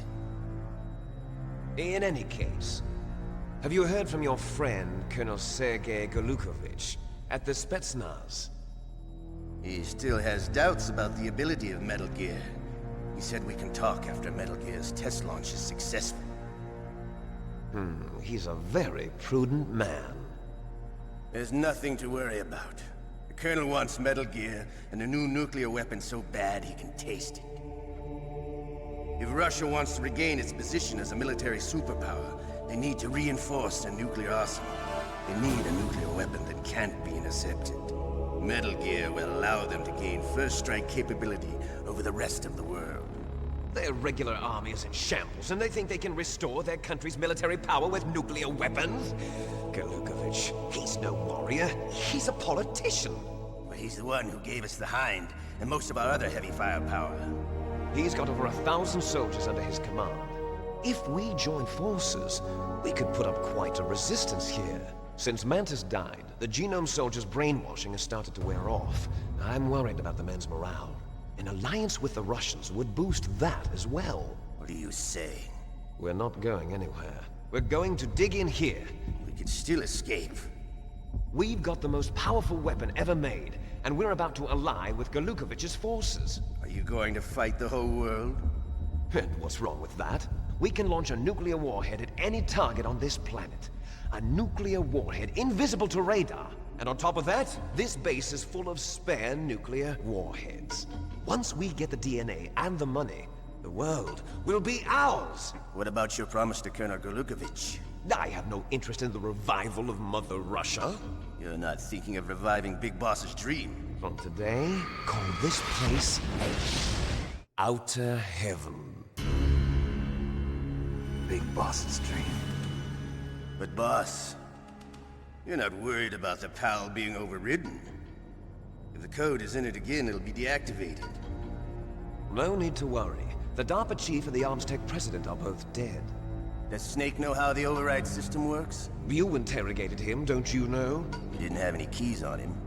In any case, have you heard from your friend, Colonel Sergei Golukovich, at the Spetsnaz? He still has doubts about the ability of Metal Gear. He said we can talk after Metal Gear's test launch is successful. He's a very prudent man. There's nothing to worry about. The Colonel wants Metal Gear and a new nuclear weapon so bad he can taste it. If Russia wants to regain its position as a military superpower, they need to reinforce their nuclear arsenal. They need a nuclear weapon that can't be intercepted. Metal Gear will allow them to gain first strike capability over the rest of the world. Their regular army is in shambles, and they think they can restore their country's military power with nuclear weapons? Golukovich, he's no warrior. He's a politician. But he's the one who gave us the Hind and most of our other heavy firepower. He's got over 1,000 soldiers under his command. If we join forces, we could put up quite a resistance here. Since Mantis died, the genome soldiers' brainwashing has started to wear off. I'm worried about the men's morale. An alliance with the Russians would boost that as well. What are you saying? We're not going anywhere. We're going to dig in here. We could still escape. We've got the most powerful weapon ever made, and we're about to ally with Galukovich's forces. Are you going to fight the whole world? And what's wrong with that? We can launch a nuclear warhead at any target on this planet. A nuclear warhead invisible to radar. And on top of that, this base is full of spare nuclear warheads. Once we get the DNA and the money, the world will be ours! What about your promise to Colonel Galukovich? I have no interest in the revival of Mother Russia. You're not thinking of reviving Big Boss's dream. From today, call this place Outer Heaven. Big Boss's dream. But boss, you're not worried about the PAL being overridden. If the code is in it again, it'll be deactivated. No need to worry. The DARPA chief and the Armstech president are both dead. Does Snake know how the override system works? You interrogated him, don't you know? He didn't have any keys on him.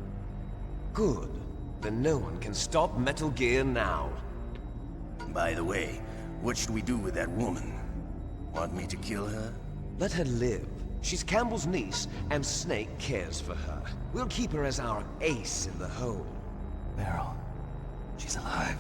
Good. Then no one can stop Metal Gear now. By the way, what should we do with that woman? Want me to kill her? Let her live. She's Campbell's niece, and Snake cares for her. We'll keep her as our ace in the hole. Meryl, she's alive.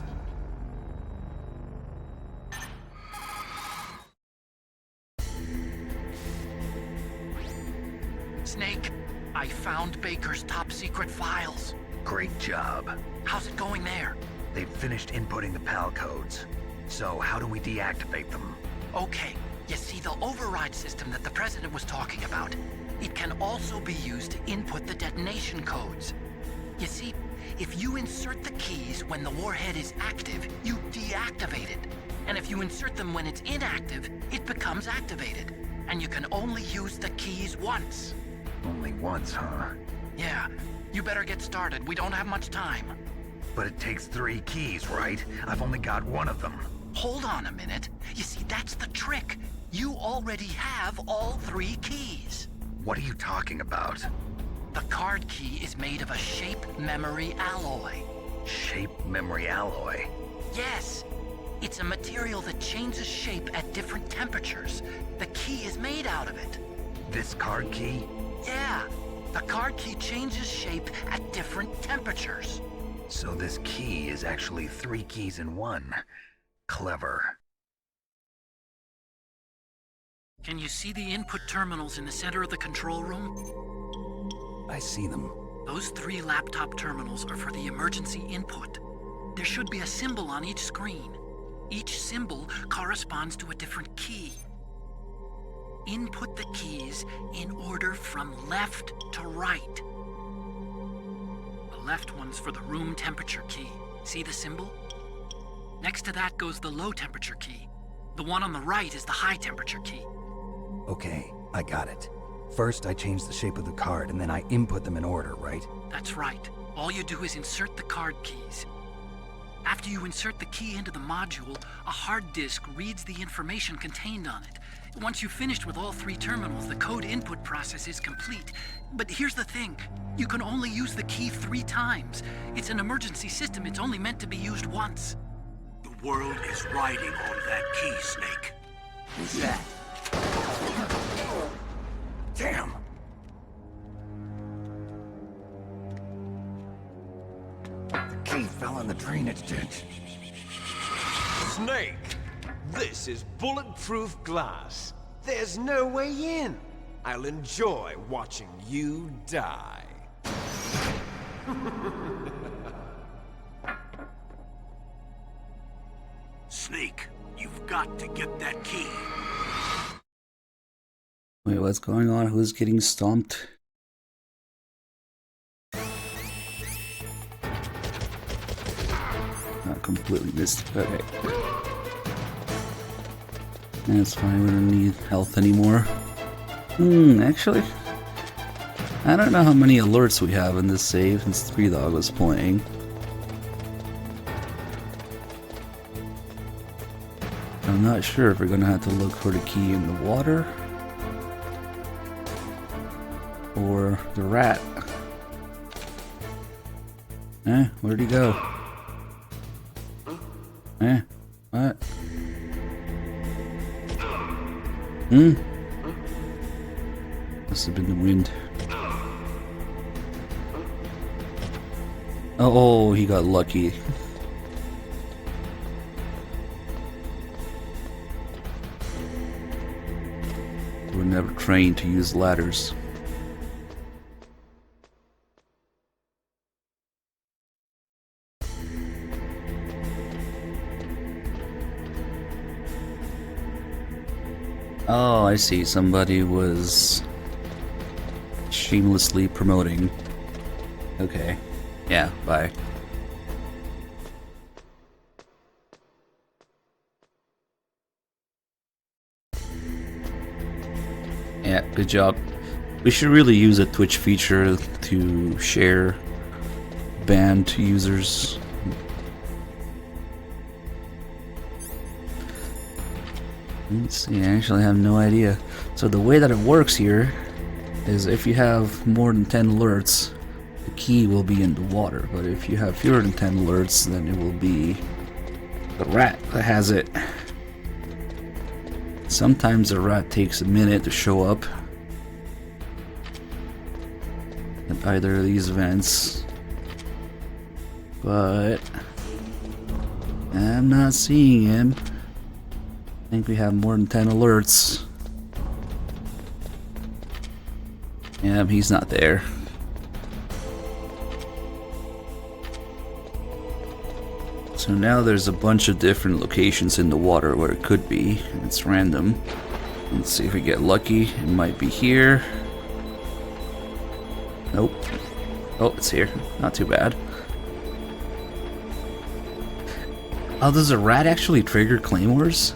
Snake, I found Baker's top-secret files. Great job. How's it going there? They've finished inputting the PAL codes. So how do we deactivate them? Okay, you see the override system that the President was talking about. It can also be used to input the detonation codes. You see, if you insert the keys when the warhead is active, you deactivate it. And if you insert them when it's inactive, it becomes activated. And you can only use the keys once. Only once, huh? Yeah, you better get started. We don't have much time. But it takes 3 keys, right? I've only got 1 of them. Hold on a minute. You see, that's the trick. You already have all 3 keys. What are you talking about? The card key is made of a shape memory alloy. Shape memory alloy? Yes. It's a material that changes shape at different temperatures. The key is made out of it. This card key? Yeah. The card key changes shape at different temperatures. So this key is actually 3 keys in 1. Clever. Can you see the input terminals in the center of the control room? I see them. Those 3 laptop terminals are for the emergency input. There should be a symbol on each screen. Each symbol corresponds to a different key. Input the keys in order from left to right. The left one's for the room temperature key. See the symbol? Next to that goes the low temperature key. The one on the right is the high temperature key. Okay, I got it. First, I change the shape of the card, and then I input them in order, right? That's right. All you do is insert the card keys. After you insert the key into the module, a hard disk reads the information contained on it. Once you've finished with all 3 terminals, the code input process is complete. But here's the thing. You can only use the key 3 times. It's an emergency system. It's only meant to be used once. The world is riding on that key, Snake. Who's that? Damn! The key fell in the drainage ditch. Snake! This is bulletproof glass. There's no way in. I'll enjoy watching you die. Snake, you've got to get that key. Wait, what's going on? Who's getting stomped? Not completely missed. Okay. That's fine, we don't need health anymore. Actually, I don't know how many alerts we have in this save since 3Dog was playing. I'm not sure if we're gonna have to look for the key in the water or the rat. Where'd he go? What? Must have been the wind. Oh, he got lucky. We're never trained to use ladders. Oh, I see. Somebody was shamelessly promoting. Okay. Yeah, bye. Yeah, good job. We should really use a Twitch feature to share banned users. Let's see, I actually have no idea. So the way that it works here is if you have more than 10 alerts, the key will be in the water. But if you have fewer than 10 alerts, then it will be the rat that has it. Sometimes the rat takes a minute to show up at either of these events, but I'm not seeing him. I think we have more than 10 alerts. Yeah, he's not there. So now there's a bunch of different locations in the water where it could be. It's random. Let's see if we get lucky. It might be here. Nope. Oh, it's here. Not too bad. Oh, does a rat actually trigger claymores?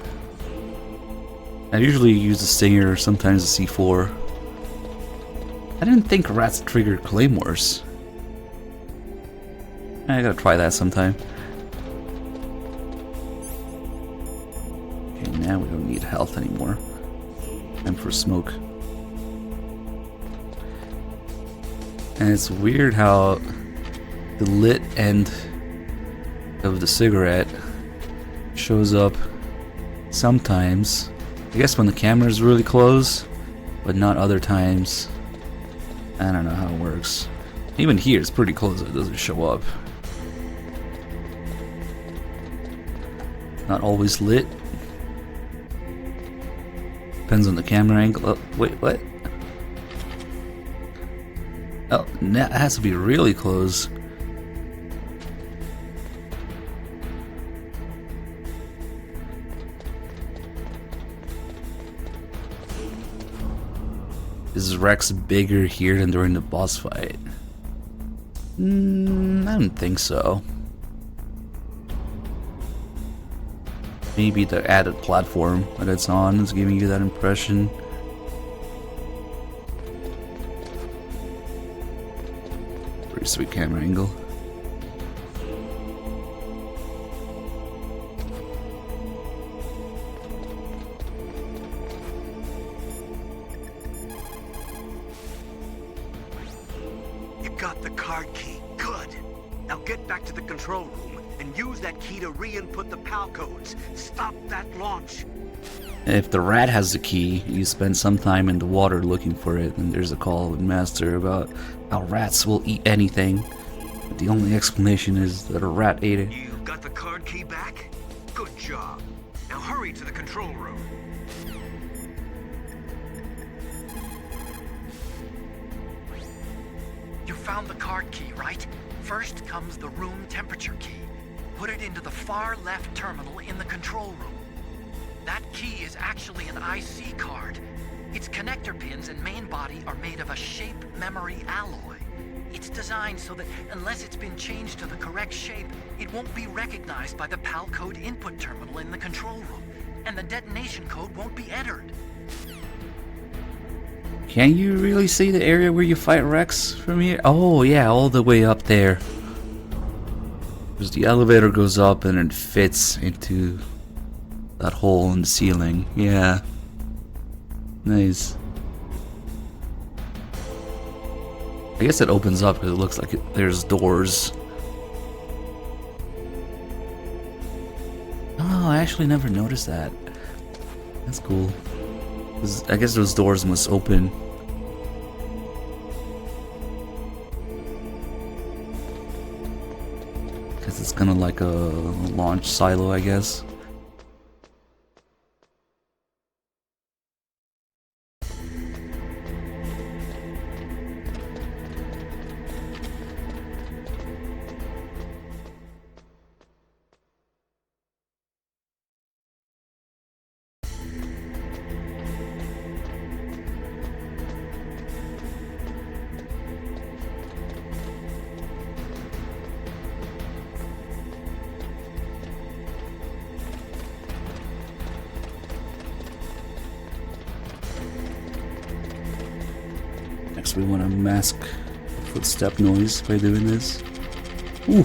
I usually use a stinger, sometimes a C4. I didn't think rats triggered claymores. I gotta try that sometime. Okay, now we don't need health anymore. Time for smoke. And it's weird how the lit end of the cigarette shows up sometimes. I guess when the camera is really close, but not other times. I don't know how it works. Even here, it's pretty close, it doesn't show up. Not always lit. Depends on the camera angle. Oh, wait, what? Oh, that has to be really close. Is Rex bigger here than during the boss fight? I don't think so. Maybe the added platform that it's on is giving you that impression. Pretty sweet camera angle. Got the card key. Good. Now get back to the control room and use that key to re-input the PAL codes. Stop that launch. If the rat has the key, you spend some time in the water looking for it, and there's a call with Master about how rats will eat anything. But the only explanation is that a rat ate it. You got the card key back? Good job. Now hurry to the control room. You found the card key, right? First comes the room temperature key. Put it into the far left terminal in the control room. That key is actually an IC card. Its connector pins and main body are made of a shape memory alloy. It's designed so that unless it's been changed to the correct shape, it won't be recognized by the PAL code input terminal in the control room, and the detonation code won't be entered. Can you really see the area where you fight Rex from here? Oh yeah, all the way up there. Because the elevator goes up and it fits into that hole in the ceiling. Yeah. Nice. I guess it opens up because it looks like there's doors. Oh, I actually never noticed that. That's cool. I guess those doors must open. because it's kind of like a launch silo, I guess. Next, we want to mask the footstep noise by doing this. Ooh.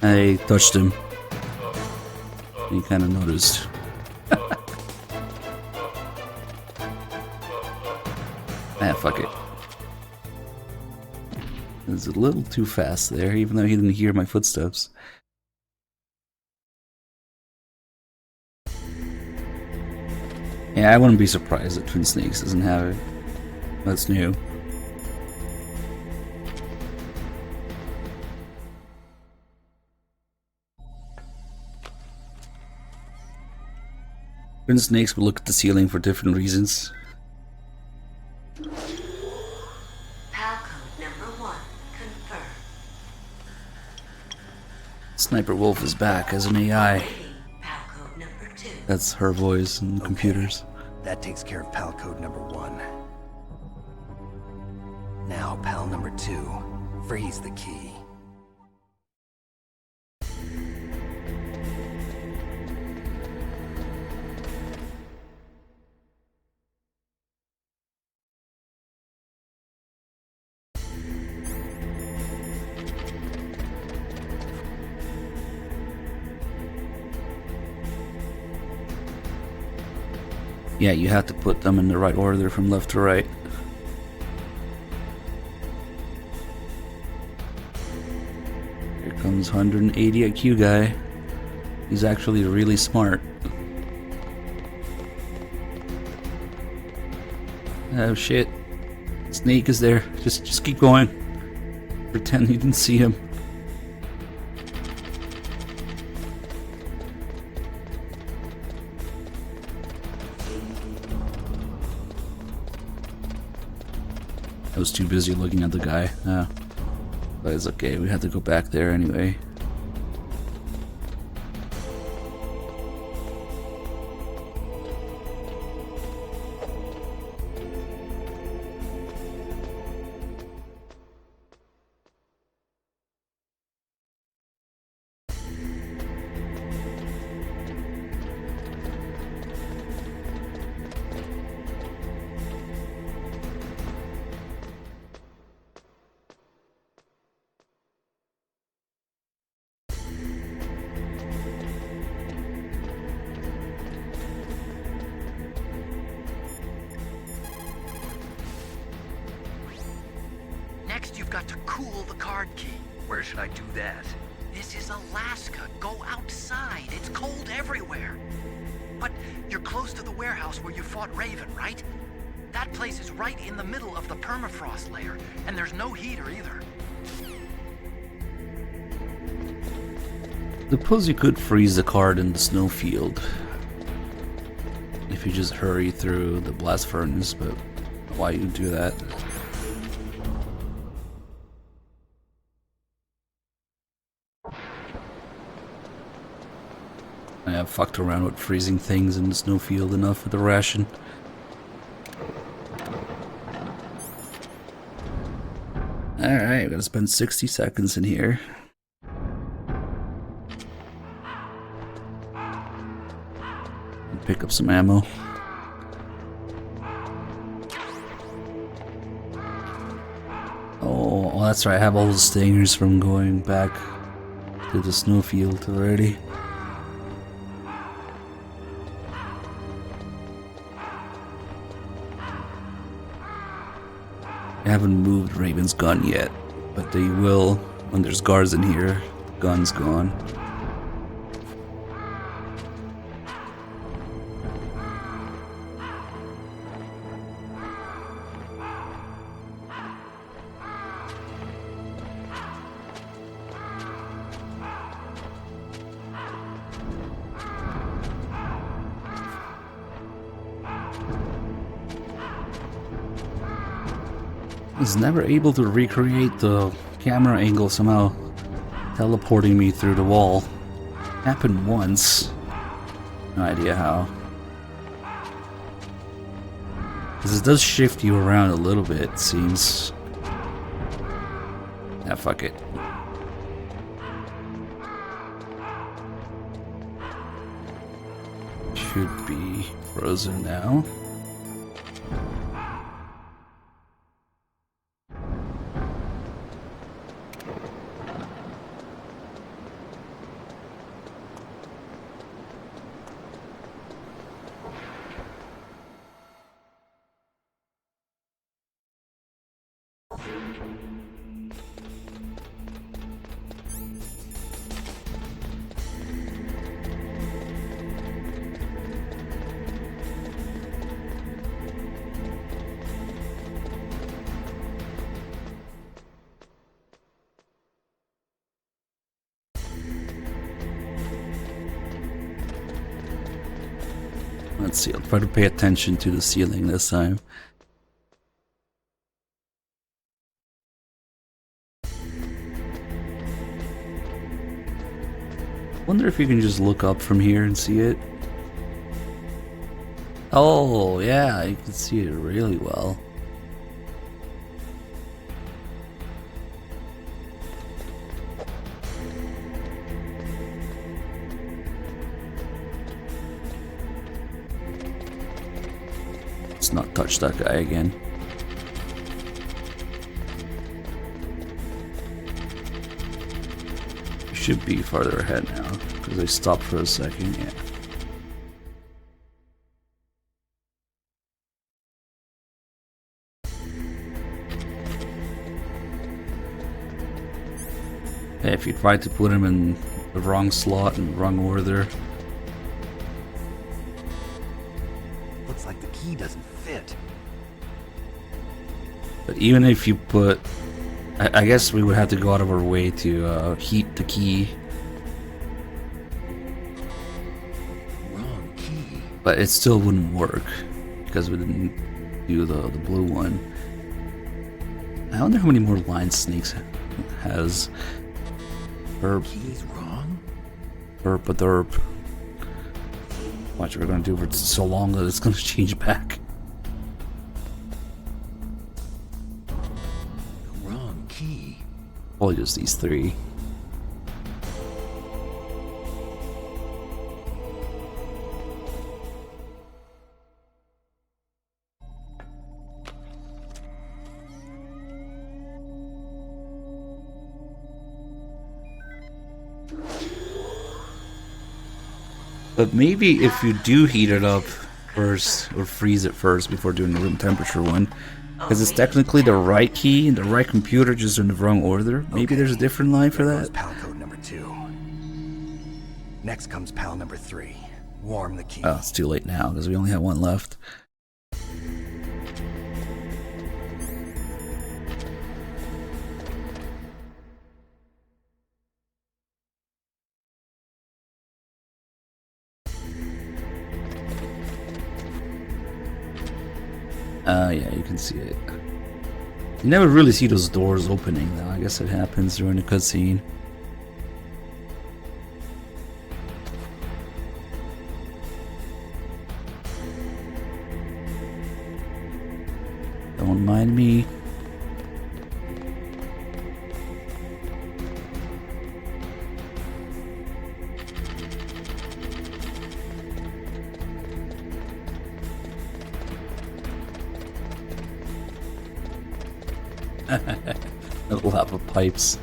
I touched him. He kind of noticed. Ah, fuck it. It was a little too fast there, even though he didn't hear my footsteps. Yeah, I wouldn't be surprised that Twin Snakes doesn't have it. That's new. Twin Snakes will look at the ceiling for different reasons. Sniper Wolf is back as an AI. That's her voice in the computers. That takes care of PAL code number 1. Now, PAL number 2. Freeze the key. Yeah, you have to put them in the right order from left to right. Here comes 180 IQ guy. He's actually really smart. Oh shit. Snake is there. Just keep going. Pretend you didn't see him. I was too busy looking at the guy. But it's okay, we have to go back there anyway. Next, you've got to cool the card key. Where should I do that? This is Alaska. Go outside. It's cold everywhere. But you're close to the warehouse where you fought Raven, right? That place is right in the middle of the permafrost layer, and there's no heater either. Suppose you could freeze the card in the snowfield if you just hurry through the blast furnace, but why you do that? I have fucked around with freezing things in the snowfield enough for the ration. Alright, we gotta spend 60 seconds in here. Pick up some ammo. Oh, that's right, I have all the stingers from going back to the snowfield already. I haven't moved Raven's gun yet, but they will when there's guards in here. Gun's gone. was never able to recreate the camera angle somehow teleporting me through the wall. Happened once. No idea how. Because it does shift you around a little bit, it seems. Ah, fuck it. Should be frozen now. Let's see, I'll try to pay attention to the ceiling this time. Wonder if you can just look up from here and see it. Oh, yeah, you can see it really well. Let's not touch that guy again. Should be farther ahead now, because I stopped for a second, yeah. Yeah, if you try to put him in the wrong slot and wrong order. Looks like the key doesn't fit. But even if you put... I guess we would have to go out of our way to heat the key. Wrong key. But it still wouldn't work because we didn't do the blue one. I wonder how many more line Snakes has. Burp. Key's wrong? Burp a derp. Watch what we're gonna do for so long that it's gonna change back. Probably just these three. But maybe if you do heat it up first, or freeze it first before doing the room temperature one, because it's technically the right key and the right computer, just in the wrong order. Maybe there's a different line for that. PAL code number 2. Next comes PAL number 3. Warm the key. Oh, it's too late now because we only have one left. Yeah, you can see it. You never really see those doors opening though. I guess it happens during the cutscene. Don't mind me. Lava pipes.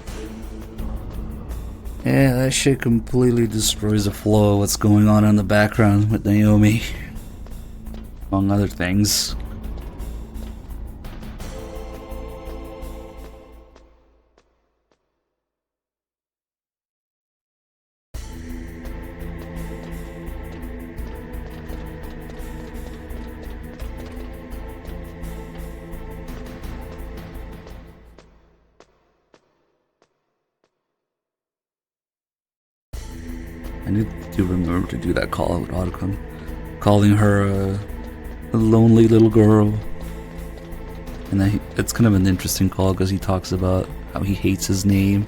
Yeah, that shit completely destroys the flow of what's going on in the background with Naomi. Among other things. I need to remember to do that call with Otacon. Calling her a lonely little girl. And then it's kind of an interesting call because he talks about how he hates his name.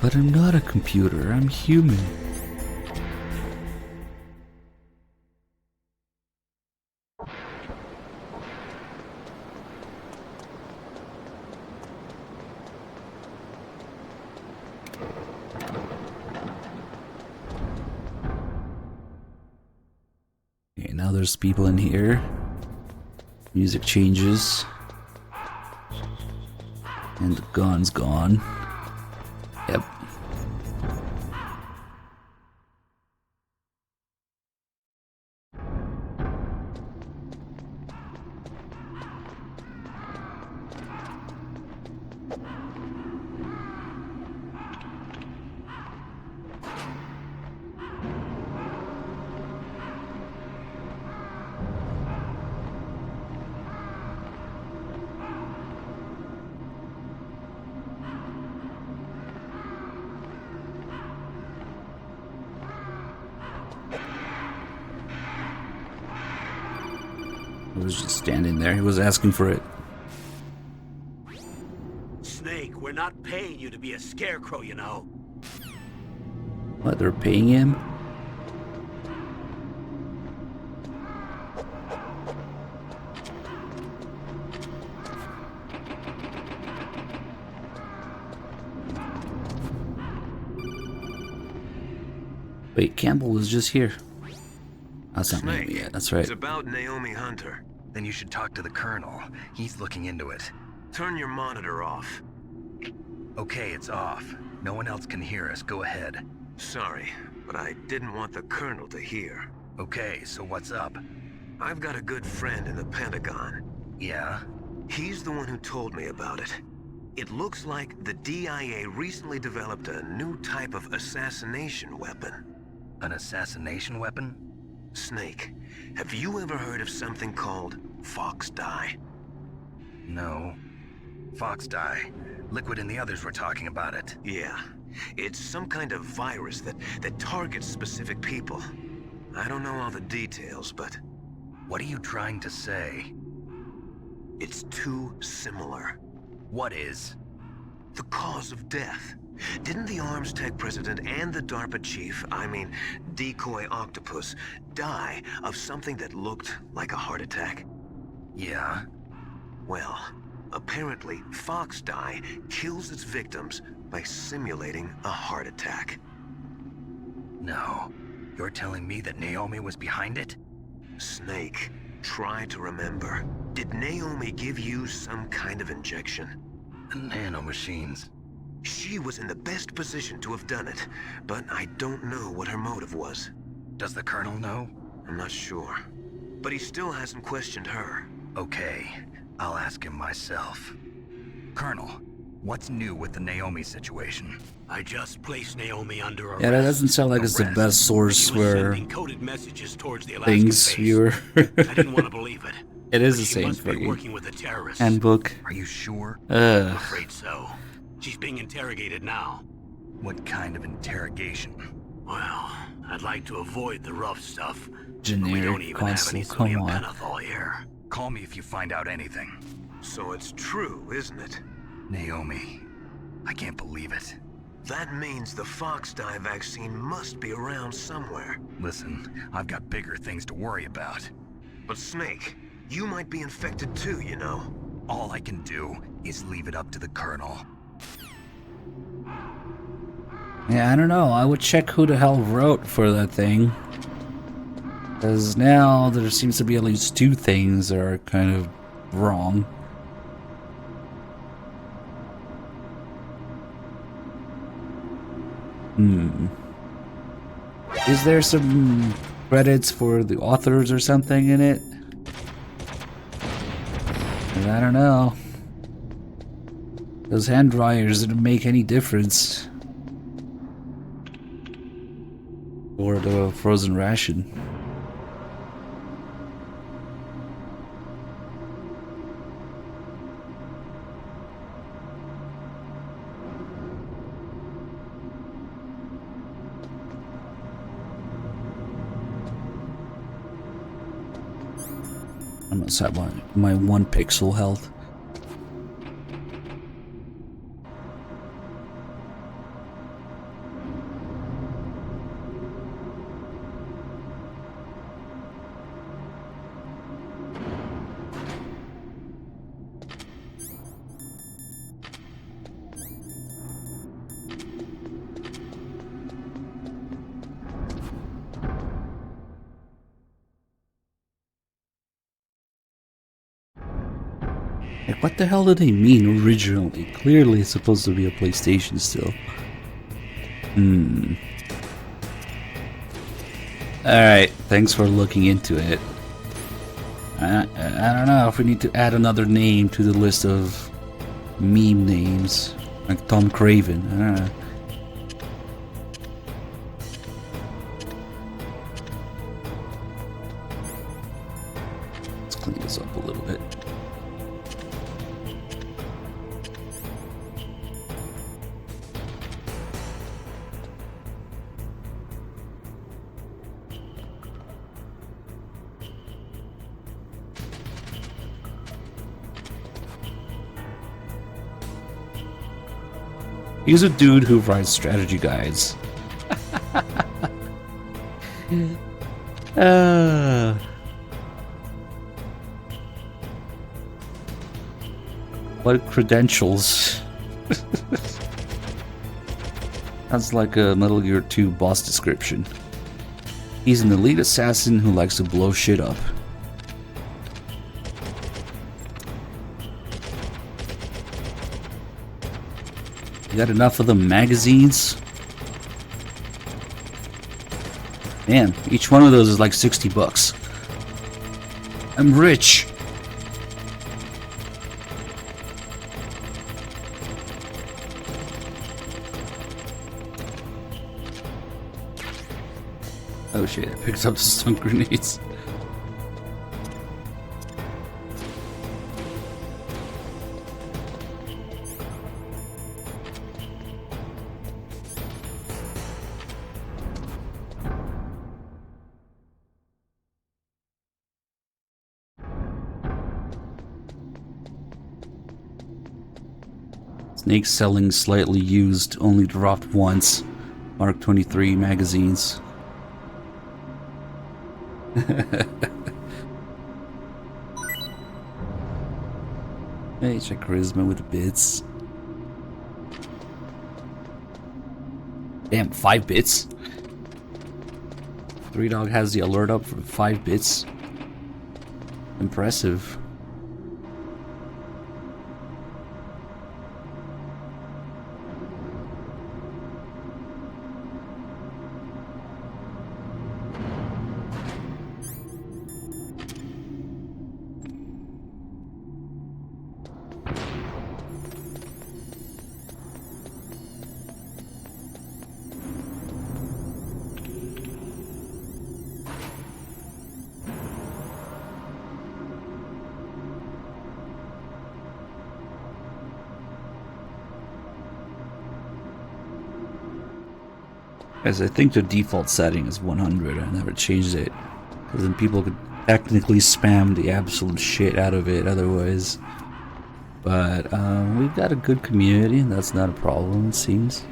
But I'm not a computer, I'm human. Okay, now there's people in here. Music changes. And the gun's gone. Yep. He was just standing there. He was asking for it. Snake, we're not paying you to be a scarecrow, you know. What, they're paying him? Wait, Campbell was just here. That's not Snake, Naomi yet, that's right. It's about Naomi Hunter. Then you should talk to the Colonel. He's looking into it. Turn your monitor off. Okay, it's off. No one else can hear us. Go ahead. Sorry, but I didn't want the Colonel to hear. Okay, so what's up? I've got a good friend in the Pentagon. Yeah? He's the one who told me about it. It looks like the DIA recently developed a new type of assassination weapon. An assassination weapon? Snake, have you ever heard of something called Fox Dye? No. Fox Dye. Liquid and the others were talking about it. Yeah. It's some kind of virus that targets specific people. I don't know all the details, but... What are you trying to say? It's too similar. What is? The cause of death. Didn't the Arms Tech president and the DARPA chief, I mean, Decoy Octopus, die of something that looked like a heart attack? Yeah? Well, apparently Fox Dye kills its victims by simulating a heart attack. No. You're telling me that Naomi was behind it? Snake, try to remember. Did Naomi give you some kind of injection? Nanomachines. She was in the best position to have done it, but I don't know what her motive was. Does the Colonel know? I'm not sure. But he still hasn't questioned her. Okay, I'll ask him myself. Colonel, what's new with the Naomi situation? I just placed Naomi under arrest. Yeah, that doesn't sound like it's the best source She was for sending coded messages towards the Alaskan things, base. viewer. I didn't want to believe it. It is But the she same must be fucking working with the terrorists. handbook. Are you sure? I'm afraid so. She's being interrogated now. What kind of interrogation? Well, I'd like to avoid the rough stuff. Generic but we don't even have any console, come sodium on. pentothal here. Call me if you find out anything. So it's true, isn't it? Naomi, I can't believe it. That means the Fox Dye vaccine must be around somewhere. Listen, I've got bigger things to worry about. But Snake, you might be infected too, you know. All I can do is leave it up to the Colonel. Yeah, I don't know. I would check who the hell wrote for that thing. Because now there seems to be at least two things that are kind of wrong. Is there some credits for the authors or something in it? 'Cause I don't know. Those hand dryers didn't make any difference. Or the frozen ration. I must have my 1 pixel health. Like, what the hell did they mean originally? Clearly it's supposed to be a PlayStation still. Alright, thanks for looking into it. I don't know if we need to add another name to the list of meme names. Like Tom Craven, I don't know. Let's clean this up a little bit. He's a dude who writes strategy guides. What credentials? That's like a Metal Gear 2 boss description. He's an elite assassin who likes to blow shit up. You got enough of the magazines? Man, each one of those is like 60 bucks. I'm rich. Oh shit, I picked up the stun grenades. Snake selling slightly used, only dropped once. Mark 23 magazines. Hey, check charisma with the bits. Damn, 5 bits? 3Dog has the alert up for 5 bits. Impressive. As I think the default setting is 100. I never changed it, because then people could technically spam the absolute shit out of it otherwise. But we've got a good community, and that's not a problem, it seems.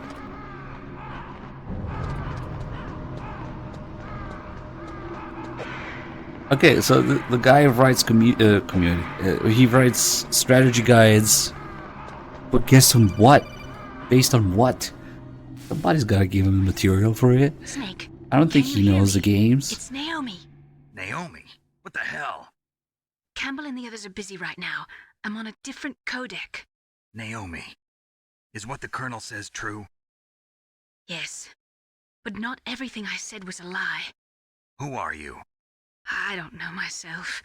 Okay, so the guy who writes he writes strategy guides, but guess on what? Based on what? Somebody's gotta give him the material for it. Snake. I don't think he knows the games. It's Naomi. Naomi? What the hell? Campbell and the others are busy right now. I'm on a different codec. Naomi. Is what the Colonel says true? Yes. But not everything I said was a lie. Who are you? I don't know myself.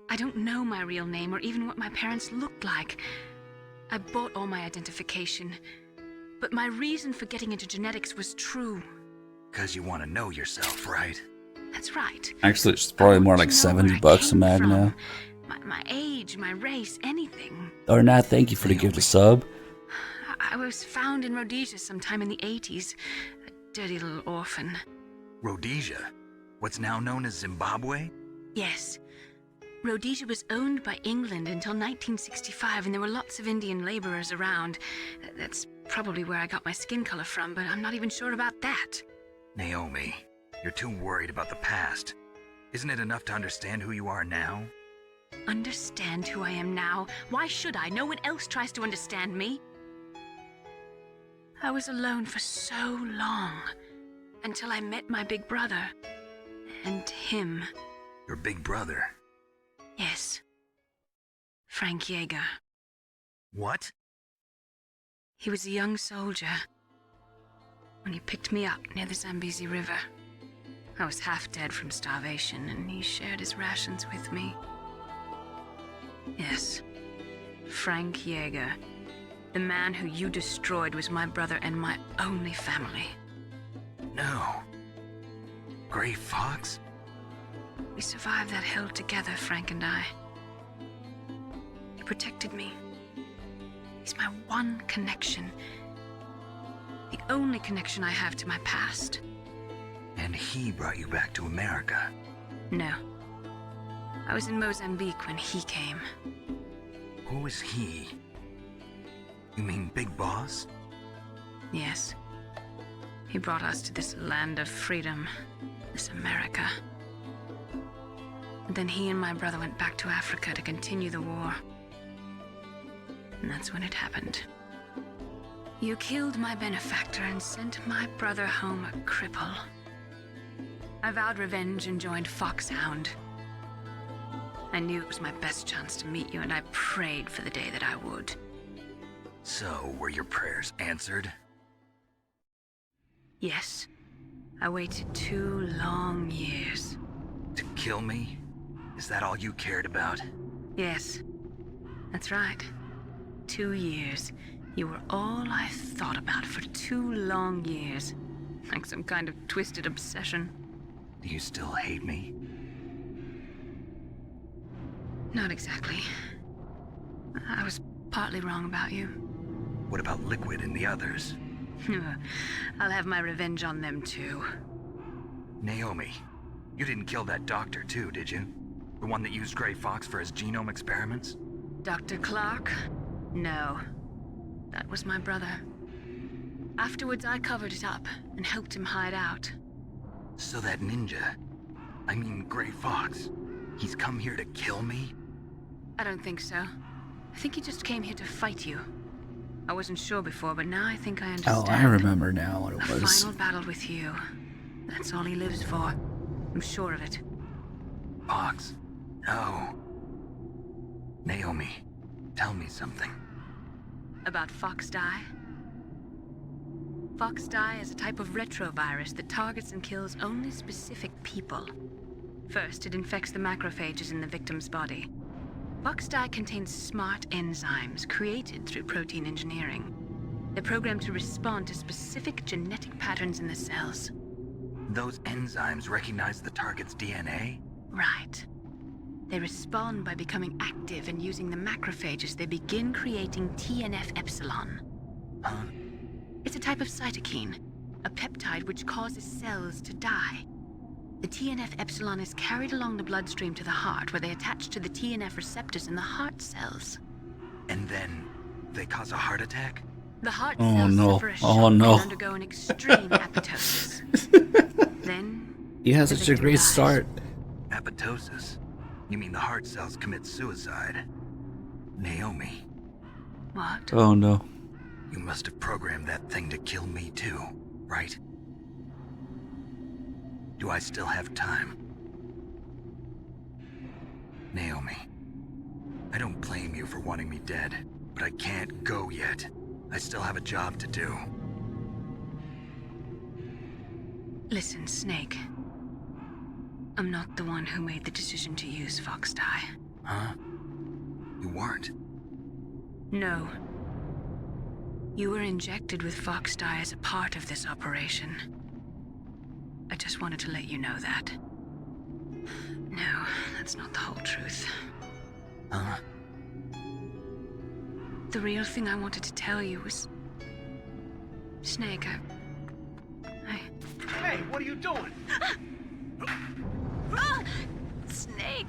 I don't know my real name or even what my parents looked like. I bought all my identification. But my reason for getting into genetics was true. 'Cause you want to know yourself, right? That's right. Actually, it's probably more like 70 bucks a mag now. My age, my race, anything. Or not, thank you for the gift of sub. I was found in Rhodesia sometime in the 80s. A dirty little orphan. Rhodesia? What's now known as Zimbabwe? Yes. Rhodesia was owned by England until 1965, and there were lots of Indian laborers around. That's probably where I got my skin color from, but I'm not even sure about that. Naomi, you're too worried about the past. Isn't it enough to understand who you are now? Understand who I am now? Why should I? No one else tries to understand me. I was alone for so long, until I met my big brother. And him. Your big brother? Yes. Frank Yeager. What? He was a young soldier when he picked me up near the Zambezi River. I was half dead from starvation, and he shared his rations with me. Yes, Frank Yeager. The man who you destroyed was my brother and my only family. No. Gray Fox? We survived that hell together, Frank and I. He protected me. He's my one connection. The only connection I have to my past. And he brought you back to America? No. I was in Mozambique when he came. Who is he? You mean Big Boss? Yes. He brought us to this land of freedom, this America. And then he and my brother went back to Africa to continue the war. And that's when it happened. You killed my benefactor and sent my brother home a cripple. I vowed revenge and joined Foxhound. I knew it was my best chance to meet you, and I prayed for the day that I would. So, were your prayers answered? Yes. I waited 2 long years. To kill me? Is that all you cared about? Yes. That's right. 2 years. You were all I thought about for 2 long years. Like some kind of twisted obsession. Do you still hate me? Not exactly. I was partly wrong about you. What about Liquid and the others? I'll have my revenge on them too. Naomi, you didn't kill that doctor too, did you? The one that used Gray Fox for his genome experiments? Dr. Clark? No. That was my brother. Afterwards, I covered it up and helped him hide out. So that ninja, I mean Gray Fox, he's come here to kill me? I don't think so. I think he just came here to fight you. I wasn't sure before, but now I think I understand. Oh, I remember now what it A was. final battle with you. That's all he lives for. I'm sure of it. Fox? No. Naomi, tell me something. About Fox Die? Fox Die is a type of retrovirus that targets and kills only specific people. First, it infects the macrophages in the victim's body. Fox Die contains smart enzymes created through protein engineering. They're programmed to respond to specific genetic patterns in the cells. Those enzymes recognize the target's DNA? Right. They respond by becoming active and using the macrophages. They begin creating TNF-epsilon. Huh? It's a type of cytokine, a peptide which causes cells to die. The TNF-epsilon is carried along the bloodstream to the heart, where they attach to the TNF receptors in the heart cells. And then they cause a heart attack? The heart Oh, cells no. suffer a shock Oh, no. and undergo an extreme apoptosis. Then He has the such a victim great dies. start. Apoptosis? You mean the heart cells commit suicide? Naomi, What? Oh no. you must have programmed that thing to kill me too, right? Do I still have time? Naomi, I don't blame you for wanting me dead, but I can't go yet. I still have a job to do. Listen, Snake. I'm not the one who made the decision to use Fox Die. Huh? You weren't? No. You were injected with Fox Die as a part of this operation. I just wanted to let you know that. No, that's not the whole truth. Huh? The real thing I wanted to tell you was... Snake, Hey, what are you doing? Snake!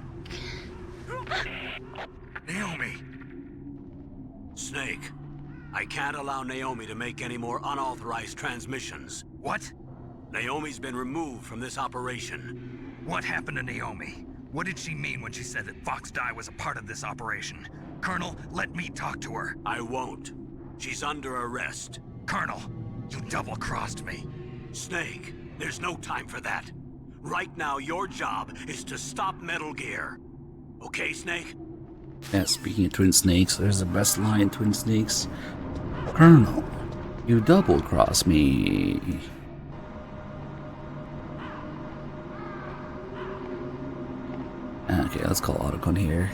Snake, I can't allow Naomi to make any more unauthorized transmissions. What? Naomi's been removed from this operation. What happened to Naomi? What did she mean when she said that Fox Die was a part of this operation? Colonel, let me talk to her. I won't. She's under arrest. Colonel, you double-crossed me. Snake, there's no time for that. Right now, your job is to stop Metal Gear. Okay, Snake? Yeah, speaking of Twin Snakes, there's the best line in Twin Snakes. Colonel, you double-crossed me. Okay, let's call Otacon here.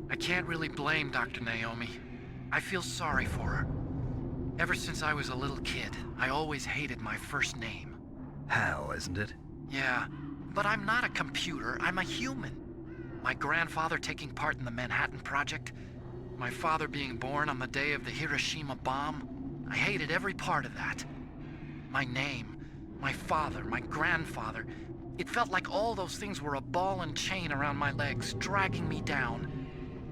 I can't really blame Dr. Naomi. I feel sorry for her. Ever since I was a little kid, I always hated my first name. Hal, isn't it? Yeah, but I'm not a computer, I'm a human. My grandfather taking part in the Manhattan Project, my father being born on the day of the Hiroshima bomb. I hated every part of that. My name, my father, my grandfather. It felt like all those things were a ball and chain around my legs, dragging me down.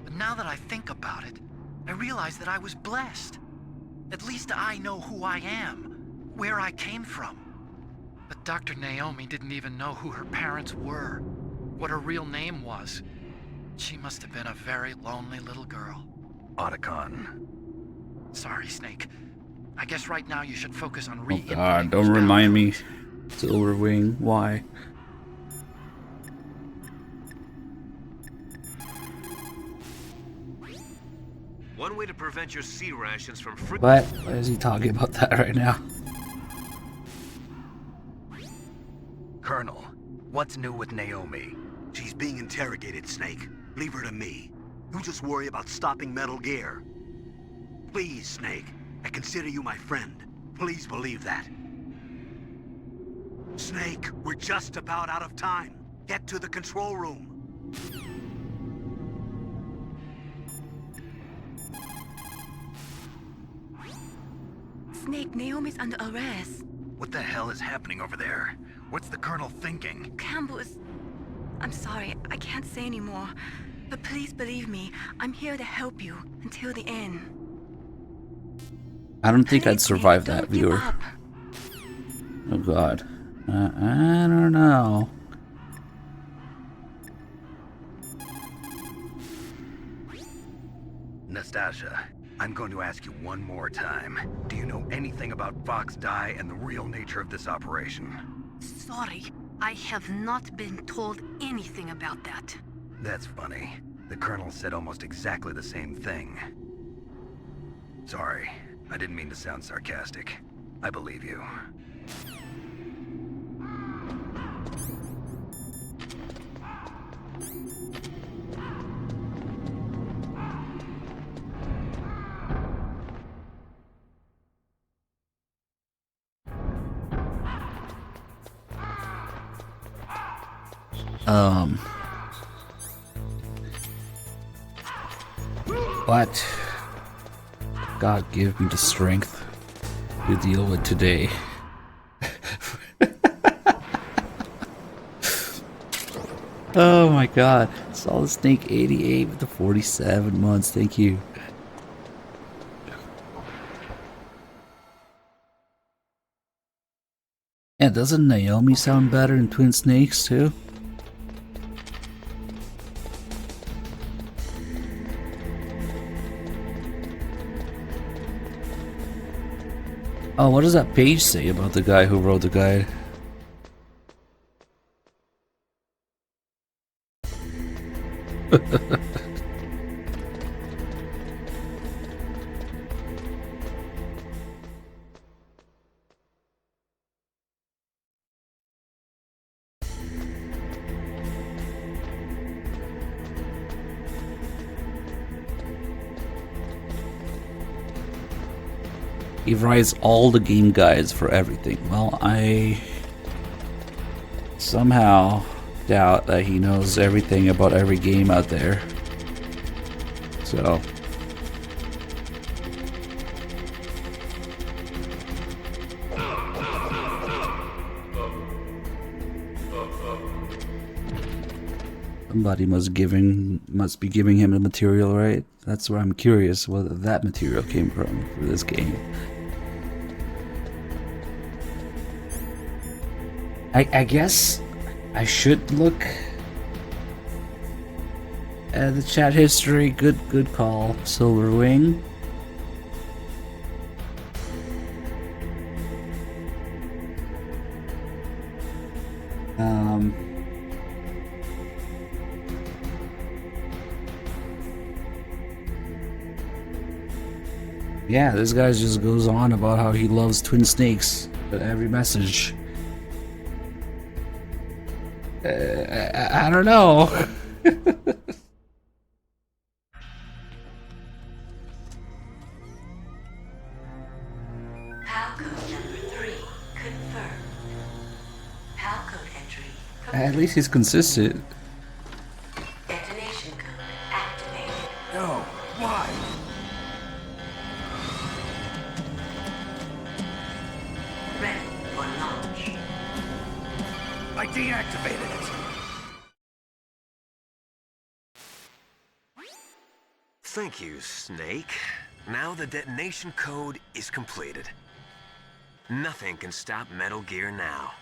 But now that I think about it, I realize that I was blessed. At least I know who I am, where I came from. But Dr. Naomi didn't even know who her parents were, what her real name was. She must have been a very lonely little girl. Otacon. Sorry, Snake. I guess right now you should focus on Oh god, don't remind me. Silverwing, why? One way to prevent your sea rations from What? Why is he talking about that right now? Colonel, what's new with Naomi? She's being interrogated, Snake. Leave her to me. You just worry about stopping Metal Gear. Please, Snake. I consider you my friend. Please believe that. Snake, we're just about out of time. Get to the control room. Snake, Naomi's under arrest. What the hell is happening over there? What's the Colonel thinking? Campbell is... I'm sorry, I can't say anymore. But please believe me, I'm here to help you until the end. I don't think I'd survive that, viewer. Oh god. I don't know. Nastasia, I'm going to ask you one more time. Do you know anything about Fox Die and the real nature of this operation? Sorry, I have not been told anything about that. That's funny. The Colonel said almost exactly the same thing. Sorry, I didn't mean to sound sarcastic. I believe you. What? God give me the strength to deal with today. Oh my god. Solid Snake 88 with the 47 months. Thank you. Yeah, doesn't Naomi sound better in Twin Snakes too? Oh, what does that page say about the guy who wrote the guide? He writes all the game guides for everything. Well, I somehow doubt that he knows everything about every game out there. So Somebody must be giving him the material, right? That's where I'm curious whether that material came from for this game. I guess I should look at the chat history. Good call, Silverwing. Yeah, this guy just goes on about how he loves twin snakes at every message. I don't know. Palcode number 3 confirmed. Palcode entry. At least he's consistent. Detonation code activated. No, why? Ready for launch. I deactivated it. Thank you, Snake. Now the detonation code is completed. Nothing can stop Metal Gear now.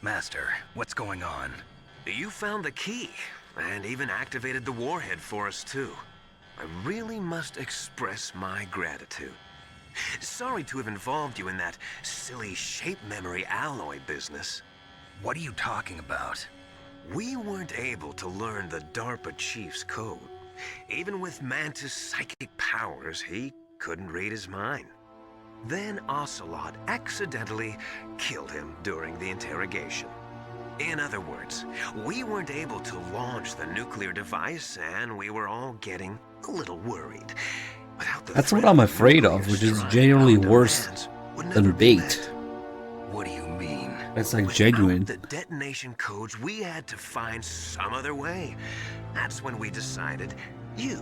Master, what's going on? You found the key, and even activated the warhead for us, too. I really must express my gratitude. Sorry to have involved you in that silly shape memory alloy business. What are you talking about? We weren't able to learn the DARPA chief's code. Even with Mantis' psychic powers, he couldn't read his mind. Then Ocelot accidentally killed him during the interrogation. In other words, we weren't able to launch the nuclear device, and we were all getting a little worried. That's what I'm afraid of, which is genuinely worse than bait. What do you mean? That's like genuine. The detonation codes, we had to find some other way. That's when we decided you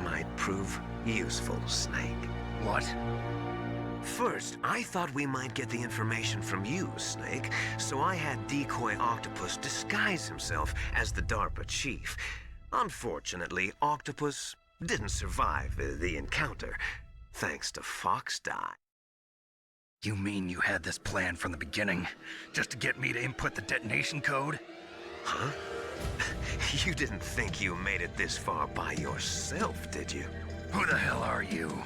might prove useful, Snake. What? First, I thought we might get the information from you, Snake, so I had Decoy Octopus disguise himself as the DARPA chief. Unfortunately, Octopus didn't survive the encounter, thanks to Fox Die. You mean you had this plan from the beginning, just to get me to input the detonation code? Huh? You didn't think you made it this far by yourself, did you? Who the hell are you?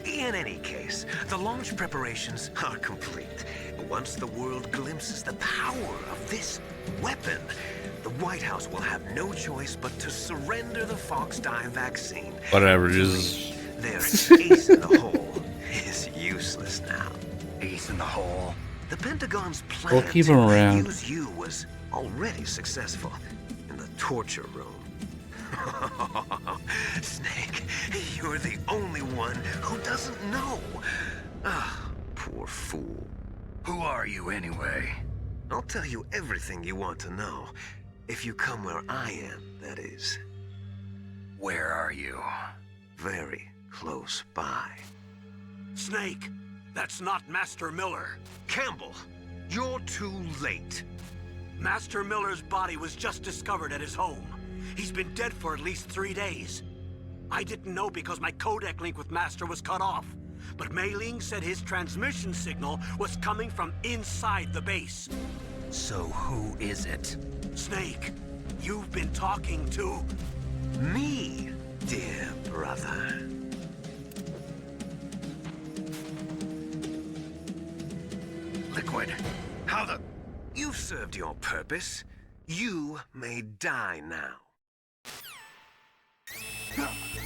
In any case, the launch preparations are complete. Once the world glimpses the power of this weapon, the White House will have no choice but to surrender the Fox Die vaccine. Whatever, just... Their ace in the hole is useless now. Ace in the hole? The Pentagon's plan We'll keep him to around. use you was already successful in the torture room. Snake, you're the only one who doesn't know. Ah, poor fool. Who are you anyway? I'll tell you everything you want to know. If you come where I am, that is. Where are you? Very close by. Snake, that's not Master Miller. Campbell, you're too late. Master Miller's body was just discovered at his home. He's been dead for at least 3 days. I didn't know because my codec link with Master was cut off. But Mei Ling said his transmission signal was coming from inside the base. So who is it? Snake, you've been talking to... Me, dear brother. Liquid, how the... You've served your purpose. You may die now.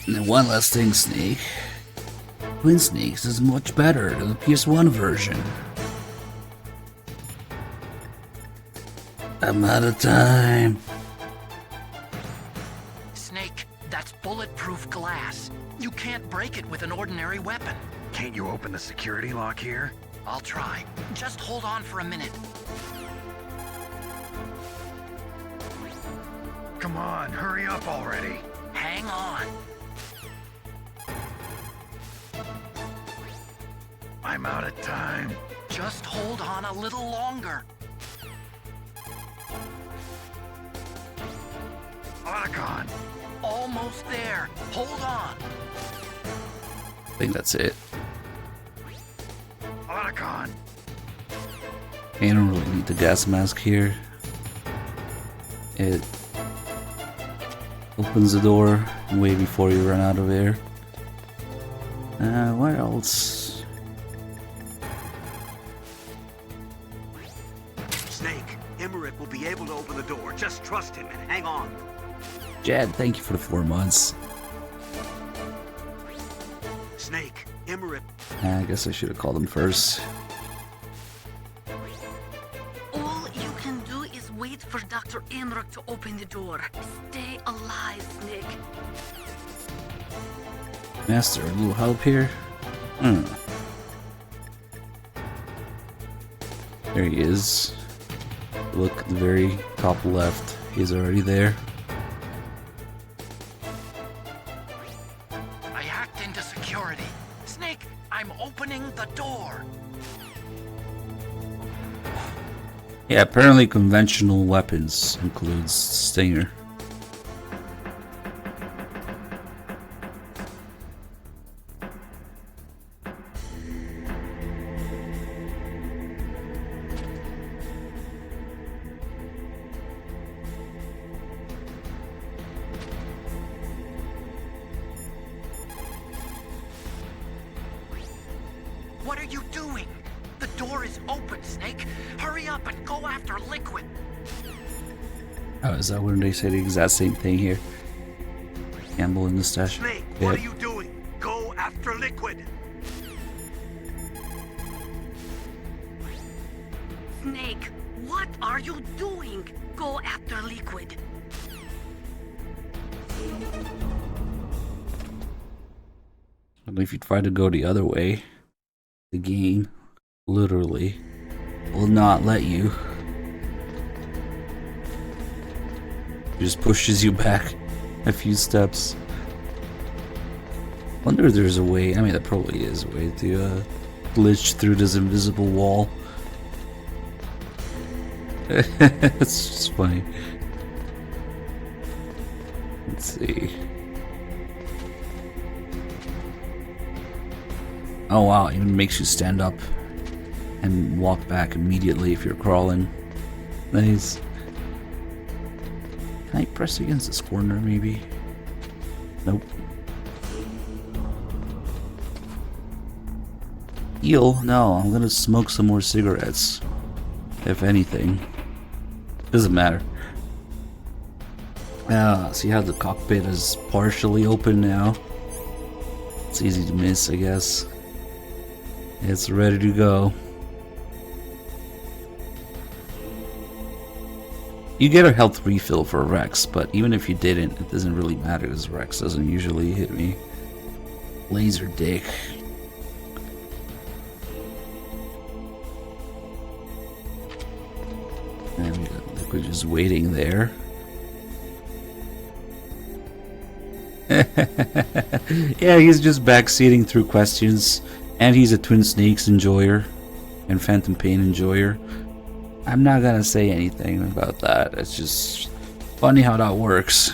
And one last thing, Snake. Twin Snakes is much better than the PS1 version. I'm out of time. Snake, that's bulletproof glass. You can't break it with an ordinary weapon. Can't you open the security lock here? I'll try. Just hold on for a minute. Come on, hurry up already. Hang on. I'm out of time. Just hold on a little longer. On a Otacon! Almost there! Hold on! I think that's it. Otacon! I don't really need the gas mask here. It opens the door way before you run out of air. What else? Snake, Emmerich will be able to open the door. Just trust him and hang on. Jad, thank you for the 4 months. Snake, Emmerich. I guess I should have called him first. All you can do is wait for Dr. Emmerich to open the door. Stay alive, Snake. Master, a little help here? There he is. Look at the very top left. He's already there. I hacked into security. Snake, I'm opening the door. Yeah, apparently conventional weapons includes Stinger. What are you doing? The door is open, Snake. Hurry up and go after Liquid. Oh, is that when they say the exact same thing here? Campbell in the stash. Snake, what are you doing? Go after Liquid. Snake, what are you doing? Go after Liquid. And if you try to go the other way, the game literally will not let you. It just pushes you back a few steps. Wonder if there's a way, I mean there probably is a way to glitch through this invisible wall. It's just funny. Let's see. Oh wow, it even makes you stand up and walk back immediately if you're crawling. Nice. Can I press against this corner maybe? Nope. Heal? No, I'm gonna smoke some more cigarettes. If anything. Doesn't matter. See how the cockpit is partially open now? It's easy to miss, I guess. It's ready to go. You get a health refill for Rex, but even if you didn't, it doesn't really matter because Rex doesn't usually hit me. Laser dick. And we got Liquid just waiting there. Yeah, he's just backseating through questions. And he's a Twin Snakes enjoyer and Phantom Pain enjoyer. I'm not gonna say anything about that. It's just funny how that works.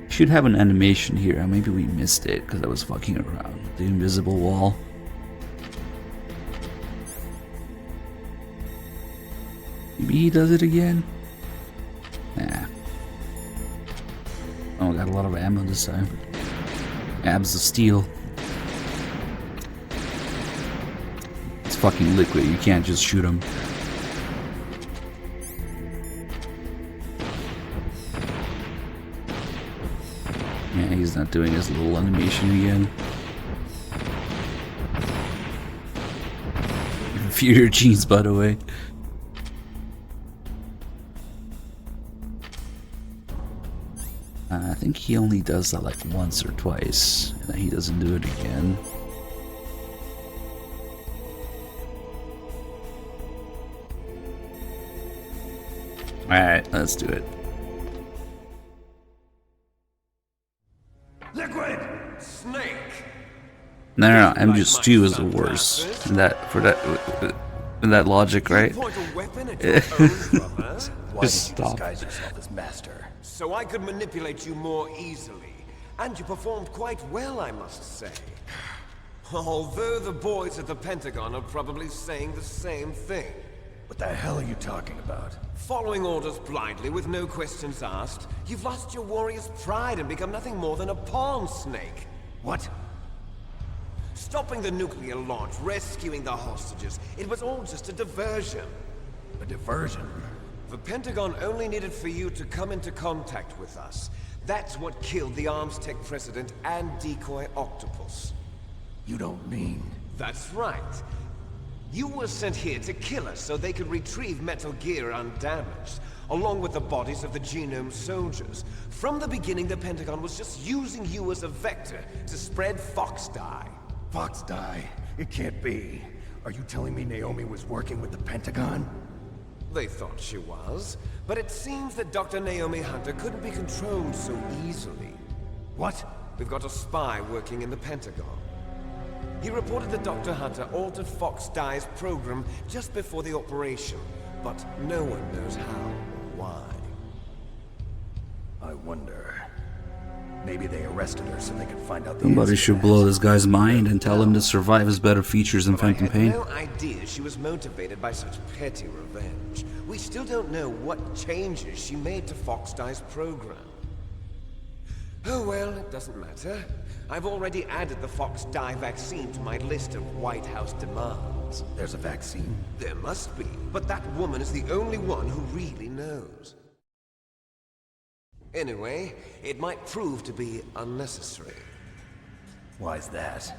Should have an animation here. Maybe we missed it because I was fucking around. The invisible wall. Maybe he does it again? Nah. Oh, got a lot of ammo this time. Abs of steel. It's fucking Liquid, you can't just shoot him. Yeah, he's not doing his little animation again. Inferior genes, by the way. I think he only does that like once or twice, and then he doesn't do it again. Alright, let's do it. Liquid! Snake! No, MGS2 is the worst. In that logic, right? Point a weapon at your own brothers? Why Just did you stop. disguise yourself as Master? So I could manipulate you more easily. And you performed quite well, I must say. Although the boys at the Pentagon are probably saying the same thing. What the hell are you talking about? Following orders blindly with no questions asked, you've lost your warrior's pride and become nothing more than a pawn snake. What? Stopping the nuclear launch, rescuing the hostages, it was all just a diversion. A diversion? The Pentagon only needed for you to come into contact with us. That's what killed the Armstech president and decoy Octopus. You don't mean... That's right. You were sent here to kill us so they could retrieve Metal Gear undamaged, along with the bodies of the Genome soldiers. From the beginning, the Pentagon was just using you as a vector to spread Fox Dye. Fox Dye? It can't be. Are you telling me Naomi was working with the Pentagon? They thought she was, but it seems that Dr. Naomi Hunter couldn't be controlled so easily. What? We've got a spy working in the Pentagon. He reported that Dr. Hunter altered Fox Dye's program just before the operation, but no one knows how or why. I wonder... Maybe they arrested her so they could find out the Somebody answer should to blow that. this guy's mind and tell him to survive his better features than Phantom I Pain. had no idea she was motivated by such petty revenge. We still don't know what changes she made to Fox Dye's program. Oh well, it doesn't matter. I've already added the Fox Dye vaccine to my list of White House demands. There's a vaccine? There must be, but that woman is the only one who really knows. Anyway, it might prove to be unnecessary. Why's that?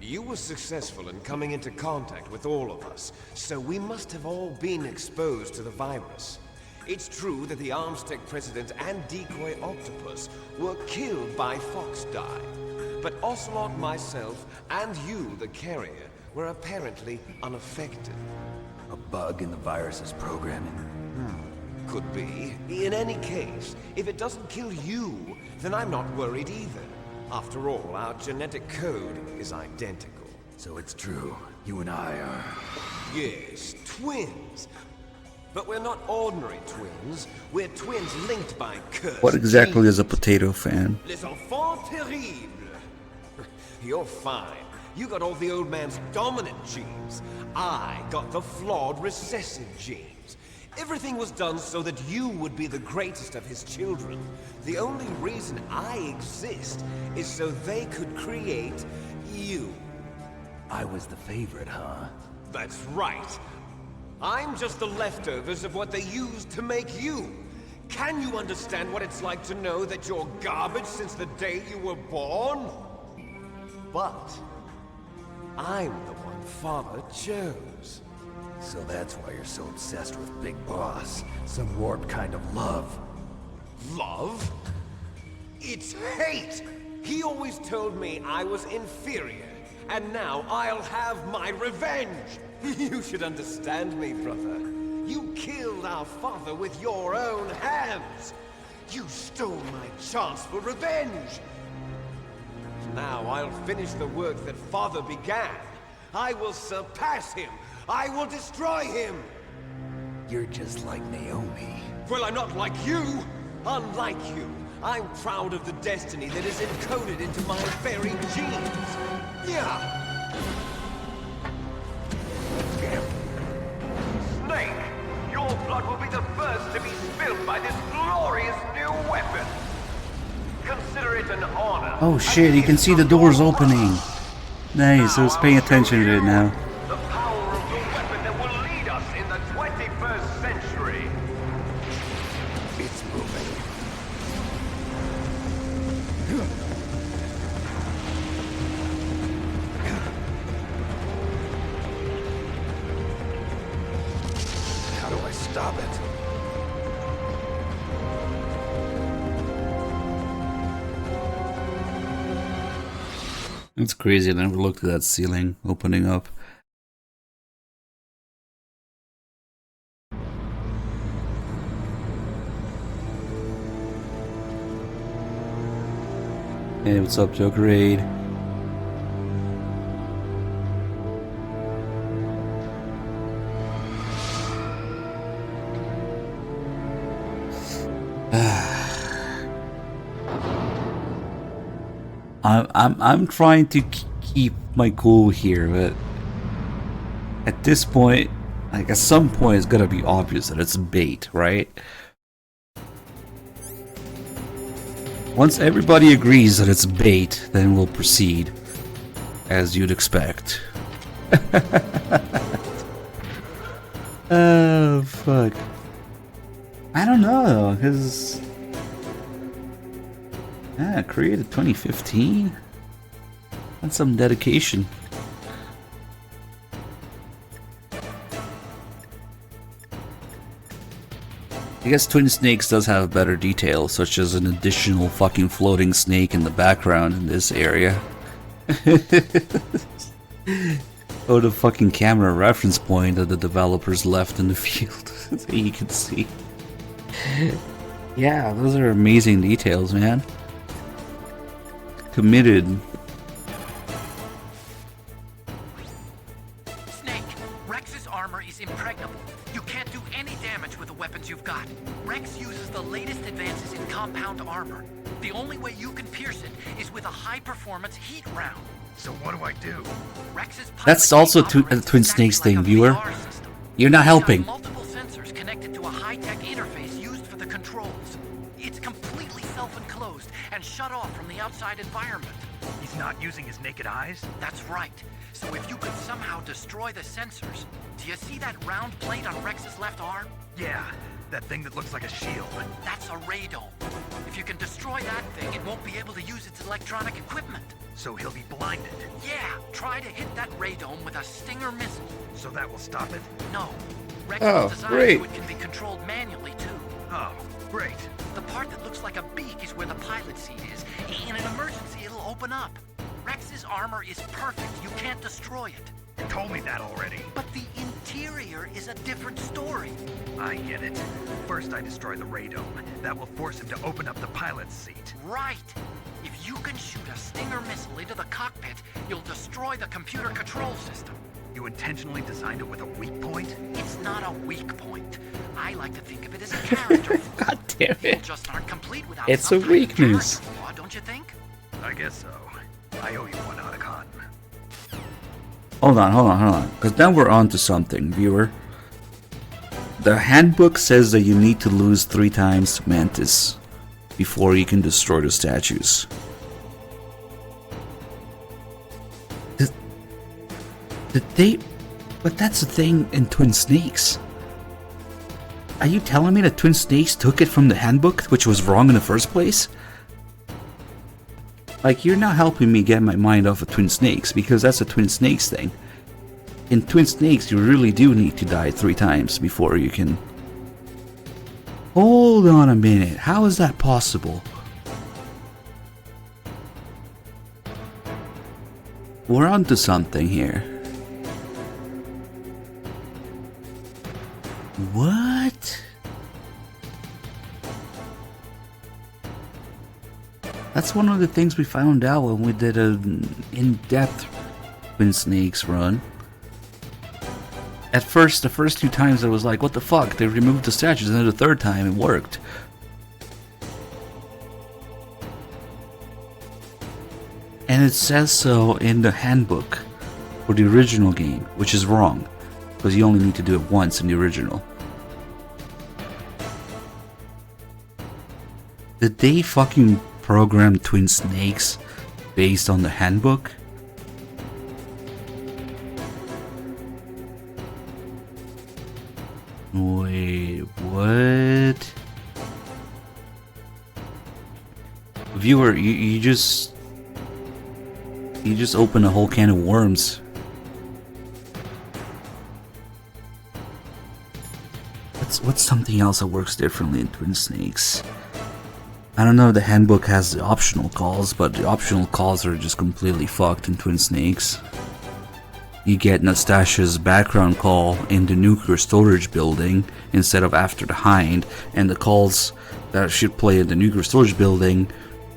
You were successful in coming into contact with all of us, so we must have all been exposed to the virus. It's true that the Armstech president and decoy Octopus were killed by Fox Dye, but Ocelot, myself, and you, the carrier, were apparently unaffected. A bug in the virus's programming? Could be. In any case, if it doesn't kill you, then I'm not worried either. After all, our genetic code is identical. So it's true. You and I are... Yes, twins. But we're not ordinary twins. We're twins linked by cursed What exactly genes. is a potato fan? Les enfants terribles. You're fine. You got all the old man's dominant genes. I got the flawed recessive genes. Everything was done so that you would be the greatest of his children. The only reason I exist is so they could create you. I was the favorite, huh? That's right. I'm just the leftovers of what they used to make you. Can you understand what it's like to know that you're garbage since the day you were born? But I'm the one Father chose. So that's why you're so obsessed with Big Boss. Some warped kind of love. Love? It's hate! He always told me I was inferior, and now I'll have my revenge! You should understand me, brother. You killed our father with your own hands! You stole my chance for revenge! Now I'll finish the work that Father began. I will surpass him! I will destroy him! You're just like Naomi. Well, I'm not like you! Unlike you, I'm proud of the destiny that is encoded into my very genes! Yeah! Snake! Your blood will be the first to be spilled by this glorious new weapon! Consider it an honor! Oh shit, you can see the doors opening! Nice, I was paying attention to it now. The power of the weapon that will lead us in the 21st century! It's moving. How do I stop it? It's crazy, I never looked at that ceiling opening up. Hey, what's up, Joker Aid? I'm trying to keep my cool here, but at this point, like at some point, it's gonna be obvious that it's bait, right? Once everybody agrees that it's bait, then we'll proceed, as you'd expect. Oh fuck! I don't know, cause created 2015. That's some dedication. I guess Twin Snakes does have better details, such as an additional fucking floating snake in the background in this area. Oh, the fucking camera reference point that the developers left in the field, so you can see. Yeah, those are amazing details, man. Committed. Snake, Rex's armor is impregnable. You can't do any damage with the weapons you've got. Rex uses the latest advances in compound armor. The only way you can pierce it is with a high-performance heat round. So what do I do? Rex's That's also a Twin Snakes thing, viewer. You're not helping. Multiple sensors connected to a high-tech interface used for the controls. It's completely self-enclosed and shut off from the outside environment. He's not using his naked eyes? That's right. So if you could somehow destroy the sensors... Do you see that round plate on Rex's left arm? Yeah, that thing that looks like a shield. That's a radome. If you can destroy that thing, it won't be able to use its electronic equipment. So he'll be blinded. Yeah, try to hit that radome with a Stinger missile. So that will stop it? No. Rex is designed great. so it can be controlled manually, too. Oh, great. The part that looks like a beak is where the pilot seat is. In an emergency, it'll open up. Rex's armor is perfect. You can't destroy it. You told me that already. But the interior is a different story. I get it. First I destroy the radome. That will force him to open up the pilot's seat. Right. If you can shoot a Stinger missile into the cockpit, you'll destroy the computer control system. You intentionally designed it with a weak point? It's not a weak point. I like to think of it as a character flaw. God damn People it. just aren't complete without It's some a kind of weakness. character flaw, don't you think? I guess so. I owe you one, Otacon. Hold on. Because now we're on to something, viewer. The handbook says that you need to lose 3 times to Mantis before you can destroy the statues. Did they... But that's the thing in Twin Snakes. Are you telling me that Twin Snakes took it from the handbook, which was wrong in the first place? Like, you're not helping me get my mind off of Twin Snakes, because that's a Twin Snakes thing. In Twin Snakes, you really do need to die 3 times before you can... Hold on a minute, how is that possible? We're onto something here. What? That's one of the things we found out when we did an in-depth Twin Snakes run. At first, the first 2 times I was like, what the fuck? They removed the statues, and then the 3rd time it worked. And it says so in the handbook for the original game, which is wrong, because you only need to do it once in the original. Did they fucking program Twin Snakes based on the handbook? Wait, what? Viewer, you just opened a whole can of worms. What's something else that works differently in Twin Snakes? I don't know if the handbook has the optional calls, but the optional calls are just completely fucked in Twin Snakes. You get Nastasia's background call in the nuclear storage building instead of after the hind, and the calls that should play in the nuclear storage building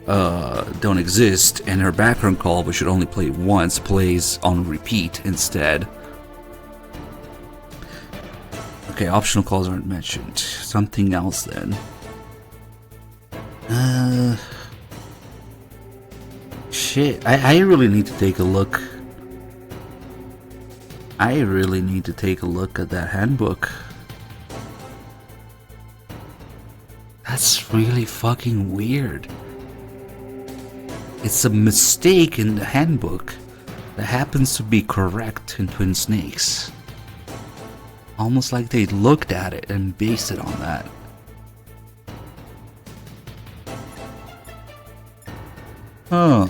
don't exist, and her background call, which should only play once, plays on repeat instead. Okay, optional calls aren't mentioned. Something else then. Shit, I really need to take a look. I really need to take a look at that handbook. That's really fucking weird. It's a mistake in the handbook that happens to be correct in Twin Snakes. Almost like they looked at it and based it on that. Huh.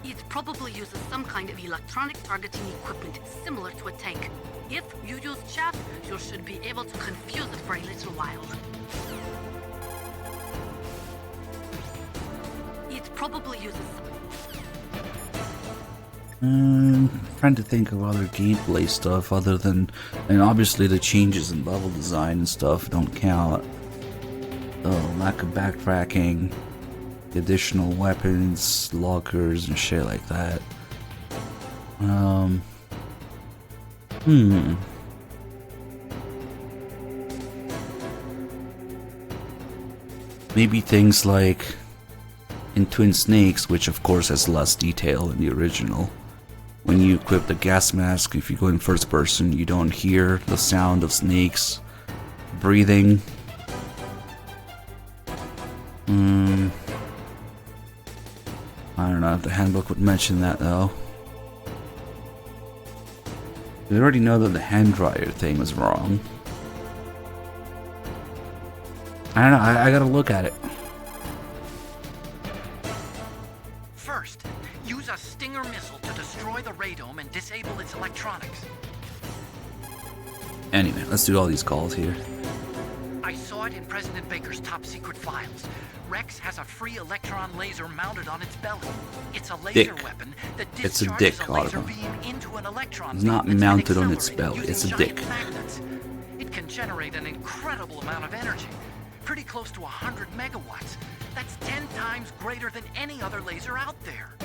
It probably uses some kind of electronic targeting equipment similar to a tank. If you use chaff, you should be able to confuse it for a little while. It probably uses Trying to think of other gameplay stuff other than, and obviously the changes in level design and stuff don't count. Lack of backtracking, additional weapons, lockers, and shit like that. Maybe things like in Twin Snakes, which of course has less detail than the original. When you equip the gas mask, if you go in first person, you don't hear the sound of snakes breathing. I don't know if the handbook would mention that though. We already know that the hand dryer thing was wrong. I don't know, I gotta look at it. First, use a Stinger missile to destroy the radome and disable its electronics. Anyway, let's do all these calls here. I saw it in President Baker's top secret files. Rex has a free electron laser mounted on its belly. It's a laser weapon that discharges a laser beam into an electron. It's not mounted on its belly, it's a dick. Magnets. It can generate an incredible amount of energy, pretty close to 100 megawatts. That's 10 times greater than any other laser out there.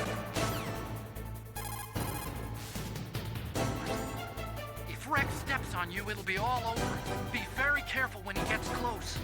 If Rex steps on you, it'll be all over. Be very careful when he gets close.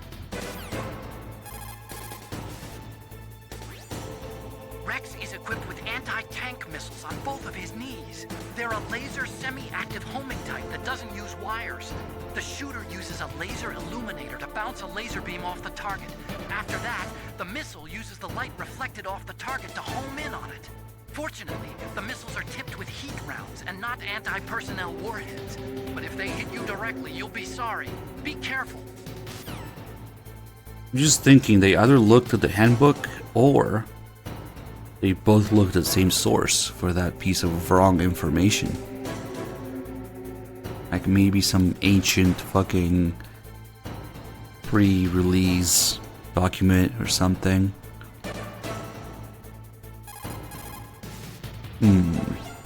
Rex is equipped with anti-tank missiles on both of his knees. They're a laser semi-active homing type that doesn't use wires. The shooter uses a laser illuminator to bounce a laser beam off the target. After that, the missile uses the light reflected off the target to home in on it. Fortunately, the missiles are tipped with heat rounds and not anti-personnel warheads. But if they hit you directly, you'll be sorry. Be careful. I'm just thinking they either looked at the handbook or they both looked at the same source for that piece of wrong information. Like maybe some ancient fucking pre-release document or something.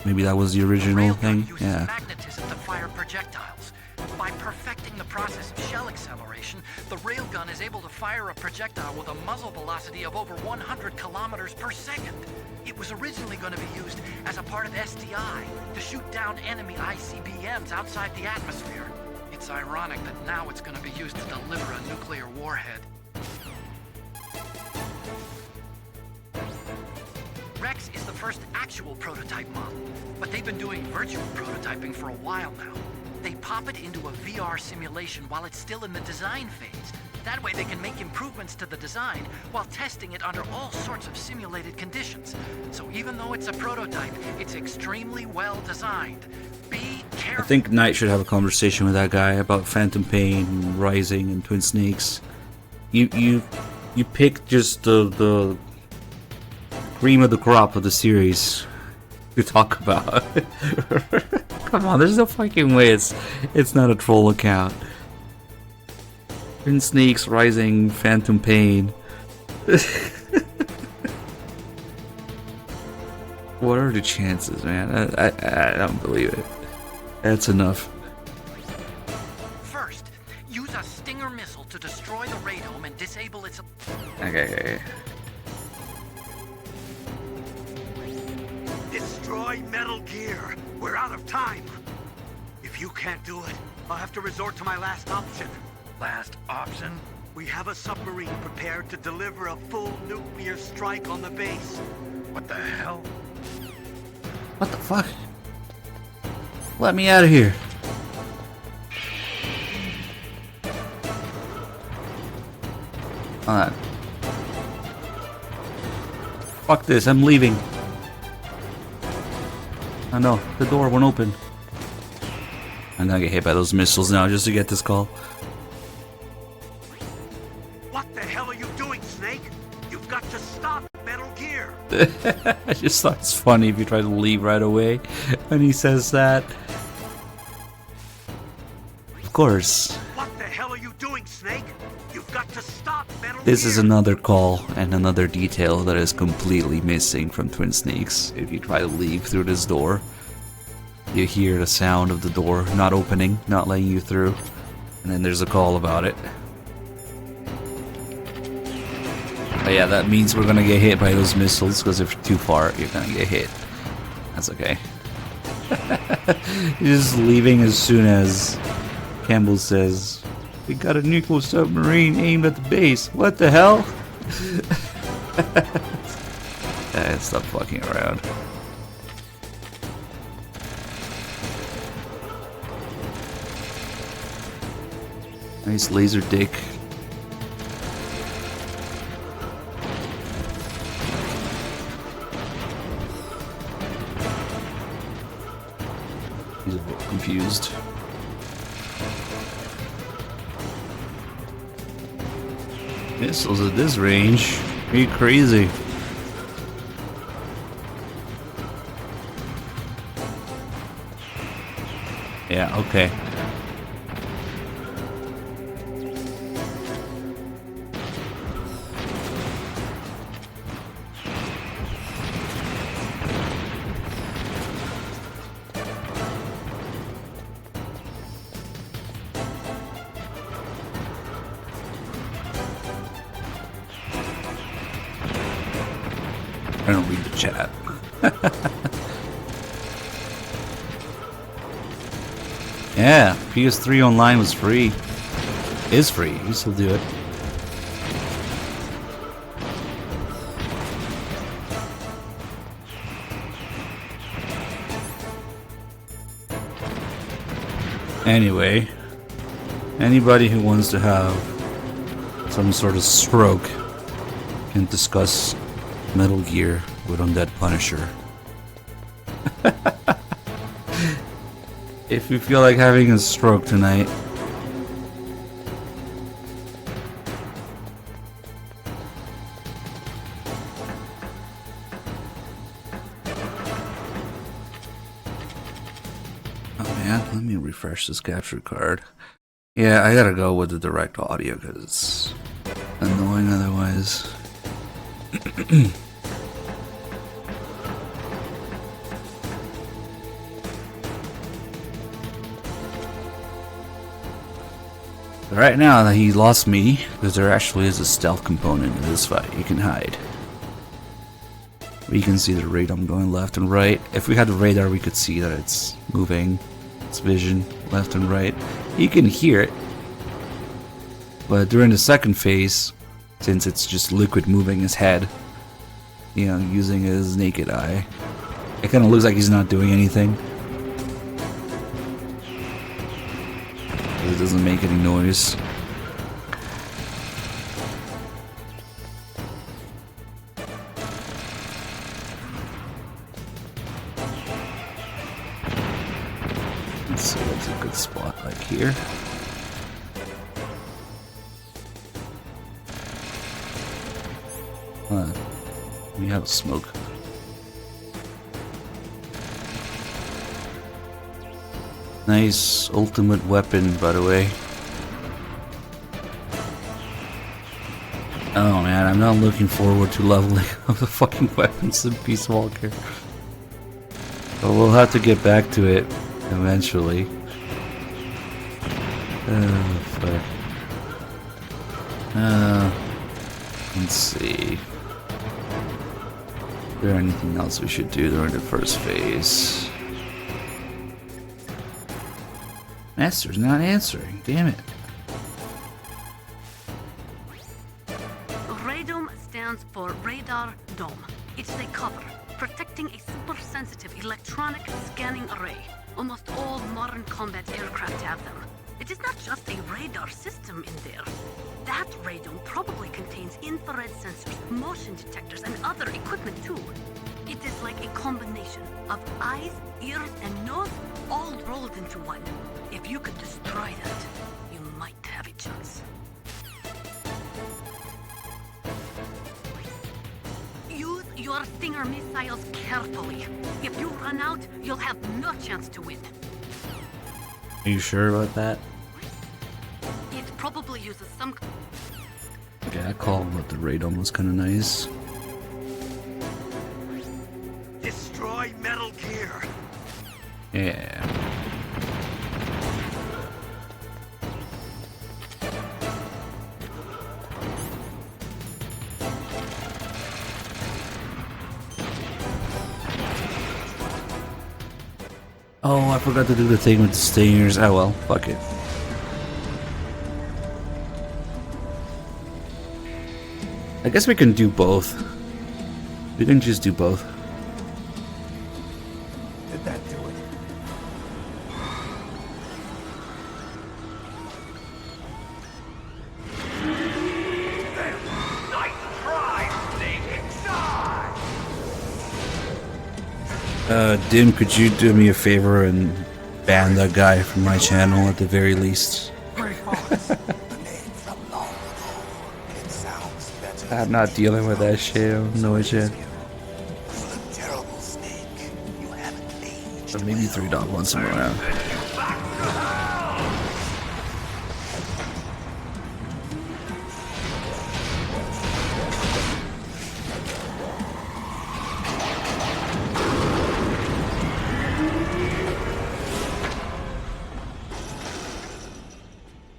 Maybe that was the original thing? Yeah. Magnetism to fire projectiles. By perfecting the process of shell acceleration, the railgun is able to fire a projectile with a muzzle velocity of over 100 kilometers per second. It was originally going to be used as a part of SDI to shoot down enemy ICBMs outside the atmosphere. It's ironic that now it's going to be used to deliver a nuclear warhead. Rex is the first actual prototype model, but they've been doing virtual prototyping for a while now. They pop it into a VR simulation while it's still in the design phase. That way they can make improvements to the design while testing it under all sorts of simulated conditions. So even though it's a prototype, it's extremely well designed. Be careful. I think Knight should have a conversation with that guy about Phantom Pain, Rising, and Twin Snakes. You picked just the cream of the crop of the series to talk about. Come on, there's no fucking way it's not a troll account. Twin Snakes, Rising, Phantom Pain. What are the chances, man? I don't believe it. That's enough. First, use a Stinger missile to destroy the radome and disable its... Okay. Destroy Metal Gear. We're out of time. If you can't do it, I'll have to resort to my last option. Last option? We have a submarine prepared to deliver a full nuclear strike on the base. What the hell? What the fuck? Let me out of here. Hold on. Fuck this, I'm leaving. Oh no, the door won't open. I'm gonna get hit by those missiles now just to get this call. What the hell are you doing, Snake? You've got to stop Metal Gear. I just thought it's funny if you try to leave right away when he says that. Of course. What the hell are you doing, Snake? You've got to stop Metal This Gear. is another call and another detail that is completely missing from Twin Snakes. If you try to leave through this door, you hear the sound of the door not opening, not letting you through, and then there's a call about it. But yeah, that means we're gonna get hit by those missiles, because if you're too far, you're gonna get hit. That's okay. He's just leaving as soon as Campbell says, "We got a nuclear submarine aimed at the base." What the hell? Stop fucking around. Nice laser dick. He's a bit confused. Missiles at this range? Are you crazy? Yeah, okay. I don't read the chat. Yeah, PS3 Online was free. Is free. You still do it. Anyway, anybody who wants to have some sort of stroke can discuss Metal Gear with Undead Punisher. If you feel like having a stroke tonight, oh man, let me refresh this capture card. Yeah, I gotta go with the direct audio because it's annoying otherwise. Right now that he lost me, because there actually is a stealth component in this fight. You can hide. We can see the radar going left and right. If we had the radar, we could see that it's moving its vision left and right. You can hear it. But during the second phase, since it's just Liquid moving his head, you know, using his naked eye, it kind of looks like he's not doing anything. It doesn't make any noise. Let's see what's a good spot like here. We have smoke. Nice ultimate weapon, by the way. Oh man, I'm not looking forward to leveling up the fucking weapons in Peace Walker. But we'll have to get back to it eventually. Oh fuck. Let's see. Is there anything else we should do during the first phase? Master's not answering, damn it. It's a cover, protecting a super-sensitive electronic scanning array. Almost all modern combat aircraft have them. It is not just a radar system in there. That radome probably contains infrared sensors, motion detectors, and other equipment too. It is like a combination of eyes, ears, and nose all rolled into one. If you could destroy that, you might have a chance. Use your Stinger missiles carefully. If you run out, you'll have no chance to win. Are you sure about that? It probably uses some... Yeah, I called what the radome was kind of nice. Destroy Metal Gear! Yeah. Oh, I forgot to do the thing with the stingers. Oh well, fuck it. I guess we can do both. We can just do both. Did that do it? Dim, could you do me a favor and ban that guy from my channel at the very least? I'm not dealing with that shit. No shit. Or maybe 3-Dog wants him around.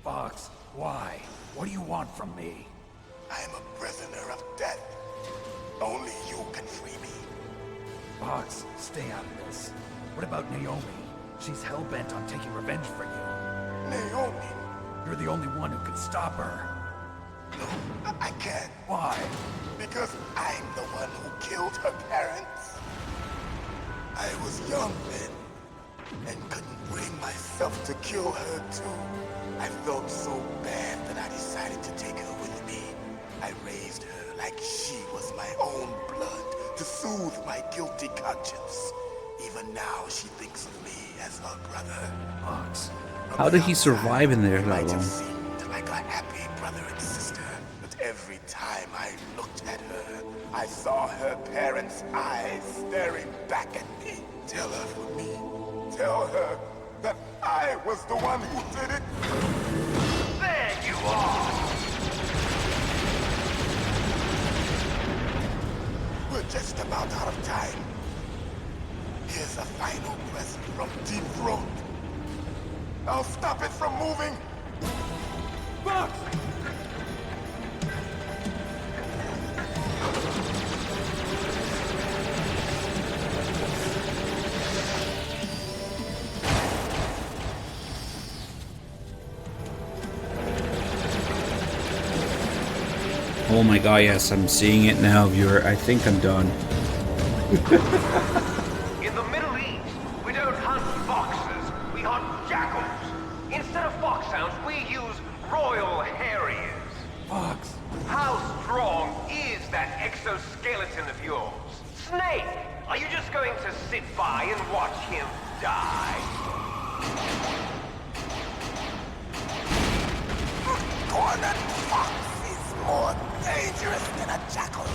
Fox, why? What do you want from me? I am a prisoner of death. Only you can free me. Fox, stay out of this. What about Naomi? She's hell-bent on taking revenge for you. Naomi? You're the only one who can stop her. No, I can't. Why? Because I'm the one who killed her parents. I was young then, and couldn't bring myself to kill her too. I felt so bad that I decided to take her with me. I raised her like she was my own blood to soothe my guilty conscience. Even now, she thinks of me as her brother. Fox. How did he survive in there that Might have long? seemed like a happy brother and sister, but every time I looked at her, I saw her parents' eyes staring back at me. Tell her for me. Tell her that I was the one who did it. There you are! We're just about out of time. Here's a final present from Deep Throat. I'll stop it from moving. Fox! Oh my god, yes, I'm seeing it now, viewer. I think I'm done. In the Middle East, we don't hunt foxes, we hunt jackals. Instead of foxhounds, we use Royal Harriers. Fox! How strong is that exoskeleton of yours? Snake, are you just going to sit by and watch him die? Cornered fox is more dangerous than a jackal.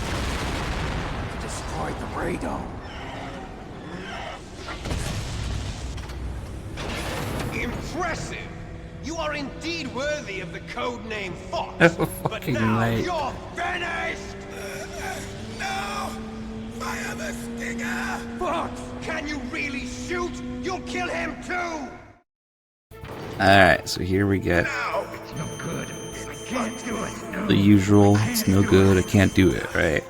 You destroyed the radome. Impressive! You are indeed worthy of the codename Fox. But now right. you're finished! No! Fire the stinger! Fox! Can you really shoot? You'll kill him too! Alright, so here we get It's no good. I can't do it. No. the usual. It's no good, I can't do it, right?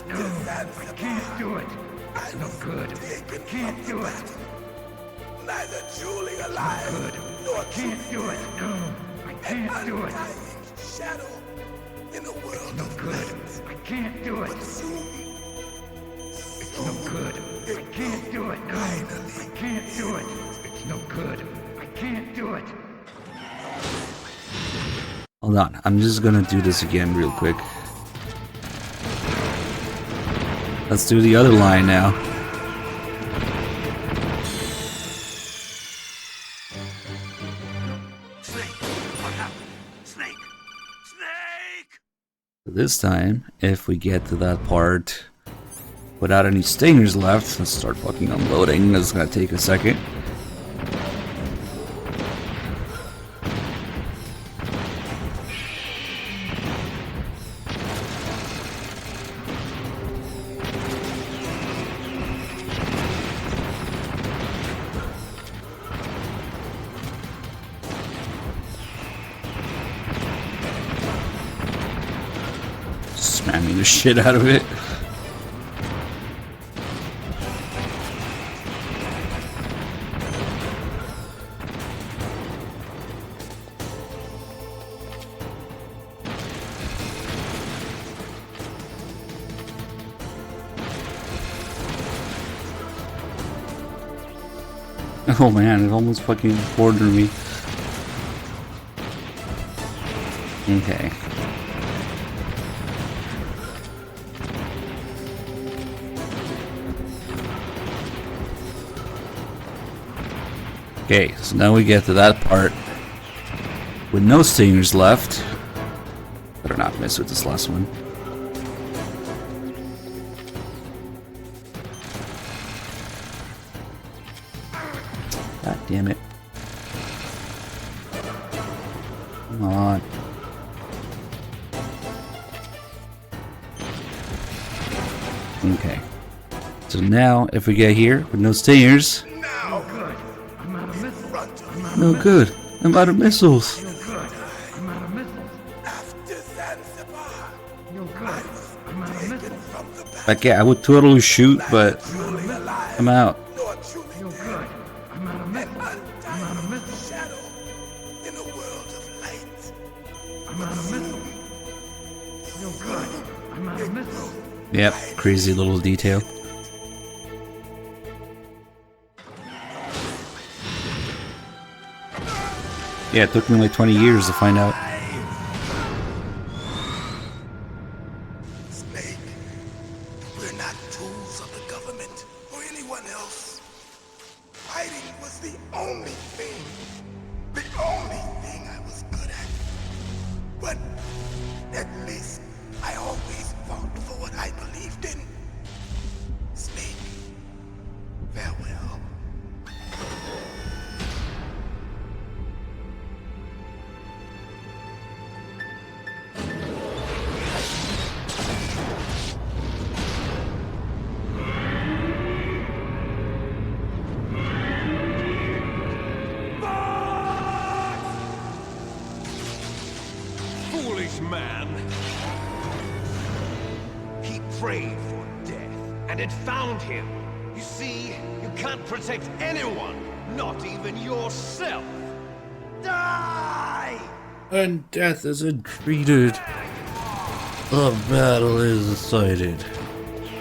No, I can't do it. It's no good. I can't do it. Neither Julie alive Good. nor I can't do it. No, I can't do it. shadow in a world No of good. light. I can't do it. But soon It's no good. I can't do it. No. I can't do it. It's no good. I can't do it. Hold on, I'm just gonna do this again real quick. Let's do the other line now. This time, if we get to that part without any stingers left, let's start fucking unloading. That's gonna take a second. Spamming the shit out of it. Oh man, it almost fucking bordered me. Okay. Okay, so now we get to that part with no stingers left. Better not miss with this last one. God damn it. Come on. Okay. So now, if we get here with no stingers. No good. I'm out of missiles. No good. I'm out of missiles. After Zanzibar. No good. I'm out of missiles. Okay, I would totally shoot, but I'm out. No good. I'm out of missiles. I'm out of missiles. In a world of light. I'm out of missiles. No good. I'm out of missiles. Yep, crazy little detail. Yeah, it took me like 20 years to find out. Snake, we're not tools of the government or anyone else. Fighting was the only thing I was good at. But at least I always fought for what I believed in. Snake, farewell. Man. He prayed for death, and it found him. You see, you can't protect anyone, not even yourself. Die! When death is entreated, the battle is decided.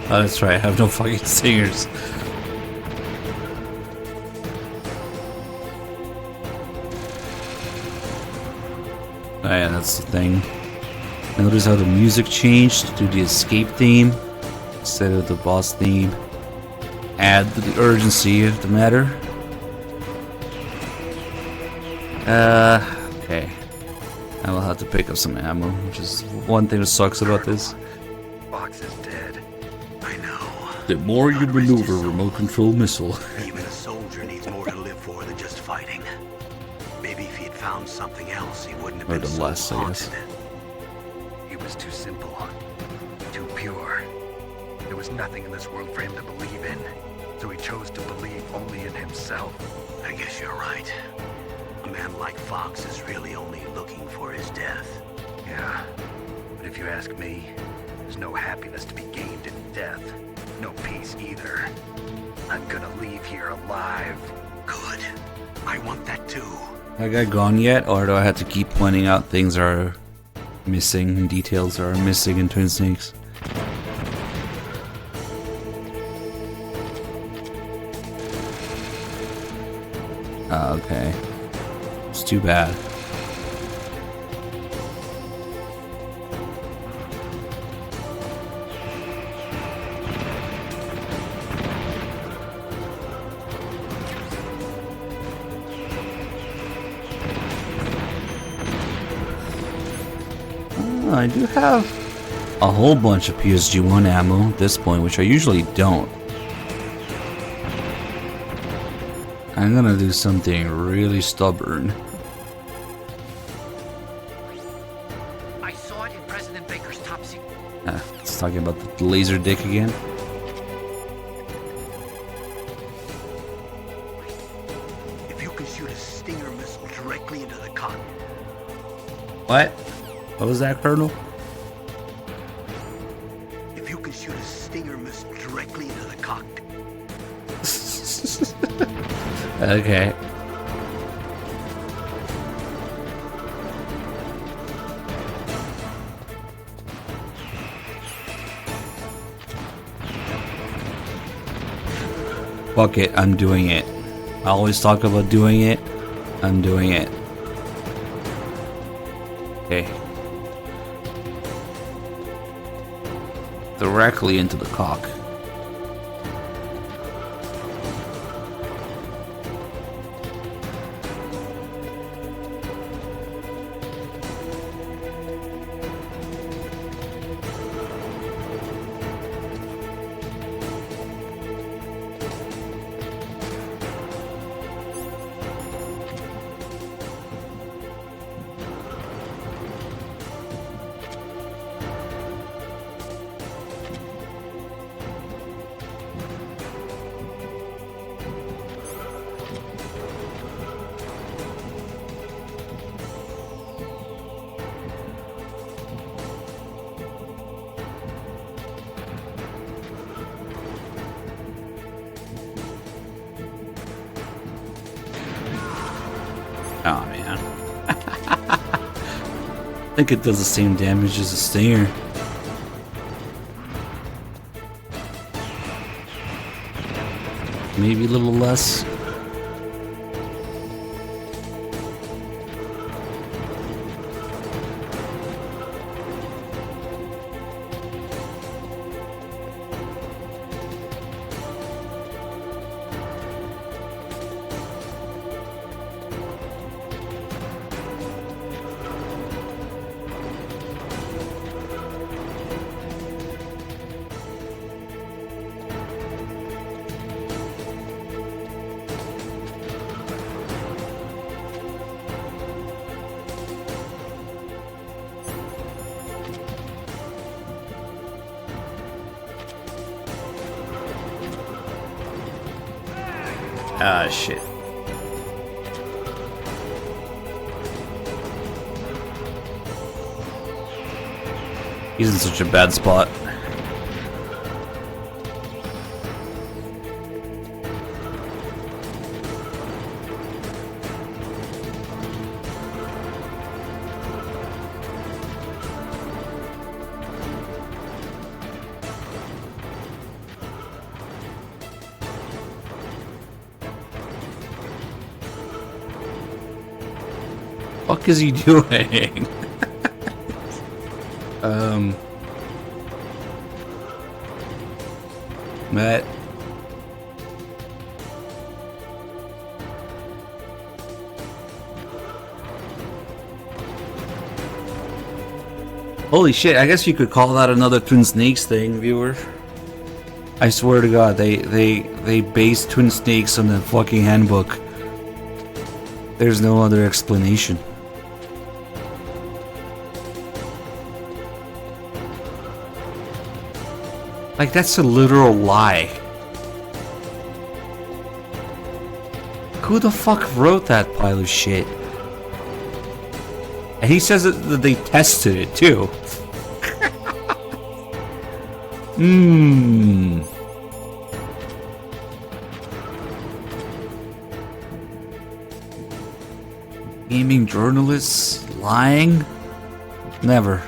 Oh, that's right, I have no fucking singers. Oh yeah, that's the thing. Notice how the music changed to the escape theme instead of the boss theme. Add to the urgency of the matter. Okay. I will have to pick up some ammo, which is one thing that sucks about this. Fox is dead. I know. The more you maneuver remote control missile. Even a soldier needs more to live for than just fighting. Maybe if he had found something else, he wouldn't have Or been the so less, I guess. haunted. He was too simple, too pure. There was nothing in this world for him to believe in, so he chose to believe only in himself. I guess you're right. A man like Fox is really only looking for his death. Yeah, but if you ask me, there's no happiness to be gained in death. No peace either. I'm gonna leave here alive. Good. I want that too. That guy gone yet, or do I have to keep pointing out things are missing, details are missing in Twin Snakes? Oh, okay. It's too bad. I do have a whole bunch of PSG-1 ammo at this point, which I usually don't. I'm gonna do something really stubborn. I saw it in President Baker's top secret. It's talking about the laser dick again. If you can shoot a Stinger missile directly into the cockpit. What? What was that, Colonel? If you can shoot a Stinger missile directly into the cockpit. Okay. Fuck it, I'm doing it. I always talk about doing it. I'm doing it. Okay. Directly into the cock. Oh man. I think it does the same damage as a Stinger. Maybe a little less. Ah, shit. He's in such a bad spot. What is he doing? Matt. Holy shit, I guess you could call that another Twin Snakes thing, viewer. I swear to God, they based Twin Snakes on the fucking handbook. There's no other explanation. Like, that's a literal lie. Who the fuck wrote that pile of shit? And he says that they tested it too. Gaming journalists lying? Never.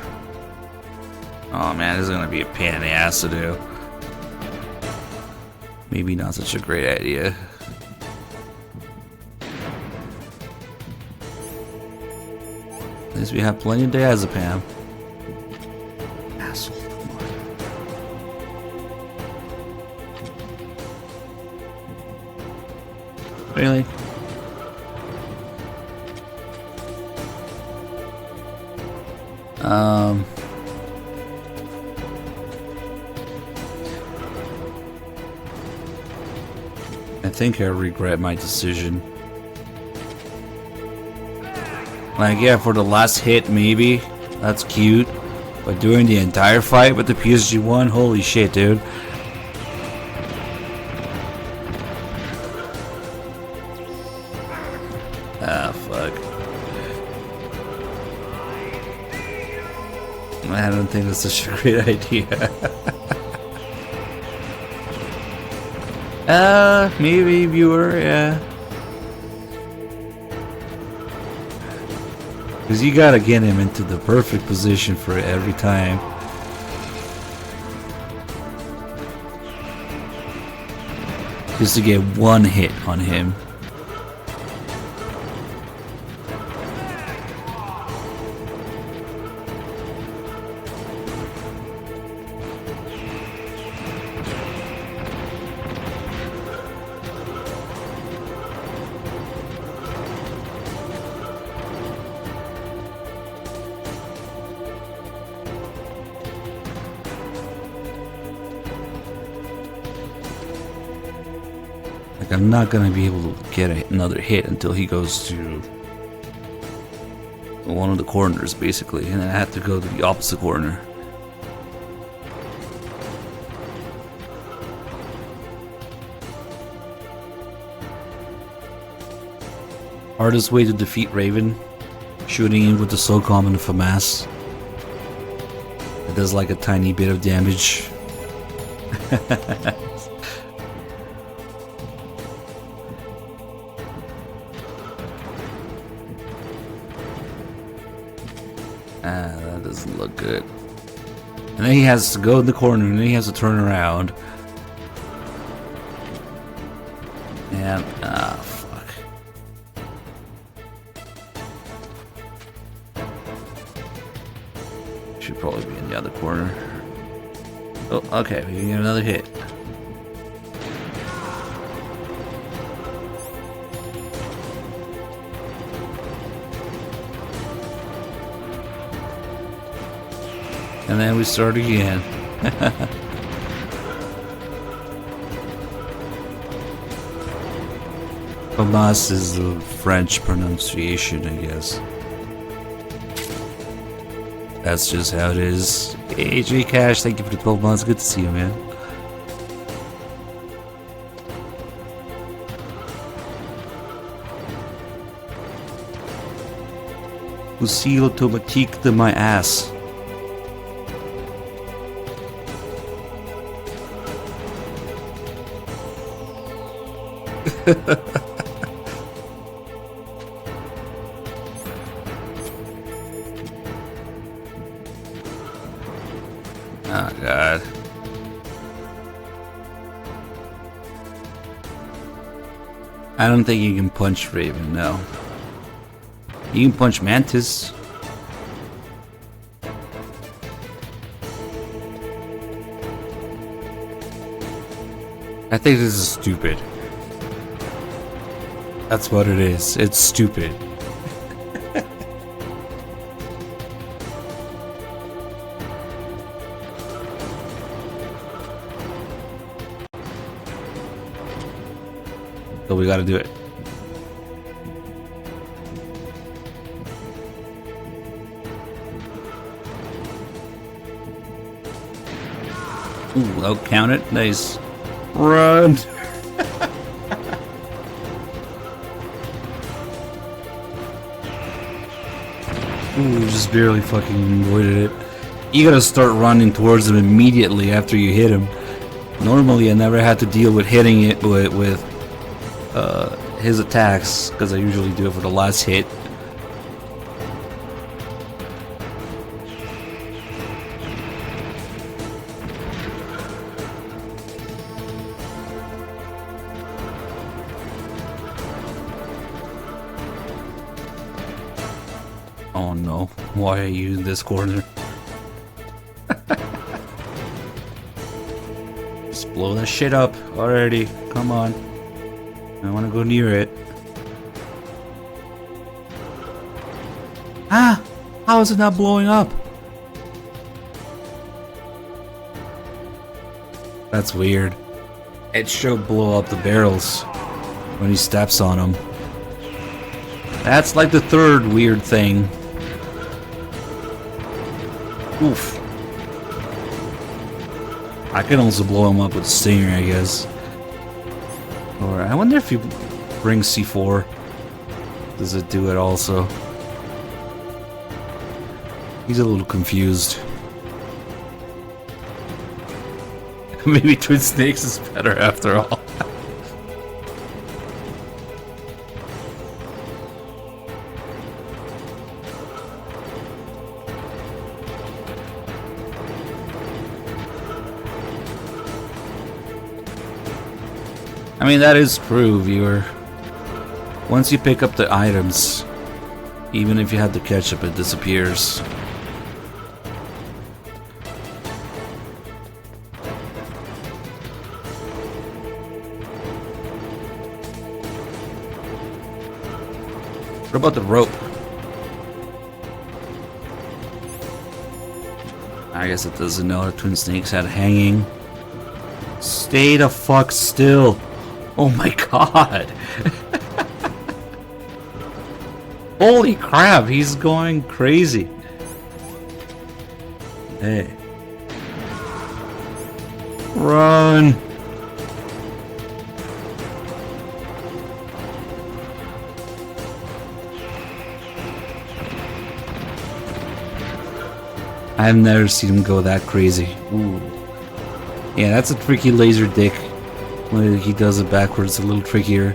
Oh man, this is gonna be a pain in the ass to do. Maybe not such a great idea. least we have plenty of diazepam. Asshole, come on. Really? I think I regret my decision. Like, yeah, for the last hit, maybe. That's cute. But doing the entire fight with the PSG-1, holy shit, dude. Ah, fuck. I don't think that's such a great idea. Maybe, viewer, yeah. Because you gotta get him into the perfect position for it every time. Just to get one hit on him. I'm not gonna be able to get another hit until he goes to one of the corners, basically, and I have to go to the opposite corner. Hardest way to defeat Raven: shooting him with the SOCOM and the FAMAS. It does like a tiny bit of damage. That doesn't look good. And then he has to go in the corner, and then he has to turn around. And, fuck. Should probably be in the other corner. Oh, okay, we can get another hit. And then we start again. FAMAS is the French pronunciation, I guess. That's just how it is. AJ Cash, thank you for the 12 months. Good to see you, man. Fusil automatique de my ass. Oh god. I don't think you can punch Raven, no. You can punch Mantis. I think this is stupid. That's what it is. It's stupid. So we gotta do it. Ooh, I'll count it. Nice. Run! Ooh, just barely fucking avoided it. You gotta start running towards him immediately after you hit him. Normally I never had to deal with hitting it with his attacks, because I usually do it for the last hit. Oh no, why are you in this corner? Just blow that shit up already. Come on. I want to go near it. Ah! How is it not blowing up? That's weird. It should blow up the barrels when he steps on them. That's like the third weird thing. Oof. I can also blow him up with Stinger, I guess. Or I wonder if you bring C4, does it do it also? He's a little confused. Maybe Twin Snakes is better after all. I mean, that is true, viewer. Once you pick up the items, even if you have the ketchup, it disappears. What about the rope? I guess it doesn't know the Twin Snakes had hanging. Stay the fuck still. Oh my god. Holy crap, he's going crazy. Hey. Run. I've never seen him go that crazy. Ooh. Yeah, that's a tricky laser dick. When he does it backwards, a little trickier.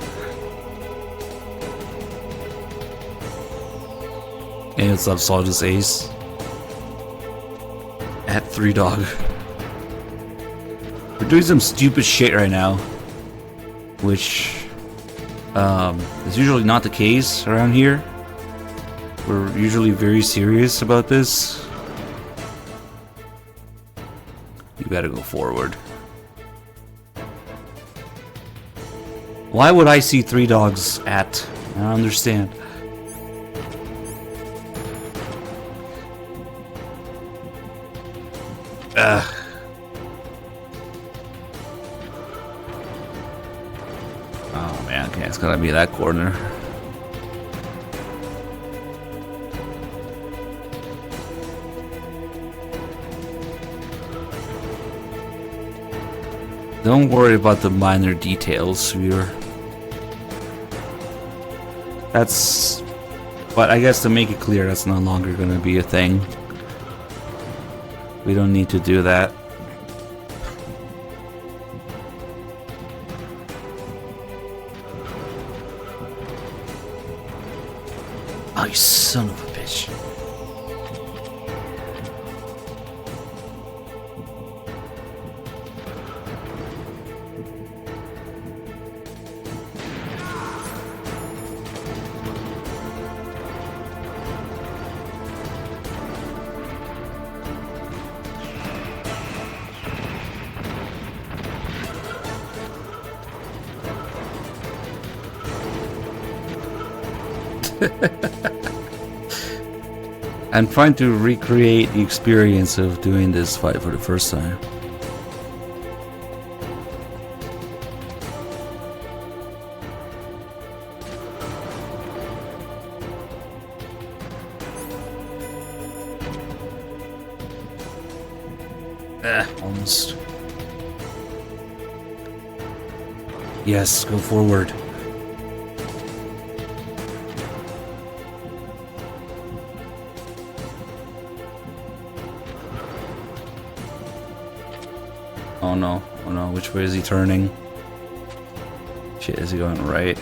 And it's Absolus Ace. At 3 Dog. We're doing some stupid shit right now. Which is usually not the case around here. We're usually very serious about this. You gotta go forward. Why would I see 3 dogs at? I don't understand. Ugh. Oh man, okay, it's gotta be that corner. Don't worry about the minor details, viewer. That's... But I guess to make it clear, that's no longer going to be a thing. We don't need to do that. Oh, you son of a bitch. I'm trying to recreate the experience of doing this fight for the first time. Almost. Yes, go forward. Oh no, oh no, which way is he turning? Shit, is he going right?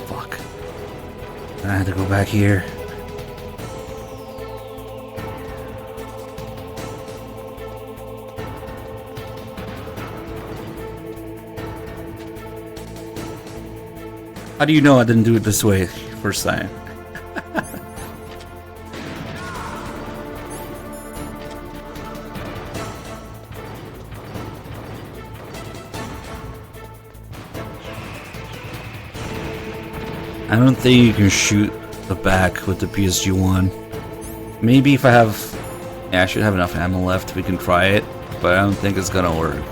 Fuck. I had to go back here. How do you know I didn't do it this way first time? I don't think you can shoot the back with the PSG-1. Maybe if I have... Yeah, I should have enough ammo left, we can try it, but I don't think it's gonna work.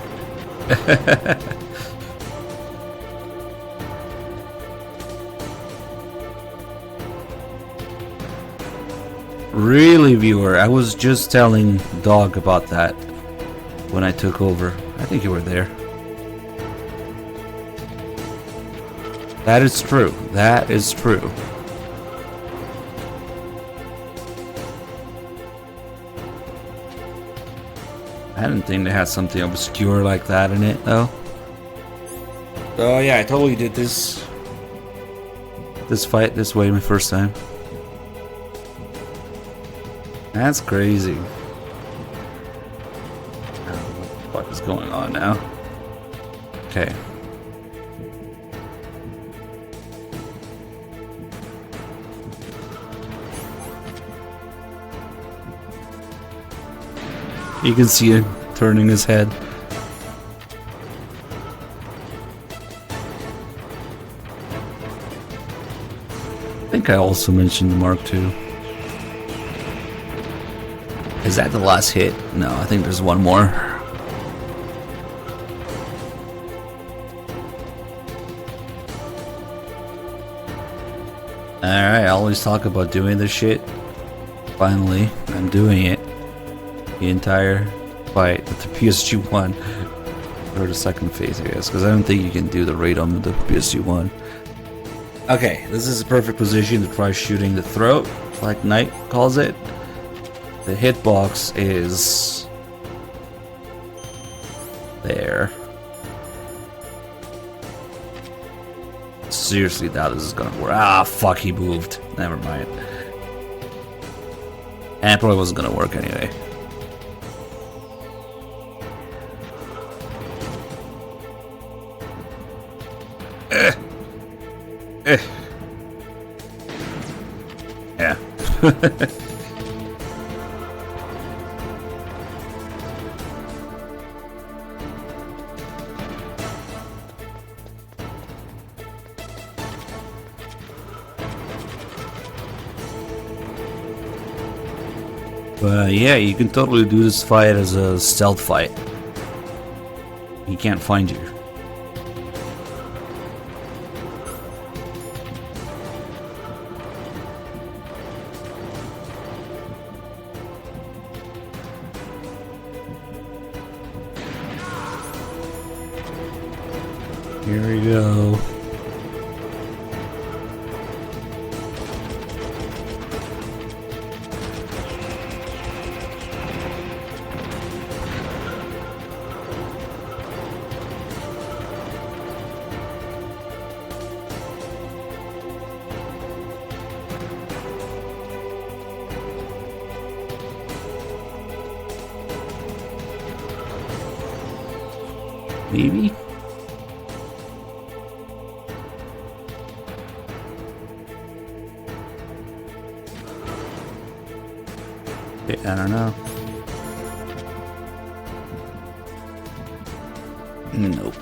Really, viewer, I was just telling Dog about that when I took over. I think you were there. That is true. That is true. I didn't think they had something obscure like that in it, though. Oh yeah, I totally did this fight this way my first time. That's crazy. I don't know what the fuck is going on now. Okay. You can see him turning his head. I think I also mentioned the Mark II. Is that the last hit? No, I think there's one more. Alright, I always talk about doing this shit. Finally, I'm doing it. The entire fight with the PSG-1. Or the second phase, I guess, because I don't think you can do the raid on the PSG-1. Okay, this is a perfect position to try shooting the throat, like Knight calls it. The hitbox is there. Seriously doubt this is gonna work. Ah, fuck, he moved. Never mind. And it probably wasn't gonna work anyway. Yeah. But yeah, you can totally do this fight as a stealth fight. He can't find you. Here we go. Maybe? I don't know. Nope.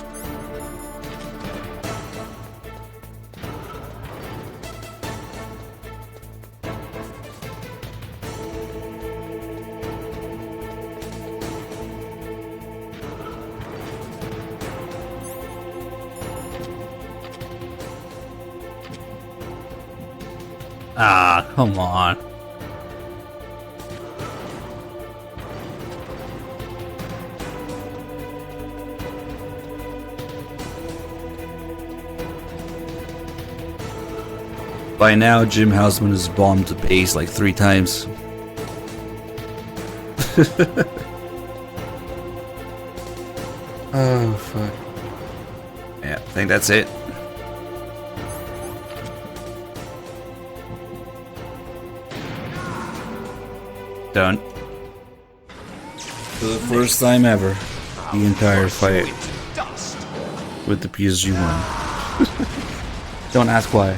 Ah, come on. By now, Jim Houseman has bombed the base like 3 times. Oh, fuck. Yeah, I think that's it. Done. For the first time ever, the entire fight with the PSG-1. Don't ask why.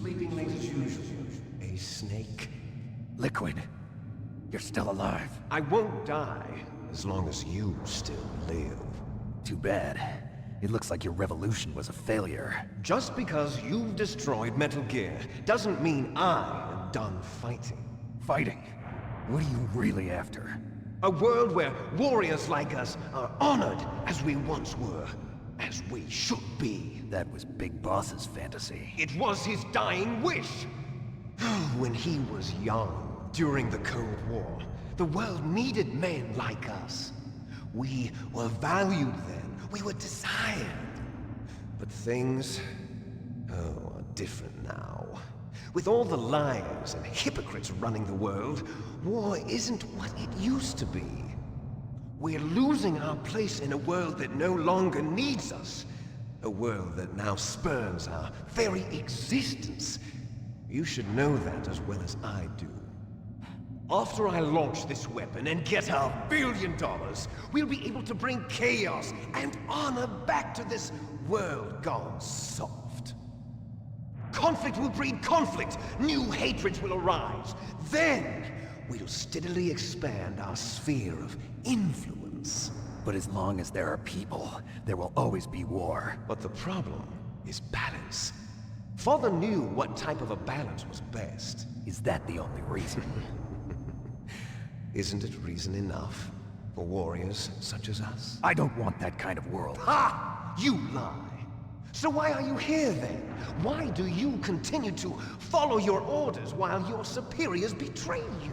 sleeping late as usual, eh, Snake? Liquid, you're still alive. I won't die as long as you still live. Too bad. It looks like your revolution was a failure. Just because you've destroyed Metal Gear doesn't mean I am done fighting. Fighting? What are you really after? A world where warriors like us are honored as we once were, as we should be. That was Big Boss's fantasy. It was his dying wish. When he was young, during the Cold War, the world needed men like us. We were valued then. We were desired. But things, are different now. With all the liars and hypocrites running the world, war isn't what it used to be. We're losing our place in a world that no longer needs us. A world that now spurns our very existence. You should know that as well as I do. After I launch this weapon and get our $1 billion, we'll be able to bring chaos and honor back to this world gone soft. Conflict will breed conflict. New hatreds will arise. Then, we'll steadily expand our sphere of influence. But as long as there are people, there will always be war. But the problem is balance. Father knew what type of a balance was best. Is that the only reason? Isn't it reason enough for warriors such as us? I don't want that kind of world. Ha! You lie! So why are you here then? Why do you continue to follow your orders while your superiors betray you?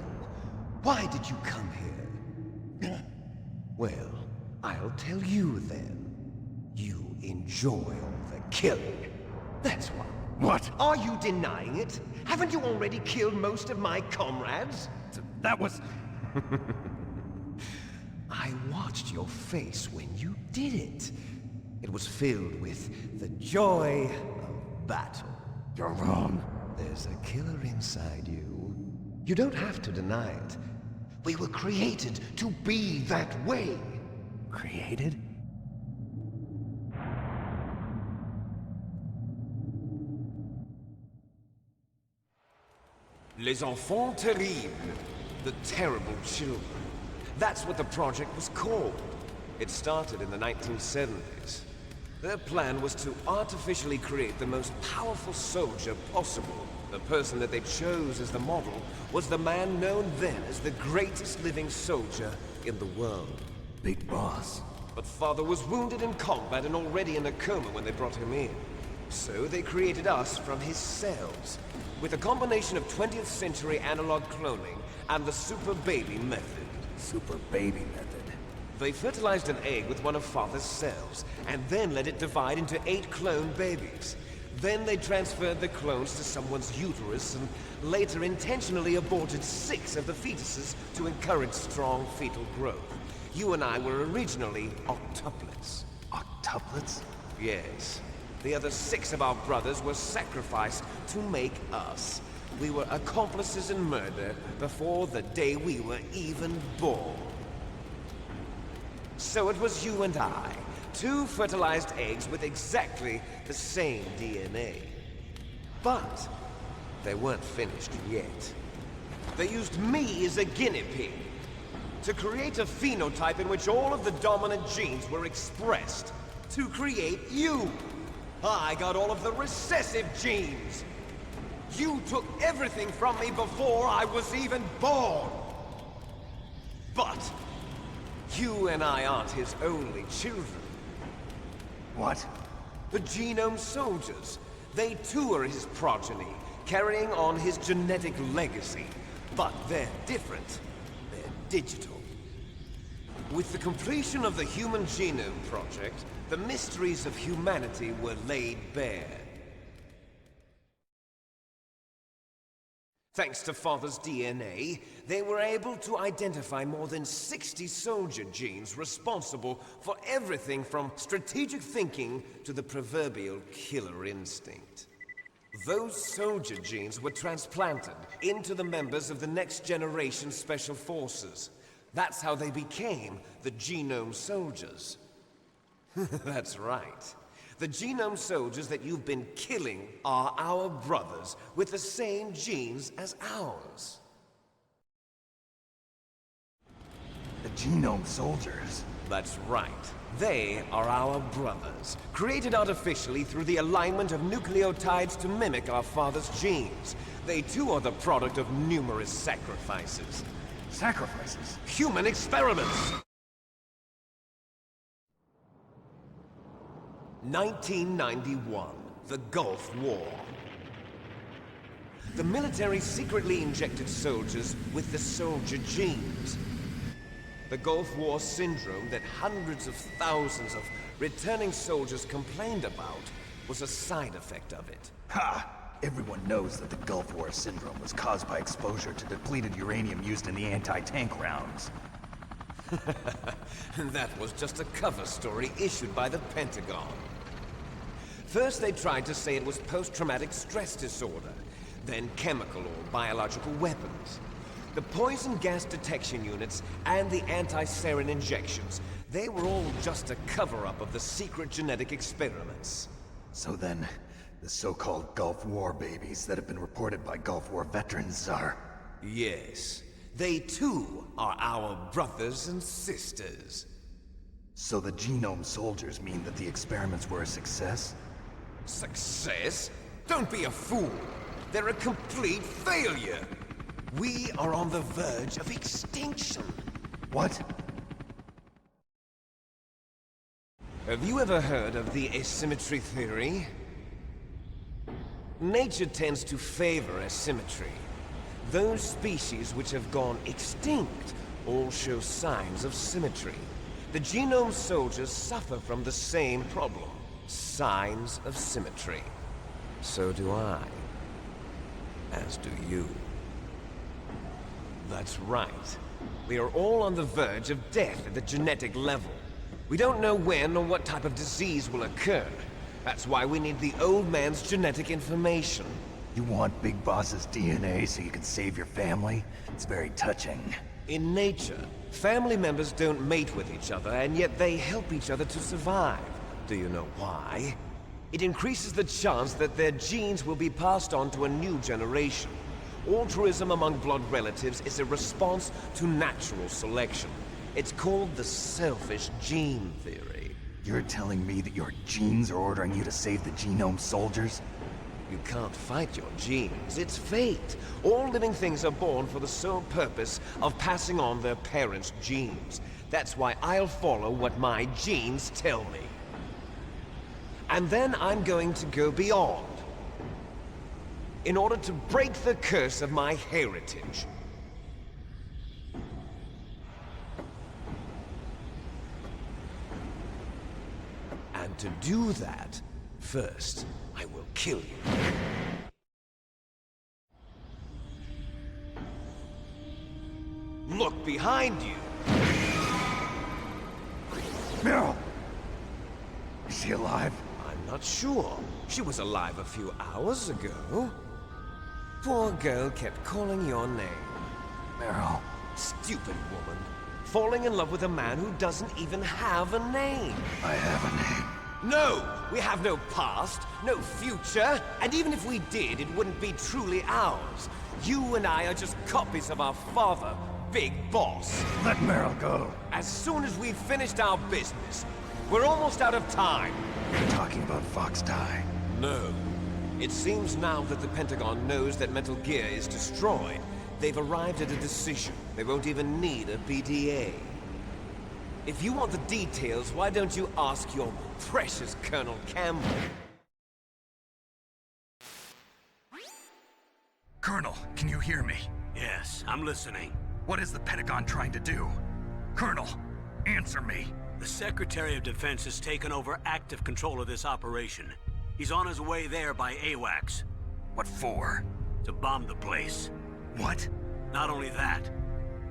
Why did you come here? Well, I'll tell you then. You enjoy all the killing. That's why. What? Are you denying it? Haven't you already killed most of my comrades? That was... I watched your face when you did it. It was filled with the joy of battle. You're wrong. There's a killer inside you. You don't have to deny it. We were created to be that way. Created? Les enfants terribles. The terrible children. That's what the project was called. It started in the 1970s. Their plan was to artificially create the most powerful soldier possible. The person that they chose as the model was the man known then as the greatest living soldier in the world. Big Boss. But Father was wounded in combat and already in a coma when they brought him in. So they created us from his cells, with a combination of 20th century analog cloning and the Super Baby method. Super Baby method? They fertilized an egg with one of Father's cells, and then let it divide into 8 clone babies. Then they transferred the clones to someone's uterus, and later intentionally aborted 6 of the fetuses to encourage strong fetal growth. You and I were originally octuplets. Octuplets? Yes. The other 6 of our brothers were sacrificed to make us. We were accomplices in murder before the day we were even born. So it was you and I, 2 fertilized eggs with exactly the same DNA. But they weren't finished yet. They used me as a guinea pig to create a phenotype in which all of the dominant genes were expressed to create you. I got all of the recessive genes. You took everything from me before I was even born. But you and I aren't his only children. What? The Genome Soldiers. They too are his progeny, carrying on his genetic legacy. But they're different. They're digital. With the completion of the Human Genome Project, the mysteries of humanity were laid bare. Thanks to Father's DNA, they were able to identify more than 60 soldier genes responsible for everything from strategic thinking to the proverbial killer instinct. Those soldier genes were transplanted into the members of the Next Generation Special Forces. That's how they became the Genome Soldiers. That's right. The genome soldiers that you've been killing are our brothers with the same genes as ours. The genome soldiers? That's right. They are our brothers, created artificially through the alignment of nucleotides to mimic our father's genes. They too are the product of numerous sacrifices. Sacrifices? Human experiments! 1991, the Gulf War. The military secretly injected soldiers with the soldier genes. The Gulf War syndrome that hundreds of thousands of returning soldiers complained about was a side effect of it. Ha! Everyone knows that the Gulf War syndrome was caused by exposure to depleted uranium used in the anti-tank rounds. That was just a cover story issued by the Pentagon. First they tried to say it was post-traumatic stress disorder, then chemical or biological weapons. The poison gas detection units and the anti-sarin injections, they were all just a cover-up of the secret genetic experiments. So then, the so-called Gulf War babies that have been reported by Gulf War veterans are... Yes. They too are our brothers and sisters. So the genome soldiers mean that the experiments were a success? Success? Don't be a fool. They're a complete failure. We are on the verge of extinction. What? Have you ever heard of the asymmetry theory? Nature tends to favor asymmetry. Those species which have gone extinct all show signs of symmetry. The genome soldiers suffer from the same problem. Signs of symmetry. So do I. As do you. That's right. We are all on the verge of death at the genetic level. We don't know when or what type of disease will occur. That's why we need the old man's genetic information. You want Big Boss's DNA so you can save your family? It's very touching. In nature, family members don't mate with each other, and yet they help each other to survive. Do you know why? It increases the chance that their genes will be passed on to a new generation. Altruism among blood relatives is a response to natural selection. It's called the selfish gene theory. You're telling me that your genes are ordering you to save the genome soldiers? You can't fight your genes. It's fate. All living things are born for the sole purpose of passing on their parents' genes. That's why I'll follow what my genes tell me. And then I'm going to go beyond. In order to break the curse of my heritage. And to do that, first, I will kill you. Look behind you! Meryl! Is she alive? I'm not sure. She was alive a few hours ago. Poor girl kept calling your name. Meryl. Stupid woman. Falling in love with a man who doesn't even have a name. I have a name. No! We have no past, no future, and even if we did, it wouldn't be truly ours. You and I are just copies of our father, Big Boss. Let Meryl go. As soon as we've finished our business, we're almost out of time. You're talking about Fox Die. No. It seems now that the Pentagon knows that Metal Gear is destroyed. They've arrived at a decision. They won't even need a BDA. If you want the details, why don't you ask your precious Colonel Campbell? Colonel, can you hear me? Yes, I'm listening. What is the Pentagon trying to do? Colonel, answer me. The Secretary of Defense has taken over active control of this operation. He's on his way there by AWACS. What for? To bomb the place. What? Not only that,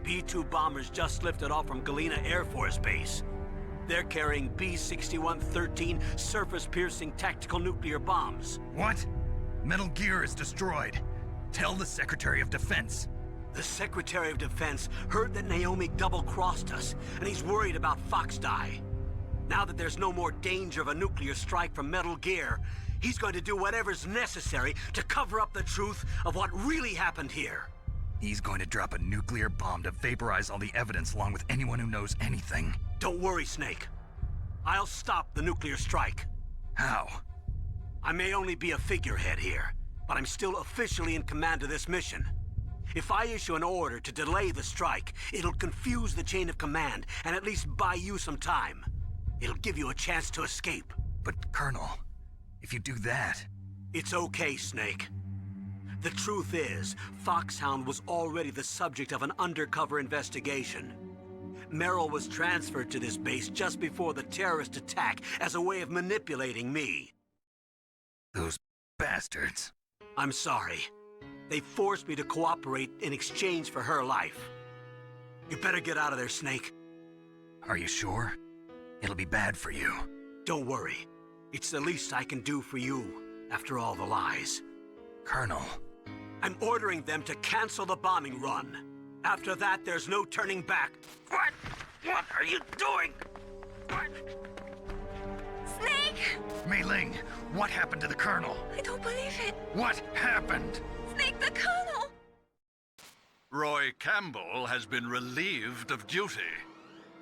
B-2 bombers just lifted off from Galena Air Force Base. They're carrying B-6113 surface-piercing tactical nuclear bombs. What? Metal Gear is destroyed. Tell the Secretary of Defense. The Secretary of Defense heard that Naomi double-crossed us, and he's worried about Fox Die. Now that there's no more danger of a nuclear strike from Metal Gear, he's going to do whatever's necessary to cover up the truth of what really happened here. He's going to drop a nuclear bomb to vaporize all the evidence along with anyone who knows anything. Don't worry, Snake. I'll stop the nuclear strike. How? I may only be a figurehead here, but I'm still officially in command of this mission. If I issue an order to delay the strike, it'll confuse the chain of command and at least buy you some time. It'll give you a chance to escape. But, Colonel, if you do that... It's okay, Snake. The truth is, Foxhound was already the subject of an undercover investigation. Meryl was transferred to this base just before the terrorist attack as a way of manipulating me. Those bastards. I'm sorry. They forced me to cooperate in exchange for her life. You better get out of there, Snake. Are you sure? It'll be bad for you. Don't worry. It's the least I can do for you, after all the lies. Colonel. I'm ordering them to cancel the bombing run. After that, there's no turning back. What? What are you doing? What? Snake! Mei Ling, what happened to the Colonel? I don't believe it. What happened? Snake, the Colonel! Roy Campbell has been relieved of duty.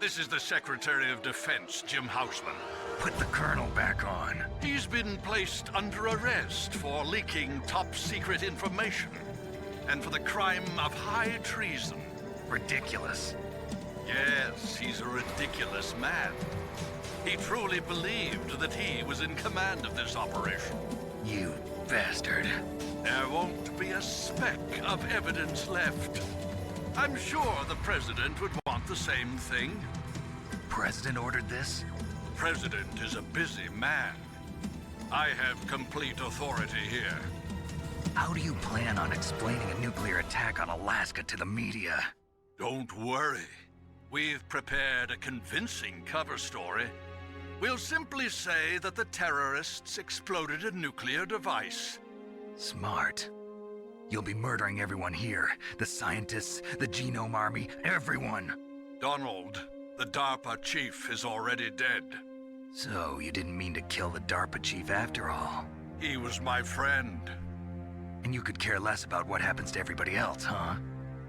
This is the Secretary of Defense, Jim Houseman. Put the Colonel back on. He's been placed under arrest for leaking top-secret information and for the crime of high treason. Ridiculous. Yes, he's a ridiculous man. He truly believed that he was in command of this operation. You bastard. There won't be a speck of evidence left. I'm sure the President would want the same thing. President ordered this? President is a busy man. I have complete authority here. How do you plan on explaining a nuclear attack on Alaska to the media? Don't worry. We've prepared a convincing cover story. We'll simply say that the terrorists exploded a nuclear device. Smart. You'll be murdering everyone here. The scientists, the Genome Army, everyone. Donald, the DARPA chief, is already dead. So, you didn't mean to kill the DARPA chief after all? He was my friend. And you could care less about what happens to everybody else, huh?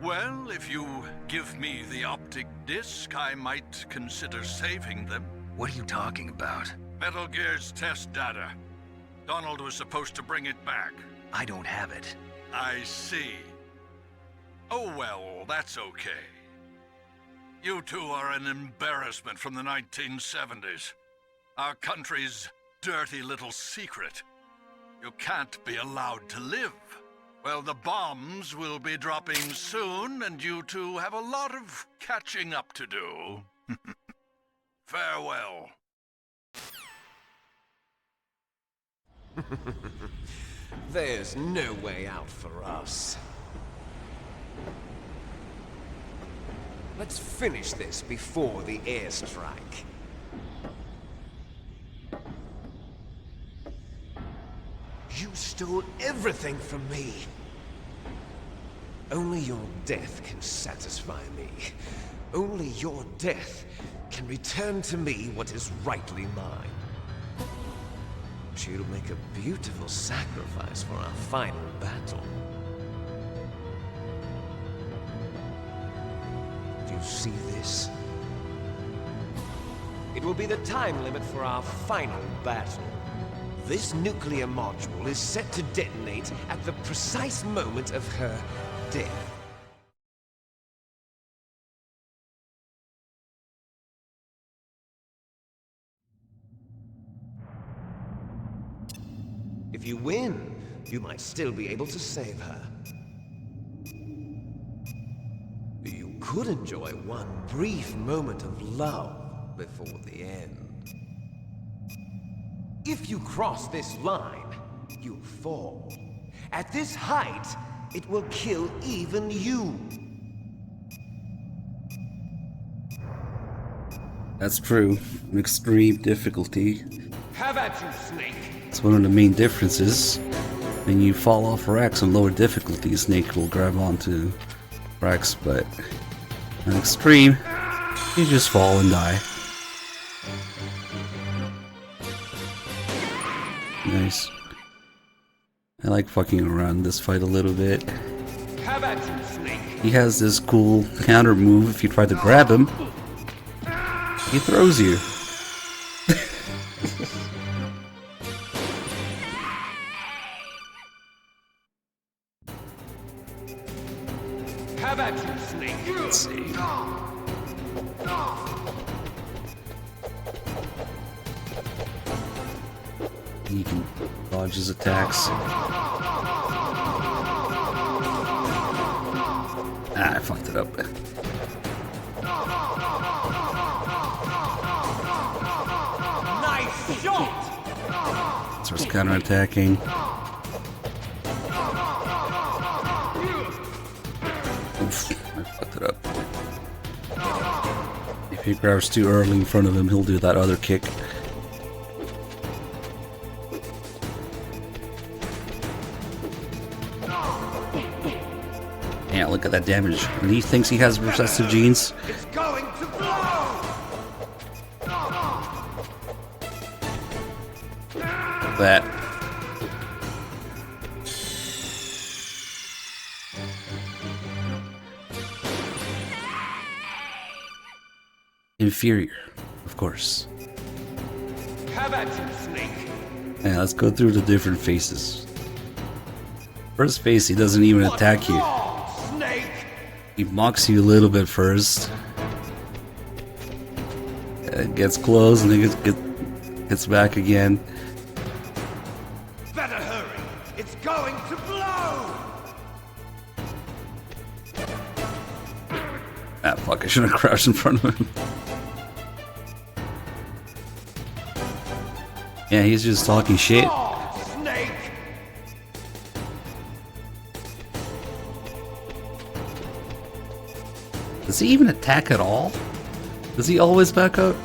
Well, if you give me the optic disc, I might consider saving them. What are you talking about? Metal Gear's test data. Donald was supposed to bring it back. I don't have it. I see. Oh well, that's okay. You two are an embarrassment from the 1970s. Our country's dirty little secret. You can't be allowed to live. Well, the bombs will be dropping soon, and you two have a lot of catching up to do. Farewell. There's no way out for us. Let's finish this before the airstrike. You stole everything from me. Only your death can satisfy me. Only your death can return to me what is rightly mine. She'll make a beautiful sacrifice for our final battle. Do you see this? It will be the time limit for our final battle. This nuclear module is set to detonate at the precise moment of her death. If you win, you might still be able to save her. You could enjoy one brief moment of love before the end. If you cross this line, you fall. At this height, it will kill even you. That's true. An extreme difficulty. Have at you, Snake! It's one of the main differences. When you fall off Rex on lower difficulty, Snake will grab onto Rex, but on extreme, you just fall and die. nice. I like fucking around this fight a little bit. Have at you, Snake. He has this cool counter move. If you try to grab him, he throws you. Have at you, Snake. Let's see. He can dodge his attacks. Ah, I fucked it up. Nice shot! Starts counterattacking. Oof, I fucked it up. If he grabs too early in front of him, he'll do that other kick. Yeah, look at that damage. When he thinks he has recessive genes. It's going to blow! That. Inferior, of course. Have at you, Snake. Yeah, let's go through the different faces. First face, he doesn't even attack you. Snake! He mocks you a little bit first. Gets close and then gets back again. Better hurry! It's going to blow! Ah, fuck, I shouldn't have crouched in front of him. Yeah, he's just talking shit. Snake! Does he even attack at all? Does he always back up?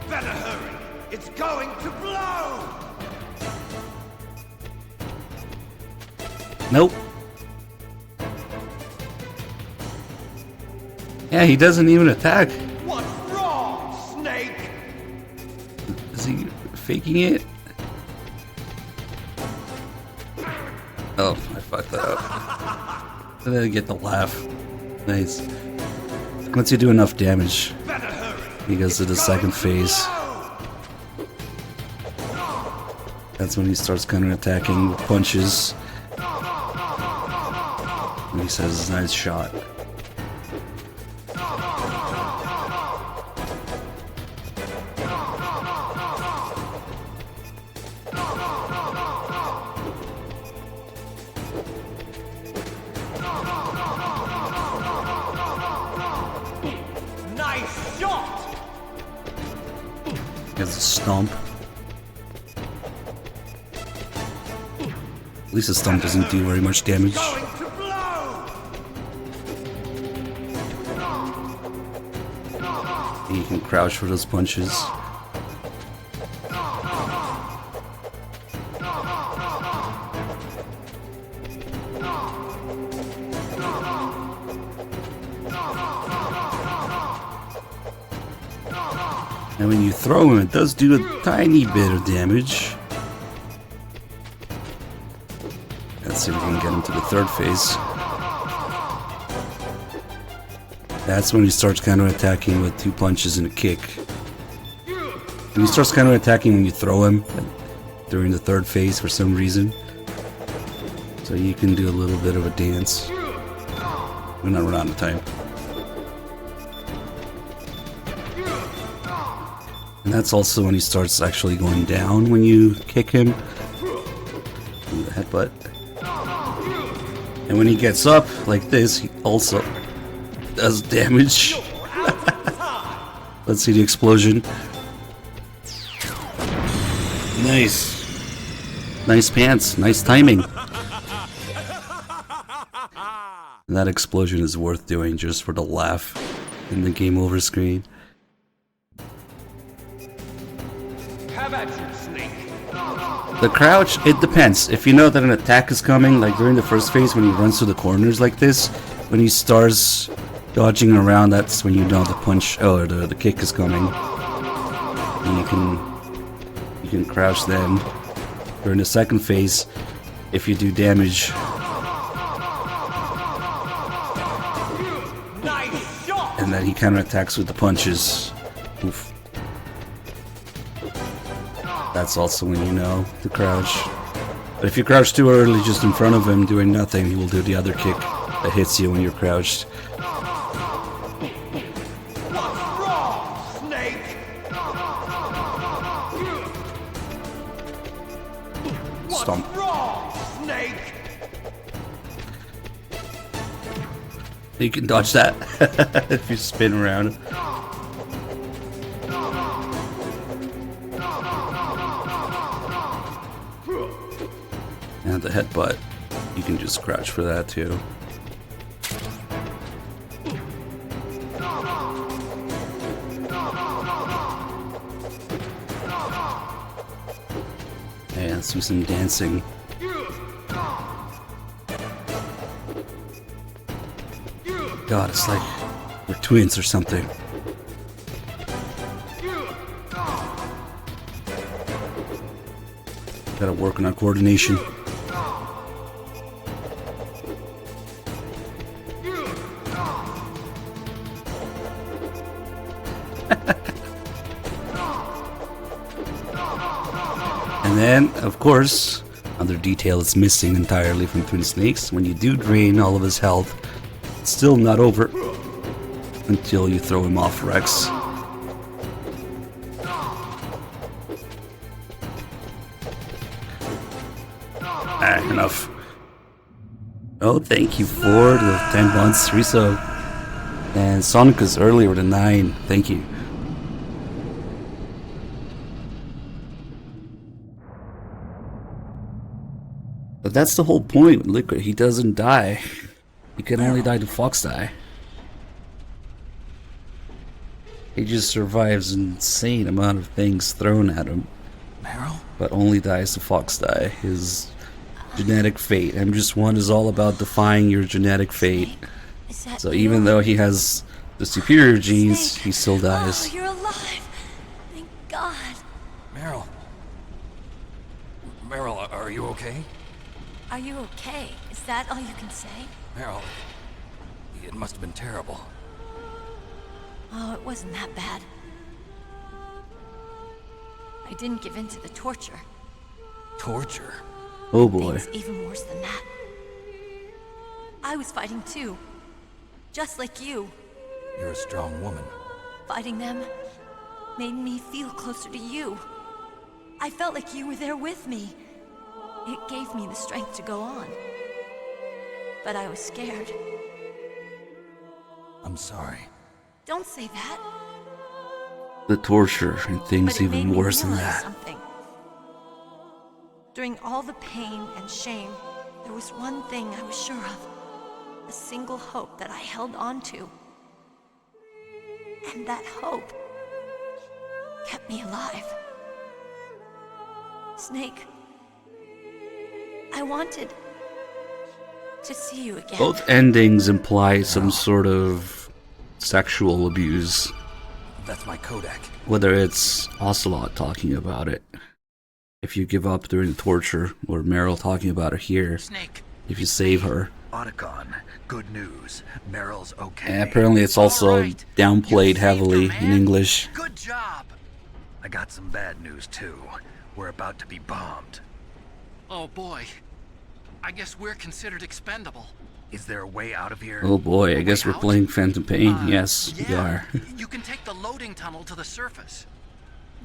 Better hurry! It's going to blow! Nope. Yeah, he doesn't even attack. What's wrong, Snake? Is he faking it? Oh, I fucked that up. And then I get the laugh. Nice. Once you do enough damage, he goes to the second phase. That's when he starts counterattacking with punches. And he says, nice shot. Nice shot! He has a stomp. At least a stomp doesn't do very much damage. Going to blow! He can crouch for those punches. And when you throw him, it does do a tiny bit of damage. Let's see if we can get him to the third phase. That's when he starts counterattacking with 2 punches and a kick. And he starts counterattacking when you throw him during the third phase for some reason. So you can do a little bit of a dance. We're not running out of time. And that's also when he starts actually going down when you kick him. Ooh, the headbutt. And when he gets up like this, he also does damage. Let's see the explosion. Nice. Nice pants. Nice timing. And that explosion is worth doing just for the laugh in the game over screen. Have at you, Snake. The crouch, it depends. If you know that an attack is coming, like during the first phase when he runs through the corners like this, when he starts dodging around, that's when you know the punch, the kick is coming. And you can crouch then. During the second phase, if you do damage. And then he counterattacks with the punches. Oof. That's also when you know to crouch. But if you crouch too early just in front of him doing nothing, he will do the other kick that hits you when you're crouched. Stomp. You can dodge that if you spin around. And the headbutt, you can just crouch for that too. And let's do some dancing. God, it's like we're twins or something. Gotta work on our coordination. And then, of course, another detail that's missing entirely from Twin Snakes. When you do drain all of his health, it's still not over until you throw him off Rex. Enough. Oh, thank you for the 10 months resub. And Sonic is earlier with a 9. Thank you. But that's the whole point with Liquid. He doesn't die. He can only die to Fox Die. He just survives an insane amount of things thrown at him. Meryl? But only dies to Fox Die. His genetic fate. MGS1 is all about defying your genetic fate. So even though he has the superior genes, he still dies. Oh, you're alive. Thank God. Meryl. Meryl, are you okay? Are you okay? Is that all you can say? Meryl, it must have been terrible. Oh, it wasn't that bad. I didn't give in to the torture. Torture? Oh boy. Things even worse than that. I was fighting too. Just like you. You're a strong woman. Fighting them made me feel closer to you. I felt like you were there with me. It gave me the strength to go on. But I was scared. I'm sorry. Don't say that. The torture and things But it made even me worse than realize that. something. During all the pain and shame, there was one thing I was sure of. A single hope that I held on to. And that hope kept me alive. Snake, I wanted to see you again. Both endings imply some sort of sexual abuse. That's my Kodak. Whether it's Ocelot talking about it, if you give up during the torture, or Meryl talking about it here, Snake. if you save her. Otacon, good news. Meryl's okay. And apparently it's also downplayed heavily in English. Good job. I got some bad news too. We're about to be bombed. Oh boy. I guess we're considered expendable. Is there a way out of here? Oh boy, I guess we're playing Phantom Pain. Yes, we are. You can take the loading tunnel to the surface.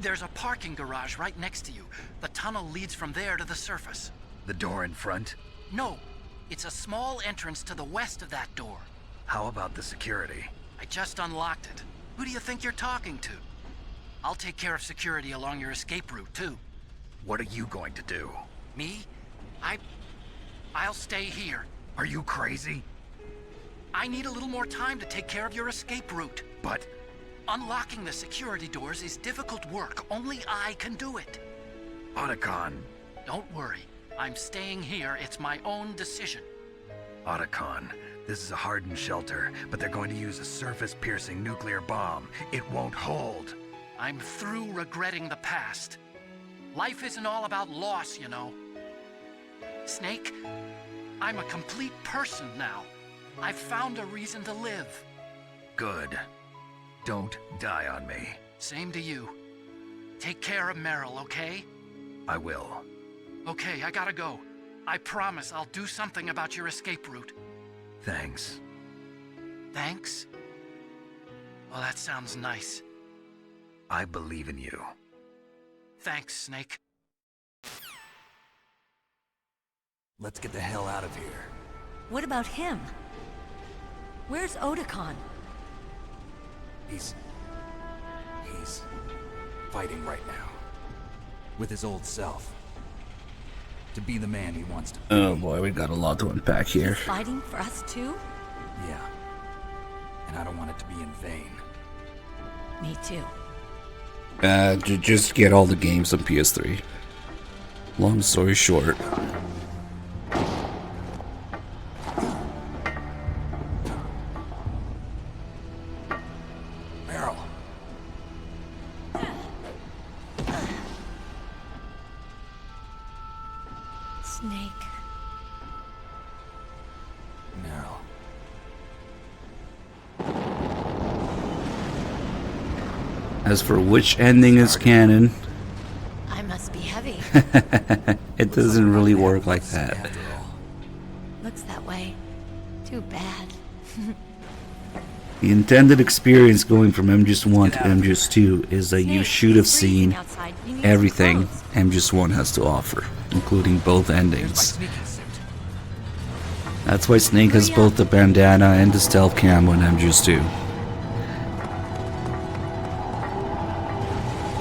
There's a parking garage right next to you. The tunnel leads from there to the surface. The door in front? No, it's a small entrance to the west of that door. How about the security? I just unlocked it. Who do you think you're talking to? I'll take care of security along your escape route, too. What are you going to do? Me? I'll stay here. Are you crazy? I need a little more time to take care of your escape route. But unlocking the security doors is difficult work. Only I can do it. Otacon. Don't worry. I'm staying here. It's my own decision. Otacon, this is a hardened shelter, but they're going to use a surface-piercing nuclear bomb. It won't hold. I'm through regretting the past. Life isn't all about loss, you know. Snake, I'm a complete person now. I've found a reason to live. Good. Don't die on me. Same to you. Take care of Meryl, okay? I will. Okay, I gotta go. I promise I'll do something about your escape route. Thanks. Thanks? Well, that sounds nice. I believe in you. Thanks, Snake. Let's get the hell out of here. What about him? Where's Otakon? He's fighting right now. With his old self. To be the man he wants to be. Oh boy, we got a lot to unpack here. Fighting for us too? Yeah. And I don't want it to be in vain. Me too. Just get all the games on PS3. Long story short. Meryl. Snake. Meryl. As for which ending is canon, I must be heavy. it doesn't really work like that. Looks that way. Too bad. The intended experience going from MGS1 to MGS2 is that you should have seen everything MGS1 has to offer, including both endings. That's why Snake has both the bandana and the stealth cam on MGS2.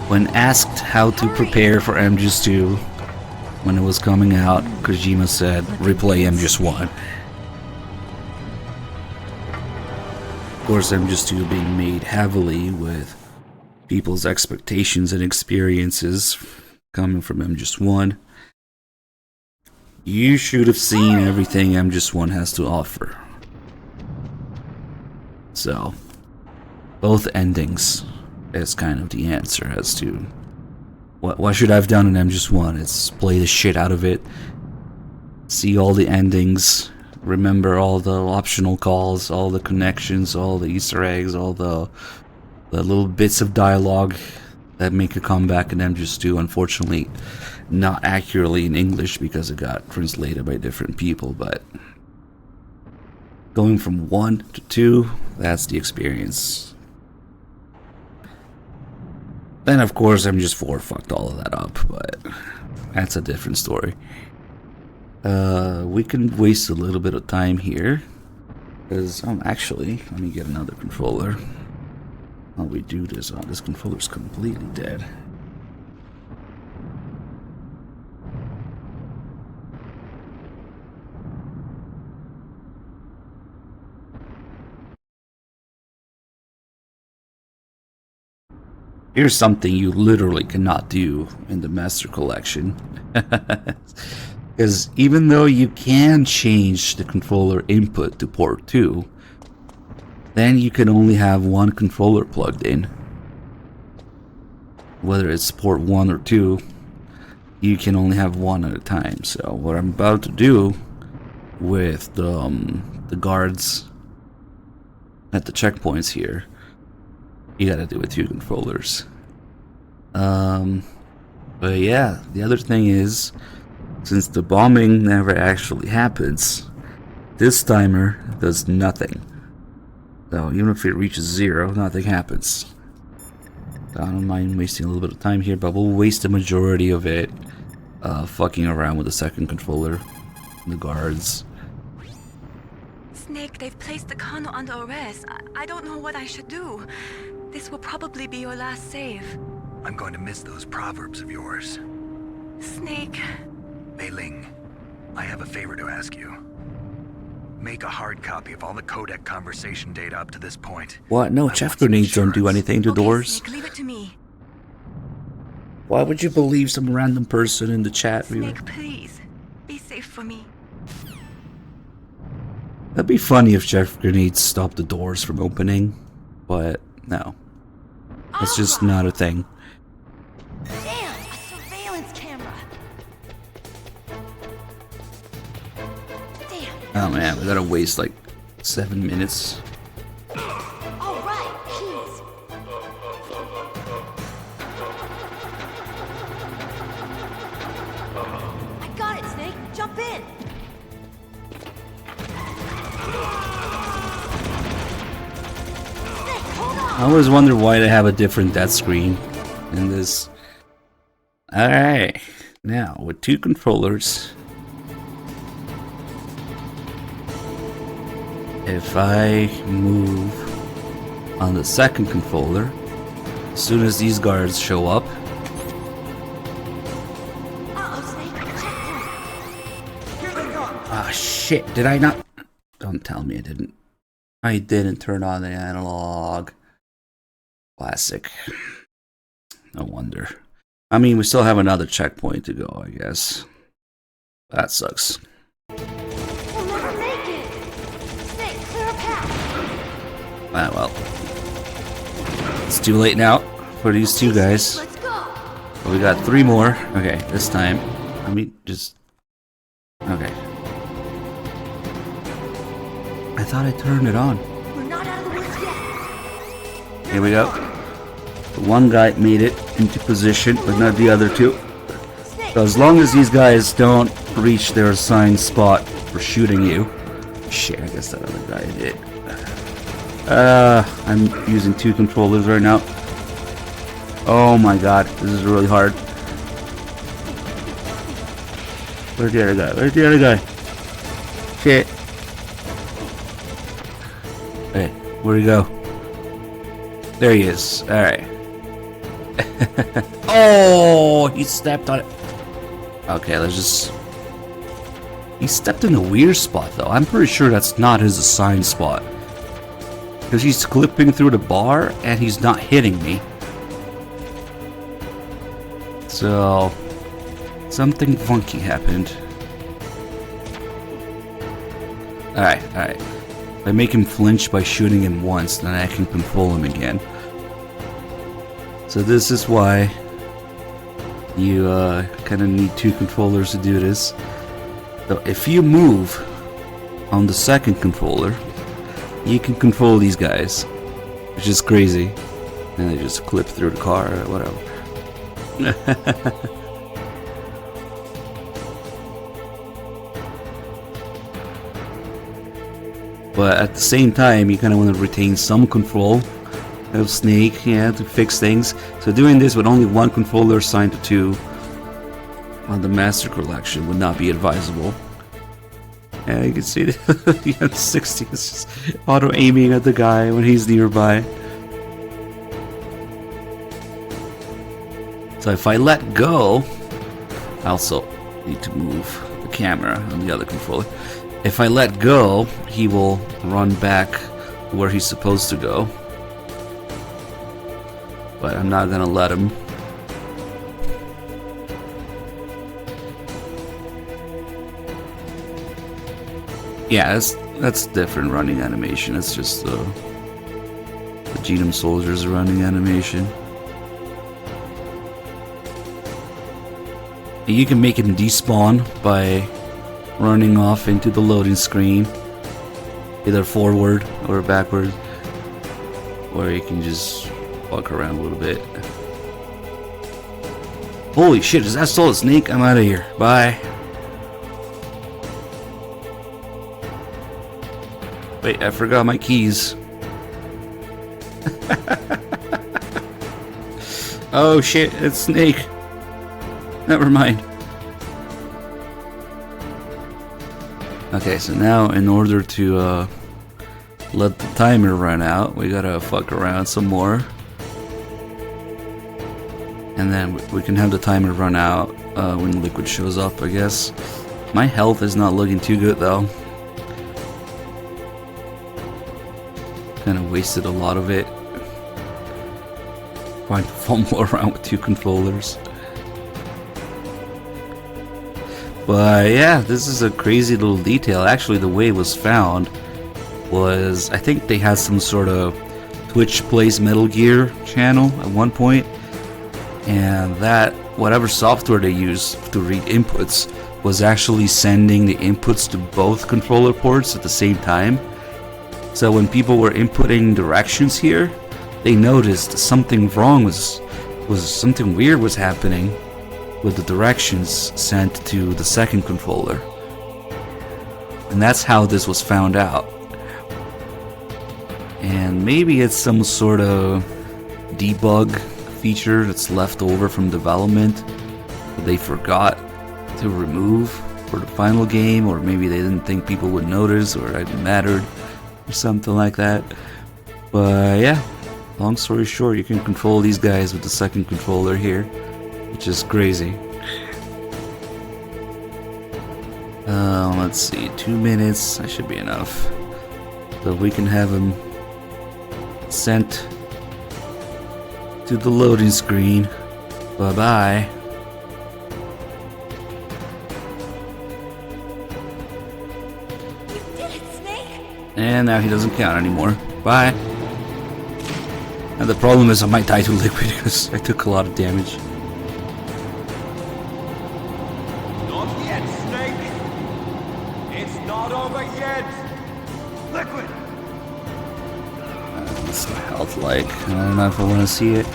When asked how to prepare for MGS2 when it was coming out, Kojima said, replay MGS1. Of course, MGS2 being made heavily with people's expectations and experiences coming from MGS1. You should have seen everything MGS1 has to offer. So, both endings is kind of the answer as to what should I have done in MGS1. It's play the shit out of it, see all the endings, remember all the optional calls, all the connections, all the Easter eggs, all the little bits of dialogue that make a comeback in MGS2. Unfortunately, not accurately in English because it got translated by different people, but going from 1 to 2, that's the experience. Then of course MGS4 fucked all of that up, but that's a different story. We can waste a little bit of time here, because actually, let me get another controller. While we do this, this controller's completely dead. Here's something you literally cannot do in the Master Collection. Because even though you can change the controller input to port 2, then you can only have one controller plugged in. Whether it's port 1 or 2, you can only have one at a time. So what I'm about to do with the guards at the checkpoints here, you gotta do with 2 controllers. But yeah, the other thing is, since the bombing never actually happens, this timer does nothing. So even if it reaches 0, nothing happens. So I don't mind wasting a little bit of time here, but we'll waste the majority of it fucking around with the second controller, the guards. Snake, they've placed the Kano under arrest. I don't know what I should do. This will probably be your last save. I'm going to miss those proverbs of yours. Snake. Mei Ling, I have a favor to ask you. Make a hard copy of all the codec conversation data up to this point. What? No, chaff grenades don't do anything to doors. Snake, leave it to me. Why would you believe some random person in the chat? Snake, please. Be safe for me. That'd be funny if chaff grenades stopped the doors from opening, but no. It's just not a thing. Damn, a surveillance Oh man, we gotta waste like 7 minutes. All right, keys. I got it, Snake. Jump in. Snake, hold on. I always wonder why they have a different death screen in this. Alright, now with 2 controllers, if I move on the second controller, as soon as these guards show up, ah shit, did I not? Don't tell me I didn't. I didn't turn on the analog. Classic. No wonder. I mean, we still have another checkpoint to go, I guess. That sucks. We'll never make it. Snake, clear a path. Ah, well. It's too late now for these 2 guys. Let's go. But we got 3 more. Okay, this time. I mean, just... Okay. I thought I turned it on. We're not out of the woods yet. Here we go. The one guy made it into position, but not the other 2. So as long as these guys don't reach their assigned spot for shooting you... Shit, I guess that other guy did. I'm using 2 controllers right now. Oh my god, this is really hard. Where's the other guy? Where's the other guy? Shit. Hey, where'd he go? There he is. Alright. Oh, he stepped on it. Okay, let's just... He stepped in a weird spot, though. I'm pretty sure that's not his assigned spot. Because he's clipping through the bar, and he's not hitting me. So... something funky happened. Alright, alright. If I make him flinch by shooting him once, then I can control him again. So this is why you kind of need 2 controllers to do this. So if you move on the second controller, you can control these guys, which is crazy. And they just clip through the car or whatever. But at the same time, you kind of want to retain some control of Snake, yeah, to fix things. So doing this with only 1 controller assigned to 2 on the Master Collection would not be advisable. Yeah, you can see the M60 is just auto-aiming at the guy when he's nearby. So if I let go, I also need to move the camera on the other controller. If I let go, he will run back where he's supposed to go. But I'm not gonna let him. Yeah, that's different running animation. It's just the Genome Soldiers running animation. You can make him despawn by running off into the loading screen, either forward or backward, or you can just walk around a little bit. Holy shit, is that still a Snake? I'm out of here. Bye. Wait, I forgot my keys. Oh shit, it's Snake. Never mind. Okay, so now in order to let the timer run out, we gotta fuck around some more. And then we can have the timer run out when Liquid shows up, I guess. My health is not looking too good though. Kinda wasted a lot of it. Trying to fumble around with 2 controllers. But yeah, this is a crazy little detail. Actually, the way it was found was, I think they had some sort of Twitch Plays Metal Gear channel at one point, and that, whatever software they use to read inputs, was actually sending the inputs to both controller ports at the same time. So when people were inputting directions here, they noticed something wrong was something weird was happening with the directions sent to the second controller. And that's how this was found out. And maybe it's some sort of debug feature that's left over from development that they forgot to remove for the final game, or maybe they didn't think people would notice, or it mattered, or something like that. But yeah, long story short, you can control these guys with the second controller here, which is crazy. Let's see, 2 minutes, that should be enough. So we can have them sent to the loading screen. Bye-bye. You did it, Snake! And now he doesn't count anymore. Bye. And the problem is I might die to liquid because I took a lot of damage. Not yet, Snake! It's not over yet! Liquid! What's my health like? I don't know if I want to see it.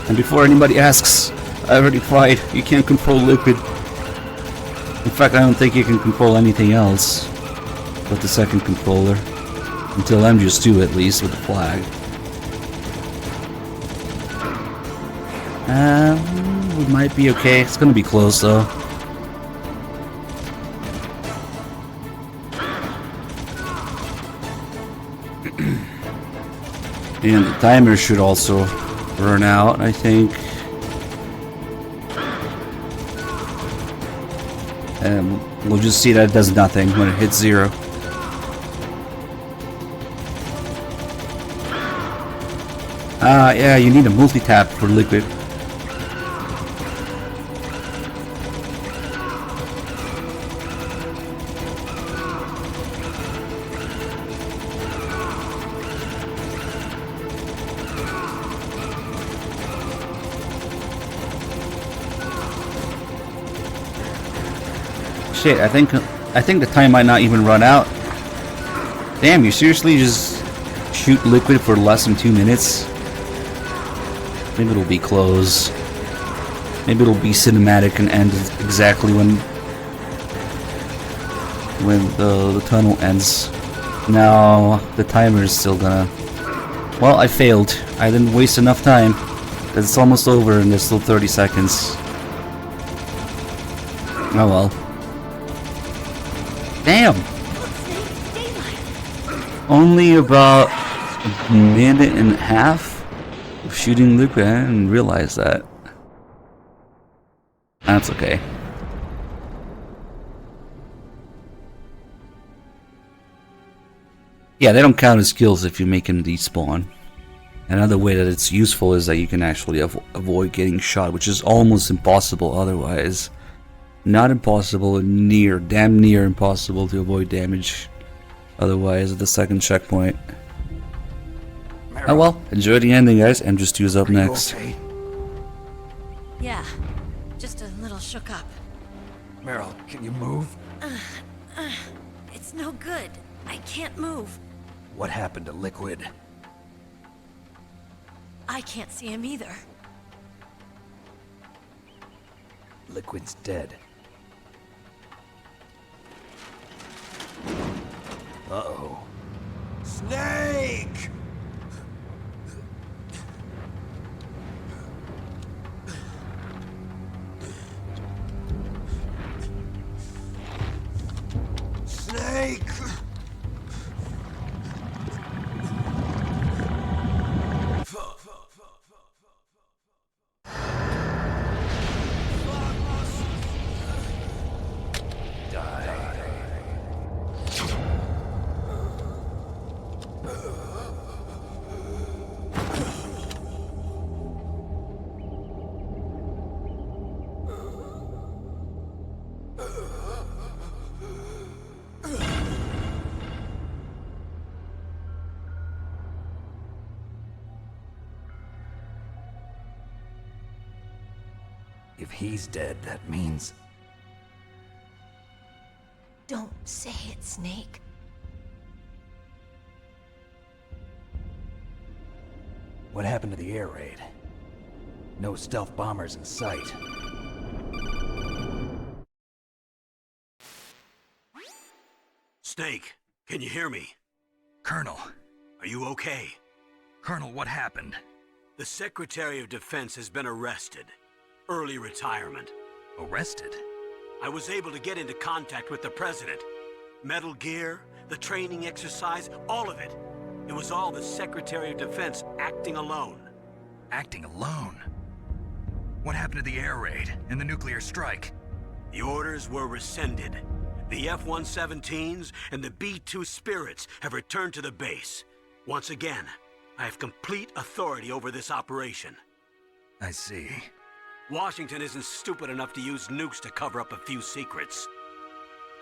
And before anybody asks, I already tried. You can't control liquid. In fact, I don't think you can control anything else but the second controller. Until MGS2 at least, with the flag. We might be okay. It's gonna be close though. And the timer should also run out, I think. And we'll just see that it does nothing when it hits 0. Yeah, you need a multi-tap for liquid. Shit, I think the time might not even run out. Damn, you seriously just shoot liquid for less than 2 minutes? Maybe it'll be close. Maybe it'll be cinematic and end exactly when the tunnel ends. No, the timer is still gonna... Well, I failed. I didn't waste enough time. It's almost over and there's still 30 seconds. Oh well. Damn! Only about a minute and a half of shooting liquid. I didn't realize that. That's okay. Yeah, they don't count as kills if you make him despawn. Another way that it's useful is that you can actually avoid getting shot, which is almost impossible otherwise. Not impossible, damn near impossible to avoid damage otherwise at the second checkpoint. Oh well, enjoy the ending, guys. MGS2 is up next. Okay? Yeah, just a little shook up. Meryl, can you move? It's no good. I can't move. What happened to Liquid? I can't see him either. Liquid's dead. Uh-oh. Snake! Snake! If he's dead, that means... Don't say it, Snake. What happened to the air raid? No stealth bombers in sight. Snake, can you hear me? Colonel. Are you okay? Colonel, what happened? The Secretary of Defense has been arrested. Early retirement. Arrested? I was able to get into contact with the President. Metal Gear, the training exercise, all of it. It was all the Secretary of Defense acting alone. Acting alone? What happened to the air raid and the nuclear strike? The orders were rescinded. The F-117s and the B-2 Spirits have returned to the base. Once again, I have complete authority over this operation. I see. Washington isn't stupid enough to use nukes to cover up a few secrets.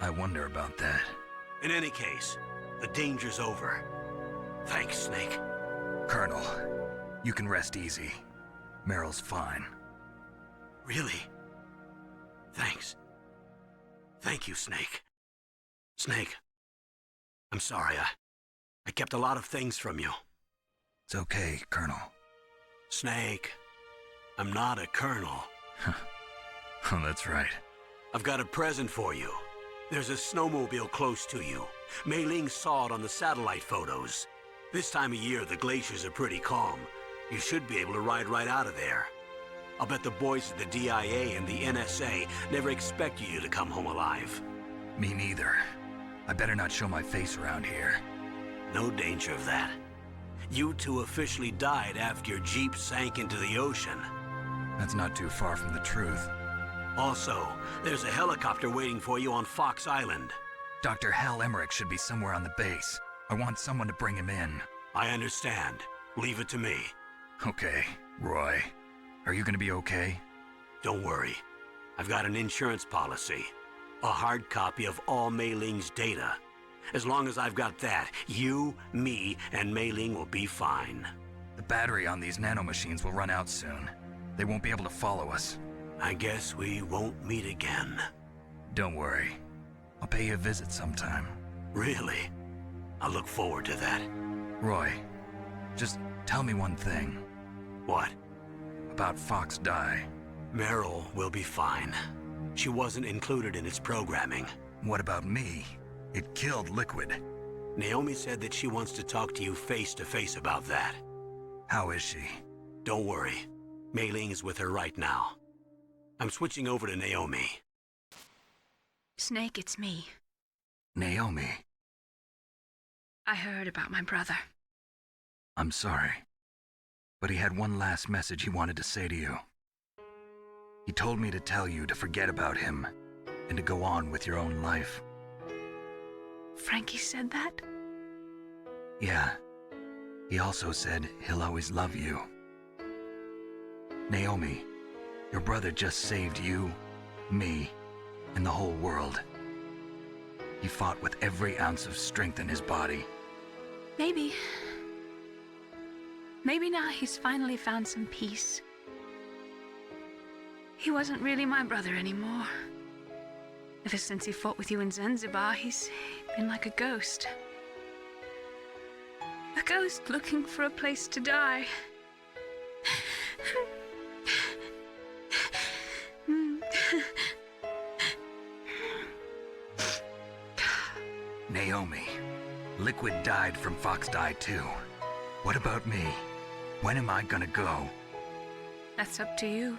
I wonder about that. In any case, the danger's over. Thanks, Snake. Colonel, you can rest easy. Meryl's fine. Really? Thanks. Thank you, Snake. Snake, I'm sorry. I kept a lot of things from you. It's okay, Colonel. Snake, I'm not a colonel. Oh, that's right. I've got a present for you. There's a snowmobile close to you. Mei Ling saw it on the satellite photos. This time of year, the glaciers are pretty calm. You should be able to ride right out of there. I'll bet the boys at the DIA and the NSA never expected you to come home alive. Me neither. I better not show my face around here. No danger of that. You two officially died after your Jeep sank into the ocean. That's not too far from the truth. Also, there's a helicopter waiting for you on Fox Island. Dr. Hal Emmerich should be somewhere on the base. I want someone to bring him in. I understand. Leave it to me. Okay, Roy. Are you gonna be okay? Don't worry. I've got an insurance policy. A hard copy of all Mei Ling's data. As long as I've got that, you, me, and Mei Ling will be fine. The battery on these nanomachines will run out soon. They won't be able to follow us. I guess we won't meet again. Don't worry. I'll pay you a visit sometime. Really? I look forward to that. Roy, just tell me one thing. What? About Fox Die. Meryl will be fine. She wasn't included in its programming. What about me? It killed Liquid. Naomi said that she wants to talk to you face to face about that. How is she? Don't worry. Mei Ling is with her right now. I'm switching over to Naomi. Snake, it's me. Naomi. I heard about my brother. I'm sorry. But he had one last message he wanted to say to you. He told me to tell you to forget about him and to go on with your own life. Frankie said that? Yeah. He also said he'll always love you. Naomi, your brother just saved you, me, and the whole world. He fought with every ounce of strength in his body. Maybe. Maybe now he's finally found some peace. He wasn't really my brother anymore. Ever since he fought with you in Zanzibar, he's been like a ghost. A ghost looking for a place to die. Naomi, Liquid died from Fox Die too. What about me? When am I gonna go? That's up to you.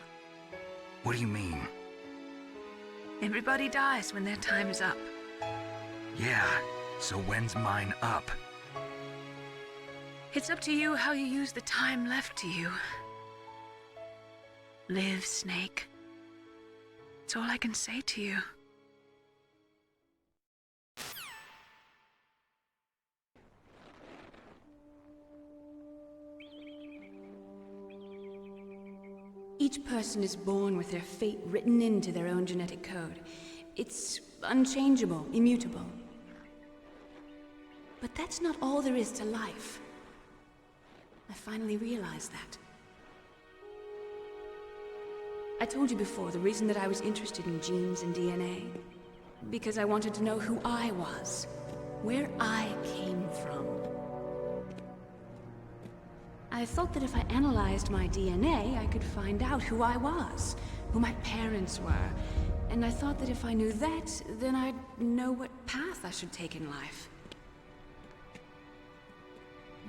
What do you mean? Everybody dies when their time is up. Yeah, so when's mine up? It's up to you how you use the time left to you. Live, Snake. That's all I can say to you. Each person is born with their fate written into their own genetic code. It's unchangeable, immutable. But that's not all there is to life. I finally realized that. I told you before the reason that I was interested in genes and DNA. Because I wanted to know who I was. Where I came from. I thought that if I analyzed my DNA, I could find out who I was, who my parents were, and I thought that if I knew that, then I'd know what path I should take in life.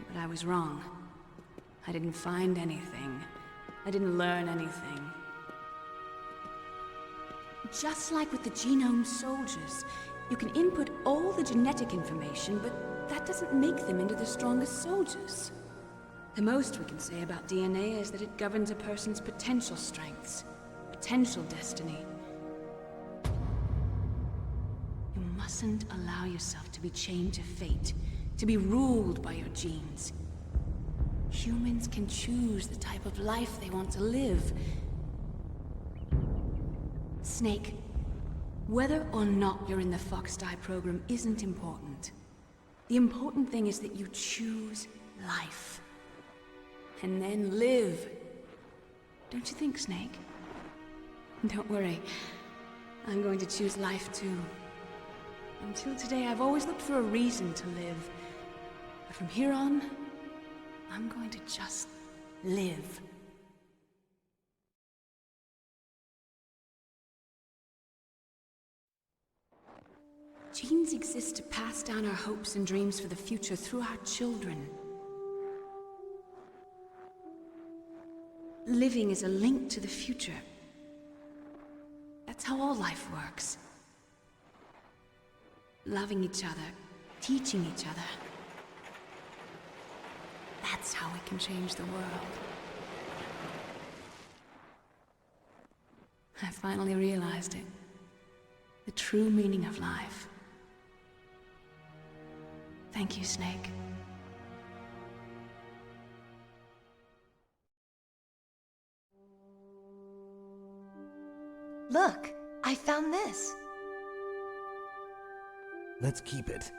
But I was wrong. I didn't find anything. I didn't learn anything. Just like with the genome soldiers, you can input all the genetic information, but that doesn't make them into the strongest soldiers. The most we can say about DNA is that it governs a person's potential strengths, potential destiny. You mustn't allow yourself to be chained to fate, to be ruled by your genes. Humans can choose the type of life they want to live. Snake, whether or not you're in the Fox-Die program isn't important. The important thing is that you choose life. And then live. Don't you think, Snake? Don't worry. I'm going to choose life too. Until today, I've always looked for a reason to live. But from here on, I'm going to just live. Genes exist to pass down our hopes and dreams for the future through our children. Living is a link to the future. That's how all life works. Loving each other, teaching each other. That's how we can change the world. I finally realized it. The true meaning of life. Thank you, Snake. Look, I found this. Let's keep it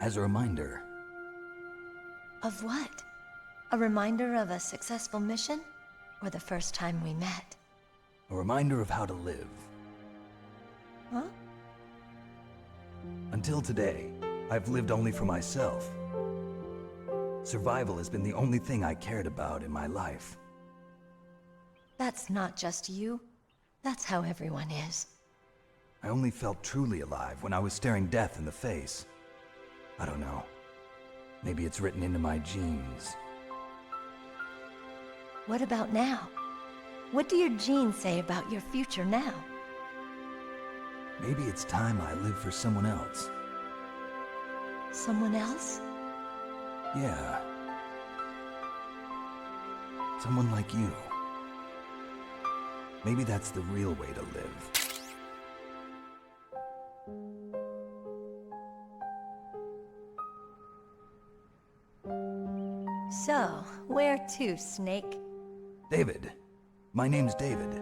as a reminder. Of what? A reminder of a successful mission? Or the first time we met? A reminder of how to live. Huh? Until today, I've lived only for myself. Survival has been the only thing I cared about in my life. That's not just you. That's how everyone is. I only felt truly alive when I was staring death in the face. I don't know. Maybe it's written into my genes. What about now? What do your genes say about your future now? Maybe it's time I live for someone else. Someone else? Yeah. Someone like you. Maybe that's the real way to live. So, where to, Snake? David. My name's David.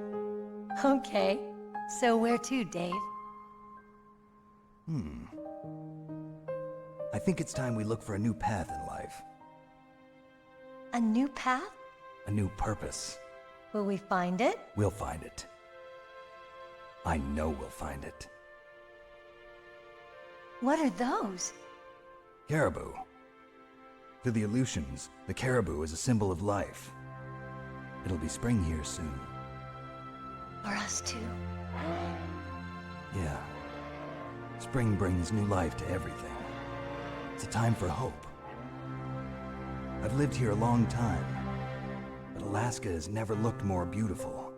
Okay. So where to, Dave? I think it's time we look for a new path in life. A new path? A new purpose. Will we find it? We'll find it. I know we'll find it. What are those? Caribou. To the Aleutians, the caribou is a symbol of life. It'll be spring here soon. For us too? Yeah. Spring brings new life to everything. It's a time for hope. I've lived here a long time, but Alaska has never looked more beautiful.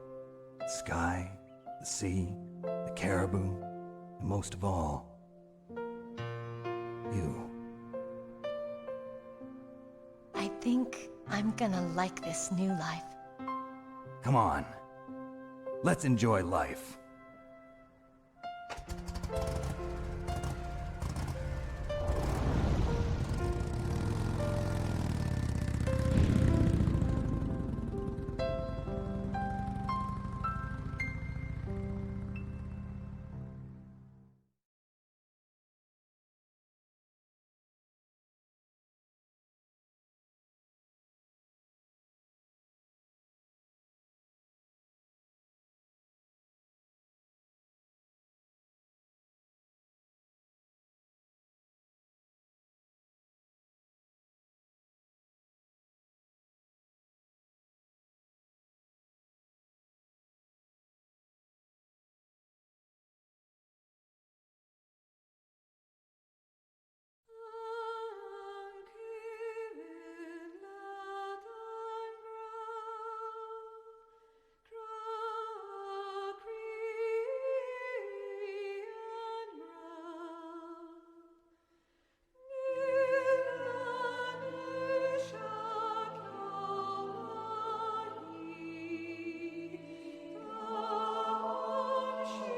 The sky, the sea, the caribou, and most of all, you. I think I'm gonna like this new life. Come on. Let's enjoy life.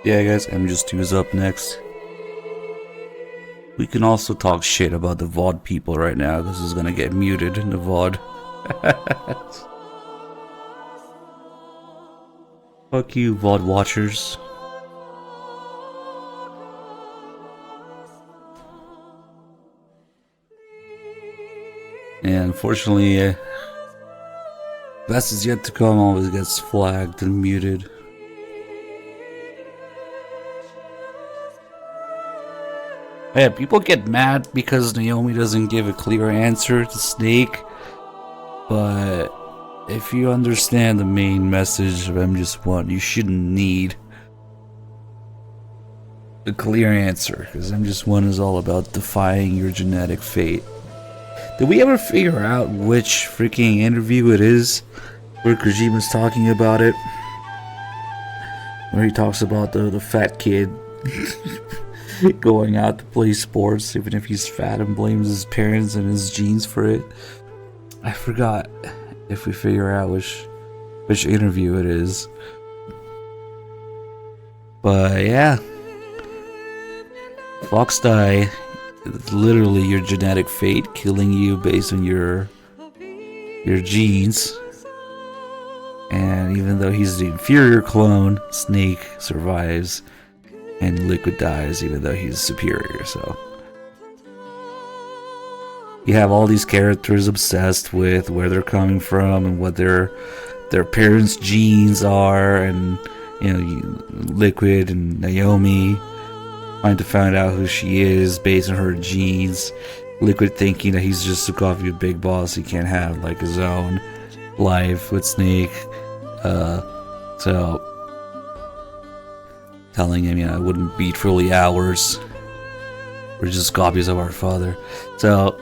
Yeah, guys, MJust2's up next. We can also talk shit about the VOD people right now. This is gonna get muted in the VOD. Fuck you, VOD watchers. And unfortunately, best is yet to come always gets flagged and muted. Yeah, people get mad because Naomi doesn't give a clear answer to Snake, but if you understand the main message of MJust1, you shouldn't need a clear answer, because MJust1 is all about defying your genetic fate. Did we ever figure out which freaking interview it is where Kojima's talking about it? Where he talks about the fat kid going out to play sports even if he's fat and blames his parents and his genes for it. I forgot if we figure out which interview it is. But yeah, Fox Die is literally your genetic fate, killing you based on your genes. And even though he's the inferior clone, Snake survives and Liquid dies even though he's superior. So you have all these characters obsessed with where they're coming from and what their parents' genes are, and you know, Liquid and Naomi trying to find out who she is based on her genes. Liquid thinking that he's just a coffee big boss, he can't have like his own life with Snake. So telling him, you know, I wouldn't beat for only hours. We're just copies of our father. So,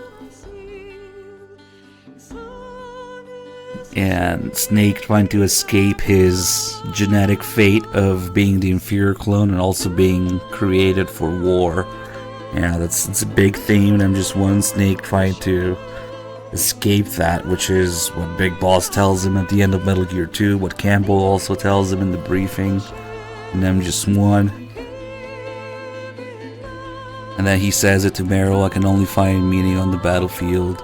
and Snake trying to escape his genetic fate of being the inferior clone and also being created for war. Yeah, it's a big theme, and I'm just one Snake trying to escape that, which is what Big Boss tells him at the end of Metal Gear 2, what Campbell also tells him in the briefing. And MJust1. And then he says it to Meryl, I can only find meaning on the battlefield.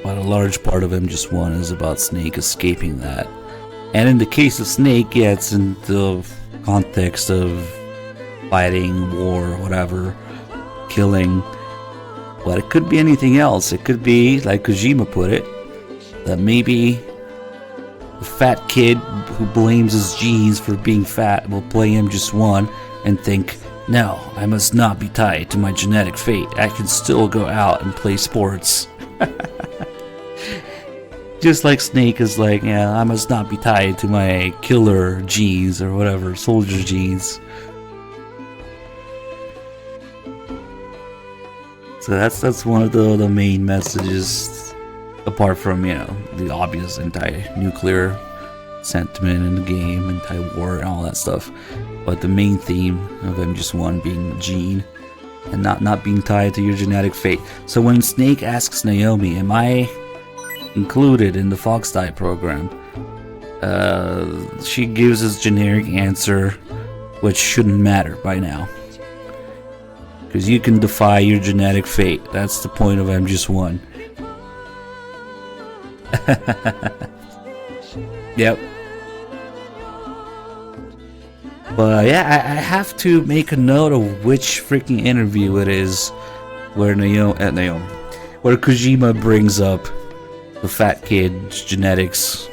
But a large part of MJust1 is about Snake escaping that. And in the case of Snake, yeah, it's in the context of fighting, war, whatever, killing. But it could be anything else. It could be, like Kojima put it, that maybe the fat kid who blames his genes for being fat will play MJust1 and think, no, I must not be tied to my genetic fate. I can still go out and play sports. Just like Snake is like, yeah, I must not be tied to my killer genes or whatever, soldier genes. So that's one of the main messages. Apart from, you know, the obvious anti-nuclear sentiment in the game, anti-war and all that stuff. But the main theme of MJust1 being gene and not being tied to your genetic fate. So when Snake asks Naomi, am I included in the Fox Die program? She gives his generic answer, which shouldn't matter by now. Because you can defy your genetic fate. That's the point of MJust1. Yep. But yeah, I have to make a note of which freaking interview it is where where Kojima brings up the fat kid's genetics.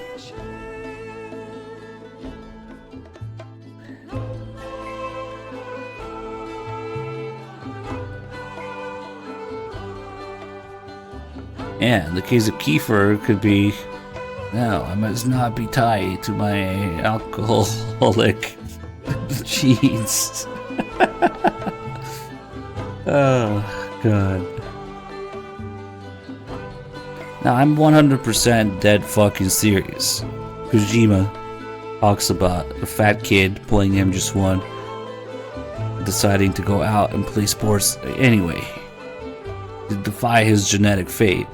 Yeah, in the case of Kiefer, it could be, no, I must not be tied to my alcoholic genes. Oh, God. Now, I'm 100% dead fucking serious. Kojima talks about a fat kid playing MJust1, deciding to go out and play sports anyway, to defy his genetic fate.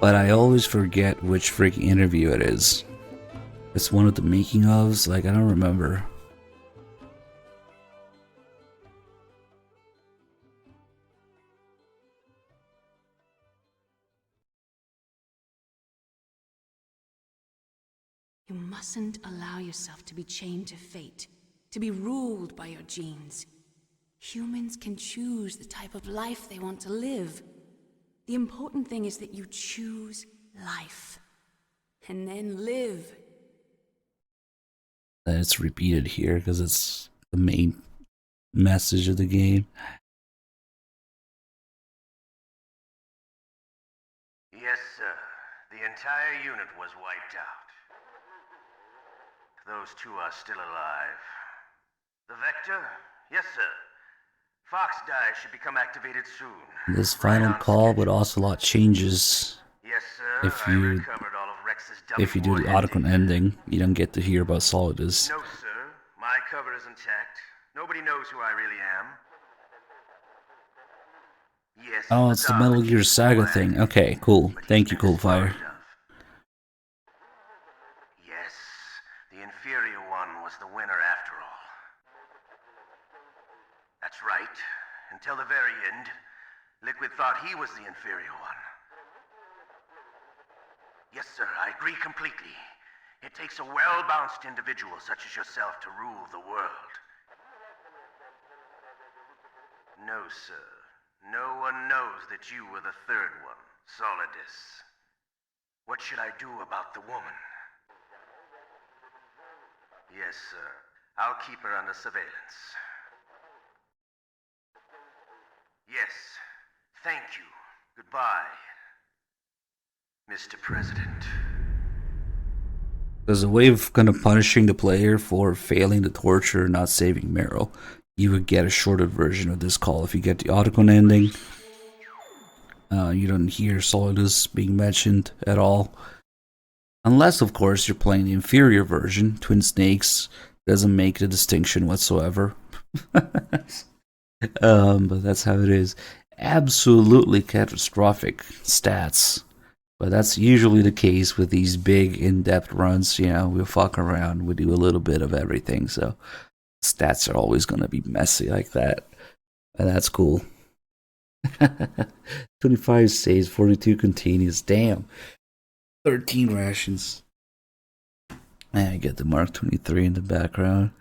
But I always forget which freaking interview it is. It's one of the making ofs. Like, I don't remember. You mustn't allow yourself to be chained to fate, to be ruled by your genes. Humans can choose the type of life they want to live. The important thing is that you choose life. And then live. It's repeated here because it's the main message of the game. Yes, sir. The entire unit was wiped out. Those two are still alive. The Vector? Yes, sir. Fox Die should become activated soon. This final call with Ocelot changes. Yes, sir. If you do the Otacon ending, you don't get to hear about Solidus. No, sir. My cover is intact. Nobody knows who I really am. Yes. Oh, it's the Metal Gear Saga thing. Okay, cool. Thank you, Coldfire. Yes, the inferior one was the winner after all. That's right. Until the very end, Liquid thought he was the inferior one. Yes, sir, I agree completely. It takes a well-balanced individual such as yourself to rule the world. No, sir. No one knows that you were the third one, Solidus. What should I do about the woman? Yes, sir. I'll keep her under surveillance. Yes. Thank you. Goodbye, Mr. President. There's a way of kind of punishing the player for failing the torture and not saving Meryl. You would get a shortened version of this call if you get the Otacon ending. You don't hear Solidus being mentioned at all. Unless, of course, you're playing the inferior version. Twin Snakes doesn't make the distinction whatsoever. But that's how it is. Absolutely catastrophic stats. But that's usually the case with these big, in-depth runs. You know, we'll fuck around. We do a little bit of everything. So stats are always going to be messy like that. And that's cool. 25 saves, 42 continues. Damn. 13 rations. And I get the Mark 23 in the background.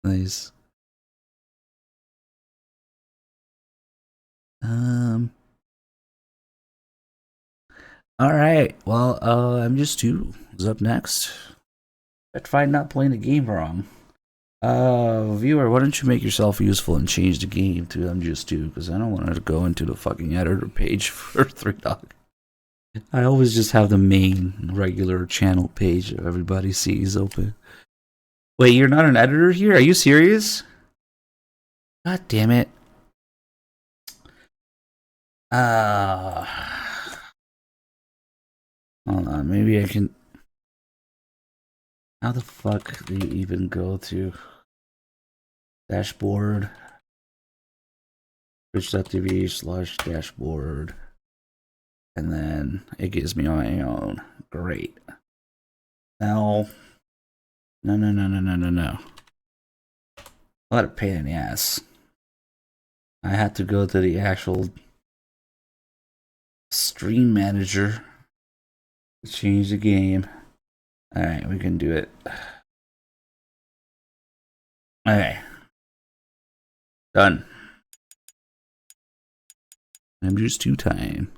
Nice. Alright, well, MGS2 is up next. I tried not playing the game wrong. Viewer, why don't you make yourself useful and change the game to MGS2? Because I don't want to go into the fucking editor page for 3Dog. I always just have the main regular channel page that everybody sees open. Wait, you're not an editor here? Are you serious? God damn it. Hold on, maybe I can... How the fuck do you even go to dashboard? Twitch.tv/dashboard. And then it gives me my own. Great. No. No. What a pain in the ass. I had to go to the actual stream manager to change the game. Alright, we can do it. Okay. Done. MGS2 time.